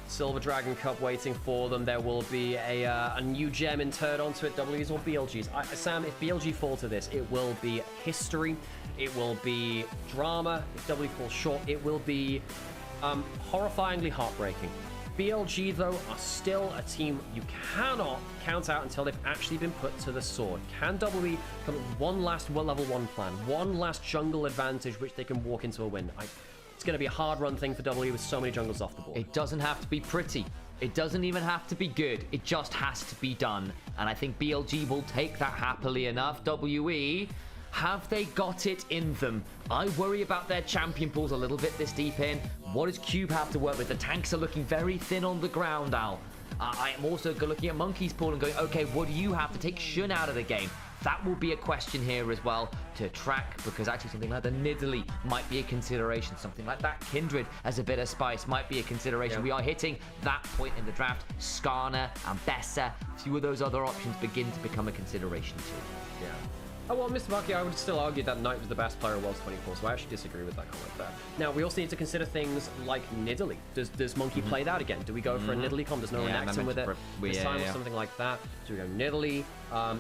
Silver Dragon Cup waiting for them. There will be a new gem interred onto it, W's or BLG's. Sam, if BLG fall to this, it will be history. It will be drama. If W falls short, it will be horrifyingly heartbreaking. BLG, though, are still a team you cannot count out until they've actually been put to the sword. Can WE come up with one last level 1 plan, one last jungle advantage which they can walk into a win? It's going to be a hard run thing for W with so many jungles off the board. It doesn't have to be pretty. It doesn't even have to be good. It just has to be done. And I think BLG will take that happily enough. WE, have they got it in them? I worry about their champion pools a little bit this deep in. What does Cube have to work with? The tanks are looking very thin on the ground, Al. I am also looking at Monkey's pool and going, okay, what do you have to take Shun out of the game? That will be a question here as well to track, because actually something like the Nidalee might be a consideration. Something like that Kindred as a bit of spice might be a consideration. We are hitting that point in the draft. Skarner and Bessa, a few of those other options begin to become a consideration too. Yeah. Oh, well, Mr. Bucky, I would still argue that Knight was the best player in Worlds 24, so I actually disagree with that comment there. Now, we also need to consider things like Nidalee. Does Monkey play that again? Do we go for a Nidalee comp? Does no one react with it this time or something like that? Do we go Nidalee?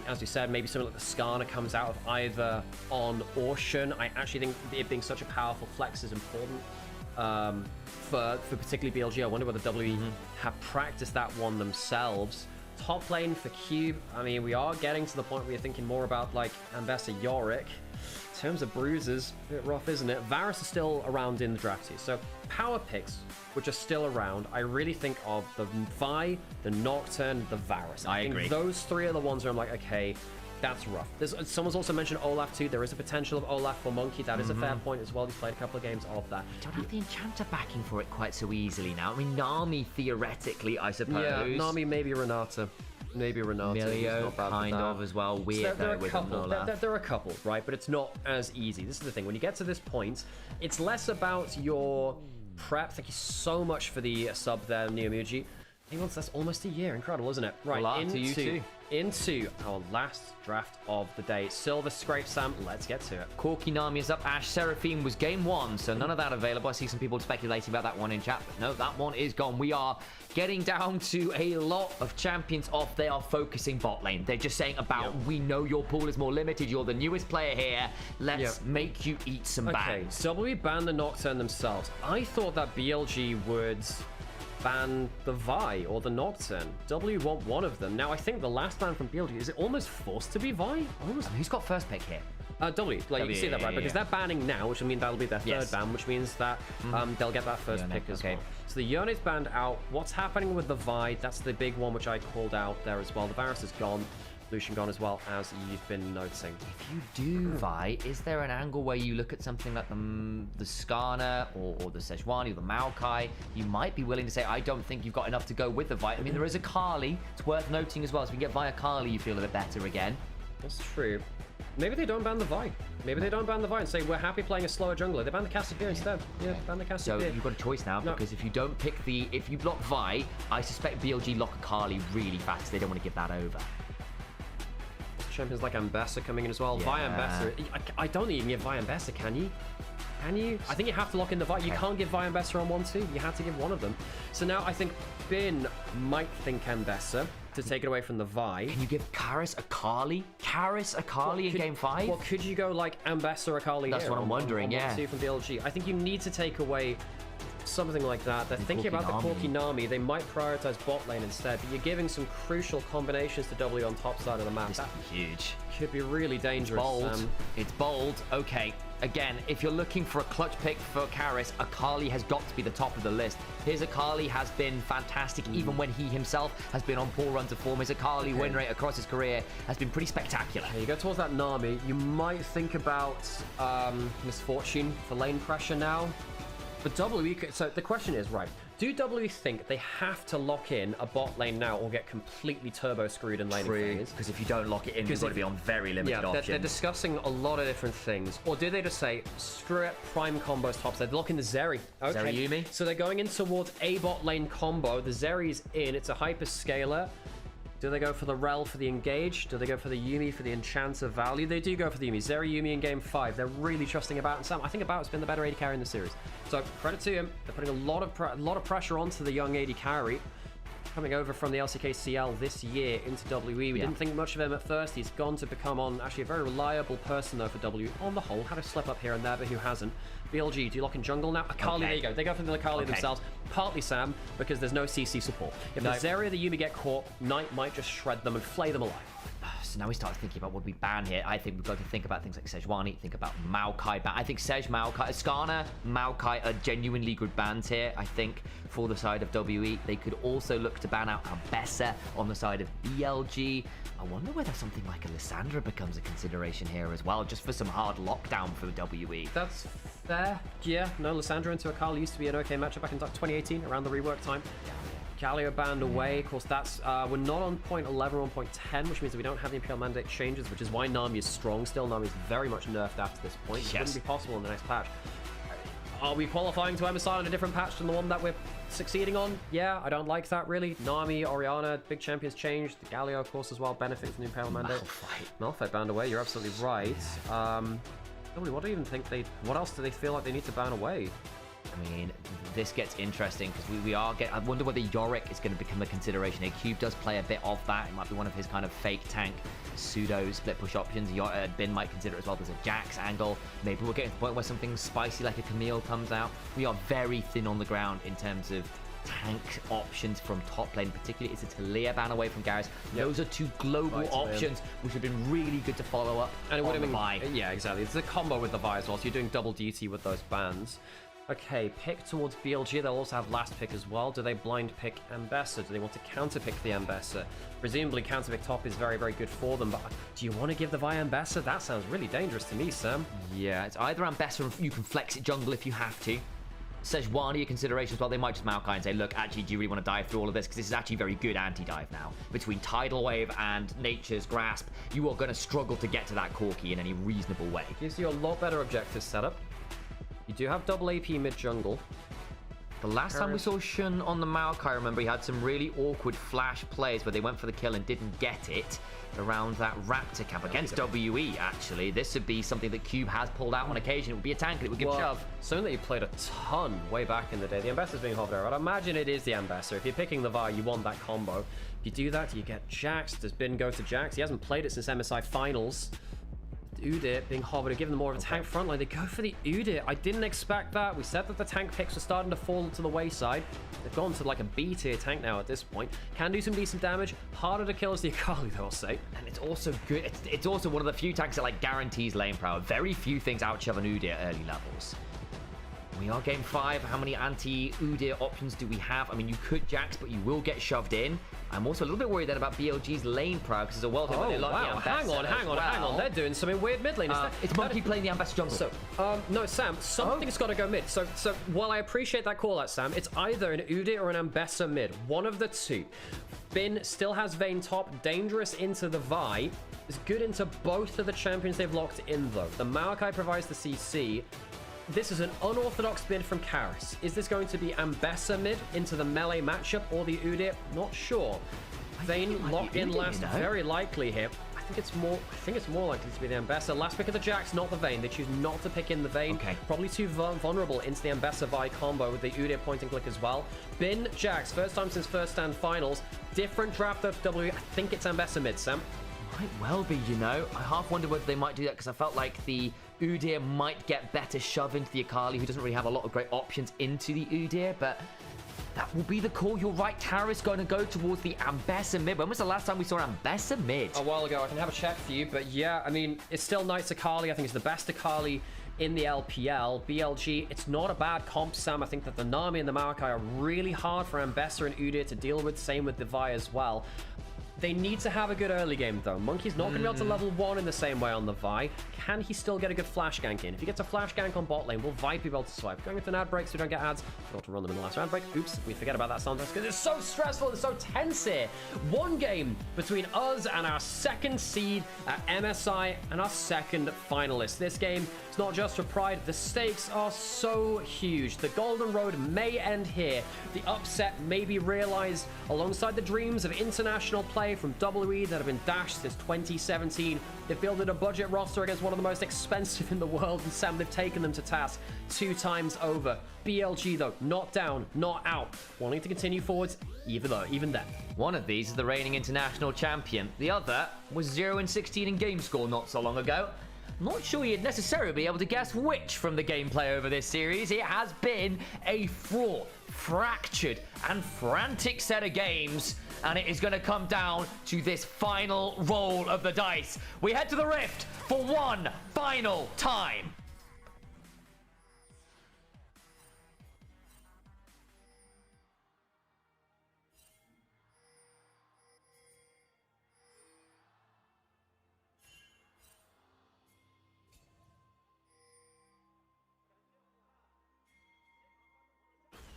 As we said, maybe something like the Skarner comes out of either On or Shun. I actually think it being such a powerful flex is important for particularly BLG. I wonder whether WE have practiced that one themselves. Top lane for Cube, I mean, we are getting to the point where you're thinking more about, like, Ambessa Yorick. In terms of bruises, a bit rough, isn't it? Varus is still around in the draft too. So, power picks, which are still around, I really think of the Vi, the Nocturne, the Varus. I agree. Think those three are the ones where I'm like, okay, that's rough. Someone's also mentioned Olaf too. There is a potential of Olaf for Monkey. That is a fair point as well. He's played a couple of games of that. Don't have the Enchanter backing for it quite so easily now. I mean, Nami, theoretically, I suppose. Yeah, Nami, maybe Renata. Maybe Renata. Milio, kind of, as well. Weird, there are though, with a couple. Olaf. There are a couple, right? But it's not as easy. This is the thing. When you get to this point, it's less about your prep. Thank you so much for the sub there, Neomuji. He wants that's almost a year. Incredible, isn't it? Right, Well, to you too. into our last draft of the day. Silver Scrape Sam, let's get to it. Corki Nami is up. Ash Seraphine was game 1, so none of that available. I see some people speculating about that one in chat, but no, that one is gone. We are getting down to a lot of champions off. They are focusing bot lane. They're just saying about, we know your pool is more limited. You're the newest player here. Let's make you eat some bans. W banned the Nocturne themselves. I thought that BLG would ban the Vi or the Nocturne. W want one of them. Now, I think the last ban from BLG, is it almost forced to be Vi? Almost. Who's got first pick here? W, like you can see that, right? Because they're banning now, which will mean that'll be their third ban, which means that they'll get that first pick as well. So the Yone's banned out. What's happening with the Vi? That's the big one, which I called out there as well. The Varus is gone. Lucian gone as well, as you've been noticing. If you do Vi, is there an angle where you look at something like the Skarner or the Sejuani or the Maokai? You might be willing to say, I don't think you've got enough to go with the Vi. I mean, there is a Kali. It's worth noting as well. So if we get Vi Kali, you feel a bit better again. That's true. Maybe they don't ban the Vi. Maybe they don't ban the Vi and say, we're happy playing a slower jungler. They ban the Cassiopeia instead. Yeah, ban the Cassiopeia. So you've got a choice now, because if you don't pick if you block Vi, I suspect BLG lock a Kali really fast. They don't want to give that over. Champions like Ambessa coming in as well. Vi Ambessa. I don't think you can give Vi Ambessa, can you? Can you? I think you have to lock in the Vi. You can't give Vi Ambessa on 1-2. You have to give one of them. So now I think Bin might think Ambessa to take it away from the Vi. Can you give Karis a Kali? Karis a Kali in game 5? Well, could you go like Ambessa or Kali? That's what I'm wondering, on 1-2 from BLG. I think you need to take away something like that. They're thinking about the Corki Nami. They might prioritize bot lane instead, but you're giving some crucial combinations to W on top side of the map. This could be huge. Could be really dangerous. Bold. It's bold. Okay. Again, if you're looking for a clutch pick for Karis, Akali has got to be the top of the list. His Akali has been fantastic, even when he himself has been on poor runs of form. His Akali win rate across his career has been pretty spectacular. You go towards that Nami, you might think about Misfortune for lane pressure now. But W, so the question is, right, do W think they have to lock in a bot lane now or get completely turbo screwed in lane phase? Because if you don't lock it in, you've got to be on very limited options. They're discussing a lot of different things. Or do they just say, screw it, prime combos top side? They're locking the Zeri. Okay. Zeri Yumi. So they're going in towards a bot lane combo. The Zeri's in. It's a hyperscaler. Do they go for the Rel for the engage? Do they go for the Yumi for the enchanter value? They do go for the Yumi. Zeri Yumi in game 5. They're really trusting About and Sam. I think About's been the better AD carry in the series. So credit to him. They're putting a lot of pressure onto the young AD carry. Coming over from the LCK CL this year into WE. We didn't think much of him at first. He's gone to become on actually a very reliable person though for W. On the whole, had a slip up here and there, but who hasn't? BLG, do you lock in jungle now? Akali, there you go. They go for the Akali themselves. Partly Sam, because there's no CC support. If the Zeri or the Yumi get caught, Knight might just shred them and flay them alive. So now we start thinking about what we ban here. I think we've got to think about things like Sejuani, think about Maokai ban. I think Maokai, Skarner, Maokai are genuinely good bans here. I think for the side of WE, they could also look to ban out Ambessa on the side of BLG. I wonder whether something like a Lissandra becomes a consideration here as well, just for some hard lockdown for WE. That's fair. Yeah, no, Lissandra into Akali used to be an okay matchup back in 2018, around the rework time. Galio banned away. Of course, that's we're not on point 11 or on point 10, which means that we don't have the Imperial Mandate changes, which is why Nami is strong still. Nami is very much nerfed after this point. It wouldn't be possible in the next patch. Are we qualifying to MSI on a different patch than the one that we're succeeding on? Yeah, I don't like that really. Nami, Orianna, big champions changed. The Galio, of course, as well, benefit from the Imperial Mandate. Malphite banned away. You're absolutely right. What do you even think what else do they feel like they need to ban away? I mean, this gets interesting because we are I wonder whether Yorick is going to become a consideration here. Cube does play a bit of that. It might be one of his kind of fake tank pseudo split push options. Bin might consider it as well. There's a Jax angle. Maybe we're getting to the point where something spicy like a Camille comes out. We are very thin on the ground in terms of tank options from top lane, particularly it's a Talia ban away from Garrus. Those are two global Right, options which have been really good to follow up. And it would have been Vi. Yeah, exactly. It's a combo with the Vi as well, so you're doing double duty with those bans. Okay, pick towards BLG. They'll also have last pick as well. Do they blind pick Ambessa? Do they want to counter pick the Ambessa? Presumably counter pick top is very, very good for them, but do you want to give the Vi Ambessa? That sounds really dangerous to me, Sam. Yeah, it's either Ambessa or you can flex it jungle if you have to. Sejuani a consideration as well. They might just Maokai and say, look, actually, do you really want to dive through all of this? Because this is actually very good anti-dive now. Between Tidal Wave and Nature's Grasp, you are going to struggle to get to that Corki in any reasonable way. Gives you a lot better objective setup. You do have double AP mid jungle. The last time we saw Shun on the Maokai, remember, he had some really awkward flash plays where they went for the kill and didn't get it around that Raptor camp against WE, actually. This would be something that Cube has pulled out on occasion. It would be a tank and it would give shove. Something that you played a ton way back in the day. The Ambassador's being hovered over. I'd imagine it is the Ambassador. If you're picking the Vi, you want that combo. If you do that, you get Jax. Does Bin go to Jax? He hasn't played it since MSI Finals. Udit being hovered to give them more of a tank frontline. They go for the Udit. I didn't expect that. We said that the tank picks were starting to fall to the wayside. They've gone to like a B tier tank now at this point. Can do some decent damage. Harder to kill as the Akali, though, I'll say. And it's also good. It's also one of the few tanks that like guarantees lane power. Very few things outshove an Udyr at early levels. We are game 5. How many anti-Udyr options do we have? I mean, you could Jax, but you will get shoved in. I'm also a little bit worried then about BLG's lane power, because there's a world where they like the Ambassador hang on. They're doing something weird mid lane. It's Monkey playing the Ambassador jungle. So, no, Sam, something's got to go mid. So while I appreciate that call out, Sam, it's either an Udyr or an Ambessa mid. One of the two. Bin still has Vayne top, dangerous into the Vi. Is good into both of the champions they've locked in, though. The Maokai provides the CC. This is an unorthodox bid from Karis. Is this going to be Ambessa mid into the melee matchup or the Udyr? Not sure. Vayne locked in last, very likely here. I think it's more likely to be the Ambessa. Last pick of the Jax, not the Vayne. They choose not to pick in the Vayne. Okay. Probably too vulnerable into the Ambessa Vi combo with the Udyr point and click as well. Bin Jax, first time since first stand finals. Different draft of W. I think it's Ambessa mid, Sam. Might well be, you know. I half wonder whether they might do that because I felt like the Udyr might get better shove into the Akali, who doesn't really have a lot of great options into the Udyr, but that will be the call. You're right, Tara's going to go towards the Ambessa mid. When was the last time we saw Ambessa mid? A while ago. I can have a check for you, but yeah, I mean, it's still nice Akali. I think it's the best Akali in the LPL. BLG, it's not a bad comp, Sam. I think that the Nami and the Maokai are really hard for Ambessa and Udyr to deal with. Same with the Vi as well. They need to have a good early game, though. Monkey's not going to be able to level 1 in the same way on the Vi. Can he still get a good flash gank in? If he gets a flash gank on bot lane, will Vi be able to swipe? Going with an ad break so we don't get ads. Forgot to run them in the last ad break. Oops, we forget about that sometimes because it's so stressful and so tense here. One game between us and our second seed at MSI and our second finalist. This game is not just for pride. The stakes are so huge. The golden road may end here. The upset may be realized alongside the dreams of international play from WE that have been dashed since 2017. They've fielded a budget roster against one of the most expensive in the world, and Sam, they've taken them to task 2 times over. BLG, though, not down, not out, wanting to continue forwards even then. One of these is the reigning international champion. The other was 0-16 in game score not so long ago. Not sure you'd necessarily be able to guess which from the gameplay over this series. It has been a fraught, fractured, and frantic set of games, and it is going to come down to this final roll of the dice. We head to the Rift for one final time.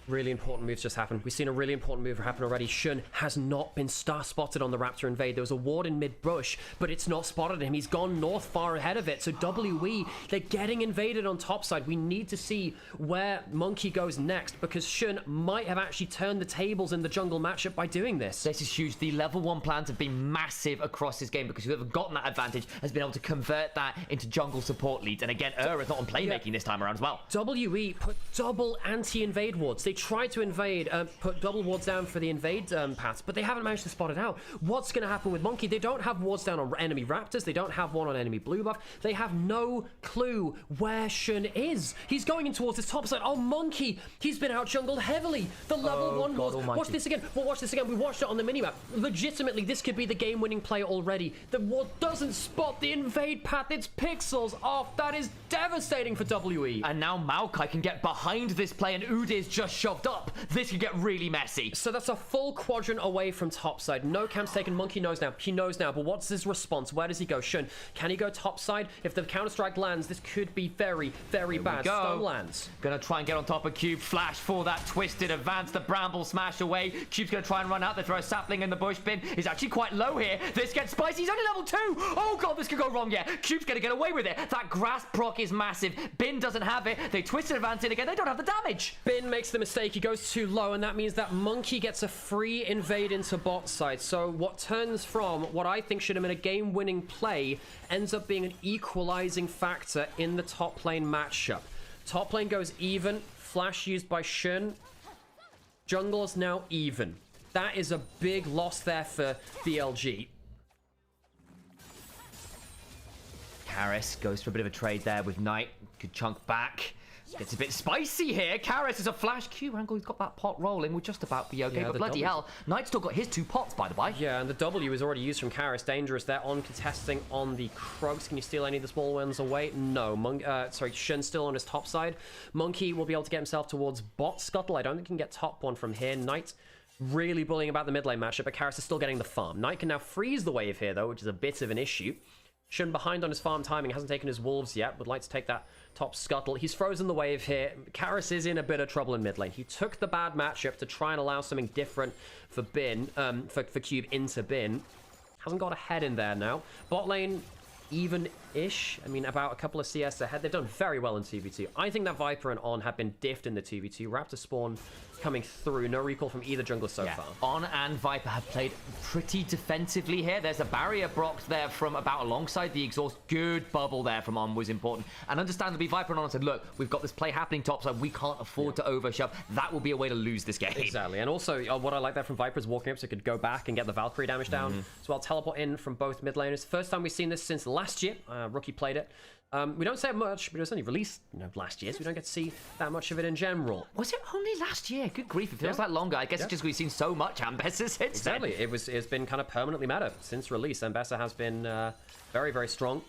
Really important moves just happened. We've seen a really important move happen already. Shun has not been spotted on the Raptor invade. There was a ward in mid-bush, but it's not spotted him. He's gone north far ahead of it. So WE, they're getting invaded on top side. We need to see where Monkey goes next, because Shun might have actually turned the tables in the jungle matchup by doing this. This is huge. The level 1 plans have been massive across this game because whoever gotten that advantage has been able to convert that into jungle support leads. And again, is not on playmaking this time around as well. WE put double anti-invade wards. They tried to invade, put double wards down for the invade paths, but they haven't managed to spot it out. What's going to happen with Monkey? They don't have wards down on enemy Raptors. They don't have one on enemy blue buff. They have no clue where Shun is. He's going in towards his top side. Oh, Monkey! He's been out jungled heavily. The level 1 God ward. almighty. Watch this again. Well, watch this again. We watched it on the minimap. Legitimately, this could be the game-winning play already. The ward doesn't spot the invade path. It's pixels off. That is devastating for WE. And now Maokai can get behind this play, and Udir's just shoved up. This could get really messy. So that's a full quadrant away from topside. No camp's taken. Monkey knows now. He knows now. But what's his response? Where does he go? Shun, can he go topside? If the counter-strike lands, this could be very, very bad. Stun lands. Gonna try and get on top of Cube. Flash for that twisted advance. The bramble smash away. Cube's gonna try and run out. They throw a sapling in the bush. Bin is actually quite low here. This gets spicy. He's only level 2. Oh god, this could go wrong. Yeah, Cube's gonna get away with it. That grass proc is massive. Bin doesn't have it. They twisted advance in again. They don't have the damage. Bin makes the mistake. He goes too low, and that means that Monkey gets a free invade into bot side. So what turns from what I think should have been a game-winning play ends up being an equalizing factor in the top lane matchup. Top lane goes even. Flash used by Shun. Jungle's now even. That is a big loss there for BLG. Karis goes for a bit of a trade there with Knight. Could chunk back. Gets a bit spicy here. Karis is a flash Q angle. He's got that pot rolling. We'll just about be okay. Yeah, but the bloody W. hell, Knight's still got his 2 pots, by the way. Yeah, and the W is already used from Karis. Dangerous there on contesting on the Krugs. Can you steal any of the small ones away? No. Shun still on his top side. Monkey will be able to get himself towards bot scuttle. I don't think he can get top one from here. Knight really bullying about the mid lane matchup, but Karis is still getting the farm. Knight can now freeze the wave here, though, which is a bit of an issue. Shun behind on his farm timing, hasn't taken his wolves yet, would like to take that top scuttle. He's frozen the wave here. Karis is in a bit of trouble in mid lane. He took the bad matchup to try and allow something different for Bin, for Cube into Bin. Hasn't got a head in there now. Bot lane, even-ish. I mean, about a couple of CS ahead. They've done very well in 2v2. I think that Viper and On have been diffed in the 2v2. Raptor spawn coming through. No recall from either jungler so far. On and Viper have played pretty defensively here. There's a barrier blocked there from about alongside the exhaust. Good bubble there from On was important. And understandably, Viper and On said, look, we've got this play happening topside. We can't afford to overshove. That will be a way to lose this game. Exactly. And also, what I like there from Viper is walking up so he could go back and get the Valkyrie damage down. As well, teleport in from both mid laners. First time we've seen this since last year. Rookie played it. We don't say it much, but it was only released last year, so we don't get to see that much of it in general. Was it only last year? Good grief, it feels like longer. I guess it's just we've seen so much Ambessa since Exactly. then. It's been kind of permanently meta since release. Ambessa has been very, very strong.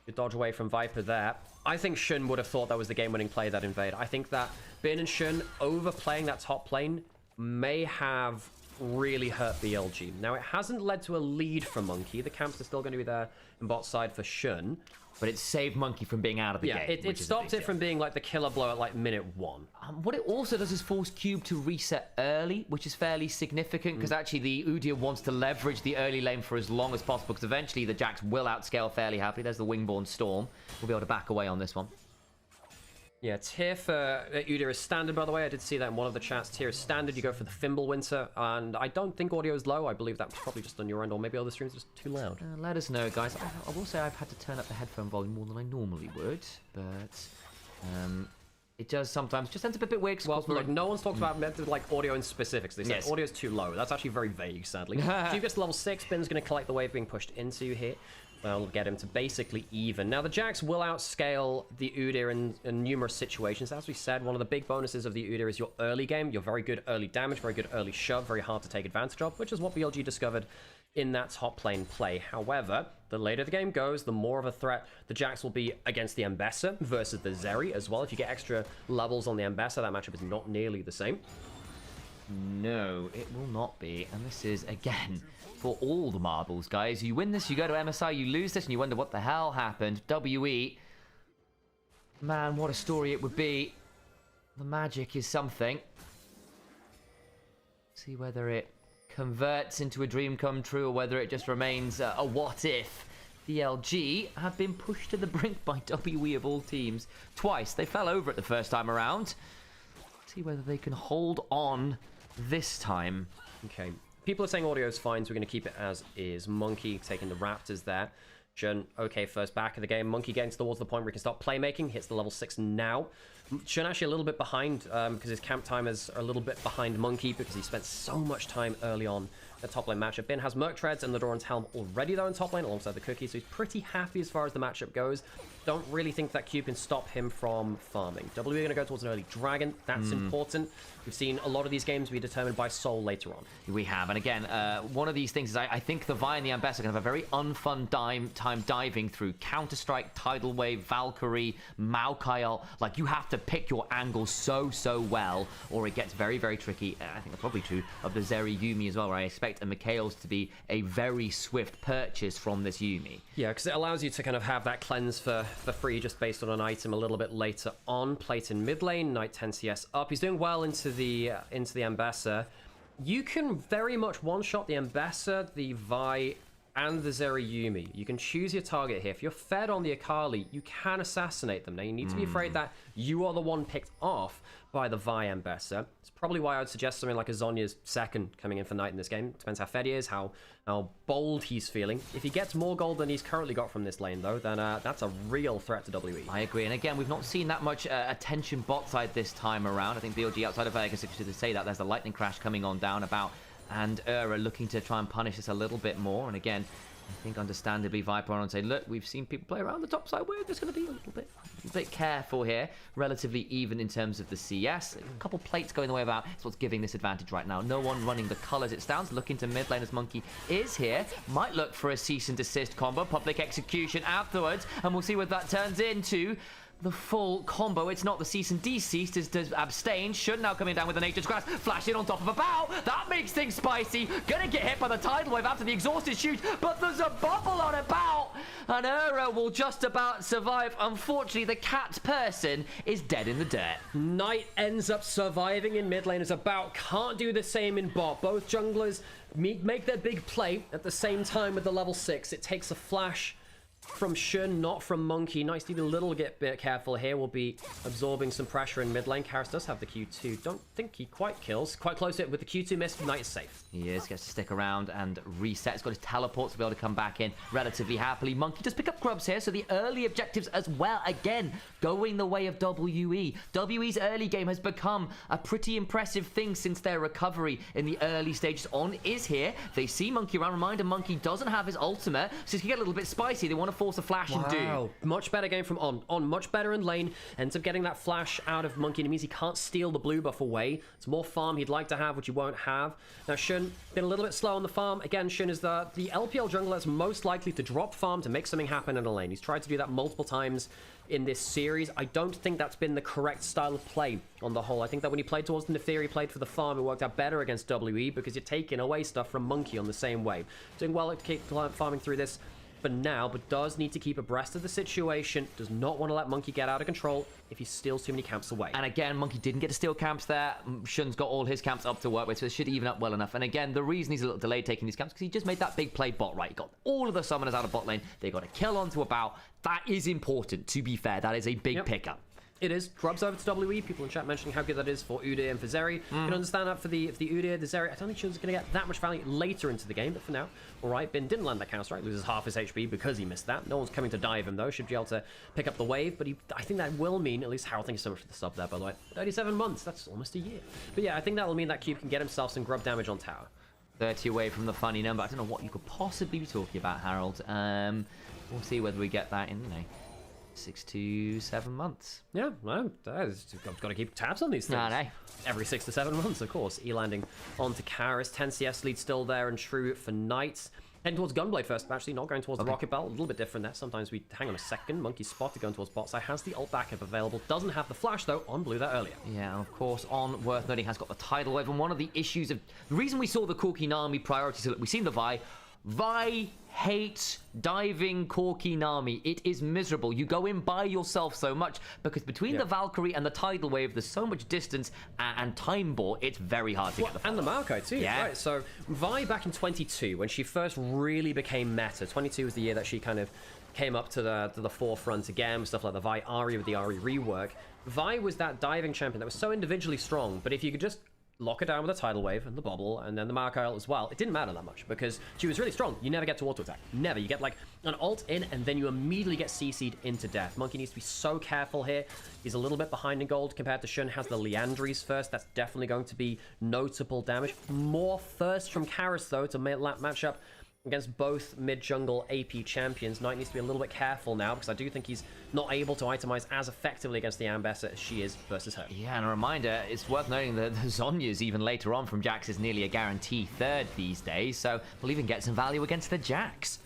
Good dodge away from Viper there. I think Shun would have thought that was the game-winning play, that invade. I think that Bin and Shun overplaying that top lane may have really hurt BLG. Now, it hasn't led to a lead for Monkey. The camps are still going to be there in bot side for Shun. But it saved Monkey from being out of the game. It stopped it from being like the killer blow at like minute 1. What it also does is force Cube to reset early, which is fairly significant, because actually the Udyr wants to leverage the early lane for as long as possible, because eventually the Jax will outscale fairly happily. There's the Wingborn Storm. We'll be able to back away on this one. Yeah, tier for Udyr is standard, by the way. I did see that in one of the chats. Tier is standard. You go for the Fimbulwinter, and I don't think audio is low. I believe that was probably just on your end, or maybe other streams just too loud. Let us know, guys. I will say I've had to turn up the headphone volume more than I normally would, but it does sometimes just ends up a bit weird. Well, like, no one's talked about like audio in specifics. They said audio's too low. That's actually very vague, sadly. Cube gets to level 6. Bin's going to collect the wave being pushed into here. Well, get him to basically even. Now, the Jax will outscale the Udyr in numerous situations. As we said, one of the big bonuses of the Udyr is your early game. Your very good early damage, very good early shove, very hard to take advantage of, which is what BLG discovered in that top lane play. However, the later the game goes, the more of a threat the Jax will be against the Ambessa versus the Zeri as well. If you get extra levels on the Ambessa, that matchup is not nearly the same. No, it will not be. And this is, again, for all the marbles, guys. You win this, you go to MSI, you lose this, and you wonder what the hell happened. WE. Man, what a story it would be. The magic is something. See whether it converts into a dream come true or whether it just remains a what if. BLG have been pushed to the brink by WE of all teams. Twice. They fell over it the first time around. See whether they can hold on this time. Okay. People are saying audio is fine, so we're going to keep it as is. Monkey taking the Raptors there. Shun, okay, first back of the game. Monkey getting towards the point where he can start playmaking. Hits the level 6 now. Shun actually a little bit behind because his camp timers are a little bit behind Monkey because he spent so much time early on the top lane matchup. Bin has Merc Treads and the Doran's Helm already though in top lane alongside the Cookie, so he's pretty happy as far as the matchup goes. Don't really think that Q can stop him from farming. W are going to go towards an early Dragon. That's important. We've seen a lot of these games be determined by Soul later on. We have, and again, one of these things is I think the Vi and the Ambessa are going to have a very unfun time diving through Counter-Strike, Tidal Wave, Valkyrie, Maokai. Like, you have to pick your angle so well, or it gets very, very tricky. I think that's probably true of the Zeri Yuumi as well, where I expect a Mikhail's to be a very swift purchase from this Yuumi. Yeah, because it allows you to kind of have that cleanse for free just based on an item a little bit later on. Plate in mid lane, Knight 10 CS up. He's doing well into the Ambessa. You can very much one-shot the Ambessa, the Vi, and the Zeri Yuumi. You can choose your target here. If you're fed on the Akali, you can assassinate them. Now, you need to be afraid that you are the one picked off by the Vi Ambessa. It's probably why I would suggest something like a Zhonya's second coming in for Knight in this game. Depends how fed he is, how bold he's feeling. If he gets more gold than he's currently got from this lane, though, then that's a real threat to WE. I agree. And again, we've not seen that much attention bot side this time around. I think BLG outside of Vegas to say that there's the lightning crash coming on down about, and looking to try and punish this a little bit more. And again, I think understandably Viper on and say, look, we've seen people play around the top side. We're just going to be a little bit careful here. Relatively even in terms of the CS. A couple plates going the way of out. It's what's giving this advantage right now. No one running the colours. It stands. Looking to mid lane as Monkey is here. Might look for a cease and desist combo. Public execution afterwards. And we'll see what that turns into. The full combo. It's not the cease and desist, it's to abstain. Should now coming down with the Nature's Grasp, flashing on top of a bow. That makes things spicy. Gonna get hit by the tidal wave after the exhausted shoot, but there's a bubble on about, and Ura will just about survive. Unfortunately, the cat person is dead in the dirt. Knight ends up surviving in mid lane as about can't do the same in bot. Both junglers make their big play at the same time with the level 6. It takes a flash from Shun, not from Monkey. Nice, need a little bit careful here. We'll be absorbing some pressure in mid lane. Karras does have the Q2. Don't think he quite kills. Quite close to it with the Q2 miss. Knight is safe. He is. Gets to stick around and reset. He's got his teleports to be able to come back in relatively happily. Monkey does pick up grubs here, so the early objectives as well. Again, going the way of WE. WE's early game has become a pretty impressive thing since their recovery in the early stages. On is here. They see Monkey around. Reminder, Monkey doesn't have his ultimate, so he can get a little bit spicy. They want to force a flash and do. Much better game from On much better in lane. Ends up getting that flash out of Monkey, and it means he can't steal the blue buff away. It's more farm he'd like to have, which he won't have. Now Shun been a little bit slow on the farm. Again, Shun is the LPL jungler that's most likely to drop farm to make something happen in a lane. He's tried to do that multiple times in this series. I don't think that's been the correct style of play on the whole. I think that when he played towards the Nephiri, he played for the farm, it worked out better against WE because you're taking away stuff from Monkey on the same way. Doing well at keep farming through this for now, but does need to keep abreast of the situation. Does not want to let Monkey get out of control if he steals too many camps away. And again, Monkey didn't get to steal camps there. Shun's got all his camps up to work with, so it should even up well enough. And again, the reason he's a little delayed taking these camps because he just made that big play bot right. He got all of the summoners out of bot lane. They got a kill onto a bow. That is important, to be fair. That is a big pickup. It is. Grubs over to WE. People in chat mentioning how good that is for Udyr and for Zeri. You can understand that for the Udyr, the Zeri. I don't think Shun's going to get that much value later into the game, but for now, all right. Bin didn't land that counter-strike, loses half his HP because he missed that. No one's coming to dive him, though. Should be able to pick up the wave, but I think that will mean, at least Harold, thank you so much for the sub there, by the way, 37 months. That's almost a year. But yeah, I think that will mean that Cube can get himself some grub damage on tower. 30 away from the funny number. I don't know what you could possibly be talking about, Harold. We'll see whether we get that in, 6 to 7 months. Yeah, well, I've got to keep tabs on these things. No. Every 6 to 7 months, of course. E-landing onto Karras. 10 CS lead still there and true for Knights. Heading towards Gunblade first, actually, not going towards the Rocket Belt. A little bit different there. Sometimes we hang on a second. Monkey's spotted going towards bot side. Has the ult backup available. Doesn't have the flash, though. On blew that earlier. Yeah, and of course, On, worth noting, has got the tidal wave. And one of the issues of... The reason we saw the Corki Nami priority, so we've seen the Vi. Vi hates diving Corki Nami. It is miserable. You go in by yourself so much because between the Valkyrie and the tidal wave, there's so much distance and time bore. It's very hard to get the follow. And the Maokai too. Yeah. Right. So Vi back in 22, when she first really became meta. 22 was the year that she kind of came up to the forefront again with stuff like the Vi Ahri with the Ahri rework. Vi was that diving champion that was so individually strong, but if you could just lock her down with a tidal wave and the bobble, and then the Markyle as well. It didn't matter that much because she was really strong. You never get to auto attack. Never. You get like an ult in, and then you immediately get CC'd into death. Monkey needs to be so careful here. He's a little bit behind in gold compared to Shun. Has the Liandry's first. That's definitely going to be notable damage. More first from Karis though to match up against both mid-jungle AP champions. Knight needs to be a little bit careful now because I do think he's not able to itemize as effectively against the Ambessa as she is versus her. Yeah, and a reminder, it's worth noting that the Zhonya's even later on from Jax is nearly a guarantee third these days, so we'll even get some value against the Jax.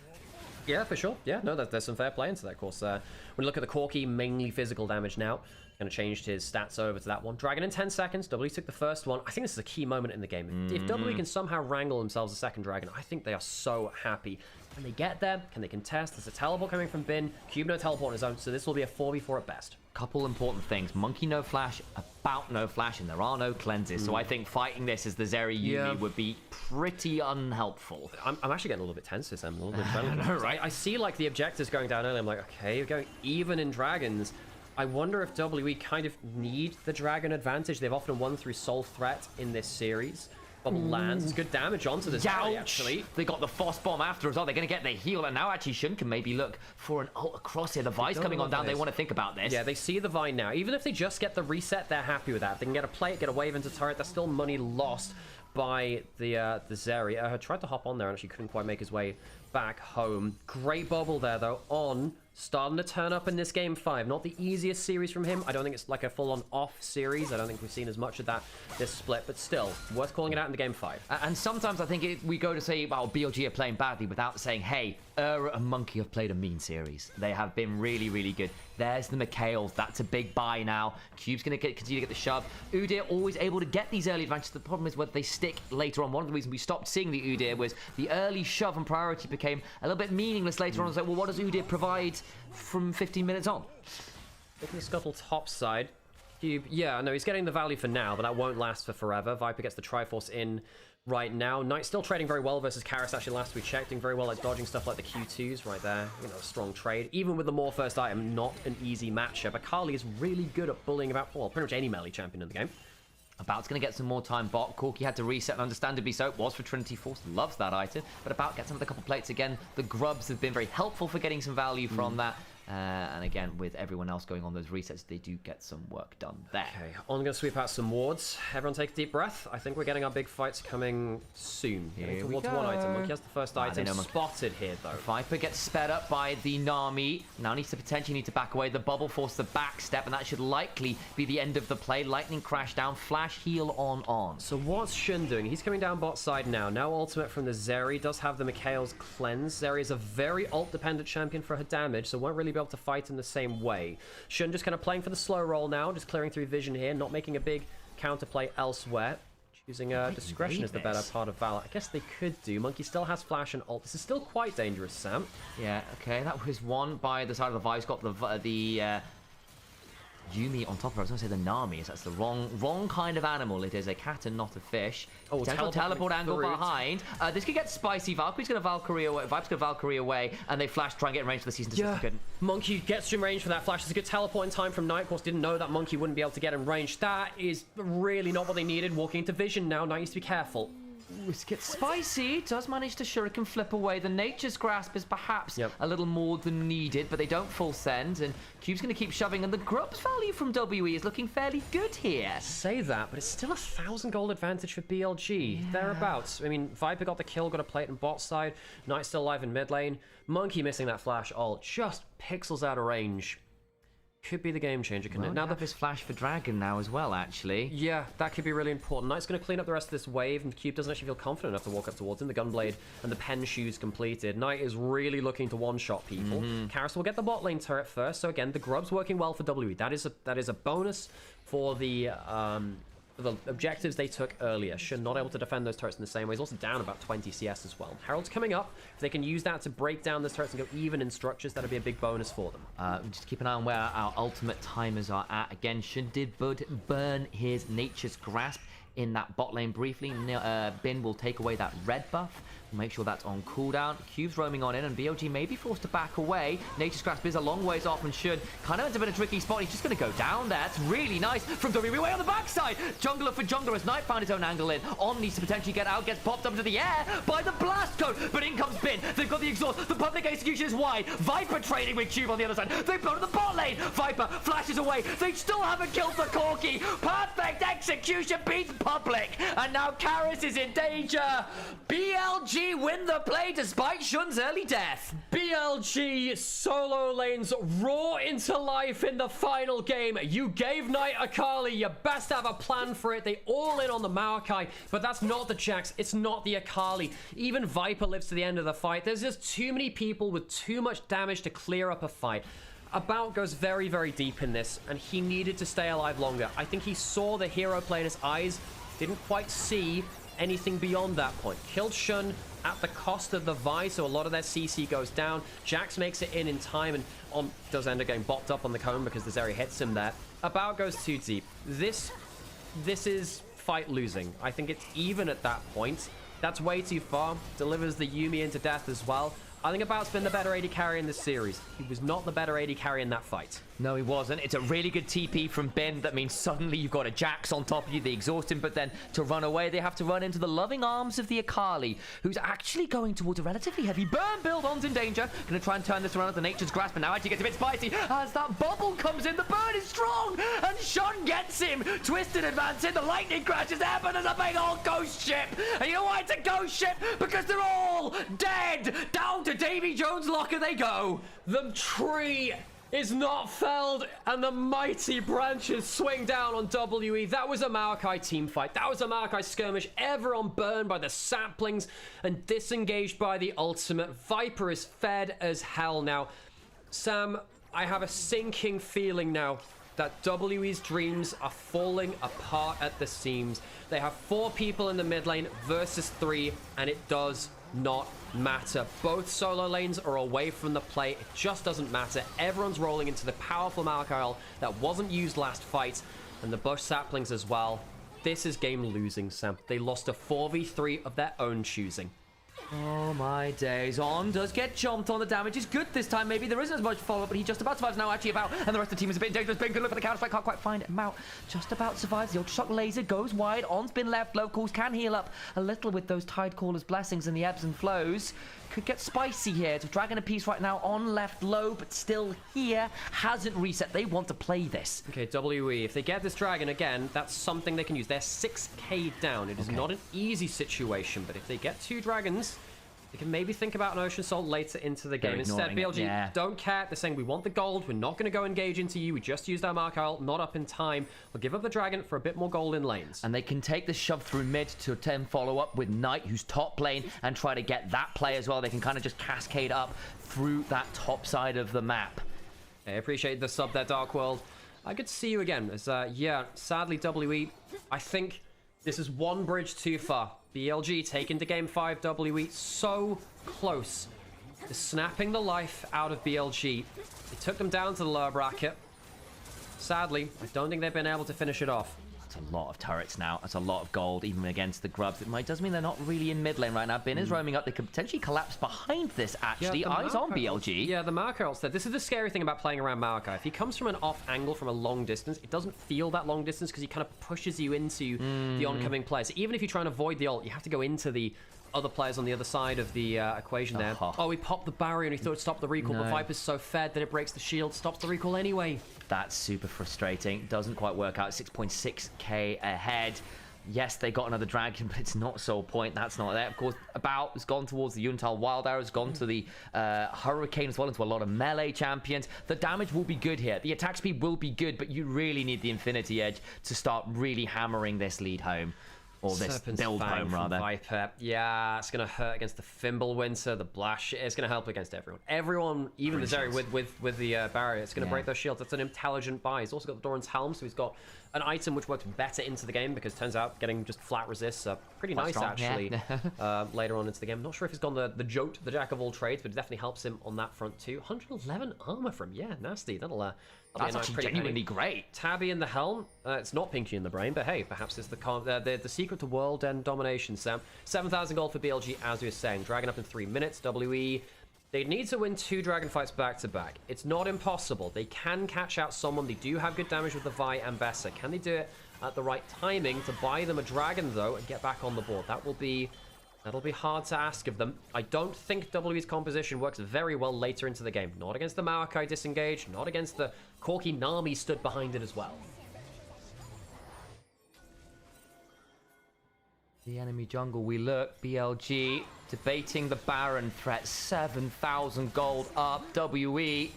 Yeah, for sure. Yeah, no, there's some fair play into that, of course. When you look at the Corki, mainly physical damage now. Going to change his stats over to that one. Dragon in 10 seconds. W took the first one. I think this is a key moment in the game. If W can somehow wrangle themselves a second dragon, I think they are so happy. Can they get there? Can they contest? There's a teleport coming from Bin. Cube no teleport on his own, so this will be a 4v4 at best. Couple important things. Monkey no flash, about no flash, and there are no cleanses. So I think fighting this as the Zeri Yumi would be pretty unhelpful. I'm actually getting a little bit tense this. I'm a little bit adrenaline. Right? I see like the objectives going down early. I'm like, okay, you're going even in dragons. I wonder if WE kind of need the dragon advantage. They've often won through soul threat in this series. Bubble lands. It's good damage onto this Zeri, actually. They got the Foss Bomb after as well. They're going to get the heal. And now actually Shun can maybe look for an ult across here. The Vi's coming on down. They want to think about this. Yeah, they see the Vine now. Even if they just get the reset, they're happy with that. If they can get a play, get a wave into turret, there's still money lost by the Zeri. Tried to hop on there and actually couldn't quite make his way back home. Great bubble there, though, on. Starting to turn up in this game 5. Not the easiest series from him. I don't think it's like a full-on off series. I don't think we've seen as much of that this split, but still, worth calling it out in the game 5. And sometimes I think we go to say, well, BLG are playing badly without saying, hey, and Monkey have played a mean series. They have been really, really good. There's the Mikhails. That's a big buy now. Cube's going to continue to get the shove. Udyr always able to get these early advantages. The problem is whether they stick later on. One of the reasons we stopped seeing the Udyr was the early shove and priority became a little bit meaningless later on. It's like, well, what does Udyr provide from 15 minutes on? Looking to scuttle top side. Cube, yeah, no, he's getting the value for now, but that won't last for forever. Viper gets the Triforce in right now. Knight still trading very well versus Karis. Actually, last we checked, doing very well at dodging stuff like the Q2s right there. You know, strong trade. Even with the more first item, not an easy matchup. Akali is really good at bullying about, well, pretty much any melee champion in the game. About's going to get some more time bot. Corki had to reset, and understandably so. Was for Trinity Force. Loves that item. But About gets another couple plates again. The Grubs have been very helpful for getting some value from that. And again, with everyone else going on those resets, they do get some work done there. Okay, I'm going to sweep out some wards. Everyone take a deep breath. I think we're getting our big fights coming soon. Getting towards one item. Monkey has the first item spotted here, though. Viper gets sped up by the Nami. Now needs to potentially back away. The bubble force the back step, and that should likely be the end of the play. Lightning crash down, flash heal on. So what's Shun doing? He's coming down bot side now. Now ultimate from the Zeri. Does have the Mikhail's cleanse. Zeri is a very ult-dependent champion for her damage, so won't really be able to fight in the same way. Shun just kind of playing for the slow roll now, just clearing through vision here, not making a big counterplay elsewhere. Choosing discretion is the better part of valor. I guess they could do. Monkey still has flash and ult. This is still quite dangerous, Sam. Yeah, okay, that was one by the side of the Vice. Got the Yumi on top of her. I was going to say the Nami. That's the wrong kind of animal. It is a cat and not a fish. Oh, teleport angle behind. This could get spicy. Valkyrie's going to Valkyrie away. Vipe's going to Valkyrie away, and they flash, try and get in range for the season. Couldn't. Monkey gets in range for that flash. There's a good teleport in time from Knight. Of course, didn't know that Monkey wouldn't be able to get in range. That is really not what they needed. Walking into vision now. Knight needs to be careful. It gets spicy. Does manage to shuriken flip away. The Nature's Grasp is perhaps a little more than needed, but they don't full send, and Cube's going to keep shoving, and the Grub's value from WE is looking fairly good here. Say that, but it's still 1,000 gold advantage for BLG. Thereabouts. I mean, Viper got the kill, got a plate in bot side. Knight still alive in mid lane. Monkey missing that flash ult. Just pixels out of range. Could be the game changer, couldn't it? Now that his flash for Dragon now as well, actually. Yeah, that could be really important. Knight's going to clean up the rest of this wave, and Cube doesn't actually feel confident enough to walk up towards him. The Gunblade and the Pen Shoes completed. Knight is really looking to one-shot people. Karis will get the bot lane turret first, so again, the Grub's working well for WE. That is a bonus for the objectives they took earlier. Shun not able to defend those turrets in the same way. He's also down about 20 CS as well. Herald's coming up. If they can use that to break down those turrets and go even in structures, that'll be a big bonus for them. Just keep an eye on where our ultimate timers are at. Again, Shun did burn his Nature's Grasp in that bot lane briefly. Bin will take away that red buff, Make sure that's on cooldown. Cube's roaming on in, and BLG may be forced to back away. Nature's Grasp is a long ways off and should kind of ends up in a tricky spot. He's just going to go down there. It's really nice from WWE way on the backside. Jungler for jungler as Knight found his own angle in. On needs to potentially get out, gets popped up into the air by the blast code, but in comes Bin. They've got the exhaust. The public execution is wide. Viper trading with Cube on the other side. They go to the bot lane. Viper flashes away. They still haven't killed the Corki. Perfect execution beats public, and now Karis is in danger. BLG win the play despite Shun's early death. BLG solo lanes roar into life in the final game. You gave Knight Akali, you best have a plan for it. They all in on the Maokai, but that's not the Jax, it's not the Akali. Even Viper lives to the end of the fight. There's just too many people with too much damage to clear up a fight. About goes very, very deep in this, and he needed to stay alive longer. I think he saw the hero play in his eyes, didn't quite see anything beyond that point. Killed Shun at the cost of the Vi, so a lot of their CC goes down. Jax makes it in time, and does end up getting bopped up on the cone because the Zeri hits him there. About goes too deep. This is fight losing. I think it's even at that point. That's way too far. Delivers the Yuumi into death as well. I think About's been the better AD carry in this series. He was not the better AD carry in that fight. No, he wasn't. It's a really good TP from Bin. That means suddenly you've got a Jax on top of you. They exhaust him, but then to run away, they have to run into the loving arms of the Akali, who's actually going towards a relatively heavy burn build. On's in danger. Going to try and turn this around with the Nature's Grasp, and now actually gets a bit spicy. As that bubble comes in, the burn is strong, and Shun gets him. Twisted advancing, the lightning crashes there, but there's a big old ghost ship. And you know why it's a ghost ship? Because they're all dead. Down to Davy Jones' locker they go. The tree is not felled, and the mighty branches swing down on WE. That was a Maokai team fight. That was a Maokai skirmish. Everyone burned by the saplings and disengaged by the ultimate. Viper is fed as hell now. Sam, I have a sinking feeling now that WE's dreams are falling apart at the seams. They have 4 people in the mid lane versus 3, and it does not matter. Both solo lanes are away from the play. It just doesn't matter. Everyone's rolling into the powerful Maokai that wasn't used last fight, and the bush saplings as well. This is game losing, Sam. They lost a 4v3 of their own choosing. Oh my days. On does get jumped on. The damage is good this time. Maybe there isn't as much follow-up, but he just about survives now. Actually about, and the rest of the team is a bit dangerous. Been good look for the counter strike. Can't quite find him out. Just about survives. The ultra shock laser goes wide. On's been left. Locals can heal up a little with those Tide Caller's blessings and the ebbs and flows. Could get spicy here. It's Dragon Apiece right now on left low, but still here. Hasn't reset. They want to play this. Okay, WE, if they get this dragon again, that's something they can use. They're 6k down. It is not an easy situation, but if they get 2 dragons, they can maybe think about an Ocean Soul later into the game. Instead, BLG don't care. They're saying, we want the gold. We're not going to go engage into you. We just used our Maokai, not up in time. We'll give up the dragon for a bit more gold in lanes. And they can take the shove through mid to attempt follow up with Knight, who's top lane, and try to get that play as well. They can kind of just cascade up through that top side of the map. I appreciate the sub there, Dark World. I could see you again. As, yeah, sadly, WE, I think this is one bridge too far. BLG taken to game 5, WE so close to snapping the life out of BLG. It took them down to the lower bracket. Sadly, I don't think they've been able to finish it off. That's a lot of turrets now. That's a lot of gold, even against the grubs. It does mean they're not really in mid lane right now. Bin is roaming up. They could potentially collapse behind this, actually. Yeah, Eyes on BLG. Yeah, the Maokai ulted. This is the scary thing about playing around Maokai. If he comes from an off angle from a long distance, it doesn't feel that long distance because he kind of pushes you into the oncoming players. So even if you try and avoid the ult, you have to go into the other players on the other side of the equation there. Oh, he popped the barrier and he thought it stopped the recall, but Viper's so fed that it breaks the shield, stops the recall anyway. That's super frustrating. Doesn't quite work out. 6.6k ahead. Yes, they got another dragon, but it's not Soul Point. That's not there. Of course, About has gone towards the Yuntal Wild Arrow, has gone to the Hurricane as well, into a lot of melee champions. The damage will be good here. The attack speed will be good, but you really need the Infinity Edge to start really hammering this lead home. Or this Serpent's build home, rather. Viper. Yeah, it's going to hurt against the Fimbulwinter, the Blash. It's going to help against everyone. Everyone, even the Zeri with the barrier, it's going to break those shields. That's an intelligent buy. He's also got the Doran's Helm, so he's got an item which works better into the game because it turns out getting just flat resists are pretty nice, strong, actually, later on into the game. I'm not sure if he's gone the Jote, the Jack of all trades, but it definitely helps him on that front too. 111 armor from, nasty. That'll That's actually genuinely great. Tabby in the helm. It's not Pinky in the brain, but hey, perhaps it's the secret to world end domination, Sam. 7,000 gold for BLG, as we were saying. Dragon up in 3 minutes. WE, they need to win 2 dragon fights back-to-back. It's not impossible. They can catch out someone. They do have good damage with the Vi and Bessa. Can they do it at the right timing to buy them a dragon, though, and get back on the board? That'll be hard to ask of them. I don't think WE's composition works very well later into the game. Not against the Maokai disengage, not against the Corki Nami stood behind it as well. The enemy jungle, we look. BLG debating the Baron threat. 7,000 gold up. WE,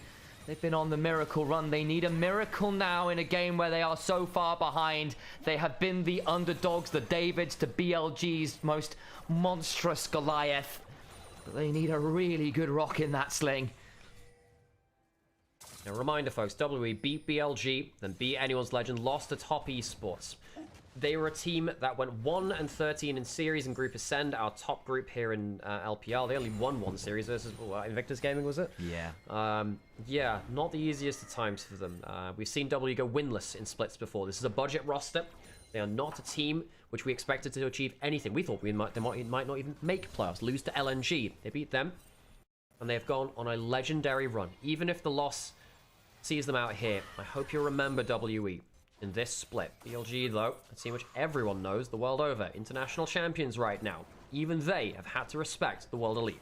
they've been on the miracle run. They need a miracle now in a game where they are so far behind. They have been the underdogs, the Davids to BLG's most monstrous Goliath. But they need a really good rock in that sling. Now, reminder, folks, WE beat BLG, then beat Anyone's Legend, lost to Top Esports. They were a team that went 1-13 in series in Group Ascend, our top group here in LPL. They only won 1 series versus Invictus Gaming, was it? Yeah. Yeah, not the easiest of times for them. We've seen W go winless in splits before. This is a budget roster. They are not a team which we expected to achieve anything. We thought they might not even make playoffs, lose to LNG. They beat them, and they have gone on a legendary run. Even if the loss sees them out here, I hope you remember WE in this split. BLG, though, a team which everyone knows the world over. International champions right now. Even they have had to respect the World Elite.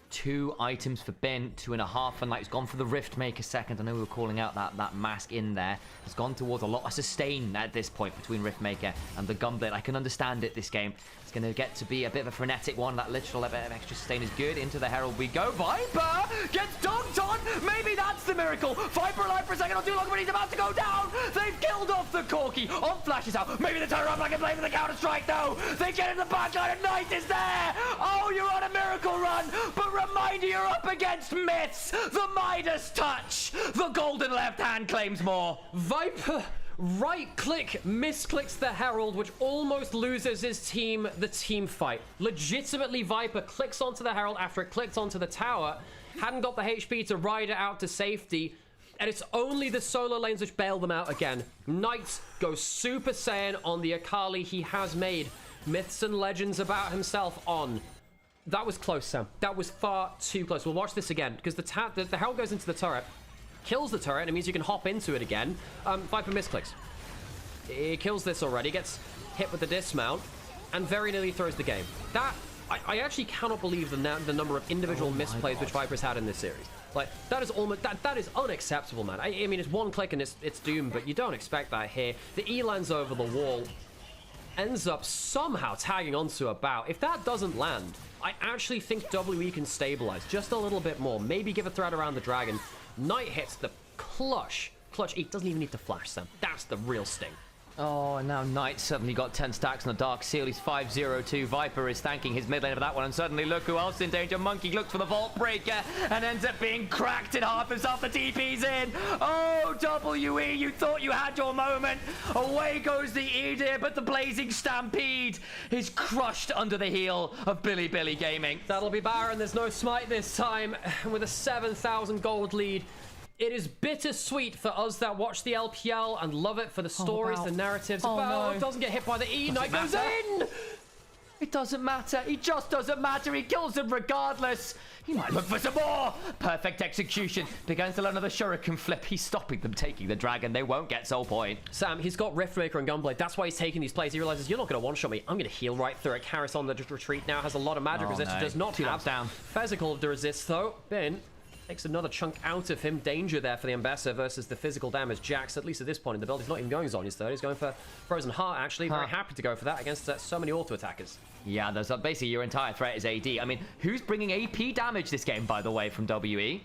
2 items for Ben, 2.5, and like, it's gone for the Rift Maker second. I know we were calling out that mask in there. It's gone towards a lot of sustain at this point between Rift Maker and the Gunblade. I can understand it this game. It's going to get to be a bit of a frenetic one. That literal bit of extra sustain is good. Into the Herald we go. Viper gets dunked on. Maybe that's the miracle. Viper alive for a second, not too long, but he's about to go down. They've killed off the Corki. On flashes out. Maybe the turn around like a blade for the counter strike though. They get in the backline and Knight is there. Oh, you're on a miracle run. But reminder, you're up against Myths. The Midas touch. The golden left hand claims more. Viper right-click misclicks the Herald, which almost loses his team the team fight. Legitimately, Viper clicks onto the Herald after it clicked onto the tower. Hadn't got the HP to ride it out to safety. And it's only the solo lanes which bail them out again. Knight goes Super Saiyan on the Akali he has made myths and legends about himself on. That was close, Sam. That was far too close. We'll watch this again, because the Herald goes into the turret, kills the turret, and it means you can hop into it again. Viper misclicks. He kills this already, gets hit with the dismount, and very nearly throws the game. That, I actually cannot believe the number of individual misplays which Viper's had in this series. Like, that is almost, that is unacceptable, man. I mean, it's one click and it's doomed, but you don't expect that here. The E lands over the wall, ends up somehow tagging onto a bow. If that doesn't land, I actually think WE can stabilize just a little bit more. Maybe give a threat around the dragon. Knight hits the clutch. He doesn't even need to flash, Sam. That's the real sting. Oh, and now Knight suddenly got 10 stacks on the Dark Seal. He's 5-0-2. Viper is thanking his mid lane for that one. And suddenly, look who else is in danger. Monkey looks for the Vault Breaker and ends up being cracked in half himself. The TP's in. Oh, WE, you thought you had your moment. Away goes the Edir, but the Blazing Stampede is crushed under the heel of Bilibili Gaming. That'll be Baron. There's no smite this time. With a 7,000 gold lead. It is bittersweet for us that watch the LPL and love it for the stories, the narratives. No. Doesn't get hit by the E. Knight goes in! It doesn't matter. He just doesn't matter. He kills him regardless. He might look for some more. Perfect execution. Begins to learn another shuriken flip. He's stopping them taking the dragon. They won't get soul point. Sam, he's got Riftmaker and Gunblade. That's why he's taking these plays. He realizes you're not going to one-shot me. I'm going to heal right through it. Karis on the retreat now has a lot of magic resist. No. Does not Two have laps down. physical to resist, though. Bin takes another chunk out of him. Danger there for the Ambassador versus the physical damage. Jax, at least at this point in the build, he's not even going Zonya's third. He's going for Frozen Heart, actually. Very happy to go for that against so many auto-attackers. Yeah, there's basically your entire threat is AD. I mean, who's bringing AP damage this game, by the way, from WE?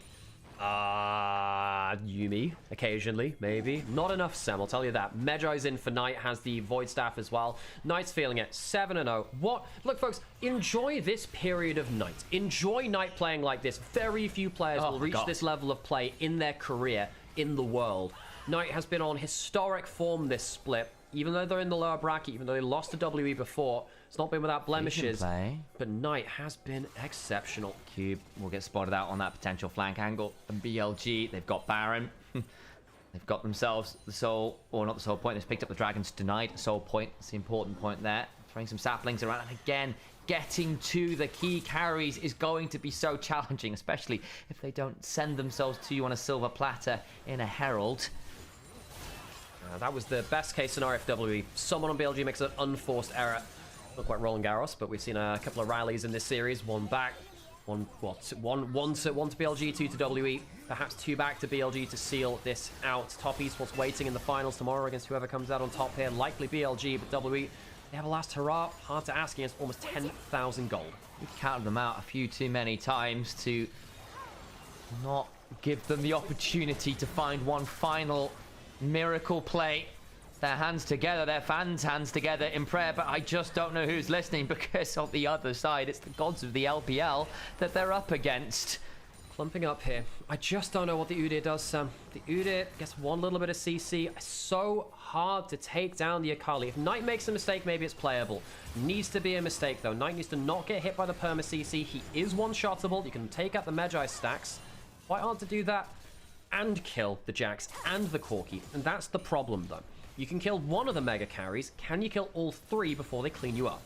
Yuumi, occasionally, maybe. Not enough, Sam, I'll tell you that. Medjai's in for Knight, has the Void Staff as well. Knight's feeling it, 7-0. What? Look, folks, enjoy this period of Knight. Enjoy Knight playing like this. Very few players will reach this level of play in their career in the world. Knight has been on historic form this split. Even though they're in the lower bracket, even though they lost to WE before, it's not been without blemishes. But Knight has been exceptional. Cube will get spotted out on that potential flank angle. And BLG, they've got Baron. They've got themselves the soul, or not the soul point, they've picked up the dragons, denied soul point. That's the important point there. Throwing some saplings around, and again, getting to the key carries is going to be so challenging, especially if they don't send themselves to you on a silver platter in a herald. That was the best case scenario for WWE. Someone on BLG makes an unforced error. Not quite Roland Garros, but we've seen a couple of rallies in this series. One back, one to BLG, two to WE. Perhaps two back to BLG to seal this out. Top Esports waiting in the finals tomorrow against whoever comes out on top here. Likely BLG, but WE, they have a last hurrah. Hard to ask against almost 10,000 gold. We've counted them out a few too many times to not give them the opportunity to find one final miracle play. Their hands together, their fans' hands together in prayer, but I just don't know who's listening because on the other side, it's the gods of the LPL that they're up against. Clumping up here. I just don't know what the Udyr does, Sam. The Udyr gets one little bit of CC. It's so hard to take down the Akali. If Knight makes a mistake, maybe it's playable. Needs to be a mistake, though. Knight needs to not get hit by the perma CC. He is one-shottable. You can take out the Magi stacks. Quite hard to do that and kill the Jax and the Corki. And that's the problem, though. You can kill one of the mega carries. Can you kill all three before they clean you up?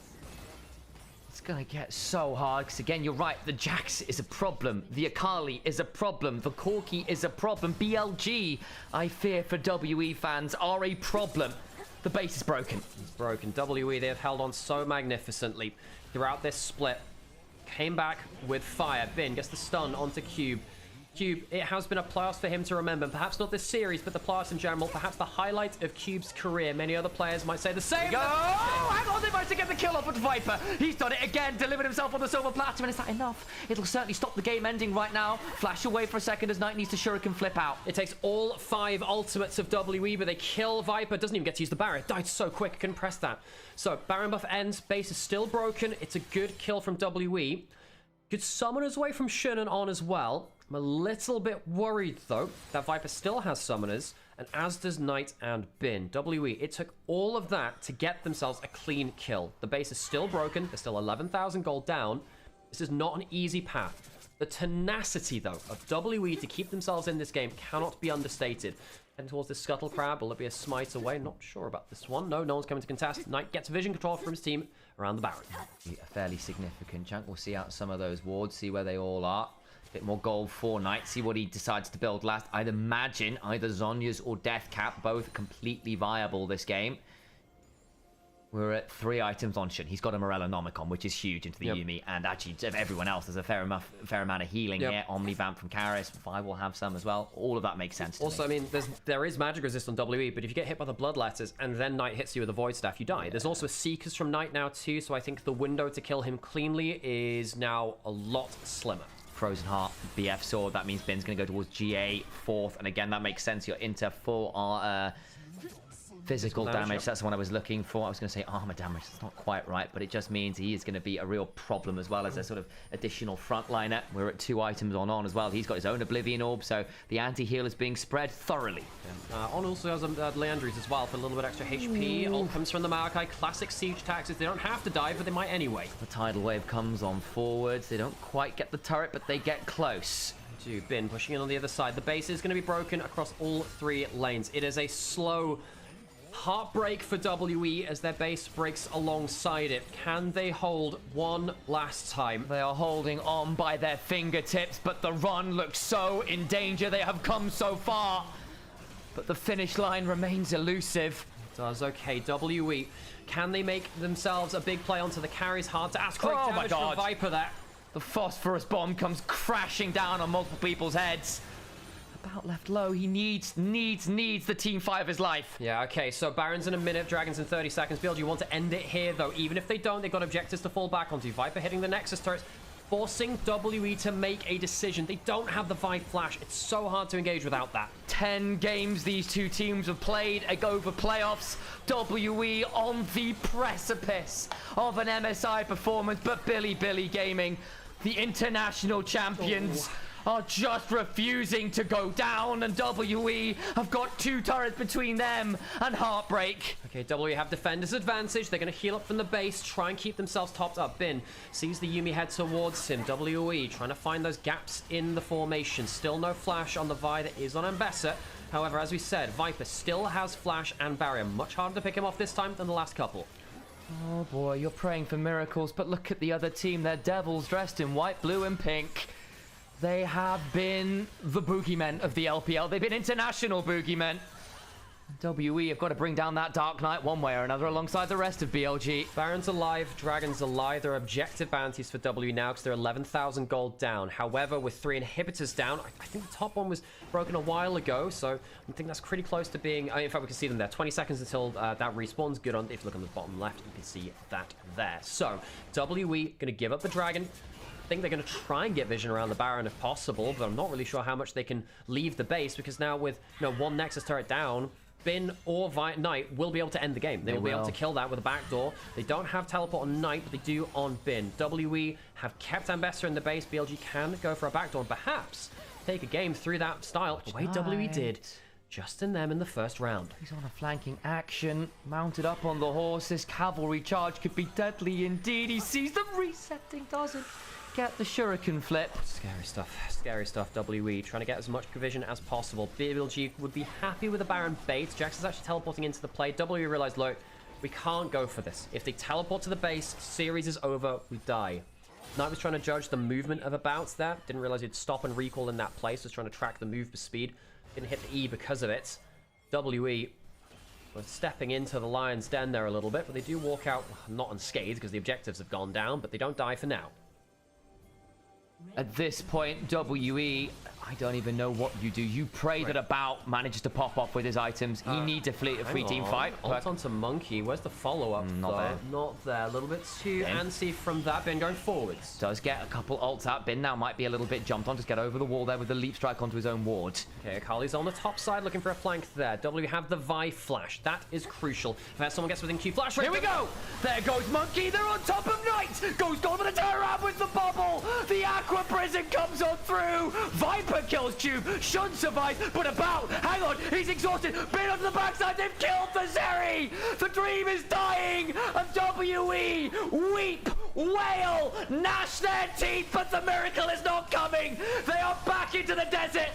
It's gonna get so hard, because again, you're right, the Jax is a problem, the Akali is a problem, the Corki is a problem, BLG, I fear for WE fans, are a problem. The base is broken. It's broken. WE, they have held on so magnificently throughout this split. Came back with fire. Bin gets the stun onto Cube. Cube, it has been a playoffs for him to remember. Perhaps not this series, but the playoffs in general. Perhaps the highlight of Cube's career. Many other players might say the same. Go! Hang on, they managed to get the kill off with Viper. He's done it again, delivered himself on the silver platter, and is that enough? It'll certainly stop the game ending right now. Flash away for a second as Knight needs to Shuriken flip out. It takes all 5 ultimates of WE, but they kill Viper. Doesn't even get to use the Barrier. Died so quick, couldn't press that. So, Baron buff ends. Base is still broken. It's a good kill from WE. Good summoners away from Shunan on as well. I'm a little bit worried, though, that Viper still has summoners, and as does Knight and Bin. WE, it took all of that to get themselves a clean kill. The base is still broken. They're still 11,000 gold down. This is not an easy path. The tenacity, though, of WE to keep themselves in this game cannot be understated. Heading towards this Scuttle Crab. Will it be a smite away? Not sure about this one. No one's coming to contest. Knight gets vision control from his team around the Baron. A fairly significant chunk. We'll see out some of those wards, see where they all are. Bit more gold for Knight, see what he decides to build last. I'd imagine either Zhonya's or Deathcap, both completely viable this game. We're at 3 items on Shin. He's got a Morellonomicon, which is huge into the Yuumi, and actually of everyone else, there's a fair amount of healing here. Omnivamp from Karis, Vi will have some as well. All of that makes sense to also, me. I mean, there is magic resist on WE, but if you get hit by the Bloodletters and then Knight hits you with a Void Staff, you die. There's also a Seekers from Knight now too, so I think the window to kill him cleanly is now a lot slimmer. Frozen Heart, BF Sword, that means Bin's going to go towards GA 4th, and again, that makes sense. You're into full physical damage. That's the one I was looking for. I was going to say armor damage. That's not quite right, but it just means he is going to be a real problem as well as a sort of additional frontliner. We're at 2 items on as well. He's got his own Oblivion Orb, so the anti-heal is being spread thoroughly. On also has Leandries as well for a little bit extra HP. All comes from the Maokai. Classic siege taxes. They don't have to dive, but they might anyway. The tidal wave comes on forwards. They don't quite get the turret, but they get close. Bin pushing in on the other side. The base is going to be broken across all 3 lanes. It is a slow heartbreak for WE as their base breaks alongside it. Can they hold one last time? They are holding on by their fingertips, but the run looks so in danger. They have come so far, but the finish line remains elusive. It does. Okay, WE. Can they make themselves a big play onto the carries? Hard to ask. Great damage from Viper there. The phosphorus bomb comes crashing down on multiple people's heads. About left low. He needs the team fight of his life. Yeah, okay, so Baron's in a minute, Dragons in 30 seconds. BLG, you want to end it here, though. Even if they don't, they've got objectives to fall back onto. Viper hitting the Nexus turrets, forcing WE to make a decision. They don't have the Vibe Flash. It's so hard to engage without that. 10 games these two teams have played over playoffs. WE on the precipice of an MSI performance, but Bilibili Gaming, the international champions, are just refusing to go down, and WE have got 2 turrets between them and heartbreak. Okay, WE have defender's advantage. They're going to heal up from the base, try and keep themselves topped up. Bin sees the Yuumi head towards him. WE trying to find those gaps in the formation. Still no flash on the Vi that is on Ambessa. However, as we said, Viper still has Flash and Barrier. Much harder to pick him off this time than the last couple. Oh boy, you're praying for miracles, but look at the other team. They're devils dressed in white, blue, and pink. They have been the boogeymen of the LPL. They've been international boogeymen. WE have got to bring down that Dark Knight one way or another alongside the rest of BLG. Baron's alive, Dragon's alive. There are objective bounties for W now because they're 11,000 gold down. However, with 3 inhibitors down, I think the top one was broken a while ago, so I think that's pretty close to being... in fact, we can see them there. 20 seconds until that respawns. Good on... If you look on the bottom left, you can see that there. So, WE going to give up the Dragon. I think they're going to try and get vision around the Baron if possible, but I'm not really sure how much they can leave the base because now with, one Nexus turret down, Bin or Knight will be able to end the game. They will be able to kill that with a backdoor. They don't have teleport on Knight, but they do on Bin. WE have kept Ambessa in the base. BLG can go for a backdoor and perhaps take a game through that style, the way WE did just in them in the first round. He's on a flanking action, mounted up on the horse. This cavalry charge could be deadly indeed. He sees them resetting, doesn't get the shuriken flip. Scary stuff, WE. Trying to get as much provision as possible. BLG would be happy with a Baron bait. Jax is actually teleporting into the play. WE realized, look, we can't go for this. If they teleport to the base, series is over, we die. Knight was trying to judge the movement of a bounce there. Didn't realize he'd stop and recall in that place. Was trying to track the move for speed. Didn't hit the E because of it. WE was stepping into the Lion's Den there a little bit, but they do walk out, not unscathed because the objectives have gone down, but they don't die for now. At this point, WE, I don't even know what you do. You pray that About manages to pop off with his items. He needs a free team fight. Ult onto Monkey. Where's the follow-up? Not there. Not there. A little bit too antsy from that. Bin going forwards. Does get a couple ults out. Bin now might be a little bit jumped on. Just get over the wall there with the leap strike onto his own ward. Okay, Akali's on the top side looking for a flank there. W have the Vi flash. That is crucial. If someone gets within Q flash rate. Here we go! There goes Monkey. They're on top of Knight. Goes gold for the turnaround with the bubble. The Aqua Prison comes on through. Viper kills Tube. Should survive, but About. Hang on. He's exhausted. Bin onto the backside. They've killed the Zeri. The dream is dying. And WE weep, wail, gnash their teeth, but the miracle is not coming. They are back into the desert.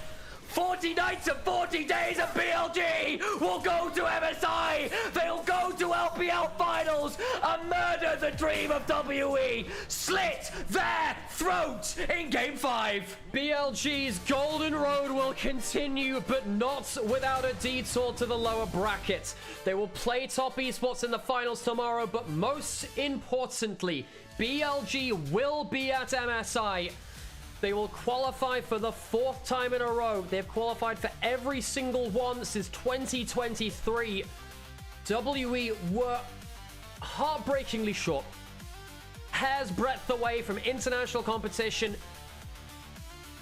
40 nights and 40 days of BLG will go to MSI. They'll go to LPL finals and murder the dream of WE. Slit their throats in Game 5. BLG's golden road will continue, but not without a detour to the lower bracket. They will play top esports in the finals tomorrow, but most importantly, BLG will be at MSI. They will qualify for the 4th time in a row. They've qualified for every single one since 2023. WE were heartbreakingly short. Hair's breadth away from international competition.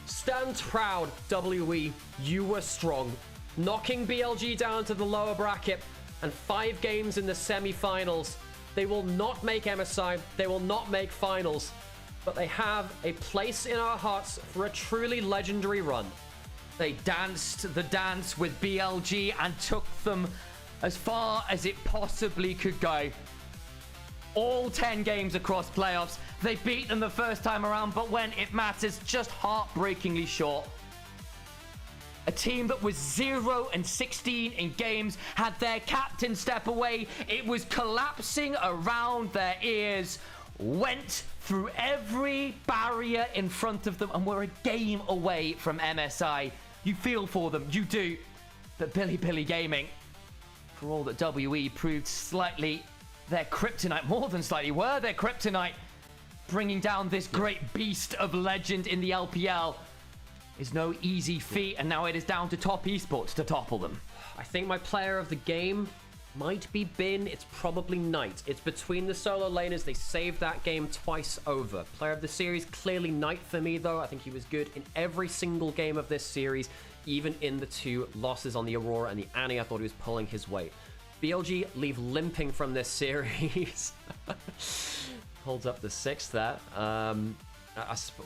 Stand proud, WE. You were strong. Knocking BLG down to the lower bracket and 5 games in the semi-finals. They will not make MSI. They will not make finals. But they have a place in our hearts for a truly legendary run. They danced the dance with BLG and took them as far as it possibly could go. All 10 games across playoffs. They beat them the first time around, but when it matters, just heartbreakingly short. A team that was 0-16 in games had their captain step away. It was collapsing around their ears. Went through every barrier in front of them and were a game away from MSI. You feel for them, you do. But Bilibili Gaming, for all that WE proved slightly their kryptonite, more than slightly, were their kryptonite, bringing down this great beast of legend in the LPL is no easy feat, and now it is down to top esports to topple them. I think my player of the game might be Bin. It's probably Knight. It's between the solo laners. They saved that game twice over. Player of the series, clearly Knight for me, though. I think he was good in every single game of this series, even in the 2 losses on the Aurora and the Annie. I thought he was pulling his weight. BLG leave limping from this series. Holds up the 6th there.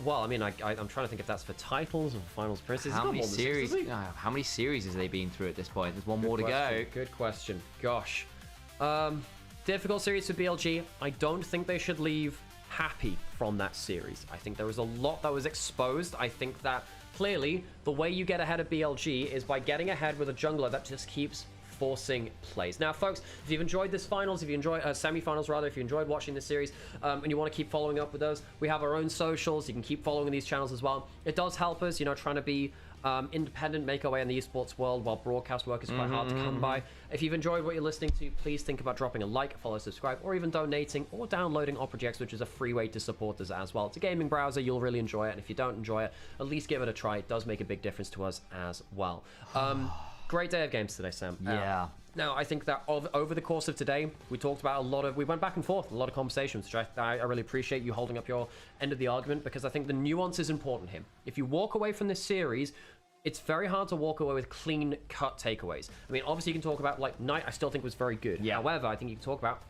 Well, I mean, I'm trying to think if that's for titles or finals appearances. How many series? How many series has they been through at this point? There's one more to go. Good question. Gosh, difficult series for BLG. I don't think they should leave happy from that series. I think there was a lot that was exposed. I think that clearly, the way you get ahead of BLG is by getting ahead with a jungler that just keeps forcing plays. Now, folks, if you've enjoyed this finals, if you enjoy semi-finals rather, if you enjoyed watching this series, and you want to keep following up with those, we have our own socials. You can keep following these channels as well. It does help us, you know, trying to be independent, make our way in the esports world while broadcast work is quite hard to come by. If you've enjoyed what you're listening to, please think about dropping a like, follow, subscribe, or even donating or downloading Opera GX, which is a free way to support us as well. It's a gaming browser, you'll really enjoy it, and if you don't enjoy it, at least give it a try. It does make a big difference to us as well. Great day of games today, Sam. Yeah. Now, I think that over the course of today, we talked about we went back and forth, a lot of conversations, which I really appreciate you holding up your end of the argument, because I think the nuance is important here. If you walk away from this series, it's very hard to walk away with clean-cut takeaways. I mean, obviously you can talk about, like, Knight I still think was very good. Yeah. However, I think you can talk about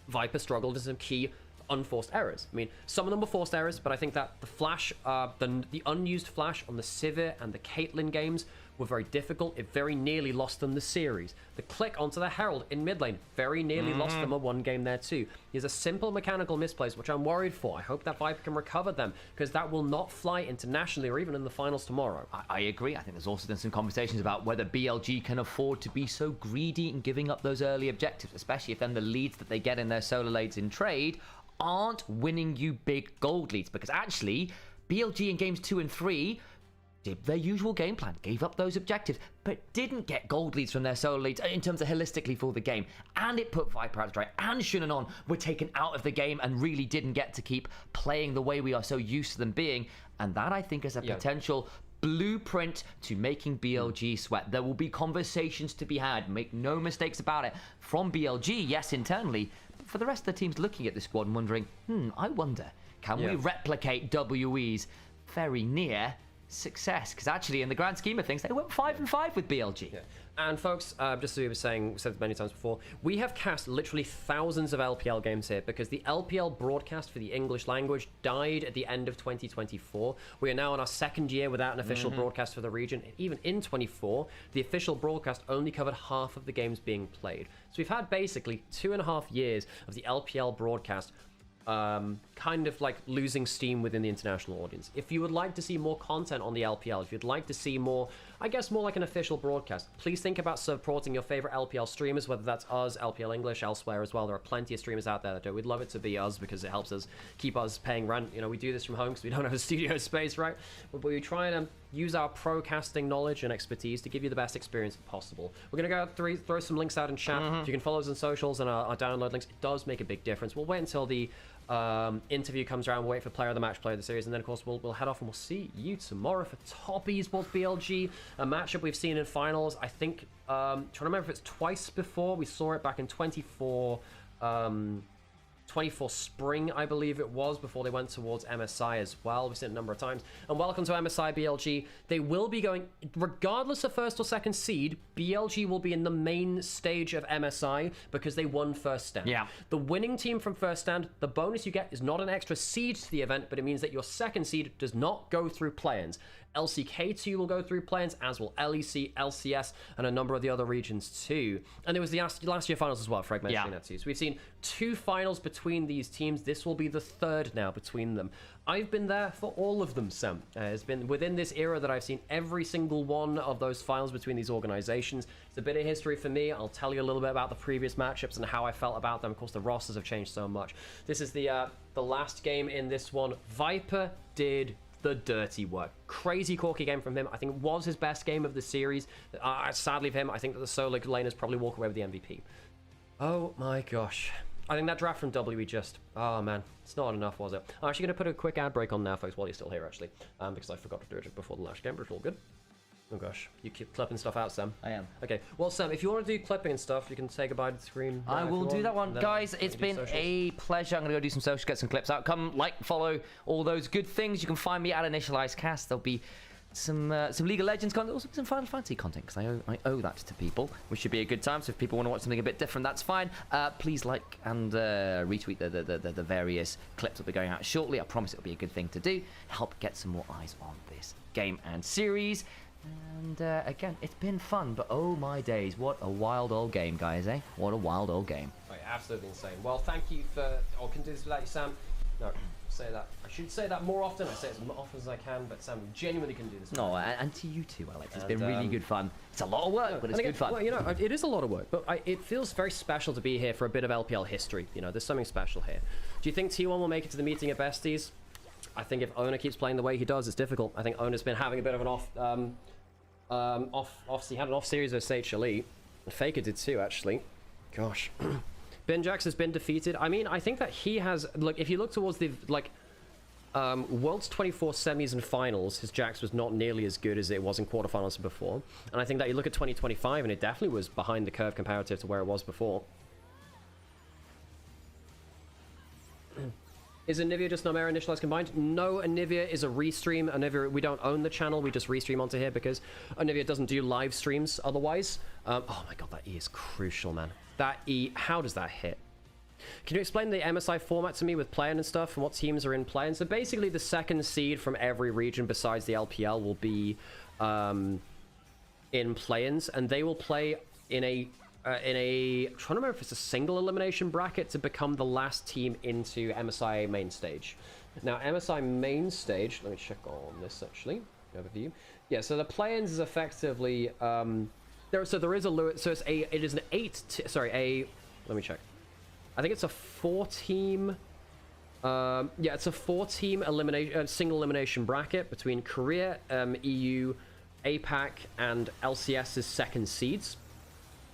Viper struggled in some key unforced errors. I mean, some of them were forced errors, but I think that the flash, the unused flash on the Sivir and the Caitlyn games were very difficult. It very nearly lost them the series. The click onto the Herald in mid lane very nearly lost them a one game there too. There's a simple mechanical misplays, which I'm worried for. I hope that Viper can recover them, because that will not fly internationally or even in the finals tomorrow. I agree. I think there's also been some conversations about whether BLG can afford to be so greedy in giving up those early objectives, especially if then the leads that they get in their solo lanes in trade aren't winning you big gold leads, because actually BLG in games 2 and 3 did their usual game plan, gave up those objectives, but didn't get gold leads from their solo leads in terms of holistically for the game. And it put Viper out to dry, and Shunanon were taken out of the game and really didn't get to keep playing the way we are so used to them being. And that, I think, is a potential blueprint to making BLG sweat. There will be conversations to be had, make no mistakes about it, from BLG, yes, internally, but for the rest of the teams looking at this squad and wondering, I wonder, can we replicate WE's very near success? Because actually, in the grand scheme of things, they went 5-5 with BLG. Yeah. And folks, just as we were saying, said it many times before, we have cast literally thousands of LPL games here, because the LPL broadcast for the English language died at the end of 2024. We are now in our second year without an official broadcast for the region. Even in 24, the official broadcast only covered half of the games being played. So we've had basically 2.5 years of the LPL broadcast kind of like losing steam within the international audience. If you would like to see more content on the LPL, if you'd like to see more, I guess more like an official broadcast, please think about supporting your favorite LPL streamers, whether that's us, LPL English, elsewhere as well. There are plenty of streamers out there that do it. We'd love it to be us, because it helps us keep us paying rent. You know, we do this from home because we don't have a studio space, right? But we try and use our pro casting knowledge and expertise to give you the best experience possible. We're going to go throw some links out in chat. If you can follow us on socials and our download links, it does make a big difference. We'll wait until the interview comes around, wait for player of the match, player of the series, and then of course we'll head off and we'll see you tomorrow for top esports BLG, a matchup we've seen in finals. I think trying to remember if it's twice before. We saw it back in 24 spring, I believe it was, before they went towards MSI as well. We've seen it a number of times. And welcome to MSI BLG. They will be going, regardless of first or second seed, BLG will be in the main stage of MSI because they won first stand. Yeah. The winning team from first stand, the bonus you get is not an extra seed to the event, but it means that your second seed does not go through play-ins. LCK2 will go through play-ins, as will LEC, LCS, and a number of the other regions too. And there was the last year finals as well, Frag mentioning that too. So we've seen 2 finals between these teams. This will be the 3rd now between them. I've been there for all of them, Sam. It's been within this era that I've seen every single one of those finals between these organizations. It's a bit of history for me. I'll tell you a little bit about the previous matchups and how I felt about them. Of course, the rosters have changed so much. This is the last game in this one. Viper did the dirty work. Crazy corky game from him. I think it was his best game of the series. Sadly for him, I think that the solo laners probably walk away with the MVP. Oh my gosh. I think that draft from WE just, oh man, it's not enough, was it? I'm actually going to put a quick ad break on now, folks, while you're still here, actually, because I forgot to do it before the last game, but it's all good. Oh gosh, you keep clipping stuff out, Sam. I am. Okay, well, Sam, if you want to do clipping and stuff, you can say goodbye to the screen. I will do that one. Guys, it's been a pleasure. I'm going to go do some socials, get some clips out. Come, like, follow, all those good things. You can find me at Initialise Cast. There'll be some League of Legends content, also some Final Fantasy content, because I owe that to people, which should be a good time. So if people want to watch something a bit different, that's fine. Please like and retweet the various clips that will be going out shortly. I promise it'll be a good thing to do. Help get some more eyes on this game and series. And again, it's been fun, but oh my days, what a wild old game, guys, eh? What a wild old game. Right, absolutely insane. Well, thank you for, or can do this without you, Sam. No, say that. I should say that more often. I say it as often as I can, but Sam genuinely can do this. No, and to you too, Alex. It's And, been really good fun. It's a lot of work, but it's again, good fun. Well, you know, it is a lot of work, but it feels very special to be here for a bit of LPL history. You know, there's something special here. Do you think T1 will make it to the meeting of besties? I think if Owner keeps playing the way he does, it's difficult. I think Owner's been having a bit of an he had an off series of Sage Elite. And Faker did too, actually. Gosh. Binjax has been defeated. I mean, I think that he has, like, if you look towards the, like, World's 24 semis and finals, his Jax was not nearly as good as it was in quarterfinals before. And I think that you look at 2025, and it definitely was behind the curve comparative to where it was before. Is Onivia just Nymaera and Initialise combined? No, Onivia is a restream. Onivia, we don't own the channel, we just restream onto here because Onivia doesn't do live streams otherwise. Oh my god, that E is crucial, man. That E, how does that hit? Can you explain the MSI format to me with play-in and stuff and what teams are in play-in? So basically the second seed from every region besides the LPL will be in play-ins, and they will play in a I'm trying to remember if it's a single elimination bracket to become the last team into MSI main stage. Now, MSI main stage, let me check on this actually, overview. Yeah, so the play-ins is effectively, it is an let me check. I think it's a 4-team, yeah, it's a 4-team elimination, single elimination bracket between Korea, EU, APAC, and LCS's second seeds.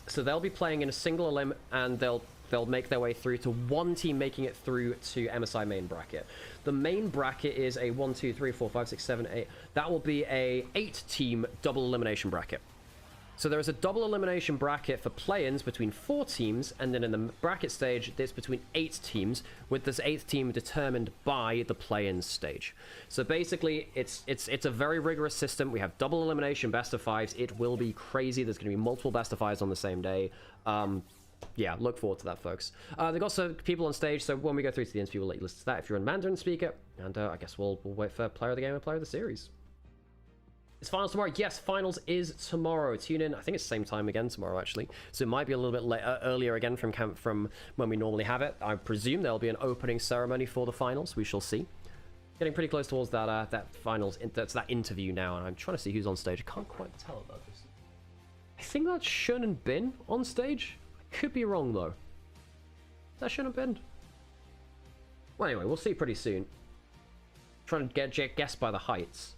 So they'll be playing in a single elim, and they'll make their way through to one team making it through to MSI main bracket. The main bracket is a 1, 2, 3, 4, 5, 6, 7, 8. That will be a 8-team double elimination bracket. So there is a double elimination bracket for play-ins between 4 teams, and then in the bracket stage, it's between 8 teams, with this 8th team determined by the play-in stage. So basically, it's a very rigorous system. We have double elimination, best of 5s. It will be crazy. There's going to be multiple best of 5s on the same day. Yeah, look forward to that, folks. They've got some people on stage, so when we go through to the interview, we'll let you listen to that if you're a Mandarin speaker. And I guess we'll wait for player of the game and player of the series. It's finals tomorrow. Yes, finals is tomorrow. Tune in. I think it's the same time again tomorrow, actually. So it might be a little bit earlier again from when we normally have it. I presume there'll be an opening ceremony for the finals. We shall see. Getting pretty close towards that finals. That's that interview now, and I'm trying to see who's on stage. I can't quite tell about this. I think that's Shun and Bin on stage. I could be wrong though. Is that Shun and Bin? Well, anyway, we'll see pretty soon. Trying to guess by the heights.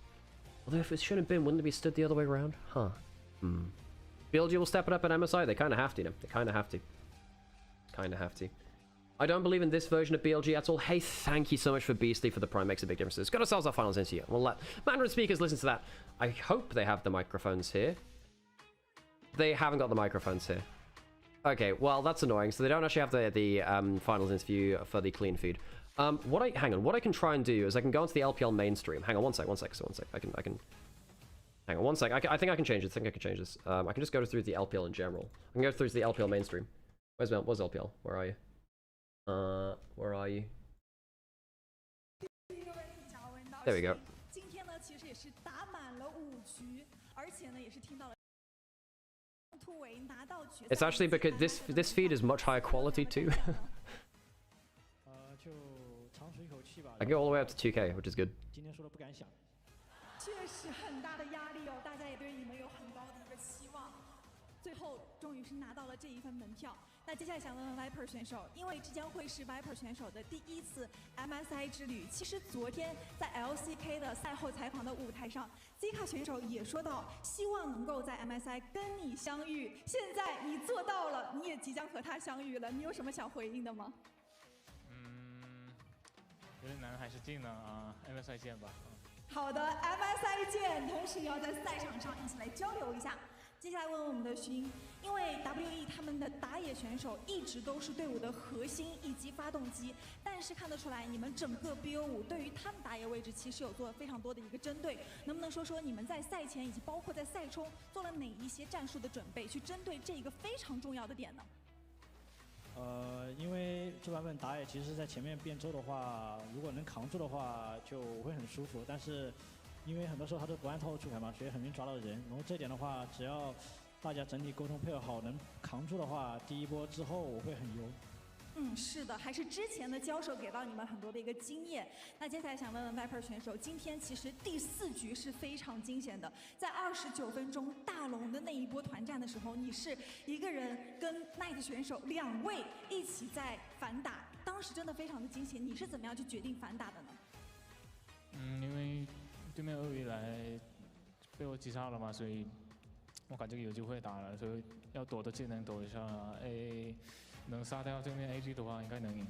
Although if it should have been, wouldn't it be stood the other way around? Huh. BLG will step it up at MSI. They kind of have to, They kind of have to. Kind of have to. I don't believe in this version of BLG at all. Hey, thank you so much for Beastly for the Prime. Makes a big difference. It's got ourselves our finals into you. We'll let Mandarin speakers listen to that. I hope they have the microphones here. They haven't got the microphones here. Okay, well, that's annoying. So they don't actually have the finals interview for the clean feed. What I can try and do is I can go into the LPL mainstream. Hang on, one sec. I can, hang on, one sec. I think I can change it. I can change this. I can just go through the LPL in general. I can go through to the LPL mainstream. Where's LPL? Where are you? Where are you? There we go. It's actually because this feed is much higher quality too. I go all the way up to 2K, which is good. 确实很大的压力哦，大家也对你们有很高的一个期望。最后终于是拿到了这一份门票。那接下来想问问 Viper 选手，因为这将会是 Viper 选手的第一次 MSI 之旅。其实昨天在 LCK 的赛后采访的舞台上 ，Zika 选手也说到，希望能够在 MSI 跟你相遇。现在你做到了，你也即将和他相遇了，你有什么想回应的吗？有点难，还是进了啊，MSI 见吧。好的 ，MSI 见，同时也要在赛场上一起来交流一下。接下来问问我们的勋，因为 WE 他们的打野选手一直都是队伍的核心以及发动机，但是看得出来你们整个 BO5 对于他们打野位置其实有做非常多的一个针对，能不能说说你们在赛前以及包括在赛中做了哪一些战术的准备，去针对这一个非常重要的点呢？因为这版本打野其实在前面变周的话，如果能扛住的话就会很舒服，但是因为很多时候他都不按套路出牌嘛，所以很容易抓到人。然后这点的话，只要大家整体沟通配合好，能扛住的话，第一波之后我会很优。是的，还是之前的交手给到你们很多的一个经验。那接下来想问问 Viper 选手，今天其实第4局是非常惊险的，在29分钟大龙的那一波团战的时候，你是一个人跟 Knight 选手2位一起在反打，当时真的非常的惊险。你是怎么样去决定反打的呢？因为对面2位来被我击杀了嘛，所以我感觉有机会打了，所以要躲的技能躲一下 A。能杀掉对面 AG 的话，应该能赢。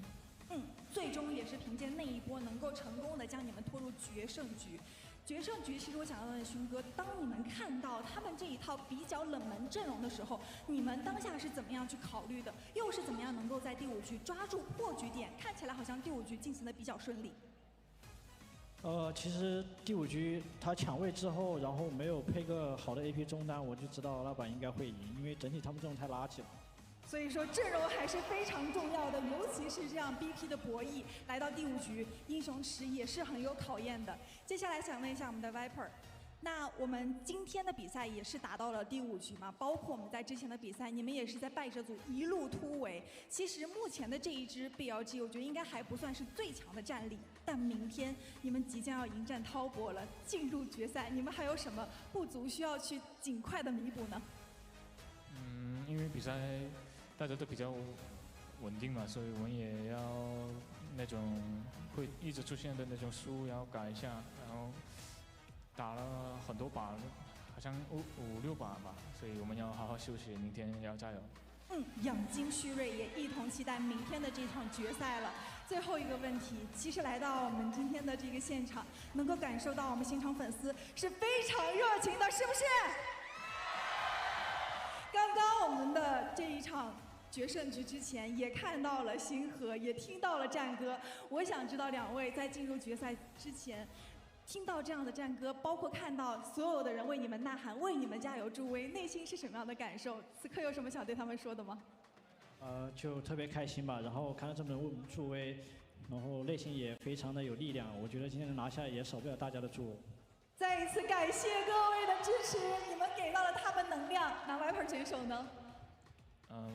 最终也是凭借那一波能够成功的将你们拖入决胜局。决胜局，其实我想要问勋哥，当你们看到他们这一套比较冷门阵容的时候，你们当下是怎么样去考虑的？又是怎么样能够在第5局抓住破局点？看起来好像第5局进行的比较顺利。其实第5局他抢位之后，然后没有配个好的 AP 中单，我就知道老板应该会赢，因为整体他们阵容太垃圾了。所以说阵容还是非常重要的，尤其是这样 BP 的博弈，来到第5局，英雄池也是很有考验的。接下来想问一下我们的 Viper， 那我们今天的比赛也是打到了第5局嘛，包括我们在之前的比赛，你们也是在败者组一路突围。其实目前的这一支 BLG， 我觉得应该还不算是最强的战力，但明天你们即将要迎战滔博了，进入决赛，你们还有什么不足需要去尽快的弥补呢？因为比赛大家都比较稳定嘛，所以我们也要那种会一直出现的那种失误要改一下，然后打了很多把，好像5、6把吧，所以我们要好好休息，明天要加油。养精蓄锐，也一同期待明天的这场决赛了。最后一个问题，其实来到我们今天的这个现场，能够感受到我们现场粉丝是非常热情的，是不是？刚刚我们的这一场决胜局之前，也看到了星河，也听到了战歌。我想知道2位在进入决赛之前，听到这样的战歌，包括看到所有的人为你们呐喊、为你们加油助威，内心是什么样的感受？此刻有什么想对他们说的吗？就特别开心吧，然后看到这么多人为我们助威，然后内心也非常的有力量。我觉得今天能拿下也少不了大家的助威。再一次感谢各位的支持，你们给到了他们能量。那 Viper 选手呢？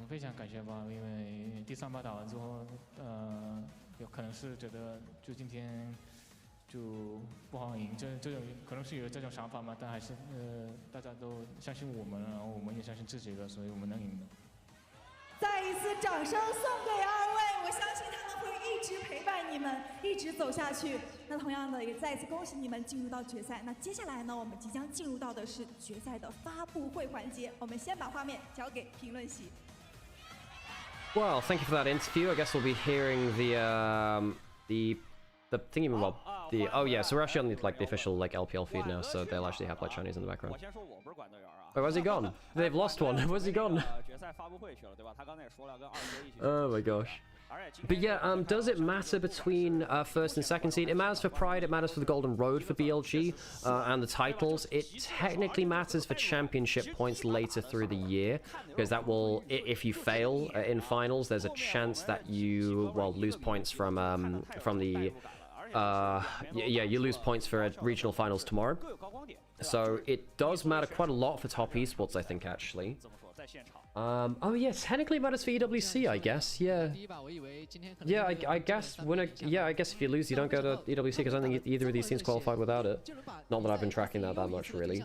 非常感谢吧，因为第3把打完之后，有可能是觉得就今天就不好赢，这种可能是有这种想法嘛，但还是大家都相信我们，然后我们也相信自己了，所以我们能赢的。再一次掌声送给2位，我相信他们会一直陪伴你们，一直走下去。那同样的，也再次恭喜你们进入到决赛。那接下来呢，我们即将进入到的是决赛的发布会环节。我们先把画面交给评论席。Well, thank you for that interview. I guess we'll be hearing the thingy about the so we're actually on the official LPL feed now, so they'll actually have Chinese in the background. Wait, where's he gone? They've lost one. Where's he gone? Oh my gosh. But yeah, does it matter between first and second seed? It matters for Pride, it matters for the Golden Road for BLG, and the titles. It technically matters for championship points later through the year, because that will, if you fail in finals, there's a chance that you, lose points from the, you lose points for regional finals tomorrow. So it does matter quite a lot for top esports, I think, actually. Oh yeah, technically it matters for EWC, I guess. Yeah. Yeah, I guess I guess if you lose, you don't go to EWC, because I don't think either of these teams qualified without it. Not that I've been tracking that much, really.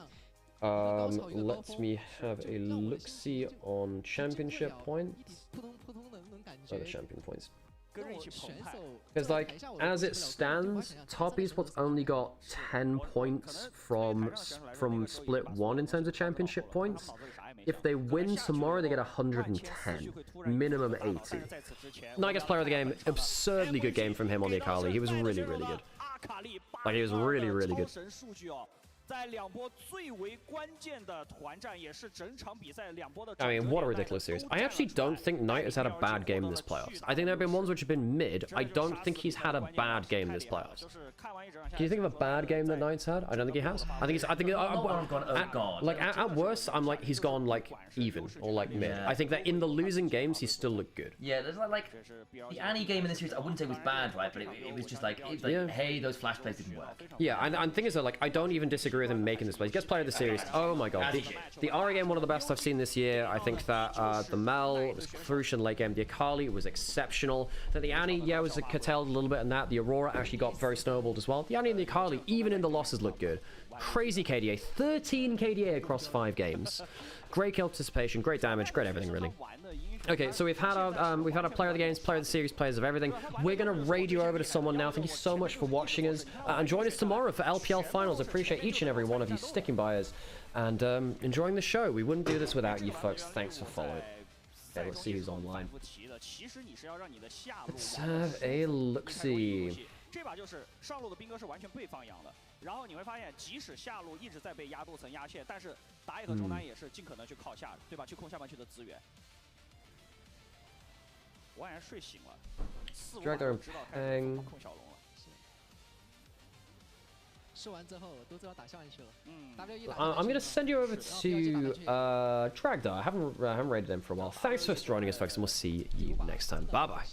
Let me have a look-see on championship points. Oh, the champion points. Because, as it stands, Top Esports only got 10 points from Split 1 in terms of championship points. If they win tomorrow, they get 110. Minimum 80. Nicest player of the game. Absurdly good game from him on the Akali. He was really, really good. He was really, really good. I mean, what a ridiculous series. I actually don't think Knight has had a bad game in this playoffs. I think there have been ones which have been mid. I don't think he's had a bad game in this playoffs. Can you think of a bad game that Knight's had? I don't think he has. At worst, I'm he's gone even or mid. Yeah. I think that in the losing games, he still looked good. Yeah, there's the Annie game in this series. I wouldn't say was bad, right? But it was just hey, those flash plays didn't work. Yeah, and the thing is that I don't even disagree agree with him making this play. He gets player of the series. Oh my god. The Ahri game, one of the best I've seen this year. I think that the Mel was crucial in late game. The Akali was exceptional. Then the Annie, yeah, was curtailed a little bit in that. The Aurora actually got very snowballed as well. The Annie and the Akali, even in the losses, look good. Crazy KDA. 13 KDA across 5 games. Great kill participation, great damage, great everything, really. Okay, so we've had our player of the games, player of the series, players of everything. We're gonna raid you over to someone now. Thank you so much for watching us, and join us tomorrow for LPL finals. Appreciate each and every one of you sticking by us and enjoying the show. We wouldn't do this without you folks. Thanks for following. Okay, let's see who's online. Let's have a look-see. 这把就是上路的兵哥是完全被放羊的，然后你会发现，即使下路一直在被压多层压切，但是打野和中单也是尽可能去靠下，对吧？去控下半区的资源。我感觉睡醒了，4-5知道开始控小龙了。试完之后都知道打下半区了。I'm going to send you over to Dragdar. I haven't raided him for a while. Thanks for joining us, folks, and we'll see you next time. Bye bye.